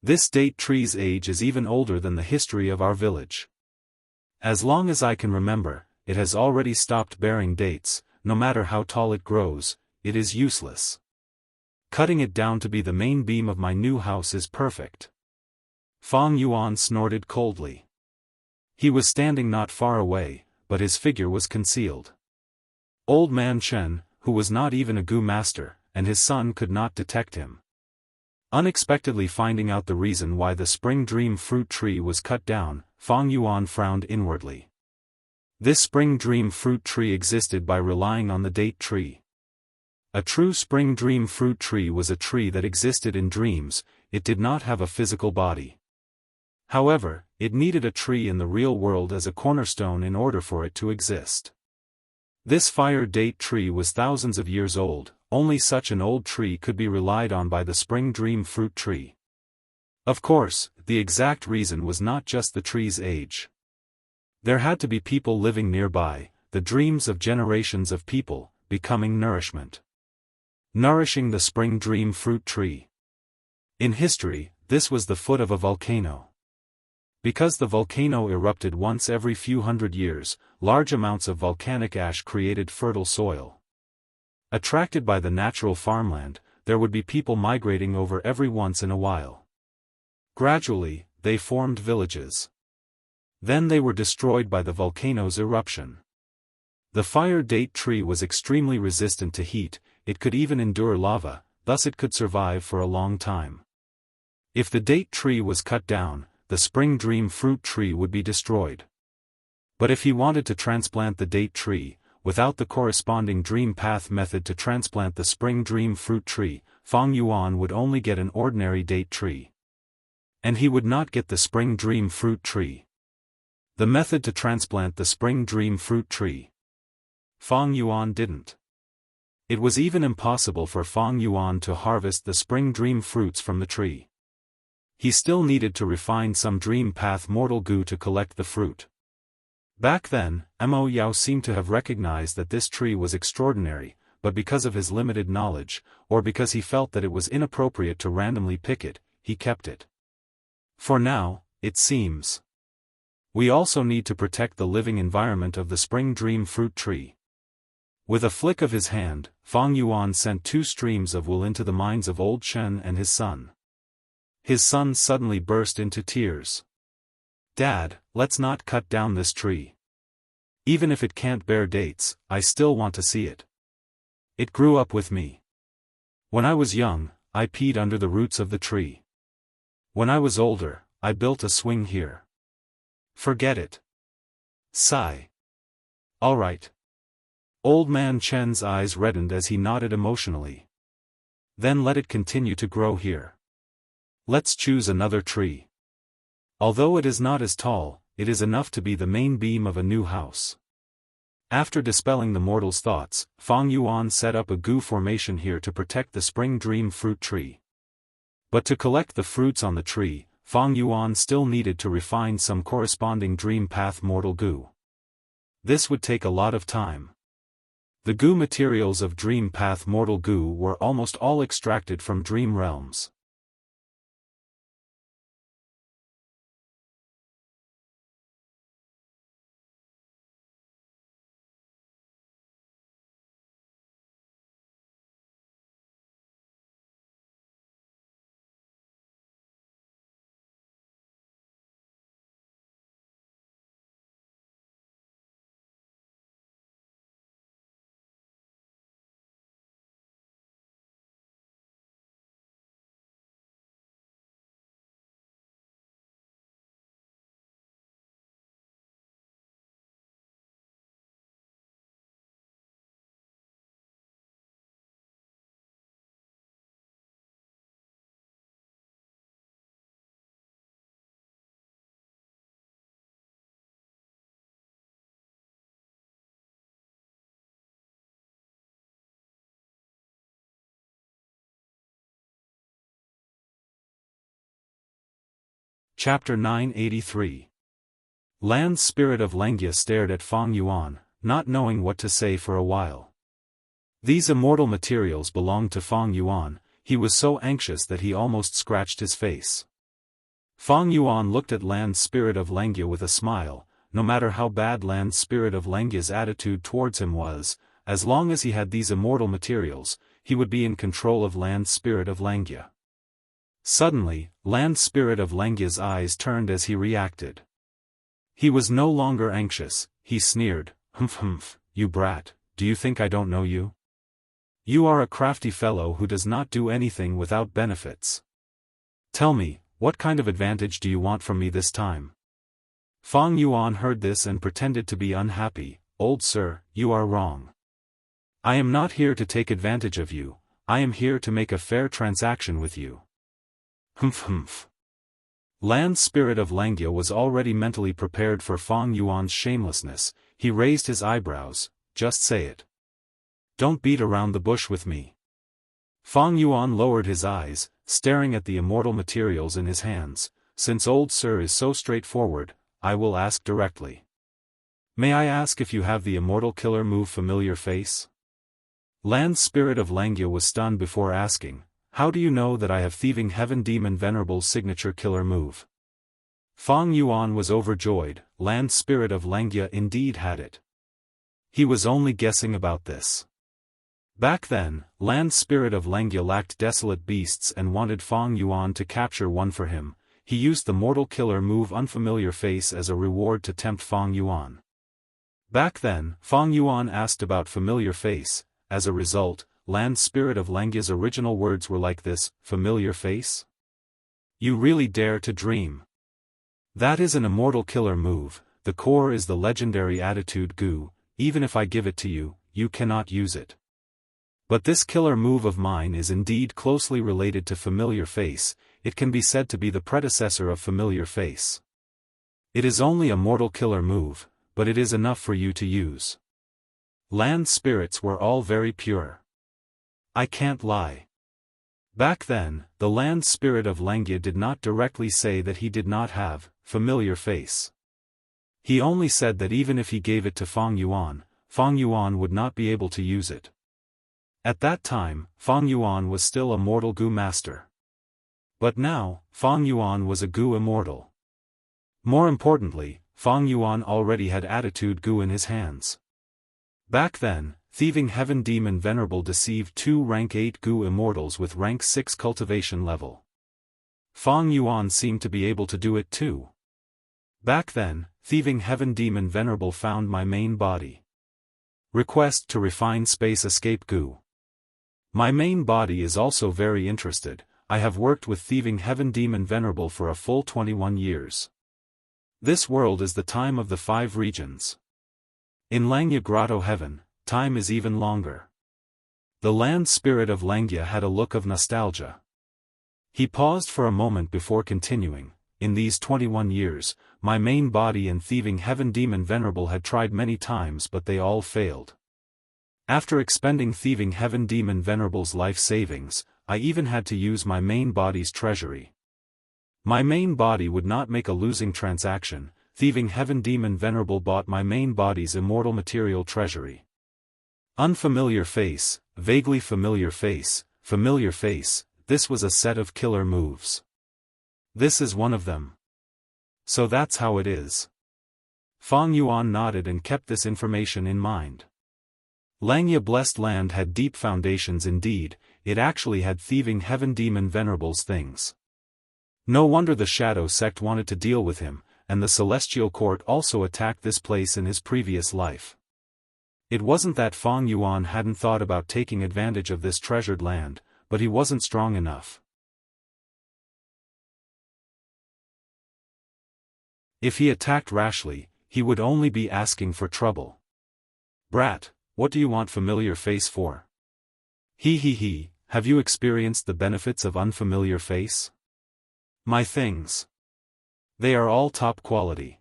This date tree's age is even older than the history of our village. As long as I can remember, it has already stopped bearing dates, no matter how tall it grows, it is useless. Cutting it down to be the main beam of my new house is perfect." Fang Yuan snorted coldly. He was standing not far away, but his figure was concealed. Old Man Chen, who was not even a Gu master, and his son could not detect him. Unexpectedly finding out the reason why the spring dream fruit tree was cut down, Fang Yuan frowned inwardly. This spring dream fruit tree existed by relying on the date tree. A true spring dream fruit tree was a tree that existed in dreams, it did not have a physical body. However, it needed a tree in the real world as a cornerstone in order for it to exist. This fire date tree was thousands of years old, only such an old tree could be relied on by the spring dream fruit tree. Of course, the exact reason was not just the tree's age. There had to be people living nearby, the dreams of generations of people, becoming nourishment. Nourishing the spring dream fruit tree. In history, this was the foot of a volcano. Because the volcano erupted once every few hundred years, large amounts of volcanic ash created fertile soil. Attracted by the natural farmland, there would be people migrating over every once in a while. Gradually, they formed villages. Then they were destroyed by the volcano's eruption. The fire date tree was extremely resistant to heat, it could even endure lava, thus it could survive for a long time. If the date tree was cut down, the spring dream fruit tree would be destroyed. But if he wanted to transplant the date tree, without the corresponding dream path method to transplant the spring dream fruit tree, Fang Yuan would only get an ordinary date tree. And he would not get the spring dream fruit tree. The method to transplant the spring dream fruit tree. Fang Yuan didn't. It was even impossible for Fang Yuan to harvest the spring dream fruits from the tree. He still needed to refine some dream path mortal goo to collect the fruit. Back then, Mo Yao seemed to have recognized that this tree was extraordinary, but because of his limited knowledge, or because he felt that it was inappropriate to randomly pick it, he kept it. For now, it seems. We also need to protect the living environment of the spring dream fruit tree. With a flick of his hand, Fang Yuan sent 2 streams of will into the minds of old Shen and his son. His son suddenly burst into tears. "Dad, let's not cut down this tree. Even if it can't bear dates, I still want to see it. It grew up with me. When I was young, I peed under the roots of the tree. When I was older, I built a swing here. Forget it." Sigh. "All right." Old man Chen's eyes reddened as he nodded emotionally. "Then let it continue to grow here. Let's choose another tree. Although it is not as tall, it is enough to be the main beam of a new house." After dispelling the mortal's thoughts, Fang Yuan set up a goo formation here to protect the spring dream fruit tree. But to collect the fruits on the tree, Fang Yuan still needed to refine some corresponding dream path mortal goo. This would take a lot of time. The goo materials of dream path mortal goo were almost all extracted from dream realms. Chapter 983. Land Spirit of Lengia stared at Fang Yuan, not knowing what to say for a while. These immortal materials belonged to Fang Yuan. He was so anxious that he almost scratched his face. Fang Yuan looked at Land Spirit of Lengia with a smile. No matter how bad Land Spirit of Lengia's attitude towards him was, as long as he had these immortal materials, he would be in control of Land Spirit of Lengia. Suddenly, Land Spirit of Lengia's eyes turned as he reacted. He was no longer anxious. He sneered, "Humph, you brat, do you think I don't know you? You are a crafty fellow who does not do anything without benefits. Tell me, what kind of advantage do you want from me this time?" Fang Yuan heard this and pretended to be unhappy. "Old sir, you are wrong. I am not here to take advantage of you, I am here to make a fair transaction with you." Humph. Land Spirit of Lengia was already mentally prepared for Fang Yuan's shamelessness. He raised his eyebrows. "Just say it. Don't beat around the bush with me." Fang Yuan lowered his eyes, staring at the immortal materials in his hands. "Since old sir is so straightforward, I will ask directly. May I ask if you have the immortal killer move Familiar Face?" Land Spirit of Lengia was stunned before asking, "How do you know that I have Thieving Heaven Demon Venerable's signature killer move?" Fang Yuan was overjoyed. Land Spirit of Lengia indeed had it. He was only guessing about this. Back then, Land Spirit of Lengia lacked desolate beasts and wanted Fang Yuan to capture one for him. He used the mortal killer move Unfamiliar Face as a reward to tempt Fang Yuan. Back then, Fang Yuan asked about Familiar Face. As a result, Land Spirit of Lengia's original words were like this: "Familiar Face? You really dare to dream? That is an immortal killer move. The core is the legendary attitude goo. even if I give it to you, you cannot use it. But this killer move of mine is indeed closely related to Familiar Face. It can be said to be the predecessor of Familiar Face. It is only a mortal killer move, but it is enough for you to use. Land spirits were all very pure. I can't lie. Back then, the land spirit of Langia did not directly say that he did not have Familiar Face. He only said that even if he gave it to Feng Yuan would not be able to use it. At that time, Feng Yuan was still a mortal Gu master. But now, Feng Yuan was a Gu immortal. More importantly, Feng Yuan already had attitude Gu in his hands. Back then, Thieving Heaven Demon Venerable deceived 2 rank 8 Gu immortals with rank 6 cultivation level. Feng Yuan seemed to be able to do it too. Back then, Thieving Heaven Demon Venerable found my main body. Request to refine space escape Gu. My main body is also very interested. I have worked with Thieving Heaven Demon Venerable for a full 21 years. This world is the time of the 5 regions. In Langia Grotto Heaven, time is even longer. The land spirit of Langia had a look of nostalgia. He paused for a moment before continuing. In these 21 years, my main body and Thieving Heaven Demon Venerable had tried many times but they all failed. After expending Thieving Heaven Demon Venerable's life savings, I even had to use my main body's treasury. My main body would not make a losing transaction. Thieving Heaven Demon Venerable bought my main body's immortal material treasury. Unfamiliar Face, vaguely familiar face, this was a set of killer moves. This is one of them. So that's how it is. Feng Yuan nodded and kept this information in mind. Langia Blessed Land had deep foundations indeed, it actually had Thieving Heaven Demon Venerable's things. No wonder the Shadow Sect wanted to deal with him, and the Celestial Court also attacked this place in his previous life. It wasn't that Feng Yuan hadn't thought about taking advantage of this treasured land, but he wasn't strong enough. If he attacked rashly, he would only be asking for trouble. Brat, what do you want Familiar Face for? Have you experienced the benefits of Unfamiliar Face? My things. They are all top quality.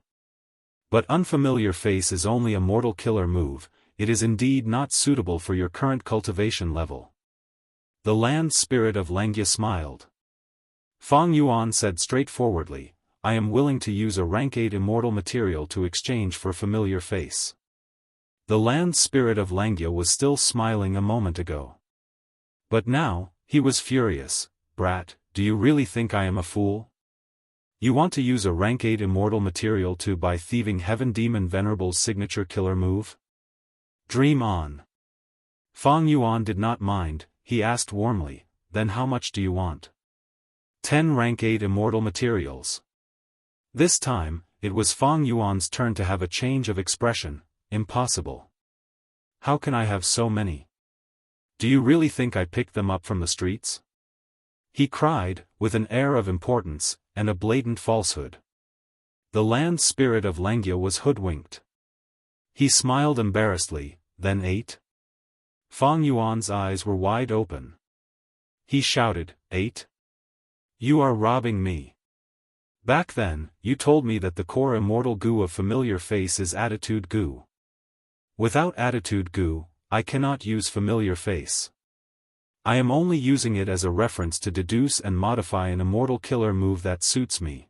But Unfamiliar Face is only a mortal killer move, it is indeed not suitable for your current cultivation level. The land spirit of Langia smiled. Feng Yuan said straightforwardly, I am willing to use a rank 8 immortal material to exchange for Familiar Face. The land spirit of Langia was still smiling a moment ago. But now, he was furious. Brat, do you really think I am a fool? You want to use a rank 8 immortal material to buy Thieving Heaven Demon Venerable's signature killer move? Dream on. Feng Yuan did not mind, he asked warmly, then how much do you want? 10 rank 8 immortal materials. This time, it was Feng Yuan's turn to have a change of expression. Impossible. How can I have so many? Do you really think I picked them up from the streets? He cried, with an air of importance, and a blatant falsehood. The land spirit of Langia was hoodwinked. He smiled embarrassedly, then 8? Feng Yuan's eyes were wide open. He shouted, 8? You are robbing me. Back then, you told me that the core immortal Gu of Familiar Face is Attitude Gu. Without Attitude Gu, I cannot use Familiar Face. I am only using it as a reference to deduce and modify an immortal killer move that suits me.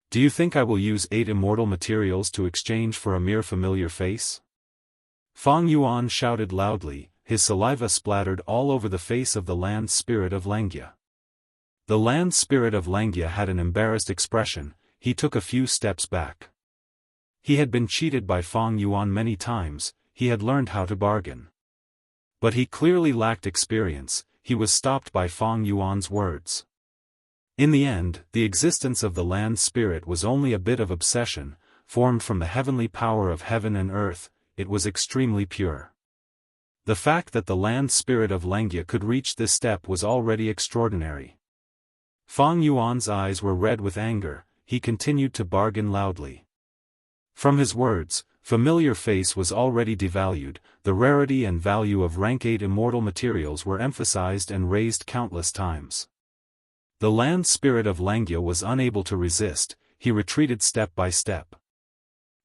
Do you think I will use 8 immortal materials to exchange for a mere Familiar Face? Feng Yuan shouted loudly, his saliva splattered all over the face of the land spirit of Langia. The land spirit of Langia had an embarrassed expression, he took a few steps back. He had been cheated by Feng Yuan many times, he had learned how to bargain. But he clearly lacked experience, he was stopped by Feng Yuan's words. In the end, the existence of the land spirit was only a bit of obsession, formed from the heavenly power of heaven and earth, it was extremely pure. The fact that the land spirit of Langia could reach this step was already extraordinary. Feng Yuan's eyes were red with anger, he continued to bargain loudly. From his words, Familiar face was already devalued, the rarity and value of rank 8 immortal materials were emphasized and raised countless times. The land spirit of Langia was unable to resist, he retreated step by step.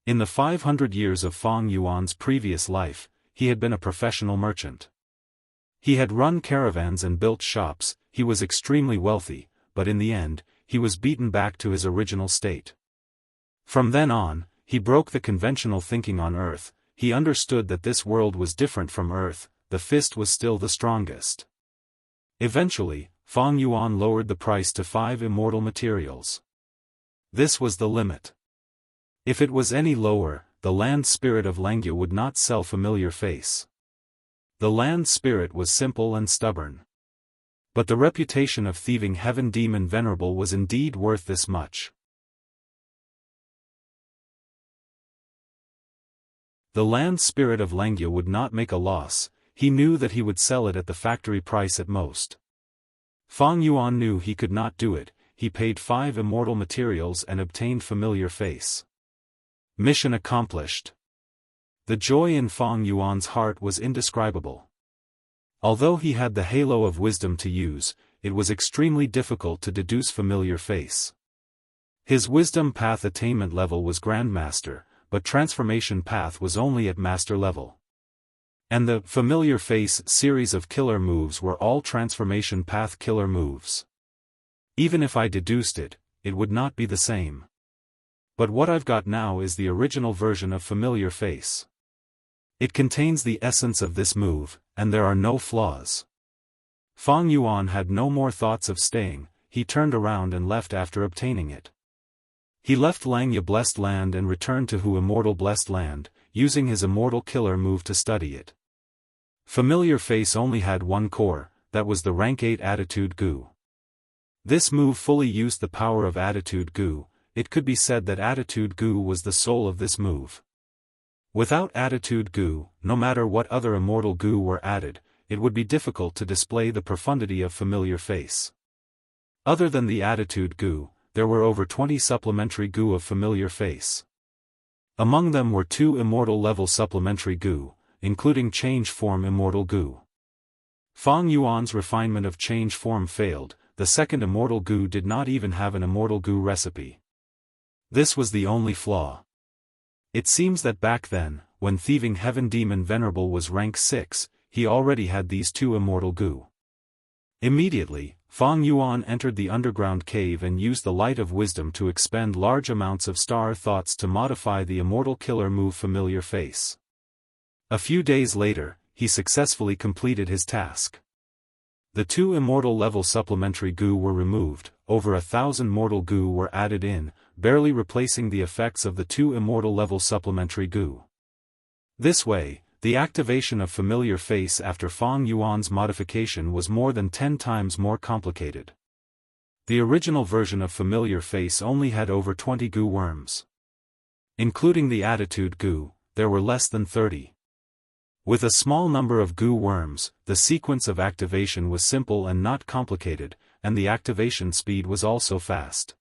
In the 500 years of Fang Yuan's previous life, he had been a professional merchant. He had run caravans and built shops, he was extremely wealthy, but in the end, he was beaten back to his original state. From then on, he broke the conventional thinking on Earth, he understood that this world was different from Earth, the fist was still the strongest. Eventually, Fang Yuan lowered the price to 5 immortal materials. This was the limit. If it was any lower, the land spirit of Langia would not sell familiar face. The land spirit was simple and stubborn. But the reputation of thieving heaven demon venerable was indeed worth this much. The land spirit of Langia would not make a loss, he knew that he would sell it at the factory price at most. Fang Yuan knew he could not do it, he paid 5 immortal materials and obtained familiar face. Mission accomplished. The joy in Fang Yuan's heart was indescribable. Although he had the halo of wisdom to use, it was extremely difficult to deduce familiar face. His wisdom path attainment level was Grandmaster, but transformation path was only at master level. And the familiar face series of killer moves were all transformation path killer moves. Even if I deduced it, it would not be the same. But what I've got now is the original version of familiar face. It contains the essence of this move, and there are no flaws. Fang Yuan had no more thoughts of staying, he turned around and left after obtaining it. He left Langia Blessed Land and returned to Hu Immortal Blessed Land, using his immortal killer move to study it. Familiar face only had one core, that was the rank 8 Attitude Gu. This move fully used the power of Attitude Gu, it could be said that Attitude Gu was the soul of this move. Without Attitude Gu, no matter what other immortal Gu were added, it would be difficult to display the profundity of familiar face. Other than the Attitude Gu, there were over 20 supplementary Gu of familiar face. Among them were 2 immortal level supplementary Gu, including change form immortal Gu. Fang Yuan's refinement of change form failed, the second immortal Gu did not even have an immortal Gu recipe. This was the only flaw. It seems that back then, when thieving heaven demon venerable was rank 6, he already had these 2 immortal Gu. Immediately, Fang Yuan entered the underground cave and used the light of wisdom to expend large amounts of star thoughts to modify the immortal killer move familiar face. A few days later, he successfully completed his task. The 2 immortal level supplementary Gu were removed, over 1,000 mortal Gu were added in, barely replacing the effects of the 2 immortal level supplementary Gu. This way, the activation of familiar face after Fang Yuan's modification was more than 10 times more complicated. The original version of familiar face only had over 20 Gu worms. Including the attitude Gu, there were less than 30. With a small number of Gu worms, the sequence of activation was simple and not complicated, and the activation speed was also fast.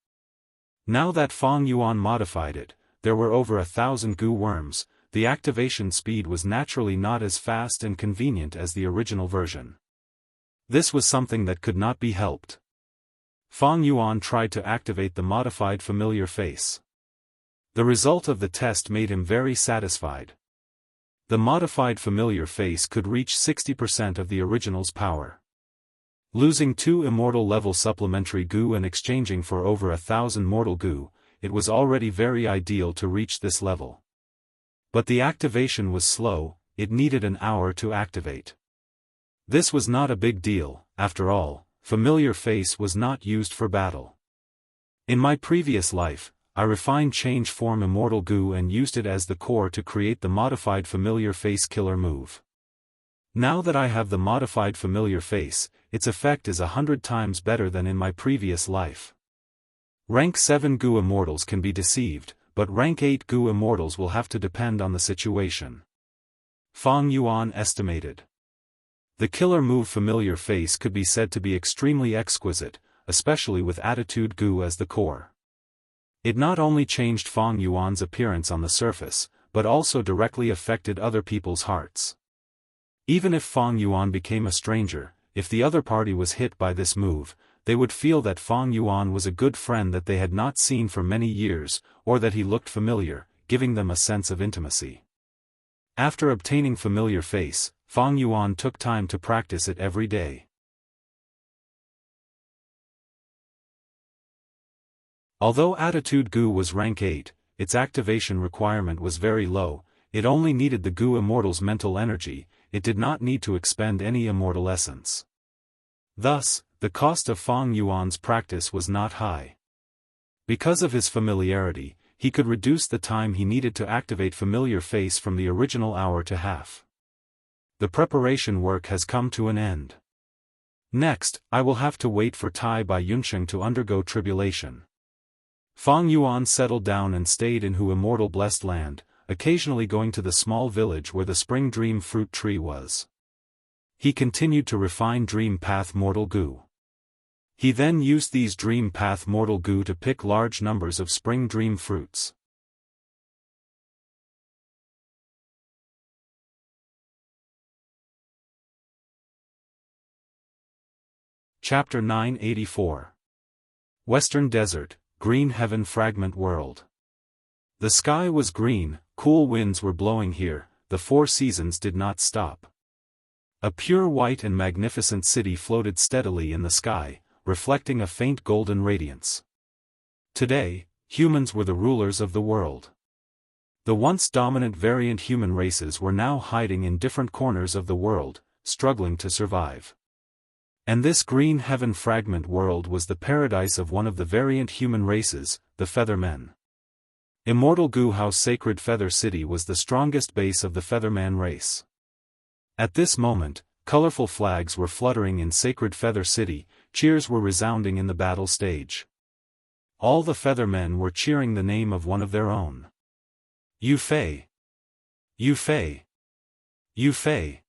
Now that Fang Yuan modified it, there were over 1,000 Gu worms, the activation speed was naturally not as fast and convenient as the original version. This was something that could not be helped. Fang Yuan tried to activate the modified familiar face. The result of the test made him very satisfied. The modified familiar face could reach 60% of the original's power. Losing 2 immortal level supplementary Gu and exchanging for over 1,000 mortal Gu, it was already very ideal to reach this level. But the activation was slow, it needed an hour to activate. This was not a big deal, after all, familiar face was not used for battle. In my previous life, I refined change form immortal Gu and used it as the core to create the modified familiar face killer move. Now that I have the modified familiar face, its effect is 100 times better than in my previous life. Rank 7 Gu immortals can be deceived, but rank 8 Gu immortals will have to depend on the situation. Fang Yuan estimated. The killer move familiar face could be said to be extremely exquisite, especially with attitude Gu as the core. It not only changed Fang Yuan's appearance on the surface, but also directly affected other people's hearts. Even if Fang Yuan became a stranger, if the other party was hit by this move, they would feel that Fang Yuan was a good friend that they had not seen for many years, or that he looked familiar, giving them a sense of intimacy. After obtaining familiar face, Fang Yuan took time to practice it every day. Although Attitude Gu was rank 8, its activation requirement was very low. It only needed the Gu Immortal's mental energy, it did not need to expend any immortal essence. Thus, the cost of Fang Yuan's practice was not high. Because of his familiarity, he could reduce the time he needed to activate familiar face from the original hour to half. The preparation work has come to an end. Next, I will have to wait for Tai Bai Yunsheng to undergo tribulation. Fang Yuan settled down and stayed in Hu Immortal Blessed Land, occasionally going to the small village where the Spring Dream Fruit Tree was. He continued to refine Dream Path Mortal Gu. He then used these Dream Path Mortal Gu to pick large numbers of Spring Dream fruits. Chapter 984. Western Desert, Green Heaven Fragment World. The sky was green, cool winds were blowing here, the 4 seasons did not stop. A pure white and magnificent city floated steadily in the sky, reflecting a faint golden radiance. Today, humans were the rulers of the world. The once dominant variant human races were now hiding in different corners of the world, struggling to survive. And this Green Heaven Fragment World was the paradise of one of the variant human races, the Feathermen. Immortal Gu House Sacred Feather City was the strongest base of the Featherman race. At this moment, colorful flags were fluttering in Sacred Feather City, cheers were resounding in the battle stage. All the Feathermen were cheering the name of one of their own. Yu Fei! Yu Fei! Yu Fei!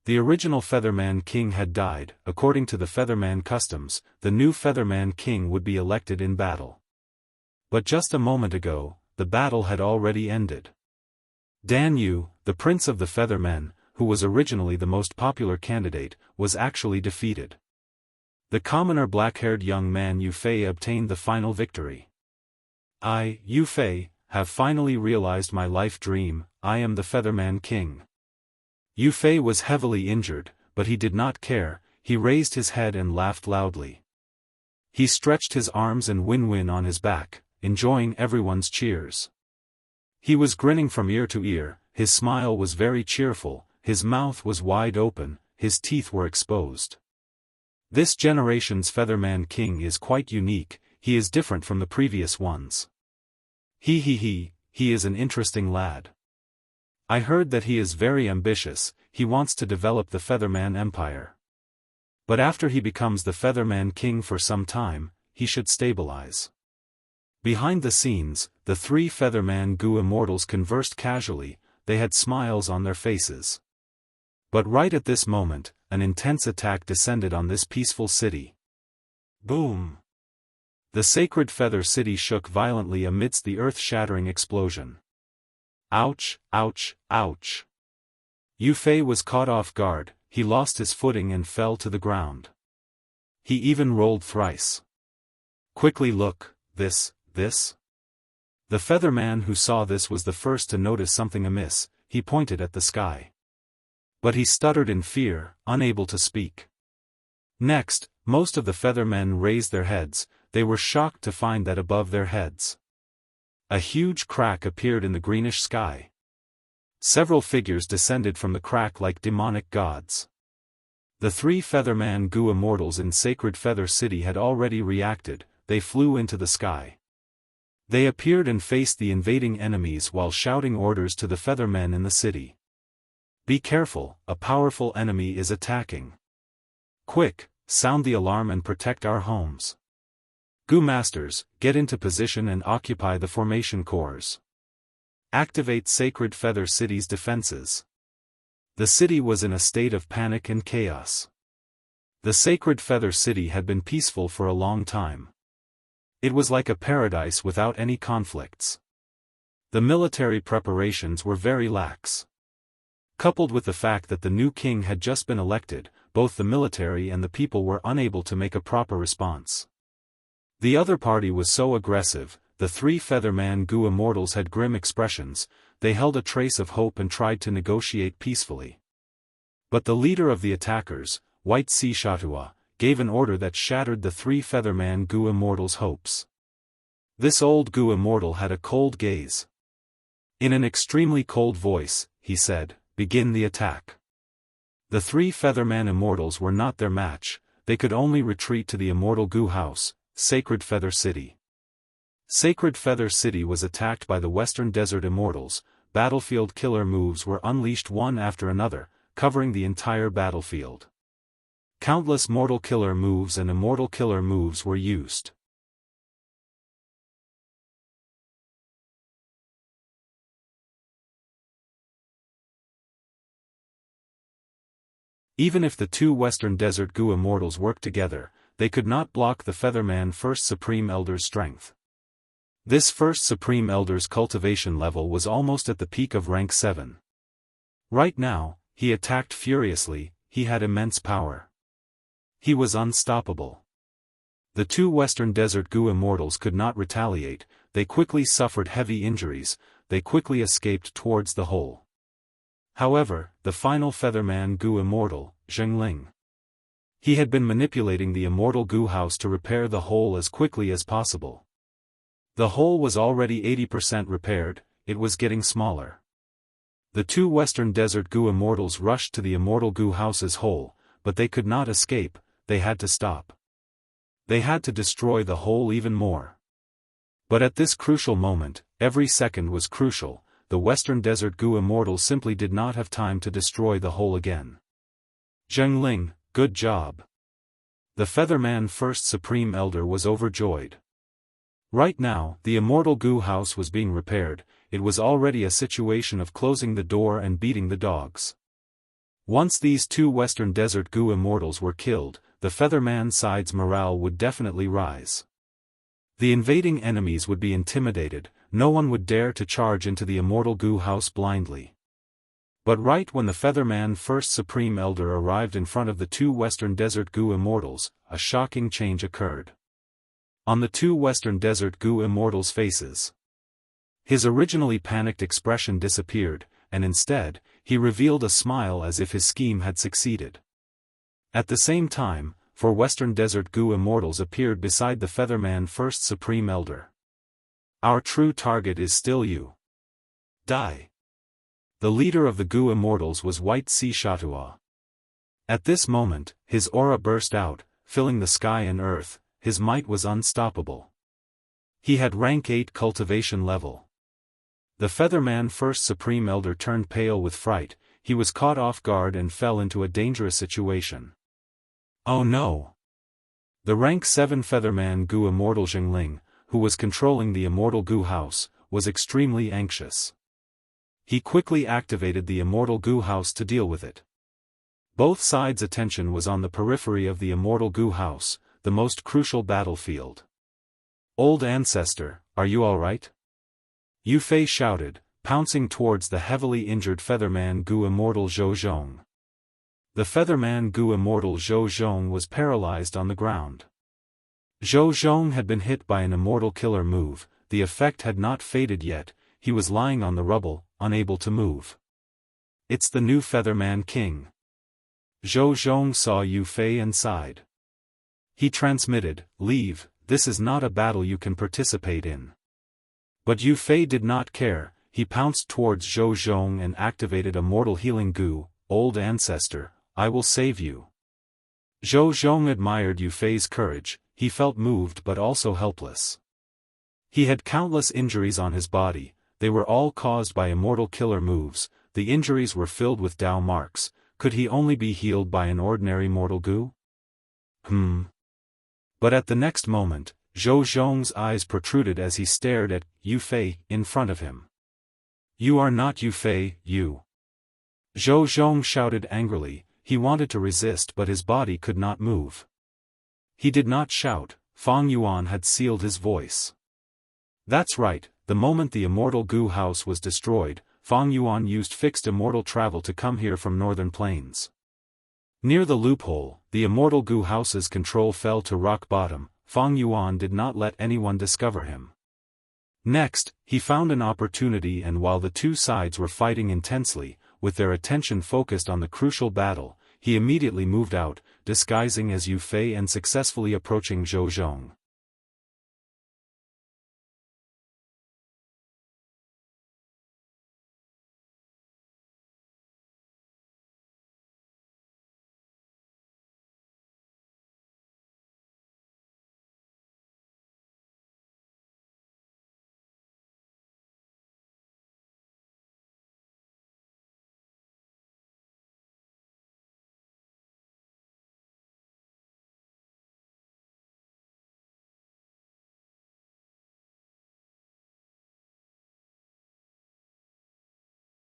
The original Featherman King had died. According to the Featherman customs, the new Featherman King would be elected in battle. But just a moment ago, the battle had already ended. Dan Yu, the prince of the Feathermen, who was originally the most popular candidate, was actually defeated. The commoner black-haired young man Yu Fei obtained the final victory. I, Yu Fei, have finally realized my life dream. I am the Featherman King. Yu Fei was heavily injured, but he did not care. He raised his head and laughed loudly. He stretched his arms and win-win on his back, enjoying everyone's cheers. He was grinning from ear to ear, his smile was very cheerful, his mouth was wide open, his teeth were exposed. This generation's Featherman King is quite unique, he is different from the previous ones. He is an interesting lad. I heard that he is very ambitious, he wants to develop the Featherman Empire. But after he becomes the Featherman King for some time, he should stabilize. Behind the scenes, the 3 Featherman Gu Immortals conversed casually, they had smiles on their faces. But right at this moment, an intense attack descended on this peaceful city. Boom! The sacred Feather City shook violently amidst the earth-shattering explosion. Ouch, ouch, ouch. Yu Fei was caught off guard, he lost his footing and fell to the ground. He even rolled thrice. Quickly look, this. The Featherman who saw this was the first to notice something amiss, he pointed at the sky. But he stuttered in fear, unable to speak. Next, most of the Feathermen raised their heads, they were shocked to find that above their heads. A huge crack appeared in the greenish sky. Several figures descended from the crack like demonic gods. The 3 Featherman Gu Immortals in Sacred Feather City had already reacted, they flew into the sky. They appeared and faced the invading enemies while shouting orders to the Feathermen in the city. Be careful, a powerful enemy is attacking. Quick, sound the alarm and protect our homes. Gu Masters, get into position and occupy the formation cores. Activate Sacred Feather City's defenses. The city was in a state of panic and chaos. The Sacred Feather City had been peaceful for a long time. It was like a paradise without any conflicts. The military preparations were very lax. Coupled with the fact that the new king had just been elected, both the military and the people were unable to make a proper response. The other party was so aggressive, the three Featherman Gu immortals had grim expressions, they held a trace of hope and tried to negotiate peacefully. But the leader of the attackers, Wuxia Xianxia, gave an order that shattered the three Featherman Gu immortals' hopes. This old Gu immortal had a cold gaze. In an extremely cold voice, he said, "Begin the attack." The three Featherman immortals were not their match, they could only retreat to the immortal Gu house, Sacred Feather City. Sacred Feather City was attacked by the Western Desert Immortals. Battlefield killer moves were unleashed one after another, covering the entire battlefield. Countless mortal killer moves and immortal killer moves were used. Even if the two Western Desert Gu immortals worked together, they could not block the Featherman First Supreme Elder's strength. This First Supreme Elder's cultivation level was almost at the peak of rank 7. Right now, he attacked furiously, he had immense power. He was unstoppable. The two Western Desert Gu immortals could not retaliate, they quickly suffered heavy injuries, they quickly escaped towards the hole. However, the final Featherman Gu immortal, Jianghu. He had been manipulating the immortal Gu house to repair the hole as quickly as possible. The hole was already 80% repaired, it was getting smaller. The two Western Desert Gu immortals rushed to the immortal Gu house's hole, but they could not escape, they had to stop. They had to destroy the hole even more. But at this crucial moment, every second was crucial, the Western Desert Gu immortals simply did not have time to destroy the hole again. Jianghu, good job. The Featherman First Supreme Elder was overjoyed. Right now, the immortal Gu house was being repaired, it was already a situation of closing the door and beating the dogs. Once these two Western Desert Gu immortals were killed, the Featherman side's morale would definitely rise. The invading enemies would be intimidated, no one would dare to charge into the immortal Gu house blindly. But right when the Featherman First Supreme Elder arrived in front of the two Western Desert Gu immortals, a shocking change occurred. On the two Western Desert Gu immortals' faces, his originally panicked expression disappeared, and instead, he revealed a smile as if his scheme had succeeded. At the same time, four Western Desert Gu immortals appeared beside the Featherman First Supreme Elder. Our true target is still you. Die. The leader of the Gu immortals was Wuxia Xianxia. At this moment, his aura burst out, filling the sky and earth, his might was unstoppable. He had rank 8 cultivation level. The Featherman First Supreme Elder turned pale with fright, he was caught off guard and fell into a dangerous situation. Oh no! The rank 7 Featherman Gu immortal Jianghu, who was controlling the immortal Gu house, was extremely anxious. He quickly activated the immortal Gu house to deal with it. Both sides' attention was on the periphery of the immortal Gu house, the most crucial battlefield. Old ancestor, are you alright? Yu Fei shouted, pouncing towards the heavily injured Featherman Gu immortal Zhou Zhong. The Featherman Gu immortal Zhou Zhong was paralyzed on the ground. Zhou Zhong had been hit by an immortal killer move, the effect had not faded yet, he was lying on the rubble, unable to move. It's the new Featherman King. Zhou Zhong saw Yu Fei and sighed. He transmitted, "Leave, this is not a battle you can participate in." But Yu Fei did not care, he pounced towards Zhou Zhong and activated a mortal healing Gu, "Old ancestor, I will save you." Zhou Zhong admired Yu Fei's courage, he felt moved but also helpless. He had countless injuries on his body, they were all caused by immortal killer moves, the injuries were filled with Dao marks, could he only be healed by an ordinary mortal Gu? But at the next moment, Zhou Zhong's eyes protruded as he stared at Yu Fei in front of him. "You are not Yu Fei, you." Zhou Zhong shouted angrily, he wanted to resist but his body could not move. He did not shout, Fang Yuan had sealed his voice. "That's right, the moment the immortal Gu house was destroyed, Fang Yuan used fixed immortal travel to come here from northern plains. Near the loophole, the immortal Gu house's control fell to rock bottom. Fang Yuan did not let anyone discover him. Next, he found an opportunity, and while the two sides were fighting intensely, with their attention focused on the crucial battle, he immediately moved out, disguising as Yu Fei and successfully approaching Zhou Zhong.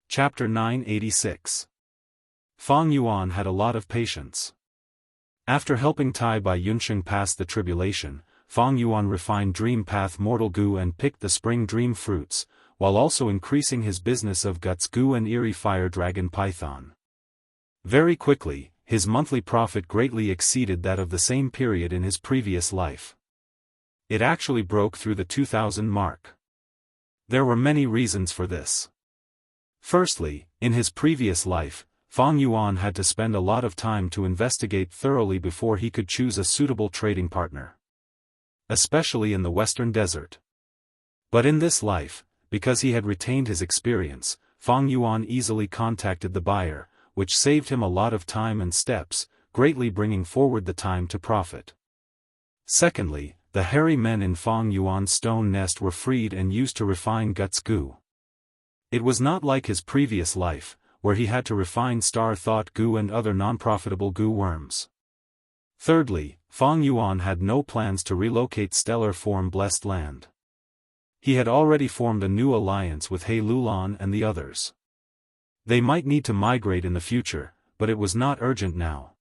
Chapter 986. Fang Yuan had a lot of patience. After helping Tai Bai Yunsheng pass the tribulation, Fang Yuan refined Dream Path Mortal Gu and picked the Spring Dream fruits, while also increasing his business of Guts Gu and Eerie Fire Dragon Python. Very quickly, his monthly profit greatly exceeded that of the same period in his previous life. It actually broke through the 2,000 mark. There were many reasons for this. Firstly, in his previous life, Fang Yuan had to spend a lot of time to investigate thoroughly before he could choose a suitable trading partner. Especially in the Western Desert. But in this life, because he had retained his experience, Fang Yuan easily contacted the buyer, which saved him a lot of time and steps, greatly bringing forward the time to profit. Secondly, the hairy men in Fang Yuan's stone nest were freed and used to refine Guts Gu. It was not like his previous life, where he had to refine Star Thought Gu and other non-profitable Gu worms. Thirdly, Fang Yuan had no plans to relocate Stellar Form Blessed Land. He had already formed a new alliance with He Lulan and the others. They might need to migrate in the future, but it was not urgent now.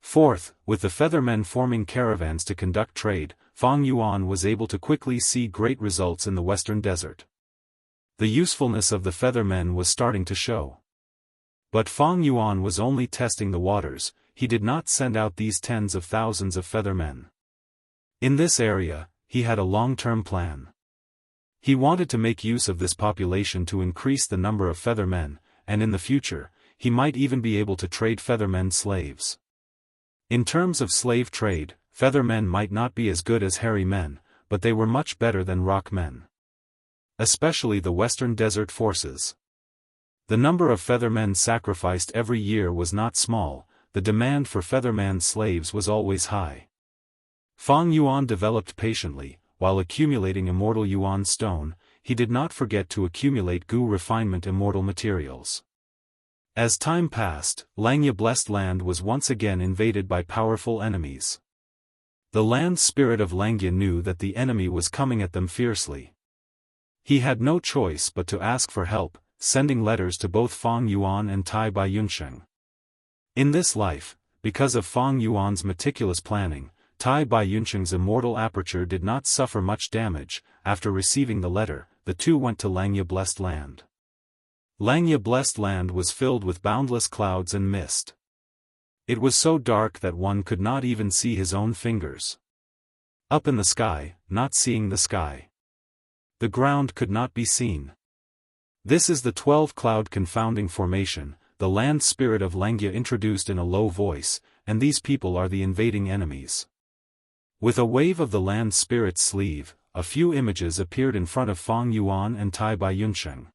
Fourth, with the Feathermen forming caravans to conduct trade, Fang Yuan was able to quickly see great results in the Western Desert. The usefulness of the Feathermen was starting to show. But Fang Yuan was only testing the waters, he did not send out these tens of thousands of Feathermen. In this area, he had a long-term plan. He wanted to make use of this population to increase the number of Feathermen, and in the future, he might even be able to trade Feathermen slaves. In terms of slave trade, Feathermen might not be as good as hairy men, but they were much better than rock men. Especially the Western Desert forces. The number of Feathermen sacrificed every year was not small, the demand for Featherman slaves was always high. Fang Yuan developed patiently, while accumulating Immortal Yuan Stone, he did not forget to accumulate Gu refinement immortal materials. As time passed, Langya Blessed Land was once again invaded by powerful enemies. The land spirit of Langya knew that the enemy was coming at them fiercely. He had no choice but to ask for help, sending letters to both Fang Yuan and Tai Bai Yunsheng. In this life, because of Fang Yuan's meticulous planning, Tai Bai Yunsheng's immortal aperture did not suffer much damage. After receiving the letter, the two went to Langya Blessed Land. Langya Blessed Land was filled with boundless clouds and mist. It was so dark that one could not even see his own fingers. Up in the sky, not seeing the sky. The ground could not be seen. This is the 12-cloud confounding formation, the land spirit of Langya introduced in a low voice, and these people are the invading enemies. With a wave of the land spirit's sleeve, a few images appeared in front of Fang Yuan and Tai Bai Yunsheng.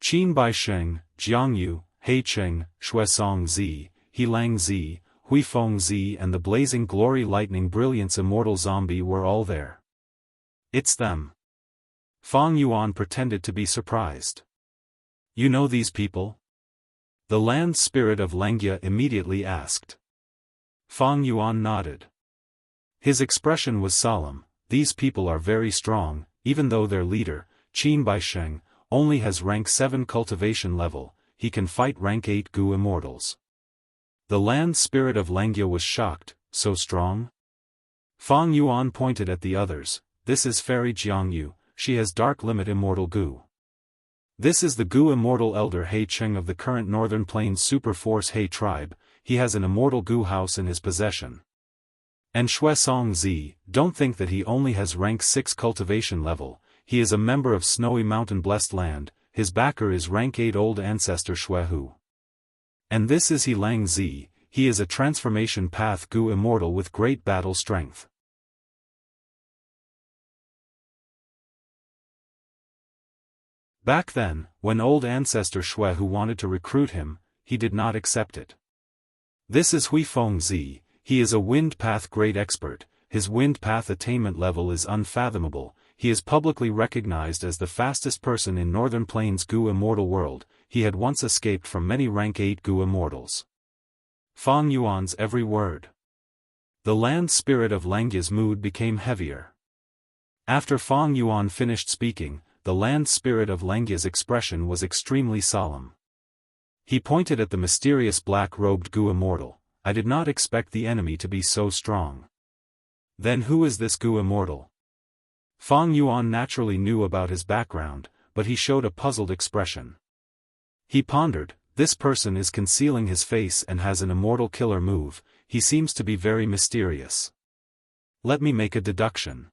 Qin Bai Sheng, Jianghu, He Cheng, Shuesong Zi, He Lang Zi, Hui Feng Zi and the blazing glory lightning brilliance immortal zombie were all there. It's them. Fang Yuan pretended to be surprised. You know these people? The land spirit of Langya immediately asked. Fang Yuan nodded. His expression was solemn. These people are very strong, even though their leader, Qin Bai Sheng, only has rank 7 cultivation level, he can fight rank 8 Gu immortals. The land spirit of Langya was shocked, so strong? Fang Yuan pointed at the others, this is Fairy Jianghu, she has dark limit immortal goo. This is the Goo Immortal Elder He Cheng of the current Northern Plains Super Force He tribe. He has an immortal goo house in his possession. And Shui Song Zi, don't think that he only has rank 6 cultivation level, he is a member of Snowy Mountain Blessed Land, his backer is rank 8 Old Ancestor Shui Hu. And this is He Lang Zi, he is a transformation path Goo Immortal with great battle strength. Back then, when Old Ancestor Shui Hu wanted to recruit him, he did not accept it. This is Hui Feng Zi, he is a wind path great expert, his wind path attainment level is unfathomable, he is publicly recognized as the fastest person in Northern Plains Goo Immortal world, he had once escaped from many rank 8 Goo Immortals. Fang Yuan's every word. The land spirit of Langya's mood became heavier. After Fang Yuan finished speaking, the land spirit of Langya's expression was extremely solemn. He pointed at the mysterious black-robed Goo Immortal. I did not expect the enemy to be so strong. Then who is this Goo Immortal? Fang Yuan naturally knew about his background, but he showed a puzzled expression. He pondered, this person is concealing his face and has an immortal killer move, he seems to be very mysterious. Let me make a deduction.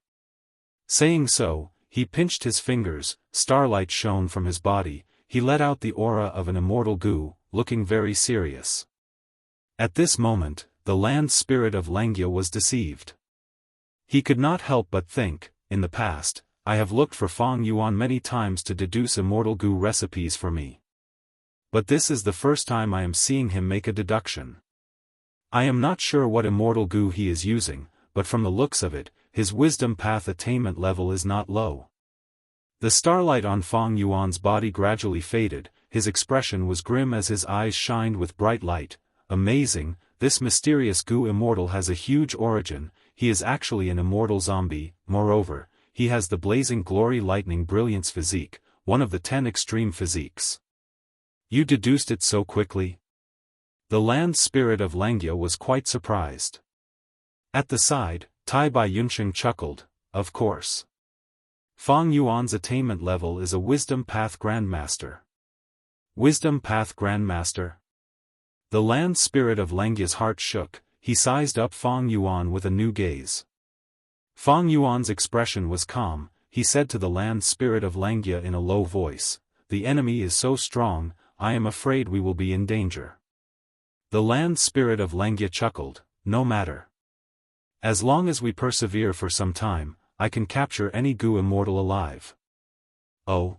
Saying so, he pinched his fingers, starlight shone from his body, he let out the aura of an immortal goo, looking very serious. At this moment, the land spirit of Langya was deceived. He could not help but think, in the past, I have looked for Fang Yuan many times to deduce immortal goo recipes for me. But this is the first time I am seeing him make a deduction. I am not sure what immortal goo he is using, but from the looks of it, his wisdom path attainment level is not low. The starlight on Fang Yuan's body gradually faded, his expression was grim as his eyes shined with bright light. Amazing, this mysterious Goo Immortal has a huge origin, he is actually an immortal zombie, moreover, he has the blazing glory lightning brilliance physique, one of the 10 extreme physiques. You deduced it so quickly? The land spirit of Langya was quite surprised. At the side, Tai Bai Yunsheng chuckled, of course. Fang Yuan's attainment level is a Wisdom Path Grandmaster. Wisdom Path Grandmaster? The land spirit of Langya's heart shook, he sized up Fang Yuan with a new gaze. Fang Yuan's expression was calm, he said to the land spirit of Langya in a low voice, the enemy is so strong, I am afraid we will be in danger. The land spirit of Langya chuckled, no matter. As long as we persevere for some time, I can capture any Goo Immortal alive. Oh?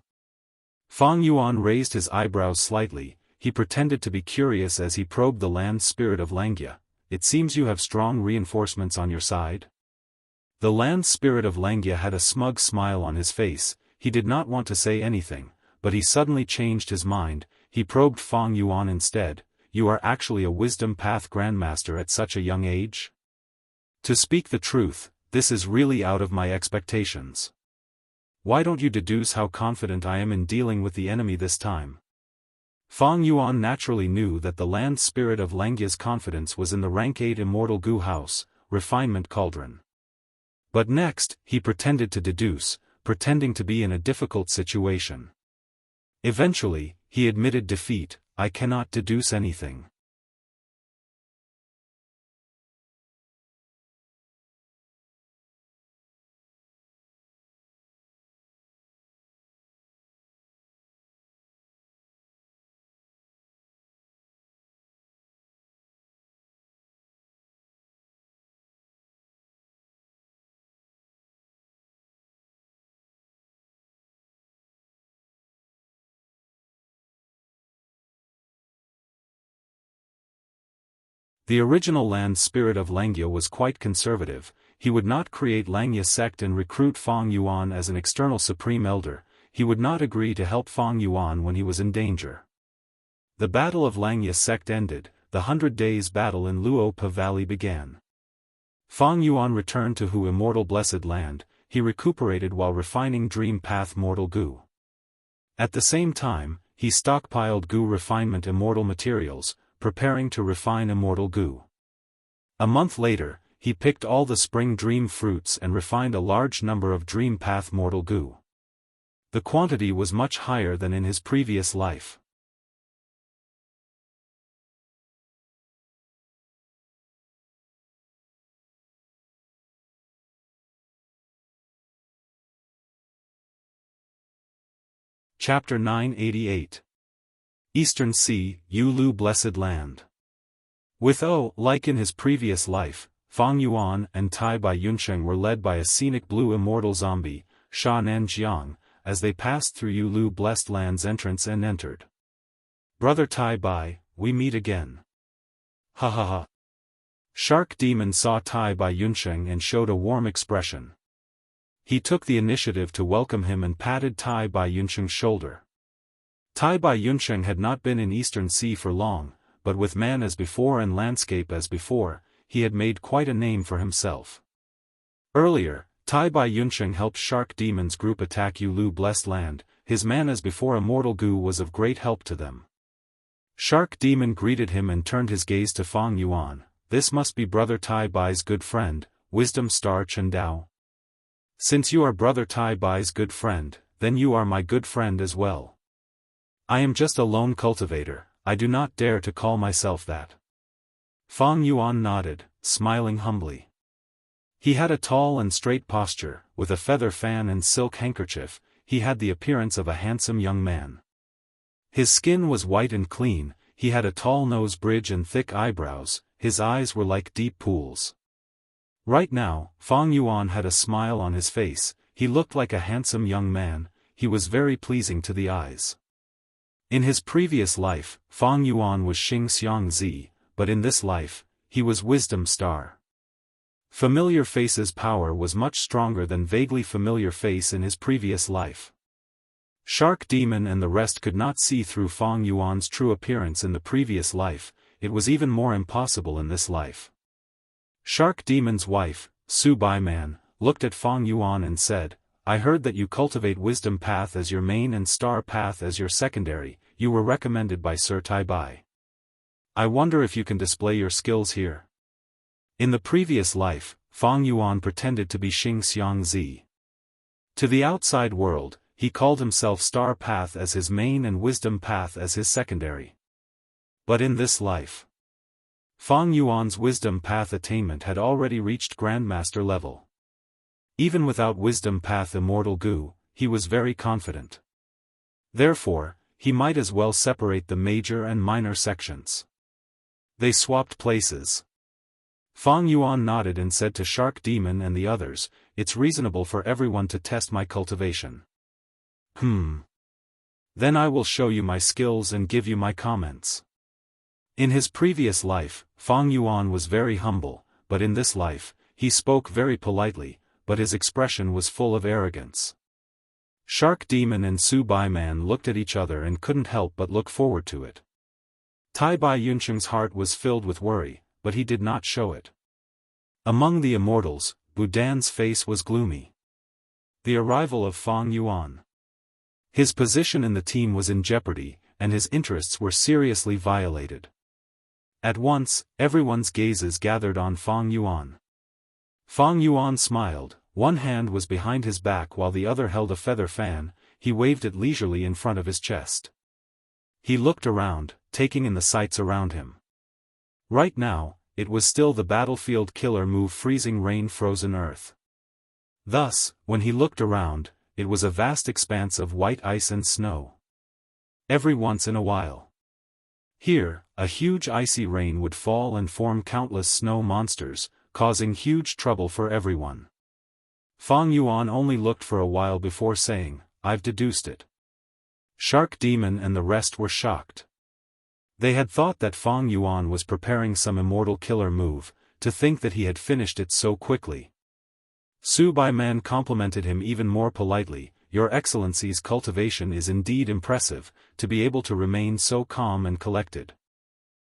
Fang Yuan raised his eyebrows slightly, he pretended to be curious as he probed the land spirit of Langya. It seems you have strong reinforcements on your side? The land spirit of Langya had a smug smile on his face, he did not want to say anything, but he suddenly changed his mind, he probed Fang Yuan instead, you are actually a Wisdom Path Grandmaster at such a young age? To speak the truth, this is really out of my expectations. Why don't you deduce how confident I am in dealing with the enemy this time? Fang Yuan naturally knew that the land spirit of Langya's confidence was in the rank 8 immortal Goo house, refinement cauldron. But next, he pretended to deduce, pretending to be in a difficult situation. Eventually, he admitted defeat, I cannot deduce anything. The original land spirit of Langya was quite conservative, he would not create Langya sect and recruit Fang Yuan as an external supreme elder, he would not agree to help Fang Yuan when he was in danger. The battle of Langya sect ended, the 100 Days battle in Luopa Valley began. Fang Yuan returned to Hu Immortal Blessed Land, he recuperated while refining Dream Path Mortal Goo. At the same time, he stockpiled Goo refinement immortal materials, preparing to refine immortal Goo. A month later, he picked all the spring dream fruits and refined a large number of Dream Path Mortal Goo. The quantity was much higher than in his previous life. Chapter 988. Eastern Sea, Yulu Blessed Land. With like in his previous life, Fang Yuan and Tai Bai Yunsheng were led by a scenic blue immortal zombie, Sha Nan Jiang, as they passed through Yulu Blessed Land's entrance and entered. Brother Tai Bai, we meet again. Ha ha ha. Shark Demon saw Tai Bai Yunsheng and showed a warm expression. He took the initiative to welcome him and patted Tai Bai Yunsheng's shoulder. Tai Bai Yunsheng had not been in Eastern Sea for long, but with man as before and landscape as before, he had made quite a name for himself. Earlier, Tai Bai Yunsheng helped Shark Demon's group attack Yulu Blessed Land. His man as before Immortal Gu was of great help to them. Shark Demon greeted him and turned his gaze to Fang Yuan. This must be Brother Tai Bai's good friend, Wisdom Star Chen Dao. Since you are Brother Tai Bai's good friend, then you are my good friend as well. I am just a lone cultivator, I do not dare to call myself that. Fang Yuan nodded, smiling humbly. He had a tall and straight posture, with a feather fan and silk handkerchief. He had the appearance of a handsome young man. His skin was white and clean, he had a tall nose bridge and thick eyebrows, his eyes were like deep pools. Right now, Fang Yuan had a smile on his face, he looked like a handsome young man, he was very pleasing to the eyes. In his previous life, Fang Yuan was Xing Xiangzi, but in this life, he was Wisdom Star. Familiar Face's power was much stronger than vaguely familiar face in his previous life. Shark Demon and the rest could not see through Fang Yuan's true appearance in the previous life, it was even more impossible in this life. Shark Demon's wife, Su Bai Man, looked at Fang Yuan and said, I heard that you cultivate Wisdom Path as your main and Star Path as your secondary, you were recommended by Sir Tai Bai. I wonder if you can display your skills here. In the previous life, Fang Yuan pretended to be Xing Xiangzi. To the outside world, he called himself Star Path as his main and Wisdom Path as his secondary. But in this life, Fang Yuan's Wisdom Path attainment had already reached Grandmaster level. Even without Wisdom Path Immortal Gu, he was very confident. Therefore, he might as well separate the major and minor sections. They swapped places. Fang Yuan nodded and said to Shark Demon and the others, it's reasonable for everyone to test my cultivation. Then I will show you my skills and give you my comments. In his previous life, Fang Yuan was very humble, but in this life, he spoke very politely, but his expression was full of arrogance. Shark Demon and Su Bai Man looked at each other and couldn't help but look forward to it. Tai Bai Yunsheng's heart was filled with worry, but he did not show it. Among the immortals, Budan's face was gloomy. The arrival of Fang Yuan. His position in the team was in jeopardy, and his interests were seriously violated. At once, everyone's gazes gathered on Fang Yuan. Fang Yuan smiled, one hand was behind his back while the other held a feather fan, he waved it leisurely in front of his chest. He looked around, taking in the sights around him. Right now, it was still the battlefield killer move freezing rain frozen earth. Thus, when he looked around, it was a vast expanse of white ice and snow. Every once in a while, here, a huge icy rain would fall and form countless snow monsters, causing huge trouble for everyone. Fang Yuan only looked for a while before saying, I've deduced it. Shark Demon and the rest were shocked. They had thought that Fang Yuan was preparing some immortal killer move, to think that he had finished it so quickly. Su Bai Man complimented him even more politely, Your Excellency's cultivation is indeed impressive, to be able to remain so calm and collected.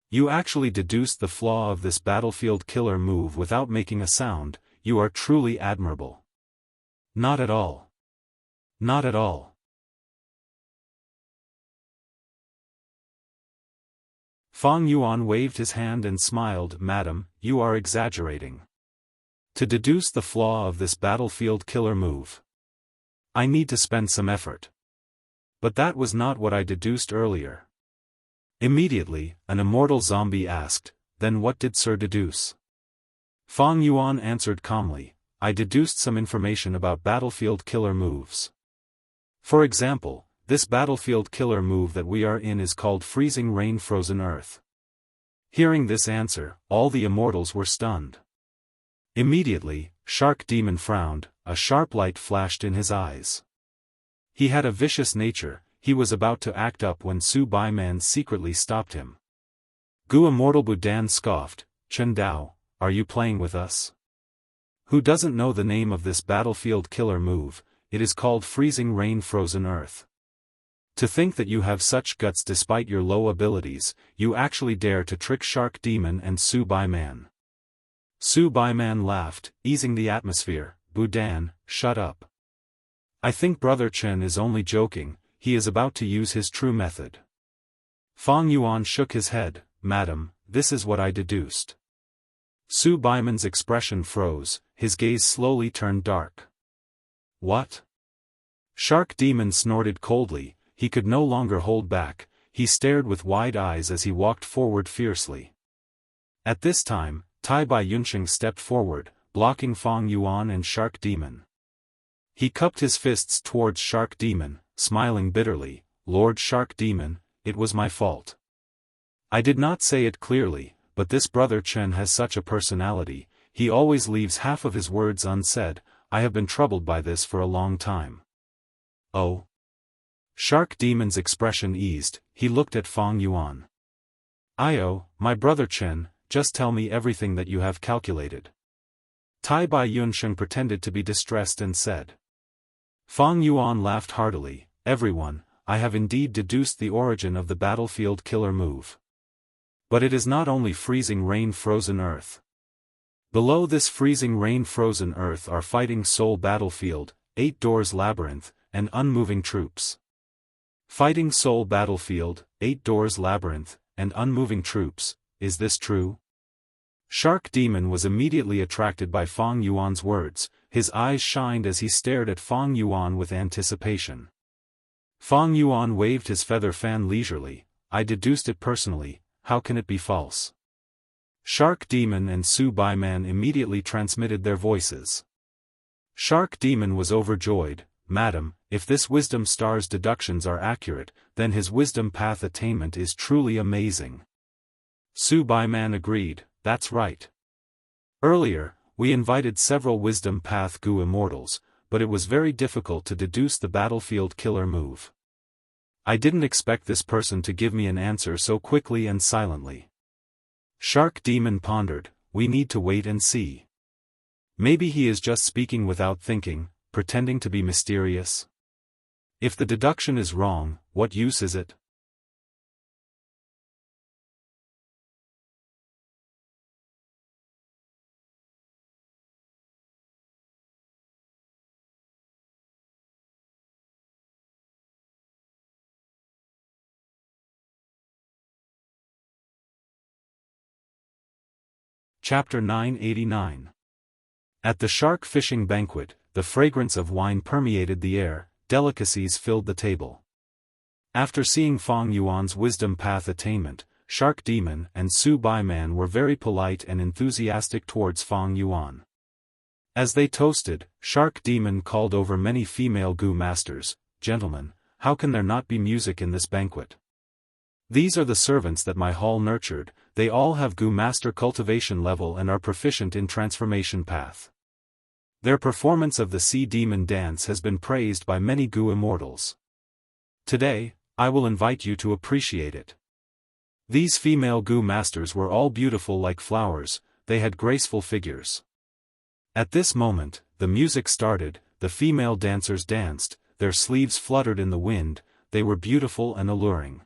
You actually deduced the flaw of this battlefield killer move without making a sound, you are truly admirable. Not at all. Not at all. Fang Yuan waved his hand and smiled, Madam, you are exaggerating. To deduce the flaw of this battlefield killer move. I need to spend some effort. But that was not what I deduced earlier. Immediately, an immortal zombie asked, then what did Sir deduce? Fang Yuan answered calmly, I deduced some information about battlefield killer moves. For example, this battlefield killer move that we are in is called Freezing Rain Frozen Earth. Hearing this answer, all the immortals were stunned. Immediately, Shark Demon frowned, a sharp light flashed in his eyes. He had a vicious nature, he was about to act up when Su Baiman secretly stopped him. Gu Immortal Budan scoffed, Chen Dao, are you playing with us? Who doesn't know the name of this battlefield killer move? It is called Freezing Rain Frozen Earth. To think that you have such guts despite your low abilities, you actually dare to trick Shark Demon and Su Baiman. Su Baiman laughed, easing the atmosphere, Budan, shut up. I think Brother Chen is only joking, he is about to use his true method. Fang Yuan shook his head, Madam, this is what I deduced. Su Baiman's expression froze, his gaze slowly turned dark. What? Shark Demon snorted coldly, he could no longer hold back, he stared with wide eyes as he walked forward fiercely. At this time, Tai Bai Yunsheng stepped forward, blocking Fang Yuan and Shark Demon. He cupped his fists towards Shark Demon, smiling bitterly, Lord Shark Demon, it was my fault. I did not say it clearly, but this Brother Chen has such a personality, he always leaves half of his words unsaid, I have been troubled by this for a long time. Oh. Shark Demon's expression eased, he looked at Fang Yuan. My Brother Chen, just tell me everything that you have calculated. Tai Bai Yunsheng pretended to be distressed and said. Fang Yuan laughed heartily, everyone, I have indeed deduced the origin of the battlefield killer move. But it is not only Freezing Rain Frozen Earth. Below this Freezing Rain Frozen Earth are Fighting Soul Battlefield, 8 Doors Labyrinth, and Unmoving Troops. Fighting Soul Battlefield, 8 Doors Labyrinth, and Unmoving Troops, is this true? Shark Demon was immediately attracted by Fang Yuan's words, his eyes shined as he stared at Fang Yuan with anticipation. Fang Yuan waved his feather fan leisurely, I deduced it personally, how can it be false? Shark Demon and Su Baiman immediately transmitted their voices. Shark Demon was overjoyed, Madam, if this Wisdom Star's deductions are accurate, then his Wisdom Path attainment is truly amazing. Su Baiman agreed, that's right. Earlier, we invited several Wisdom Path Gu Immortals, but it was very difficult to deduce the battlefield killer move. I didn't expect this person to give me an answer so quickly and silently. Shark Demon pondered, we need to wait and see. Maybe he is just speaking without thinking, pretending to be mysterious. If the deduction is wrong, what use is it? Chapter 989. At the shark fishing banquet, the fragrance of wine permeated the air, delicacies filled the table. After seeing Fang Yuan's Wisdom Path attainment, Shark Demon and Su Baiman were very polite and enthusiastic towards Fang Yuan. As they toasted, Shark Demon called over many female Gu masters, Gentlemen, how can there not be music in this banquet? These are the servants that my hall nurtured, they all have Gu Master cultivation level and are proficient in transformation path. Their performance of the Sea Demon dance has been praised by many Gu Immortals. Today, I will invite you to appreciate it. These female Gu Masters were all beautiful like flowers, they had graceful figures. At this moment, the music started, the female dancers danced, their sleeves fluttered in the wind, they were beautiful and alluring.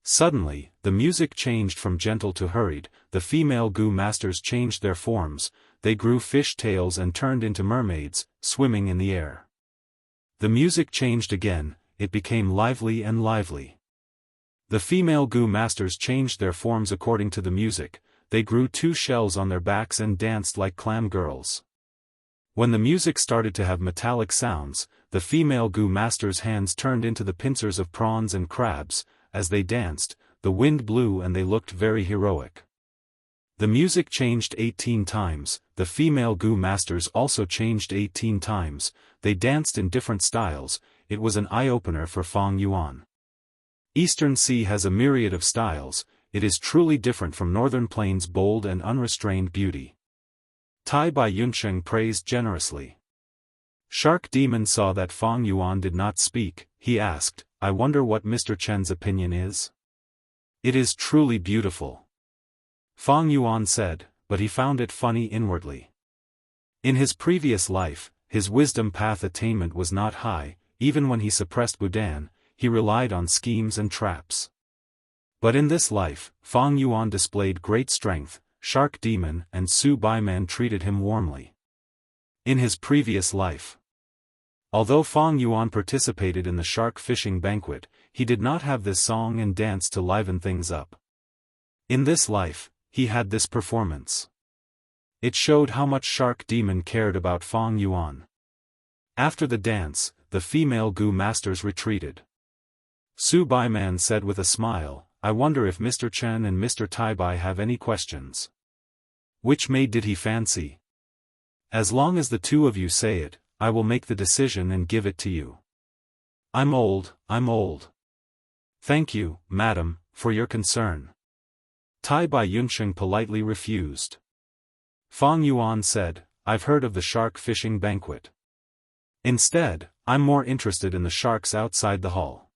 Suddenly, the music changed from gentle to hurried, the female Gu Masters changed their forms, they grew fish tails and turned into mermaids, swimming in the air. The music changed again, it became lively and lively. The female Gu Masters changed their forms according to the music, they grew 2 shells on their backs and danced like clam girls. When the music started to have metallic sounds, the female Gu master's hands turned into the pincers of prawns and crabs. As they danced, the wind blew and they looked very heroic. The music changed 18 times, the female Gu masters also changed 18 times, they danced in different styles. It was an eye-opener for Fang Yuan. Eastern Sea has a myriad of styles, it is truly different from Northern Plains' bold and unrestrained beauty. Tai Bai Yunsheng praised generously. Shark Demon saw that Fang Yuan did not speak. He asked, "I wonder what Mr. Chen's opinion is?" "It is truly beautiful," Fang Yuan said, but he found it funny inwardly. In his previous life, his wisdom path attainment was not high. Even when he suppressed Budan, he relied on schemes and traps. But in this life, Fang Yuan displayed great strength. Shark Demon and Su Baiman treated him warmly. In his previous life, although Fang Yuan participated in the shark fishing banquet, he did not have this song and dance to liven things up. In this life, he had this performance. It showed how much Shark Demon cared about Fang Yuan. After the dance, the female Gu masters retreated. Su Baiman said with a smile, "I wonder if Mr. Chen and Mr. Tai Bai have any questions." "Which maid did he fancy?" "As long as the two of you say it, I will make the decision and give it to you." I'm old." "Thank you, madam, for your concern." Tai Bai Yunsheng politely refused. Fang Yuan said, "I've heard of the shark fishing banquet. Instead, I'm more interested in the sharks outside the hall."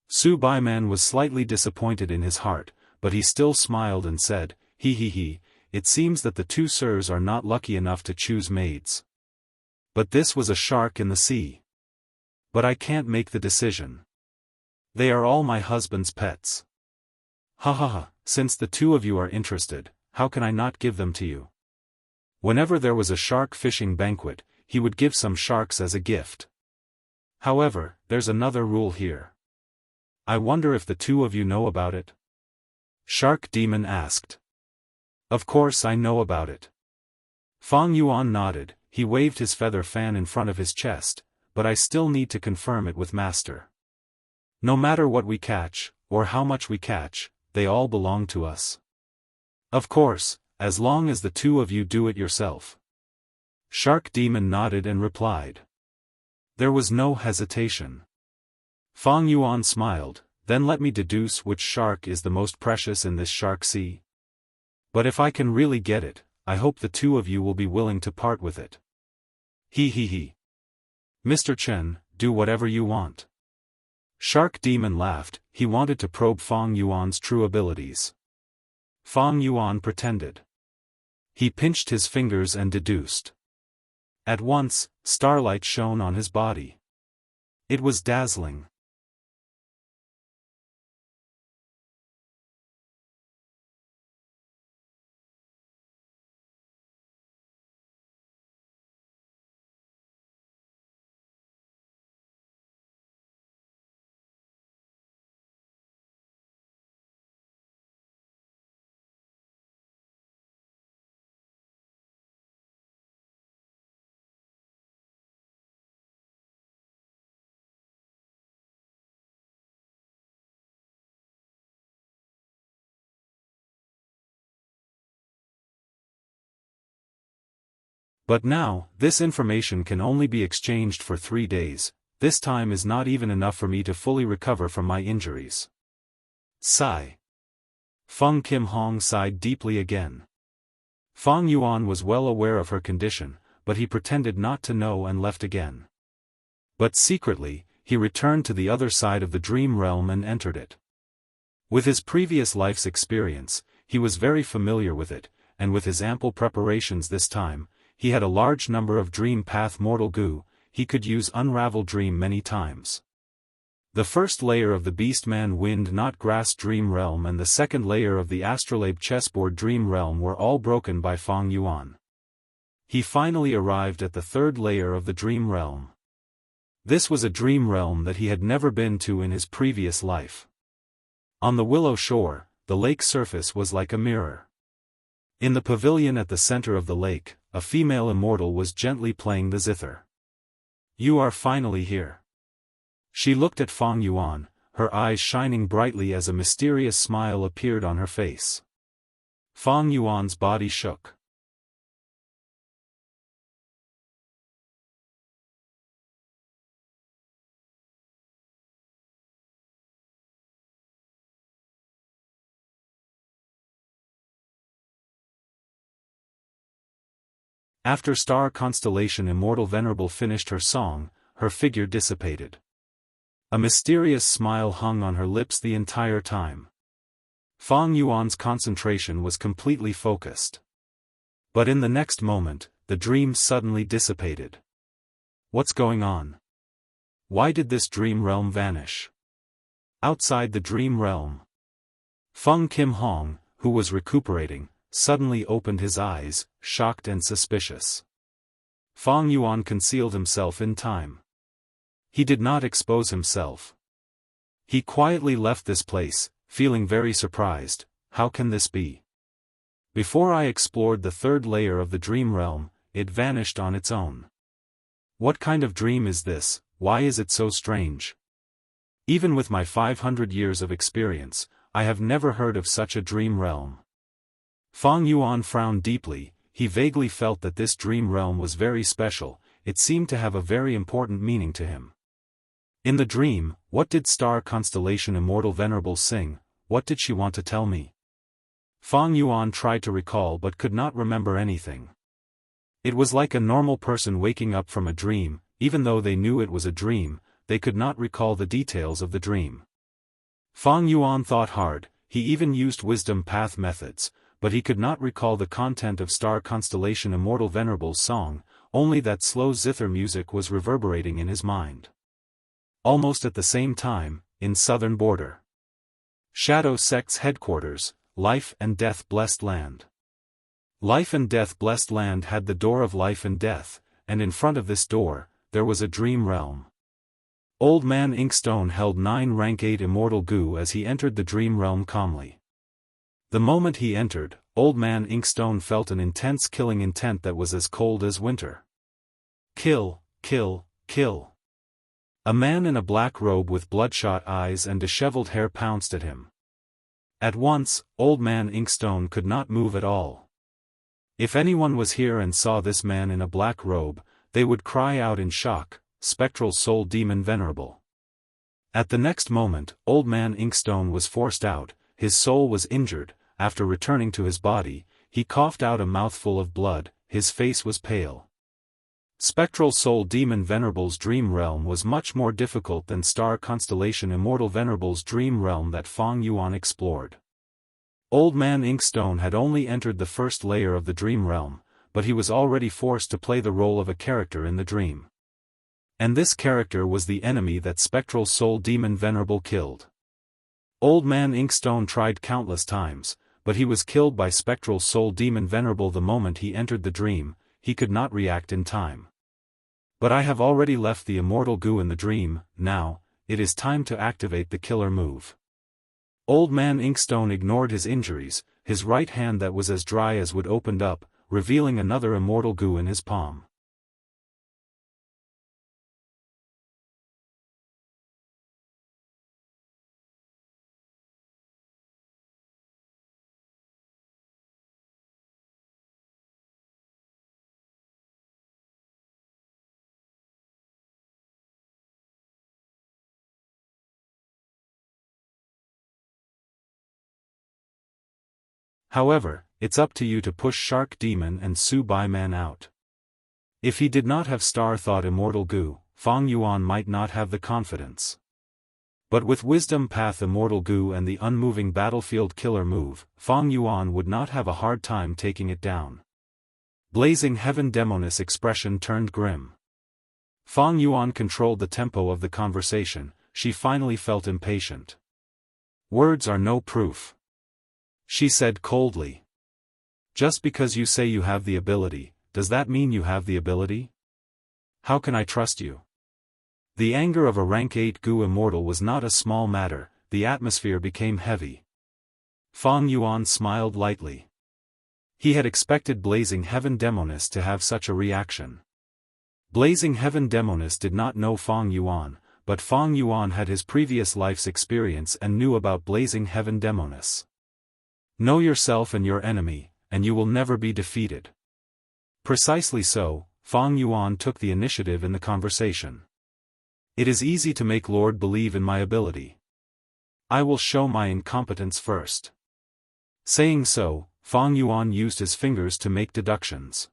Su Baiman was slightly disappointed in his heart, but he still smiled and said, He, it seems that the two sirs are not lucky enough to choose maids. But this was a shark in the sea. But I can't make the decision. They are all my husband's pets. Ha, since the two of you are interested, how can I not give them to you?" Whenever there was a shark fishing banquet, he would give some sharks as a gift. However, there's another rule here. I wonder if the two of you know about it? Shark Demon asked. "Of course I know about it." Fang Yuan nodded. He waved his feather fan in front of his chest, "But I still need to confirm it with Master. No matter what we catch, or how much we catch, they all belong to us. Of course, as long as the two of you do it yourself." Shark Demon nodded and replied. There was no hesitation. Fang Yuan smiled, "Then let me deduce which shark is the most precious in this shark sea. But if I can really get it, I hope the two of you will be willing to part with it." He. "Mr. Chen, do whatever you want." Shark Demon laughed. He wanted to probe Fang Yuan's true abilities. Fang Yuan pretended. He pinched his fingers and deduced. At once, starlight shone on his body. It was dazzling. But now, this information can only be exchanged for 3 days. This time is not even enough for me to fully recover from my injuries. Sigh. Feng Kim Hong sighed deeply again. Fang Yuan was well aware of her condition, but he pretended not to know and left again. But secretly, he returned to the other side of the dream realm and entered it. With his previous life's experience, he was very familiar with it, and with his ample preparations this time, he had a large number of dream path mortal goo. He could use unravel dream many times. The first layer of the Beastman Wind Not Grass Dream Realm and the second layer of the Astrolabe Chessboard Dream Realm were all broken by Fang Yuan. He finally arrived at the third layer of the Dream Realm. This was a dream realm that he had never been to in his previous life. On the willow shore, the lake surface was like a mirror. In the pavilion at the center of the lake, a female immortal was gently playing the zither. "You are finally here." She looked at Fang Yuan, her eyes shining brightly as a mysterious smile appeared on her face. Fang Yuan's body shook. After star constellation Immortal Venerable finished her song, her figure dissipated. A mysterious smile hung on her lips the entire time. Fang Yuan's concentration was completely focused. But in the next moment, the dream suddenly dissipated. What's going on? Why did this dream realm vanish? Outside the dream realm, Feng Kim Hong, who was recuperating, suddenly opened his eyes, shocked and suspicious. Fang Yuan concealed himself in time. He did not expose himself. He quietly left this place, feeling very surprised. How can this be? Before I explored the third layer of the dream realm, it vanished on its own. What kind of dream is this? Why is it so strange? Even with my 500 years of experience, I have never heard of such a dream realm. Fang Yuan frowned deeply. He vaguely felt that this dream realm was very special. It seemed to have a very important meaning to him. In the dream, what did star constellation Immortal Venerable sing? What did she want to tell me? Fang Yuan tried to recall but could not remember anything. It was like a normal person waking up from a dream. Even though they knew it was a dream, they could not recall the details of the dream. Fang Yuan thought hard. He even used wisdom path methods, but he could not recall the content of star constellation Immortal Venerable's song, only that slow zither music was reverberating in his mind. Almost at the same time, in southern border Shadow Sect's headquarters, Life and Death Blessed Land. Life and Death Blessed Land had the door of life and death, and in front of this door, there was a dream realm. Old Man Inkstone held 9 rank 8 immortal goo as he entered the dream realm calmly. The moment he entered, Old Man Inkstone felt an intense killing intent that was as cold as winter. Kill, kill, kill. A man in a black robe with bloodshot eyes and disheveled hair pounced at him. At once, Old Man Inkstone could not move at all. If anyone was here and saw this man in a black robe, they would cry out in shock, "Spectral Soul Demon Venerable." At the next moment, Old Man Inkstone was forced out. His soul was injured. After returning to his body, he coughed out a mouthful of blood. His face was pale. Spectral Soul Demon Venerable's dream realm was much more difficult than star constellation Immortal Venerable's dream realm that Fang Yuan explored. Old Man Inkstone had only entered the first layer of the dream realm, but he was already forced to play the role of a character in the dream. And this character was the enemy that Spectral Soul Demon Venerable killed. Old Man Inkstone tried countless times, but he was killed by Spectral Soul Demon Venerable the moment he entered the dream. He could not react in time. But I have already left the immortal goo in the dream. Now, it is time to activate the killer move. Old Man Inkstone ignored his injuries. His right hand that was as dry as wood opened up, revealing another immortal goo in his palm. However, it's up to you to push Shark Demon and Su Bai Man out. If he did not have Star Thought Immortal Goo, Fang Yuan might not have the confidence. But with Wisdom Path Immortal Goo and the Unmoving Battlefield Killer move, Fang Yuan would not have a hard time taking it down. Blazing Heaven Demoness expression turned grim. Fang Yuan controlled the tempo of the conversation. She finally felt impatient. Words are no proof, she said coldly. Just because you say you have the ability, does that mean you have the ability? How can I trust you? The anger of a rank 8 goo immortal was not a small matter. The atmosphere became heavy. Fang Yuan smiled lightly. He had expected Blazing Heaven Demoness to have such a reaction. Blazing Heaven Demoness did not know Feng Yuan, but Feng Yuan had his previous life's experience and knew about Blazing Heaven Demoness. Know yourself and your enemy, and you will never be defeated. Precisely so, Feng Yuan took the initiative in the conversation. It is easy to make Lord believe in my ability. I will show my incompetence first. Saying so, Feng Yuan used his fingers to make deductions.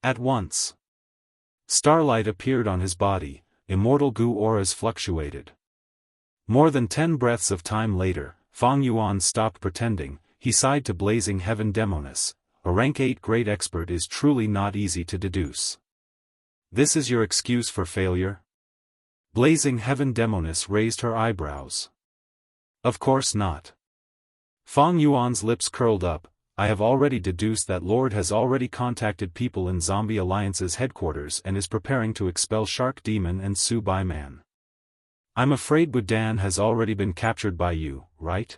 At once, starlight appeared on his body, immortal goo auras fluctuated. More than 10 breaths of time later, Feng Yuan stopped pretending. He sighed to Blazing Heaven Demoness. A rank 8 great expert is truly not easy to deduce. This is your excuse for failure? Blazing Heaven Demoness raised her eyebrows. Of course not. Feng Yuan's lips curled up. I have already deduced that Lord has already contacted people in Zombie Alliance's headquarters and is preparing to expel Shark Demon and Su Bai Man. I'm afraid Budan has already been captured by you, right?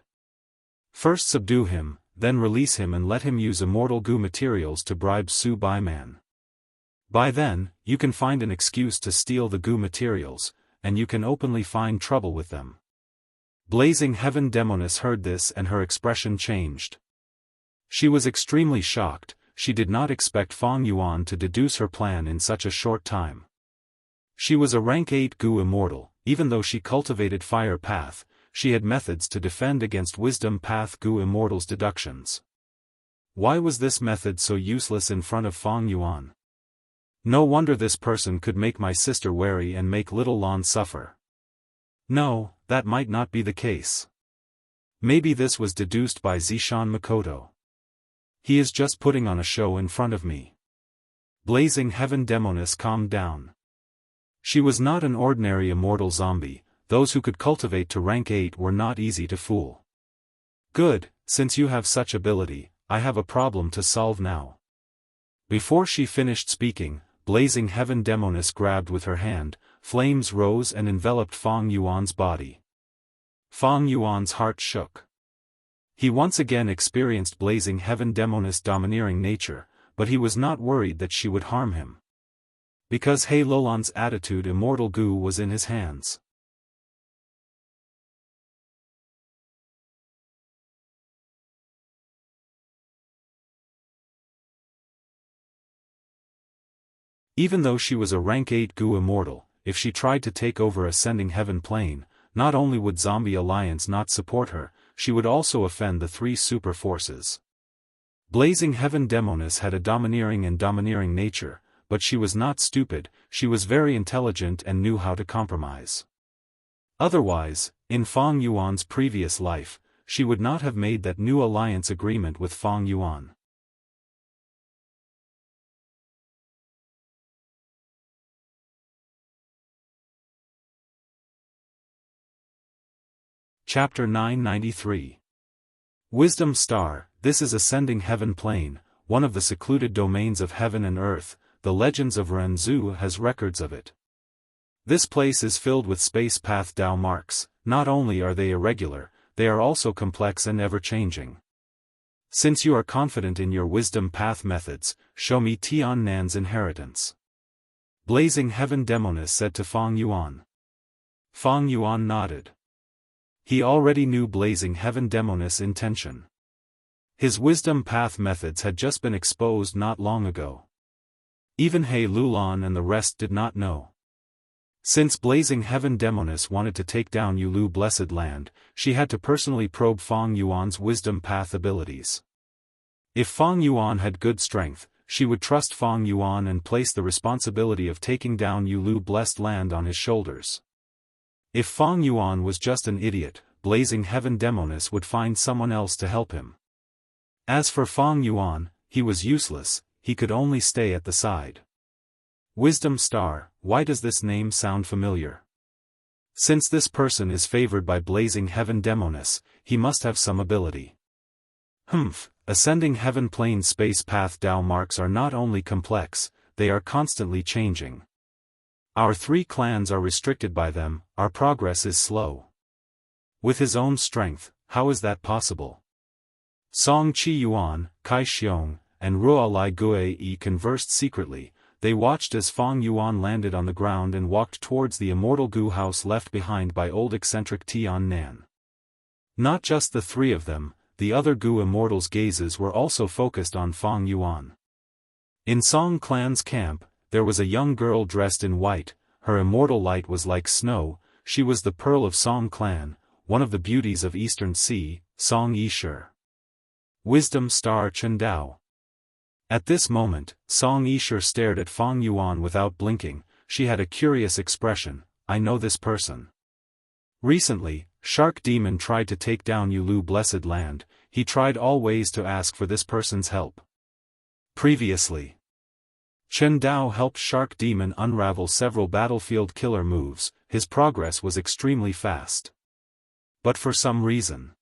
First subdue him, then release him and let him use immortal goo materials to bribe Su Bai Man. By then, you can find an excuse to steal the goo materials, and you can openly find trouble with them. Blazing Heaven Demoness heard this and her expression changed. She was extremely shocked. She did not expect Feng Yuan to deduce her plan in such a short time. She was a rank 8 goo immortal. Even though she cultivated Fire Path, she had methods to defend against Wisdom Path goo immortals' deductions. Why was this method so useless in front of Feng Yuan? No wonder this person could make my sister wary and make little Lan suffer. No, that might not be the case. Maybe this was deduced by Zishan Makoto. He is just putting on a show in front of me. Blazing Heaven Demoness calmed down. She was not an ordinary immortal zombie. Those who could cultivate to rank 8 were not easy to fool. Good, since you have such ability, I have a problem to solve now. Before she finished speaking, Blazing Heaven Demoness grabbed with her hand, flames rose and enveloped Feng Yuan's body. Feng Yuan's heart shook. He once again experienced Blazing Heaven Demoness' domineering nature, but he was not worried that she would harm him. Because He Lolan's attitude immortal goo was in his hands. Even though she was a rank 8 goo immortal, if she tried to take over Ascending Heaven Plane, not only would Zombie Alliance not support her, she would also offend the 3 super forces. Blazing Heaven Demoness had a domineering nature, but she was not stupid. She was very intelligent and knew how to compromise. Otherwise, in Feng Yuan's previous life, she would not have made that new alliance agreement with Feng Yuan. Chapter 993. Wisdom Star. This is Ascending Heaven Plane, one of the secluded domains of heaven and earth. The Legends of Renzu has records of it. This place is filled with space path Dao marks. Not only are they irregular, they are also complex and ever-changing. Since you are confident in your wisdom path methods, show me Tian Nan's inheritance. Blazing Heaven Demoness said to Feng Yuan. Feng Yuan nodded. He already knew Blazing Heaven Demoness' intention. His wisdom path methods had just been exposed not long ago. Even He Lulan and the rest did not know. Since Blazing Heaven Demoness wanted to take down Yulu Blessed Land, she had to personally probe Feng Yuan's wisdom path abilities. If Feng Yuan had good strength, she would trust Feng Yuan and place the responsibility of taking down Yulu Blessed Land on his shoulders. If Feng Yuan was just an idiot, Blazing Heaven Demoness would find someone else to help him. As for Feng Yuan, he was useless, he could only stay at the side. Wisdom Star, why does this name sound familiar? Since this person is favored by Blazing Heaven Demoness, he must have some ability. Ascending Heaven Plane space path Dao marks are not only complex, they are constantly changing. Our 3 clans are restricted by them, our progress is slow. With his own strength, how is that possible? Song Qi Yuan, Kai Xiong, and Ruolai Gui conversed secretly. They watched as Fang Yuan landed on the ground and walked towards the immortal Gu house left behind by old eccentric Tian Nan. Not just the three of them, the other Gu immortals' gazes were also focused on Fang Yuan. In Song clan's camp, there was a young girl dressed in white. Her immortal light was like snow. She was the pearl of Song clan, one of the beauties of Eastern Sea, Song Yishur. Wisdom Star Chen Dao. At this moment, Song Yishur stared at Fang Yuan without blinking. She had a curious expression. I know this person. Recently, Shark Demon tried to take down Yulu Blessed Land. He tried all ways to ask for this person's help. Previously, Chen Dao helped Shark Demon unravel several battlefield killer moves. His progress was extremely fast. But for some reason,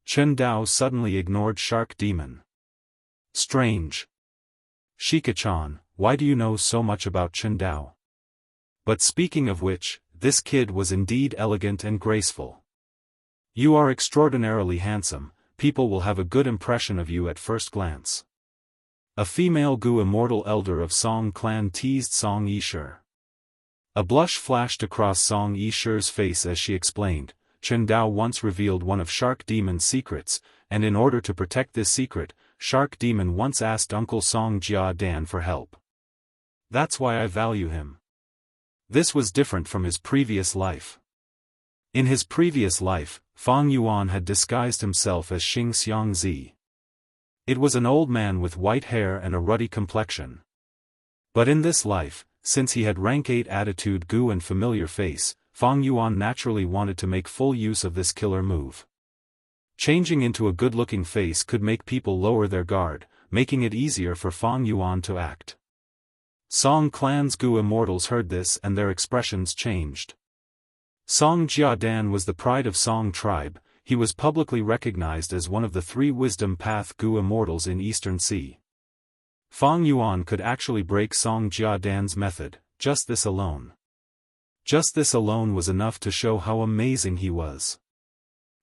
Chen Dao suddenly ignored Shark Demon. Strange. Shika-chan, why do you know so much about Chen Dao? But speaking of which, this kid was indeed elegant and graceful. You are extraordinarily handsome. People will have a good impression of you at first glance. A female Gu immortal elder of Song clan teased Song Yishur. A blush flashed across Song Yishur's face as she explained, Chen Dao once revealed one of Shark Demon's secrets, and in order to protect this secret, Shark Demon once asked Uncle Song Jia Dan for help. That's why I value him. This was different from his previous life. In his previous life, Fang Yuan had disguised himself as Xing Xiangzi. It was an old man with white hair and a ruddy complexion. But in this life, since he had rank 8 attitude Gu and familiar face, Fang Yuan naturally wanted to make full use of this killer move. Changing into a good-looking face could make people lower their guard, making it easier for Fang Yuan to act. Song clan's Gu immortals heard this and their expressions changed. Song Jiadan was the pride of Song tribe. He was publicly recognized as one of the 3 wisdom path Gu immortals in Eastern Sea. Fang Yuan could actually break Song Jiadan's method. Just this alone was enough to show how amazing he was.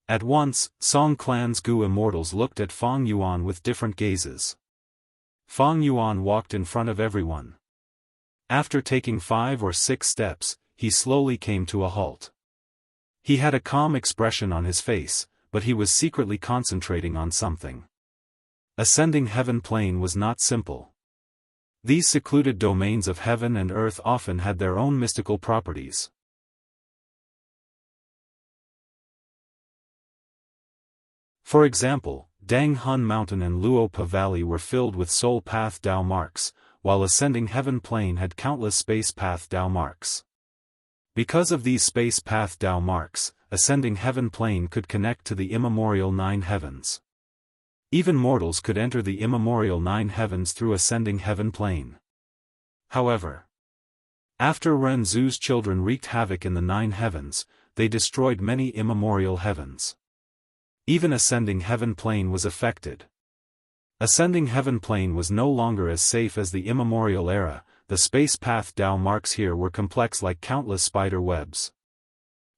At once, Song clan's Gu immortals looked at Fang Yuan with different gazes. Fang Yuan walked in front of everyone. After taking 5 or 6 steps, he slowly came to a halt. He had a calm expression on his face, but he was secretly concentrating on something. Ascending heaven plane was not simple. These secluded domains of heaven and earth often had their own mystical properties. For example, Dang Hun Mountain and Luopa Valley were filled with soul path Dao marks, while ascending heaven plane had countless space path Dao marks. Because of these space path Dao marks, ascending heaven plane could connect to the immemorial 9 heavens. Even mortals could enter the immemorial 9 heavens through ascending heaven plane. However, after Ren Zu's children wreaked havoc in the 9 heavens, they destroyed many immemorial heavens. Even ascending heaven plane was affected. Ascending heaven plane was no longer as safe as the immemorial era. The space path Dao marks here were complex like countless spider webs.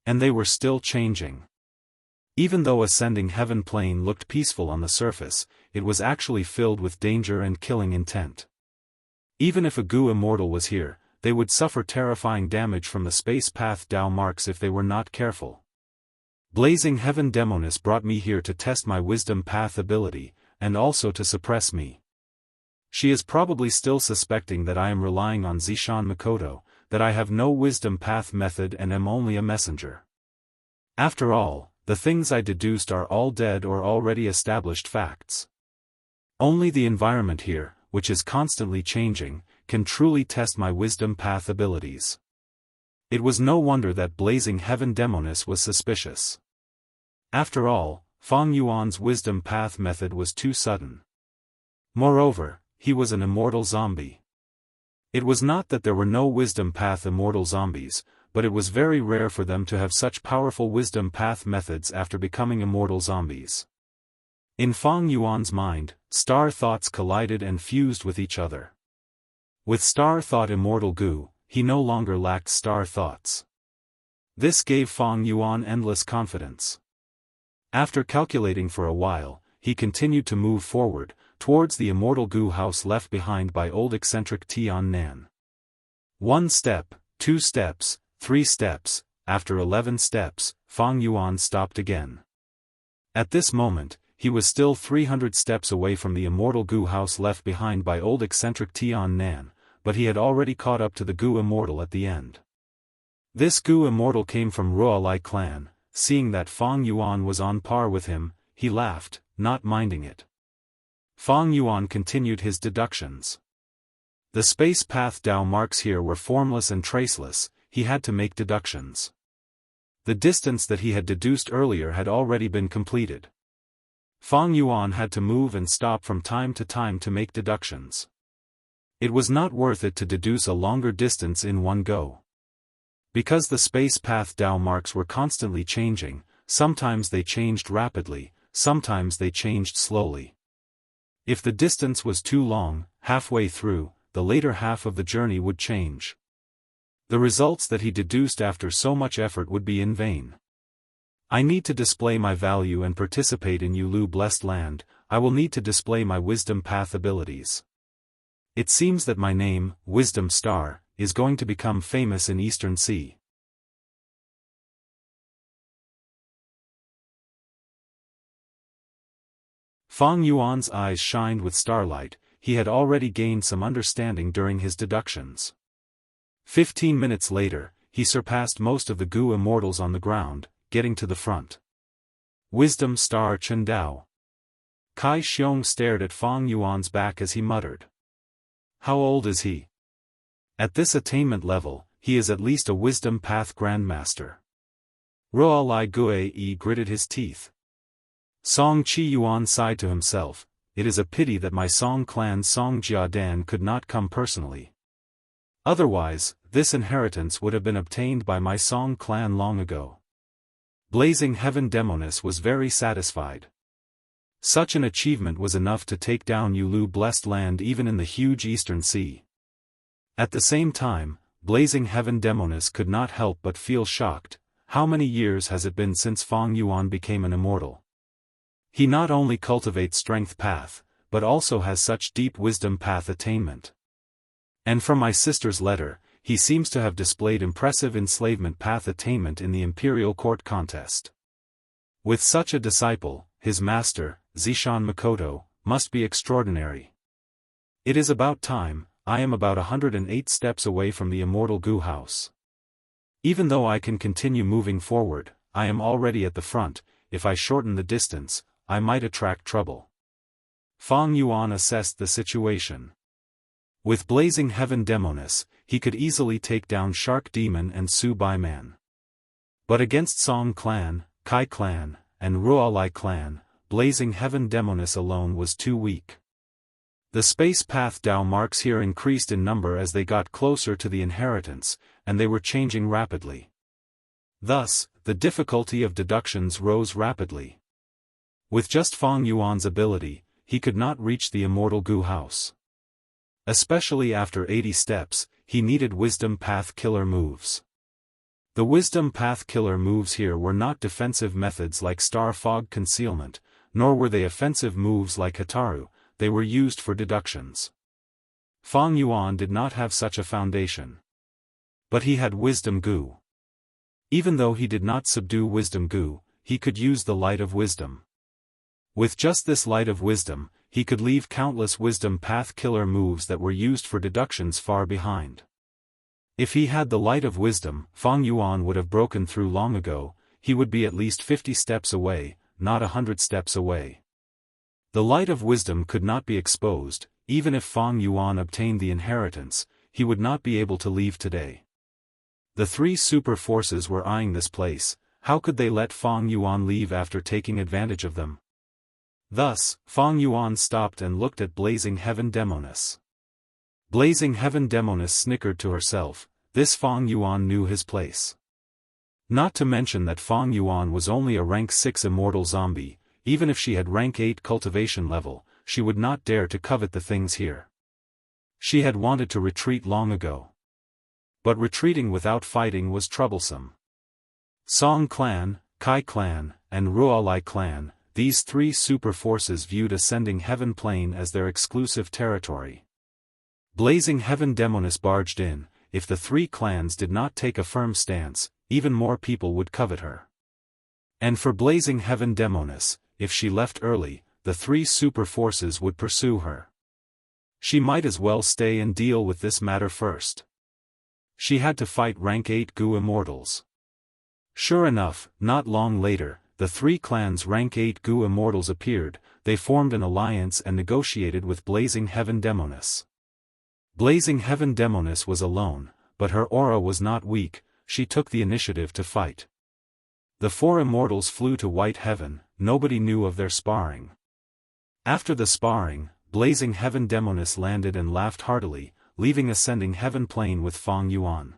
And they were still changing. Even though ascending heaven plane looked peaceful on the surface, it was actually filled with danger and killing intent. Even if a Gu immortal was here, they would suffer terrifying damage from the space path Dao marks if they were not careful. Blazing Heaven Demoness brought me here to test my wisdom path ability, and also to suppress me. She is probably still suspecting that I am relying on Zishan Makoto, that I have no wisdom path method and am only a messenger. After all, the things I deduced are all dead or already established facts. Only the environment here, which is constantly changing, can truly test my wisdom path abilities. It was no wonder that Blazing Heaven Demoness was suspicious. After all, Fang Yuan's wisdom path method was too sudden. Moreover, he was an immortal zombie. It was not that there were no wisdom path immortal zombies, but it was very rare for them to have such powerful wisdom path methods after becoming immortal zombies. In Fang Yuan's mind, star thoughts collided and fused with each other. With star thought immortal Gu, he no longer lacked star thoughts. This gave Fang Yuan endless confidence. After calculating for a while, he continued to move forward, towards the immortal Gu house left behind by old eccentric Tian Nan. 1 step, 2 steps, 3 steps, after 11 steps, Fang Yuan stopped again. At this moment, he was still 300 steps away from the immortal Gu house left behind by old eccentric Tian Nan, but he had already caught up to the Gu Immortal at the end. This Gu Immortal came from Ruolai clan. Seeing that Fang Yuan was on par with him, he laughed, not minding it. Fang Yuan continued his deductions. The space path Dao marks here were formless and traceless, he had to make deductions. The distance that he had deduced earlier had already been completed. Fang Yuan had to move and stop from time to time to make deductions. It was not worth it to deduce a longer distance in one go. Because the space path Dao marks were constantly changing, sometimes they changed rapidly, sometimes they changed slowly. If the distance was too long, halfway through, the later half of the journey would change. The results that he deduced after so much effort would be in vain. I need to display my value and participate in Yulu blessed land, I will need to display my wisdom path abilities. It seems that my name, Wisdom Star, is going to become famous in Eastern Sea. Fang Yuan's eyes shined with starlight, he had already gained some understanding during his deductions. 15 minutes later, he surpassed most of the Gu Immortals on the ground, getting to the front. Wisdom Star Chen Dao. Kai Xiong stared at Fang Yuan's back as he muttered. How old is he? At this attainment level, he is at least a wisdom path grandmaster. Ruolai Gue gritted his teeth. Song Chi Yuan sighed to himself, it is a pity that my Song clan Song Jiadan could not come personally. Otherwise, this inheritance would have been obtained by my Song clan long ago. Blazing Heaven Demoness was very satisfied. Such an achievement was enough to take down Yulu blessed land even in the huge Eastern Sea. At the same time, Blazing Heaven Demoness could not help but feel shocked. How many years has it been since Fang Yuan became an immortal? He not only cultivates strength path, but also has such deep wisdom path attainment. And from my sister's letter, he seems to have displayed impressive enslavement path attainment in the imperial court contest. With such a disciple, his master, Zishan Makoto, must be extraordinary. It is about time. I am about 108 steps away from the immortal Gu house. Even though I can continue moving forward, I am already at the front. If I shorten the distance, I might attract trouble. Fang Yuan assessed the situation. With Blazing Heaven Demoness, he could easily take down Shark Demon and Su Bai Man. But against Song clan, Kai clan, and Ruolai clan, Blazing Heaven Demoness alone was too weak. The space path Dao marks here increased in number as they got closer to the inheritance, and they were changing rapidly. Thus, the difficulty of deductions rose rapidly. With just Fang Yuan's ability, he could not reach the immortal Gu house. Especially after 80 steps, he needed wisdom path killer moves. The wisdom path killer moves here were not defensive methods like star fog concealment, nor were they offensive moves like Hataru. They were used for deductions. Fang Yuan did not have such a foundation. But he had Wisdom Gu. Even though he did not subdue Wisdom Gu, he could use the Light of Wisdom. With just this Light of Wisdom, he could leave countless wisdom path killer moves that were used for deductions far behind. If he had the Light of Wisdom, Fang Yuan would have broken through long ago. He would be at least 50 steps away, not 100 steps away. The Light of Wisdom could not be exposed. Even if Fang Yuan obtained the inheritance, he would not be able to leave today. The three super forces were eyeing this place. How could they let Fang Yuan leave after taking advantage of them? Thus, Fang Yuan stopped and looked at Blazing Heaven Demoness. Blazing Heaven Demoness snickered to herself. This Fang Yuan knew his place. Not to mention that Fang Yuan was only a rank 6 immortal zombie. Even if she had rank 8 cultivation level, she would not dare to covet the things here. She had wanted to retreat long ago. But retreating without fighting was troublesome. Song clan, Kai clan, and Ruolai clan, these three super forces viewed Ascending Heaven Plane as their exclusive territory. Blazing Heaven Demoness barged in. If the three clans did not take a firm stance, even more people would covet her. And for Blazing Heaven Demoness, if she left early, the three super forces would pursue her. She might as well stay and deal with this matter first. She had to fight rank 8 Gu Immortals. Sure enough, not long later, the three clans rank 8 Gu Immortals appeared. They formed an alliance and negotiated with Blazing Heaven Demoness. Blazing Heaven Demoness was alone, but her aura was not weak. She took the initiative to fight. The four immortals flew to White Heaven. Nobody knew of their sparring. After the sparring, Blazing Heaven Demoness landed and laughed heartily, leaving Ascending Heaven Plane with Fang Yuan.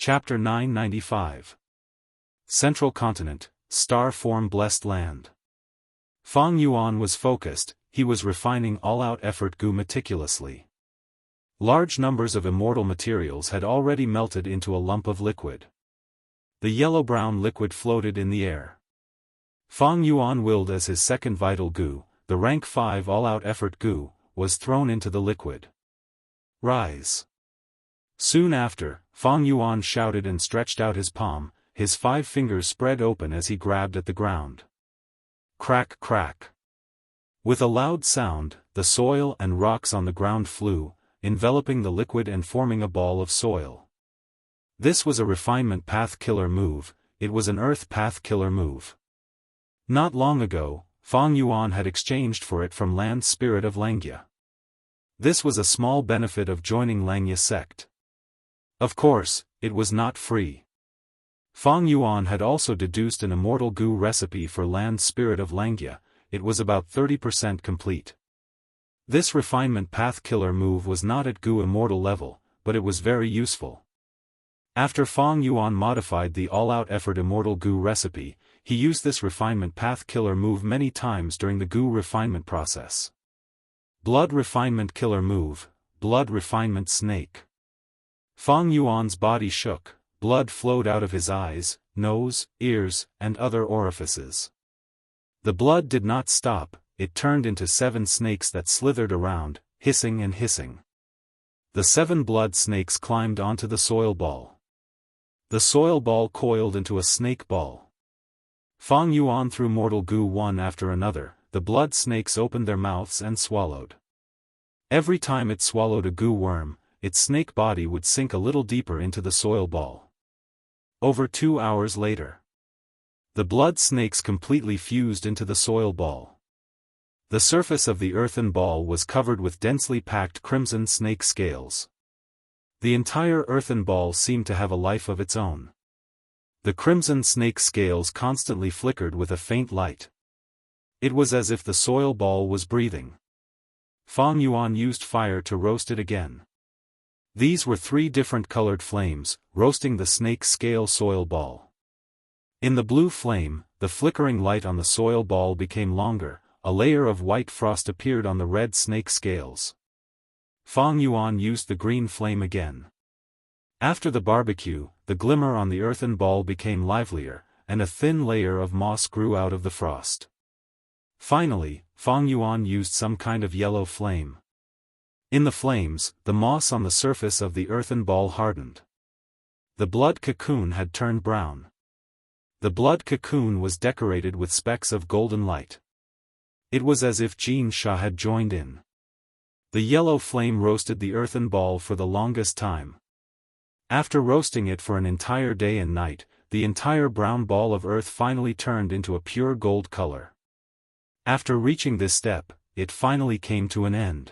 Chapter 995. Central Continent, Star Form Blessed Land. Fang Yuan was focused. He was refining all-out effort Gu meticulously. Large numbers of immortal materials had already melted into a lump of liquid. The yellow-brown liquid floated in the air. Fang Yuan willed as his second vital Gu, the rank 5 all-out effort Gu, was thrown into the liquid. Rise. Soon after, Fang Yuan shouted and stretched out his palm, his 5 fingers spread open as he grabbed at the ground. Crack crack. With a loud sound, the soil and rocks on the ground flew, enveloping the liquid and forming a ball of soil. This was a refinement path killer move. It was an earth path killer move. Not long ago, Fang Yuan had exchanged for it from Land Spirit of Langia. This was a small benefit of joining Langia sect. Of course, it was not free. Fang Yuan had also deduced an immortal Gu recipe for Land Spirit of Langia. It was about 30% complete. This refinement path killer move was not at Gu immortal level, but it was very useful. After Fang Yuan modified the all-out effort immortal Gu recipe, he used this refinement path killer move many times during the Gu refinement process. Blood refinement killer move, blood refinement snake. Fang Yuan's body shook, blood flowed out of his eyes, nose, ears, and other orifices. The blood did not stop, it turned into 7 snakes that slithered around, hissing and hissing. The 7 blood snakes climbed onto the soil ball. The soil ball coiled into a snake ball. Fang Yuan threw mortal Gu one after another. The blood snakes opened their mouths and swallowed. Every time it swallowed a Gu worm, its snake body would sink a little deeper into the soil ball. Over 2 hours later, the blood snakes completely fused into the soil ball. The surface of the earthen ball was covered with densely packed crimson snake scales. The entire earthen ball seemed to have a life of its own. The crimson snake scales constantly flickered with a faint light. It was as if the soil ball was breathing. Fang Yuan used fire to roast it again. These were 3 different colored flames, roasting the snake scale soil ball. In the blue flame, the flickering light on the soil ball became longer, a layer of white frost appeared on the red snake scales. Fang Yuan used the green flame again. After the barbecue, the glimmer on the earthen ball became livelier, and a thin layer of moss grew out of the frost. Finally, Fang Yuan used some kind of yellow flame. In the flames, the moss on the surface of the earthen ball hardened. The blood cocoon had turned brown. The blood cocoon was decorated with specks of golden light. It was as if Jin Sha had joined in. The yellow flame roasted the earthen ball for the longest time. After roasting it for an entire day and night, the entire brown ball of earth finally turned into a pure gold color. After reaching this step, it finally came to an end.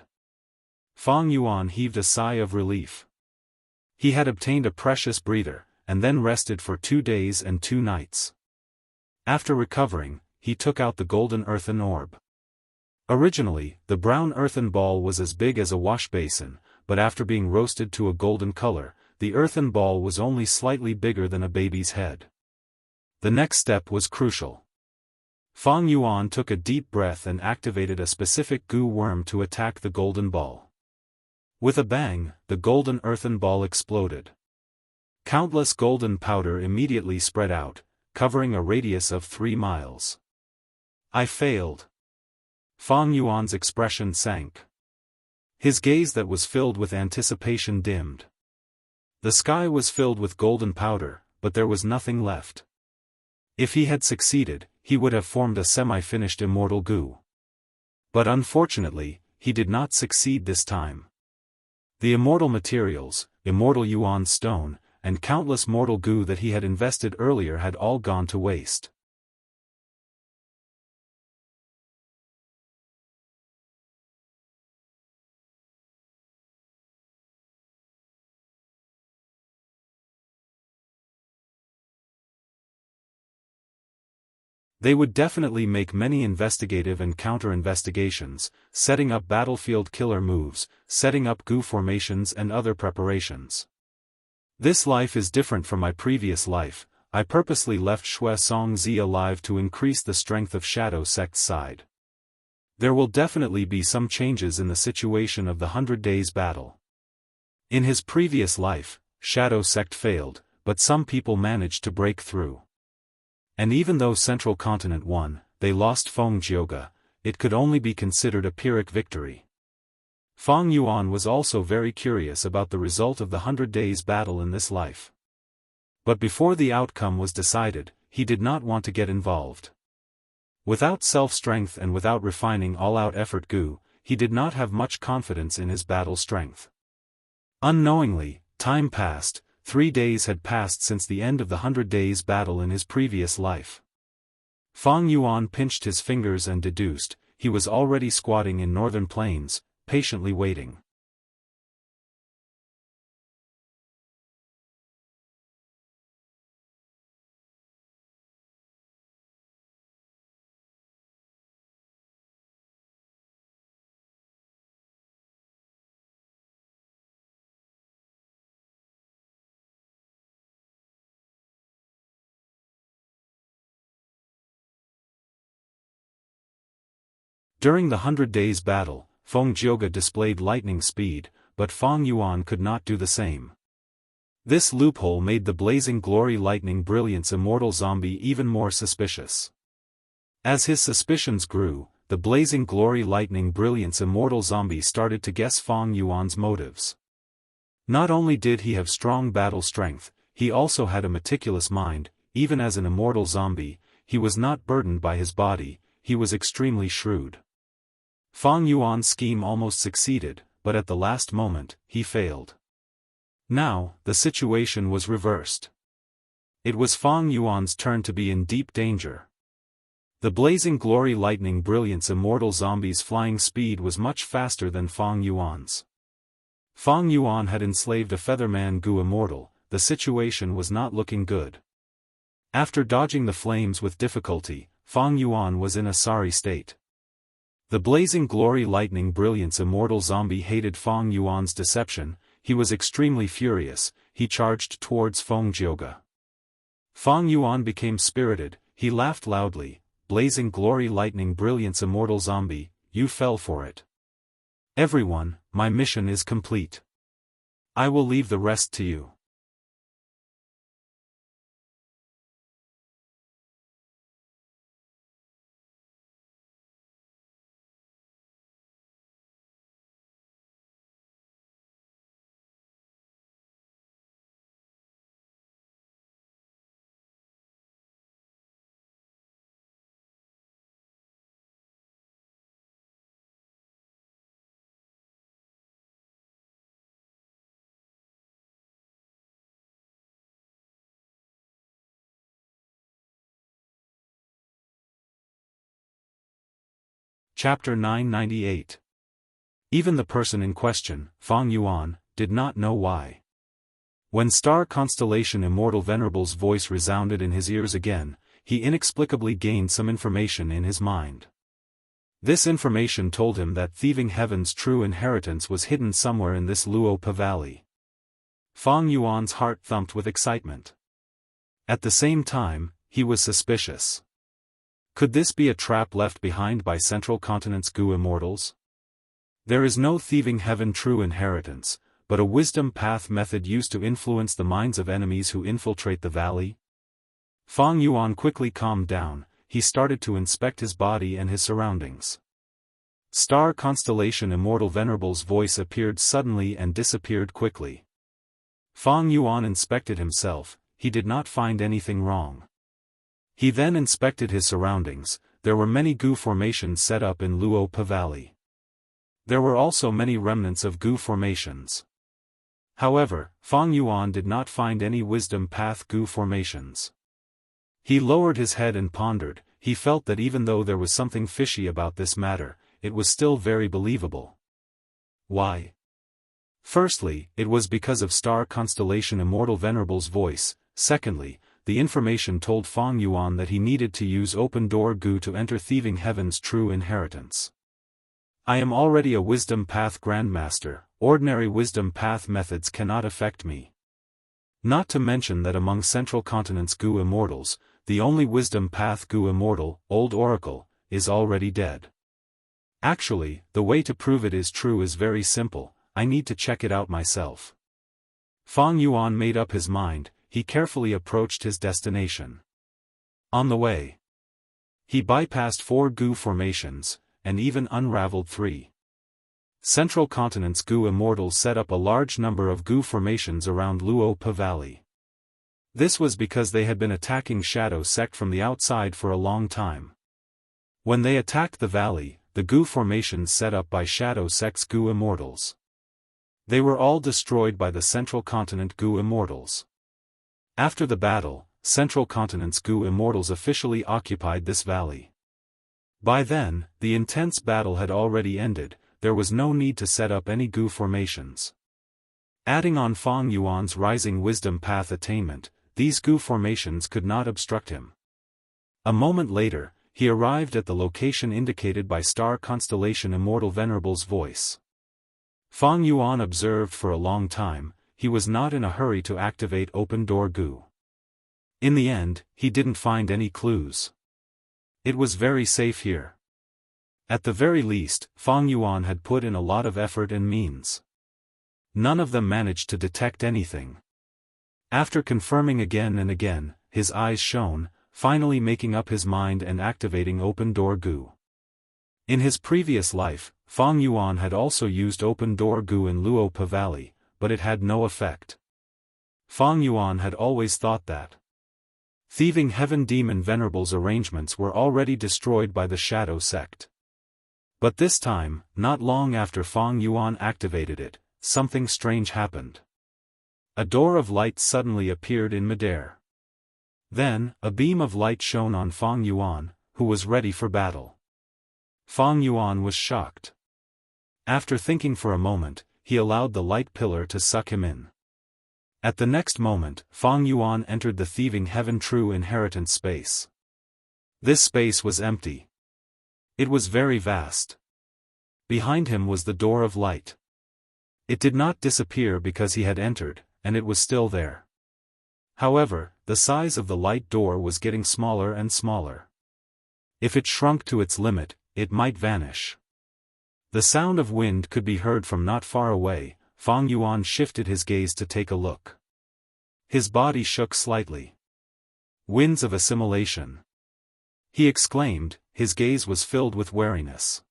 Fang Yuan heaved a sigh of relief. He had obtained a precious breather, and then rested for 2 days and 2 nights. After recovering, he took out the golden earthen orb. Originally, the brown earthen ball was as big as a wash basin, but after being roasted to a golden color, the earthen ball was only slightly bigger than a baby's head. The next step was crucial. Fang Yuan took a deep breath and activated a specific goo worm to attack the golden ball. With a bang, the golden earthen ball exploded. Countless golden powder immediately spread out, covering a radius of 3 miles. I failed. Fang Yuan's expression sank. His gaze that was filled with anticipation dimmed. The sky was filled with golden powder, but there was nothing left. If he had succeeded, he would have formed a semi-finished immortal goo. But unfortunately, he did not succeed this time. The immortal materials, immortal yuan stone, and countless mortal goo that he had invested earlier had all gone to waste. They would definitely make many investigative and counter-investigations, setting up battlefield killer moves, setting up goo formations and other preparations. This life is different from my previous life. I purposely left Shui Songzi alive to increase the strength of Shadow Sect's side. There will definitely be some changes in the situation of the 100 Days battle. In his previous life, Shadow Sect failed, but some people managed to break through. And even though Central Continent won, they lost Feng Jioga. It could only be considered a Pyrrhic victory. Fang Yuan was also very curious about the result of the 100 Days battle in this life. But before the outcome was decided, he did not want to get involved. Without self-strength and without refining all-out effort goo, he did not have much confidence in his battle strength. Unknowingly, time passed. 3 days had passed since the end of the 100 Days battle in his previous life. Fang Yuan pinched his fingers and deduced, he was already squatting in northern plains, patiently waiting. During the 100 Days battle, Feng Jioga displayed lightning speed, but Fang Yuan could not do the same. This loophole made the blazing glory lightning brilliance immortal zombie even more suspicious. As his suspicions grew, the blazing glory lightning brilliance immortal zombie started to guess Fang Yuan's motives. Not only did he have strong battle strength, he also had a meticulous mind. Even as an immortal zombie, he was not burdened by his body, he was extremely shrewd. Fang Yuan's scheme almost succeeded, but at the last moment, he failed. Now, the situation was reversed. It was Fang Yuan's turn to be in deep danger. The blazing glory lightning brilliance immortal zombie's flying speed was much faster than Fang Yuan's. Fang Yuan had enslaved a featherman goo immortal. The situation was not looking good. After dodging the flames with difficulty, Fang Yuan was in a sorry state. The blazing glory lightning brilliance immortal zombie hated Fang Yuan's deception. He was extremely furious. He charged towards Feng Jioga. Fang Yuan became spirited. He laughed loudly. Blazing glory lightning brilliance immortal zombie, you fell for it. Everyone, my mission is complete. I will leave the rest to you. Chapter 998. Even the person in question, Fang Yuan, did not know why. When star constellation Immortal Venerable's voice resounded in his ears again, he inexplicably gained some information in his mind. This information told him that thieving heaven's true inheritance was hidden somewhere in this Luopa valley. Fang Yuan's heart thumped with excitement. At the same time, he was suspicious. Could this be a trap left behind by Central Continent's Gu immortals? There is no thieving heaven true inheritance, but a wisdom path method used to influence the minds of enemies who infiltrate the valley? Fang Yuan quickly calmed down. He started to inspect his body and his surroundings. Star constellation Immortal Venerable's voice appeared suddenly and disappeared quickly. Fang Yuan inspected himself. He did not find anything wrong. He then inspected his surroundings. There were many Gu formations set up in Luopa Valley. There were also many remnants of Gu formations. However, Fang Yuan did not find any wisdom path Gu formations. He lowered his head and pondered. He felt that even though there was something fishy about this matter, it was still very believable. Why? Firstly, it was because of star constellation Immortal Venerable's voice. Secondly, the information told Fang Yuan that he needed to use open door Gu to enter thieving heaven's true inheritance. I am already a wisdom path grandmaster. Ordinary wisdom path methods cannot affect me. Not to mention that among Central Continent's Gu immortals, the only wisdom path Gu immortal, Old Oracle, is already dead. Actually, the way to prove it is true is very simple. I need to check it out myself. Fang Yuan made up his mind. He carefully approached his destination. On the way, he bypassed 4 Gu formations, and even unraveled 3. Central Continent's Gu immortals set up a large number of Gu formations around Luopa Valley. This was because they had been attacking Shadow Sect from the outside for a long time. When they attacked the valley, the Gu formations set up by Shadow Sect's Gu immortals, they were all destroyed by the Central Continent Gu immortals. After the battle, Central Continent's Gu immortals officially occupied this valley. By then, the intense battle had already ended. There was no need to set up any Gu formations. Adding on Fang Yuan's rising wisdom path attainment, these Gu formations could not obstruct him. A moment later, he arrived at the location indicated by star constellation Immortal Venerable's voice. Fang Yuan observed for a long time. He was not in a hurry to activate open door Gu. In the end, he didn't find any clues. It was very safe here. At the very least, Fang Yuan had put in a lot of effort and means. None of them managed to detect anything. After confirming again and again, his eyes shone, finally making up his mind and activating open door Gu. In his previous life, Fang Yuan had also used open door Gu in Luopa Valley, but it had no effect. Fang Yuan had always thought that thieving heaven demon venerables arrangements were already destroyed by the Shadow Sect. But this time, not long after Fang Yuan activated it, something strange happened. A door of light suddenly appeared in midair. Then, a beam of light shone on Fang Yuan, who was ready for battle. Fang Yuan was shocked. After thinking for a moment, he allowed the light pillar to suck him in. At the next moment, Fang Yuan entered the thieving heaven true inheritance space. This space was empty. It was very vast. Behind him was the door of light. It did not disappear because he had entered, and it was still there. However, the size of the light door was getting smaller and smaller. If it shrunk to its limit, it might vanish. The sound of wind could be heard from not far away. Fang Yuan shifted his gaze to take a look. His body shook slightly. Winds of assimilation. He exclaimed, his gaze was filled with wariness.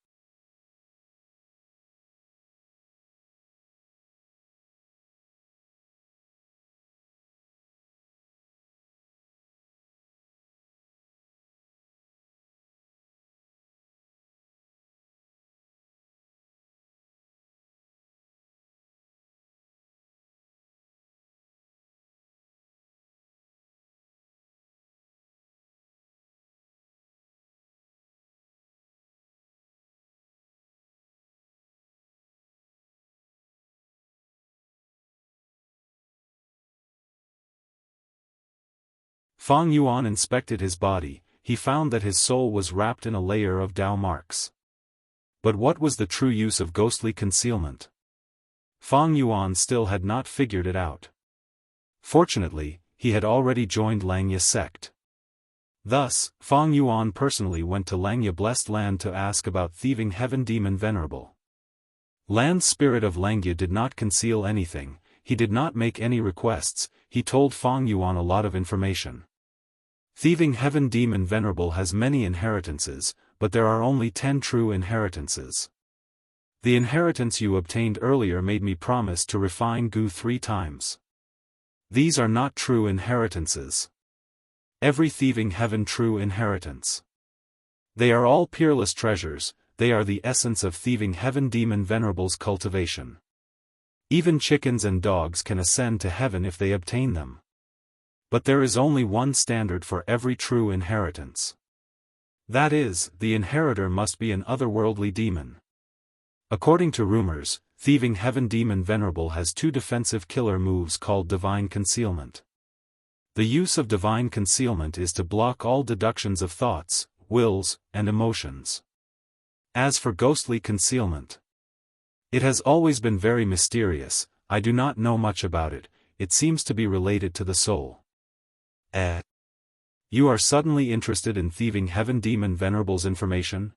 Fang Yuan inspected his body. He found that his soul was wrapped in a layer of Dao marks. But what was the true use of ghostly concealment? Fang Yuan still had not figured it out. Fortunately, he had already joined Langya sect. Thus, Fang Yuan personally went to Langya Blessed Land to ask about thieving heaven demon venerable. Land spirit of Langya did not conceal anything, he did not make any requests, he told Fang Yuan a lot of information. Thieving heaven demon venerable has many inheritances, but there are only 10 true inheritances. The inheritance you obtained earlier made me promise to refine Gu 3 times. These are not true inheritances. Every thieving heaven true inheritance. They are all peerless treasures, they are the essence of thieving heaven demon venerable's cultivation. Even chickens and dogs can ascend to heaven if they obtain them. But there is only one standard for every true inheritance. That is, the inheritor must be an otherworldly demon. According to rumors, thieving heaven demon venerable has 2 defensive killer moves called divine concealment. The use of divine concealment is to block all deductions of thoughts, wills, and emotions. As for ghostly concealment, it has always been very mysterious. I do not know much about it. It seems to be related to the soul. You are suddenly interested in thieving heaven demon venerable's information?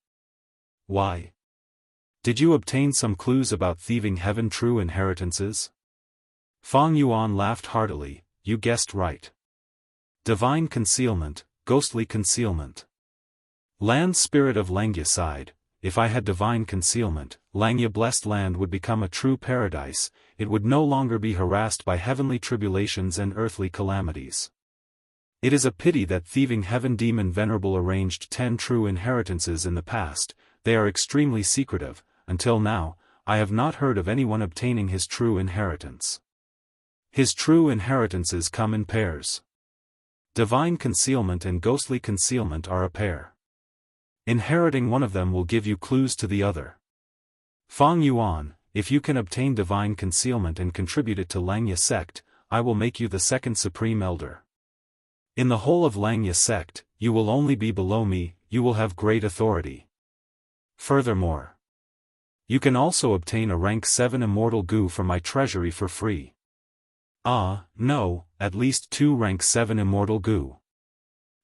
Why? Did you obtain some clues about thieving heaven true inheritances? Fang Yuan laughed heartily. You guessed right. Divine concealment, ghostly concealment. Land spirit of Langya sighed. If I had divine concealment, Langya Blessed Land would become a true paradise, it would no longer be harassed by heavenly tribulations and earthly calamities. It is a pity that thieving heaven demon venerable arranged 10 true inheritances in the past. They are extremely secretive. Until now, I have not heard of anyone obtaining his true inheritance. His true inheritances come in pairs. Divine concealment and ghostly concealment are a pair. Inheriting one of them will give you clues to the other. Fang Yuan, if you can obtain divine concealment and contribute it to Langya sect, I will make you the 2nd supreme elder. In the whole of Langya sect, you will only be below me, you will have great authority. Furthermore, you can also obtain a rank 7 immortal Gu from my treasury for free. No, at least 2 rank 7 immortal Gu.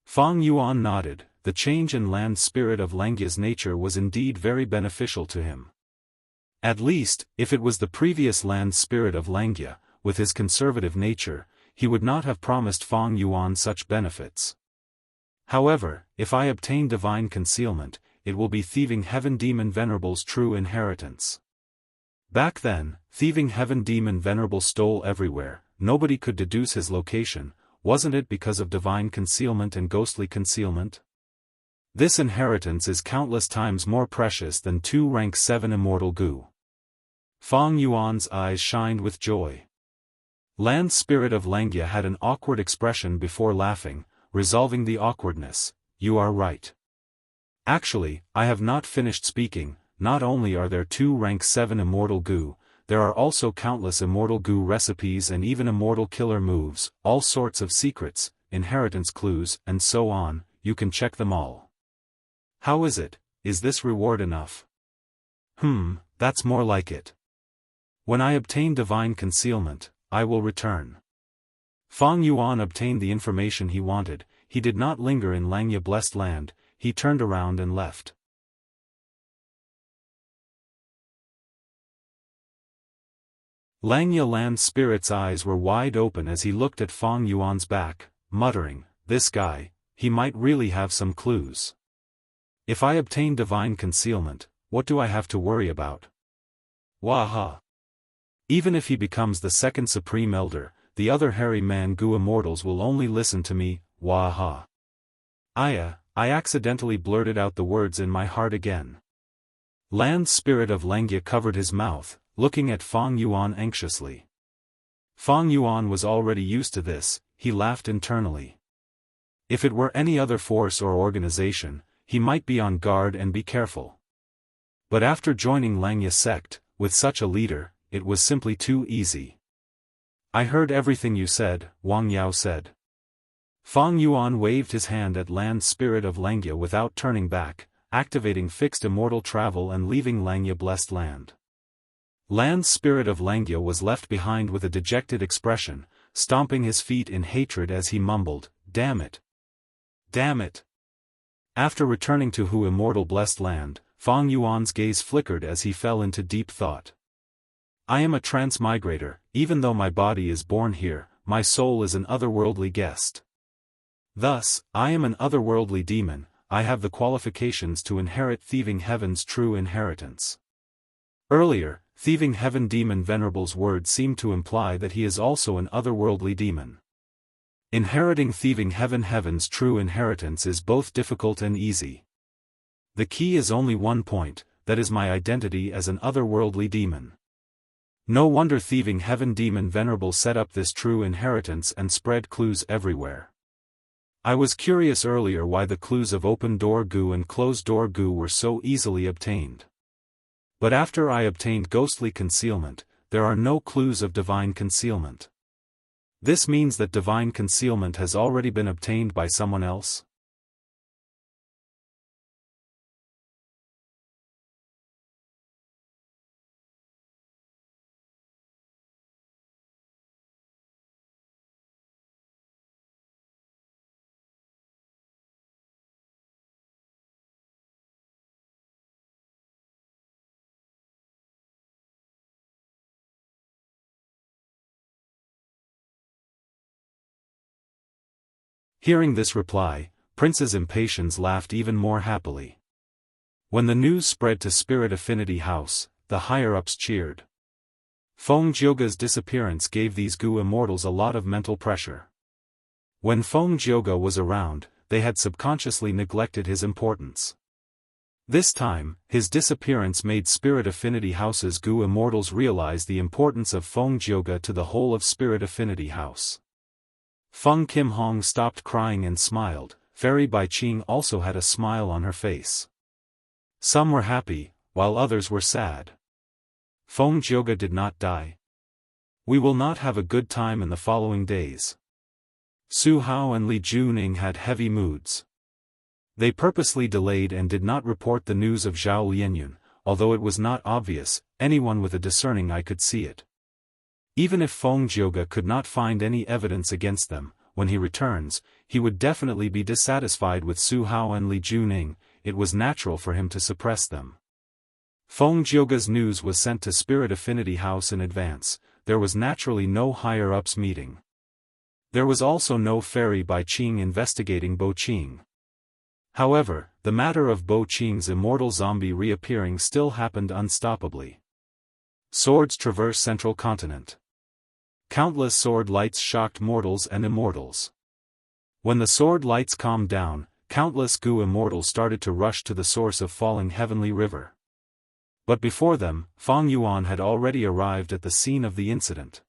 Fang Yuan nodded. The change in land spirit of Langya's nature was indeed very beneficial to him. At least, if it was the previous land spirit of Langya, with his conservative nature, he would not have promised Fang Yuan such benefits. However, if I obtain divine concealment, it will be thieving heaven demon venerable's true inheritance. Back then, thieving heaven demon venerable stole everywhere, nobody could deduce his location. Wasn't it because of divine concealment and ghostly concealment? This inheritance is countless times more precious than 2 rank 7 immortal Gu. Fang Yuan's eyes shined with joy. Land spirit of Langya had an awkward expression before laughing, resolving the awkwardness. You are right. Actually, I have not finished speaking. Not only are there 2 rank 7 immortal Gu, there are also countless immortal Gu recipes and even immortal killer moves, all sorts of secrets, inheritance clues, and so on. You can check them all. How is it? Is this reward enough? That's more like it. When I obtain divine concealment, I will return. Fang Yuan obtained the information he wanted. He did not linger in Langya Blessed Land. He turned around and left. Langya Land Spirit's eyes were wide open as he looked at Fang Yuan's back, muttering, this guy, he might really have some clues. If I obtain divine concealment, what do I have to worry about? Waha! Even if he becomes the 2nd supreme elder, the other hairy man Gu immortals will only listen to me, waha! I accidentally blurted out the words in my heart again. Land spirit of Langya covered his mouth, looking at Fang Yuan anxiously. Fang Yuan was already used to this, he laughed internally. If it were any other force or organization, he might be on guard and be careful. But after joining Langya sect, with such a leader, it was simply too easy. I heard everything you said, Wang Yao said. Feng Yuan waved his hand at Land Spirit of Langya without turning back, activating fixed immortal travel and leaving Langya blessed land. Land Spirit of Langya was left behind with a dejected expression, stomping his feet in hatred as he mumbled, "Damn it! Damn it!" After returning to Hu Immortal Blessed Land, Feng Yuan's gaze flickered as he fell into deep thought. I am a transmigrator, even though my body is born here, my soul is an otherworldly guest. Thus, I am an otherworldly demon, I have the qualifications to inherit Thieving Heaven's true inheritance. Earlier, Thieving Heaven Demon Venerable's words seemed to imply that he is also an otherworldly demon. Inheriting Thieving Heaven's true inheritance is both difficult and easy. The key is only one point, that is my identity as an otherworldly demon. No wonder Thieving Heaven Demon Venerable set up this true inheritance and spread clues everywhere. I was curious earlier why the clues of open door goo and closed door goo were so easily obtained. But after I obtained ghostly concealment, there are no clues of divine concealment. This means that divine concealment has already been obtained by someone else? Hearing this reply, Prince's impatience laughed even more happily. When the news spread to Spirit Affinity House, the higher-ups cheered. Feng Jioga's disappearance gave these Gu immortals a lot of mental pressure. When Feng Jioga was around, they had subconsciously neglected his importance. This time, his disappearance made Spirit Affinity House's Gu immortals realize the importance of Feng Jioga to the whole of Spirit Affinity House. Feng Kim Hong stopped crying and smiled. Fairy Bai Qing also had a smile on her face. Some were happy, while others were sad. Feng Jioga did not die. We will not have a good time in the following days. Su Hao and Li Juning had heavy moods. They purposely delayed and did not report the news of Zhao Lianyun, although it was not obvious, anyone with a discerning eye could see it. Even if Feng Jioga could not find any evidence against them, when he returns, he would definitely be dissatisfied with Su Hao and Li Juning. It was natural for him to suppress them. Feng Jioga's news was sent to Spirit Affinity House in advance. There was naturally no higher-ups meeting. There was also no Fairy Bai Qing investigating Bo Qing. However, the matter of Bo Qing's immortal zombie reappearing still happened unstoppably. Swords traverse central continent. Countless sword lights shocked mortals and immortals. When the sword lights calmed down, countless Gu immortals started to rush to the source of falling heavenly river. But before them, Feng Yuan had already arrived at the scene of the incident.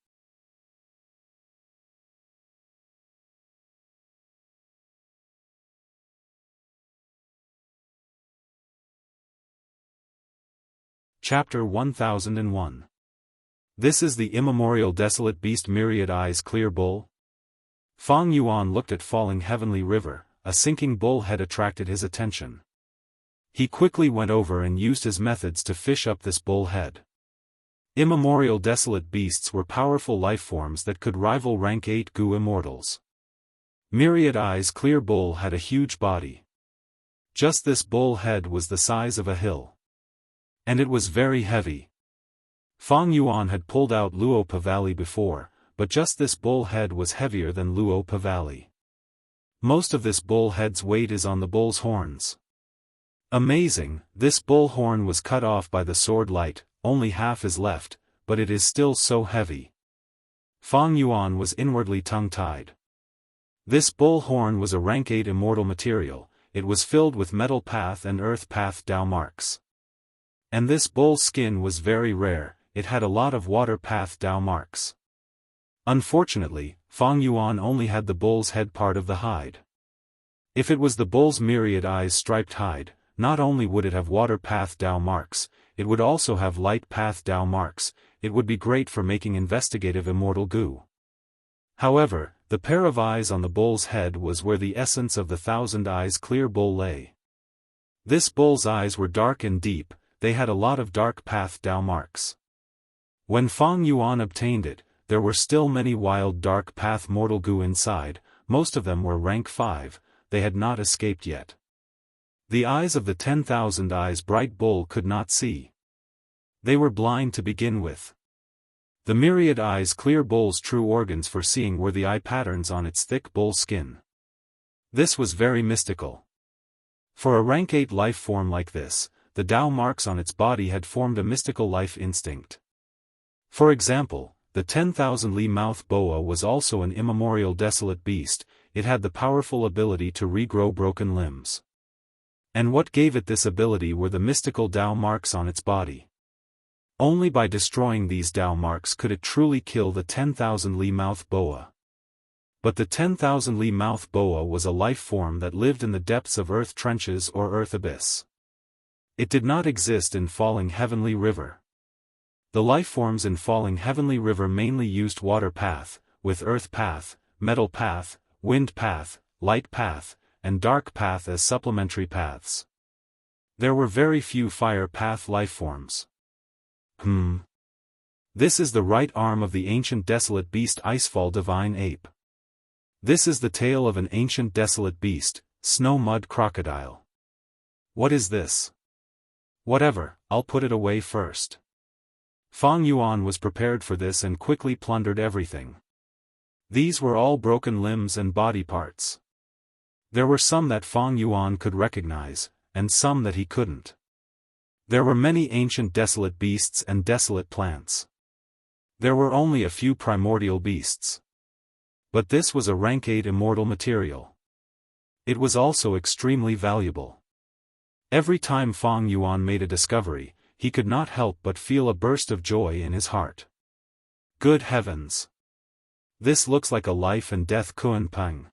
Chapter 1001. This is the immemorial desolate beast myriad eyes clear bull? Feng Yuan looked at falling heavenly river, a sinking bull head attracted his attention. He quickly went over and used his methods to fish up this bull head. Immemorial desolate beasts were powerful lifeforms that could rival rank 8 Gu immortals. Myriad eyes clear bull had a huge body. Just this bull head was the size of a hill. And it was very heavy. Feng Yuan had pulled out Luo Pavali before, but just this bull head was heavier than Luo Pavali. Most of this bull head's weight is on the bull's horns. Amazing, this bull horn was cut off by the sword light, only half is left, but it is still so heavy. Feng Yuan was inwardly tongue-tied. This bull horn was a rank 8 immortal material, it was filled with metal path and earth path Dao marks. And this bull's skin was very rare, it had a lot of water path Dao marks. Unfortunately, Feng Yuan only had the bull's head part of the hide. If it was the bull's myriad eyes striped hide, not only would it have water path Dao marks, it would also have light path Dao marks. It would be great for making investigative immortal Gu. However, The pair of eyes on the bull's head was where the essence of the thousand eyes clear bull lay. This bull's eyes were dark and deep, they had a lot of dark path Dao marks. When Fang Yuan obtained it, there were still many wild dark path mortal goo inside, most of them were rank 5, they had not escaped yet. The eyes of the 10,000 eyes bright bull could not see. They were blind to begin with. The myriad eyes clear bull's true organs for seeing were the eye patterns on its thick bull skin. This was very mystical. For a rank 8 life form like this, the Dao marks on its body had formed a mystical life instinct. For example, the 10,000 li mouth boa was also an immemorial desolate beast, it had the powerful ability to regrow broken limbs. And what gave it this ability were the mystical Dao marks on its body. Only by destroying these Dao marks could it truly kill the 10,000 li mouth boa. But the 10,000 li mouth boa was a life form that lived in the depths of earth trenches or earth abyss. It did not exist in Falling Heavenly River. The life forms in Falling Heavenly River mainly used water path, with earth path, metal path, wind path, light path, and dark path as supplementary paths. There were very few fire path life forms. This is the right arm of the ancient desolate beast Icefall divine ape. This is the tail of an ancient desolate beast, snow mud crocodile. What is this? Whatever, I'll put it away first. Fang Yuan was prepared for this and quickly plundered everything. These were all broken limbs and body parts. There were some that Fang Yuan could recognize, and some that he couldn't. There were many ancient desolate beasts and desolate plants. There were only a few primordial beasts. But this was a rank 8 immortal material. It was also extremely valuable. Every time Fang Yuan made a discovery, he could not help but feel a burst of joy in his heart. Good heavens! This looks like a life and death Kunpeng.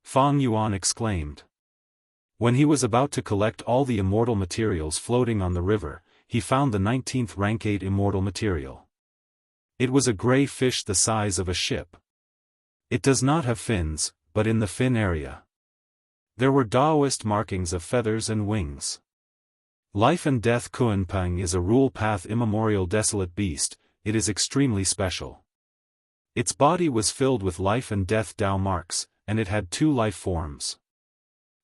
Fang Yuan exclaimed. When he was about to collect all the immortal materials floating on the river, he found the 19th rank 8 immortal material. It was a gray fish the size of a ship. It does not have fins, but in the fin area. There were Daoist markings of feathers and wings. Life and Death Kunpeng is a rule path immemorial desolate beast, it is extremely special. Its body was filled with life and death Dao marks, and it had 2 life forms.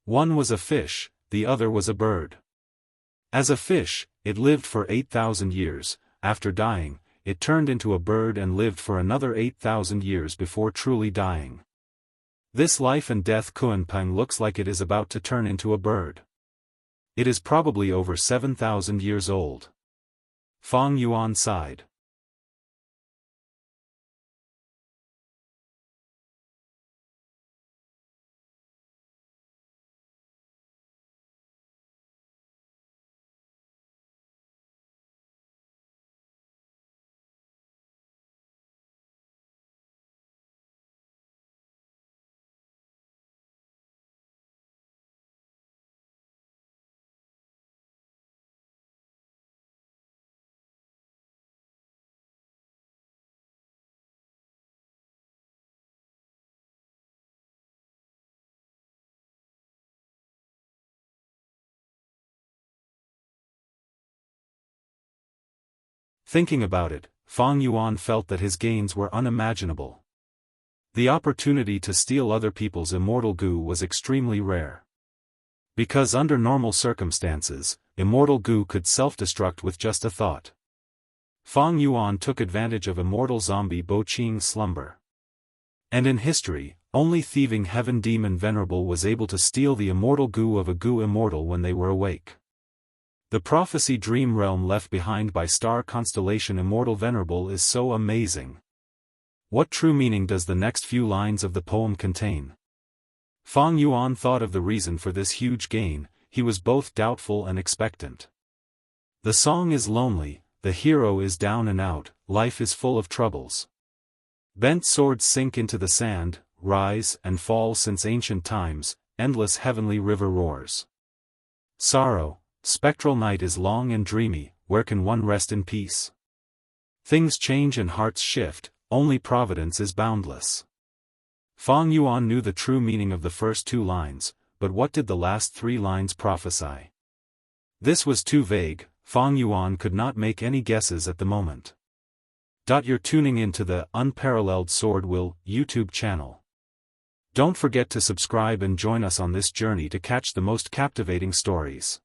One was a fish, the other was a bird. As a fish, it lived for 8,000 years, after dying, it turned into a bird and lived for another 8,000 years before truly dying. This life and death Kunpeng looks like it is about to turn into a bird. It is probably over 7,000 years old. Fang Yuan sighed. Thinking about it, Fang Yuan felt that his gains were unimaginable. The opportunity to steal other people's immortal goo was extremely rare. Because under normal circumstances, immortal goo could self-destruct with just a thought. Fang Yuan took advantage of immortal zombie Bo Qing's slumber. And in history, only thieving heaven demon Venerable was able to steal the immortal goo of a goo immortal when they were awake. The prophecy dream realm left behind by star constellation Immortal Venerable is so amazing. What true meaning does the next few lines of the poem contain? Fang Yuan thought of the reason for this huge gain, he was both doubtful and expectant. The song is lonely, the hero is down and out, life is full of troubles. Bent swords sink into the sand, rise and fall since ancient times, endless heavenly river roars. Sorrow, spectral night is long and dreamy, where can one rest in peace? Things change and hearts shift, only providence is boundless. Fang Yuan knew the true meaning of the first 2 lines, but what did the last 3 lines prophesy? This was too vague. Fang Yuan could not make any guesses at the moment. You're tuning into the Unparalleled SwordWill YouTube channel. Don't forget to subscribe and join us on this journey to catch the most captivating stories.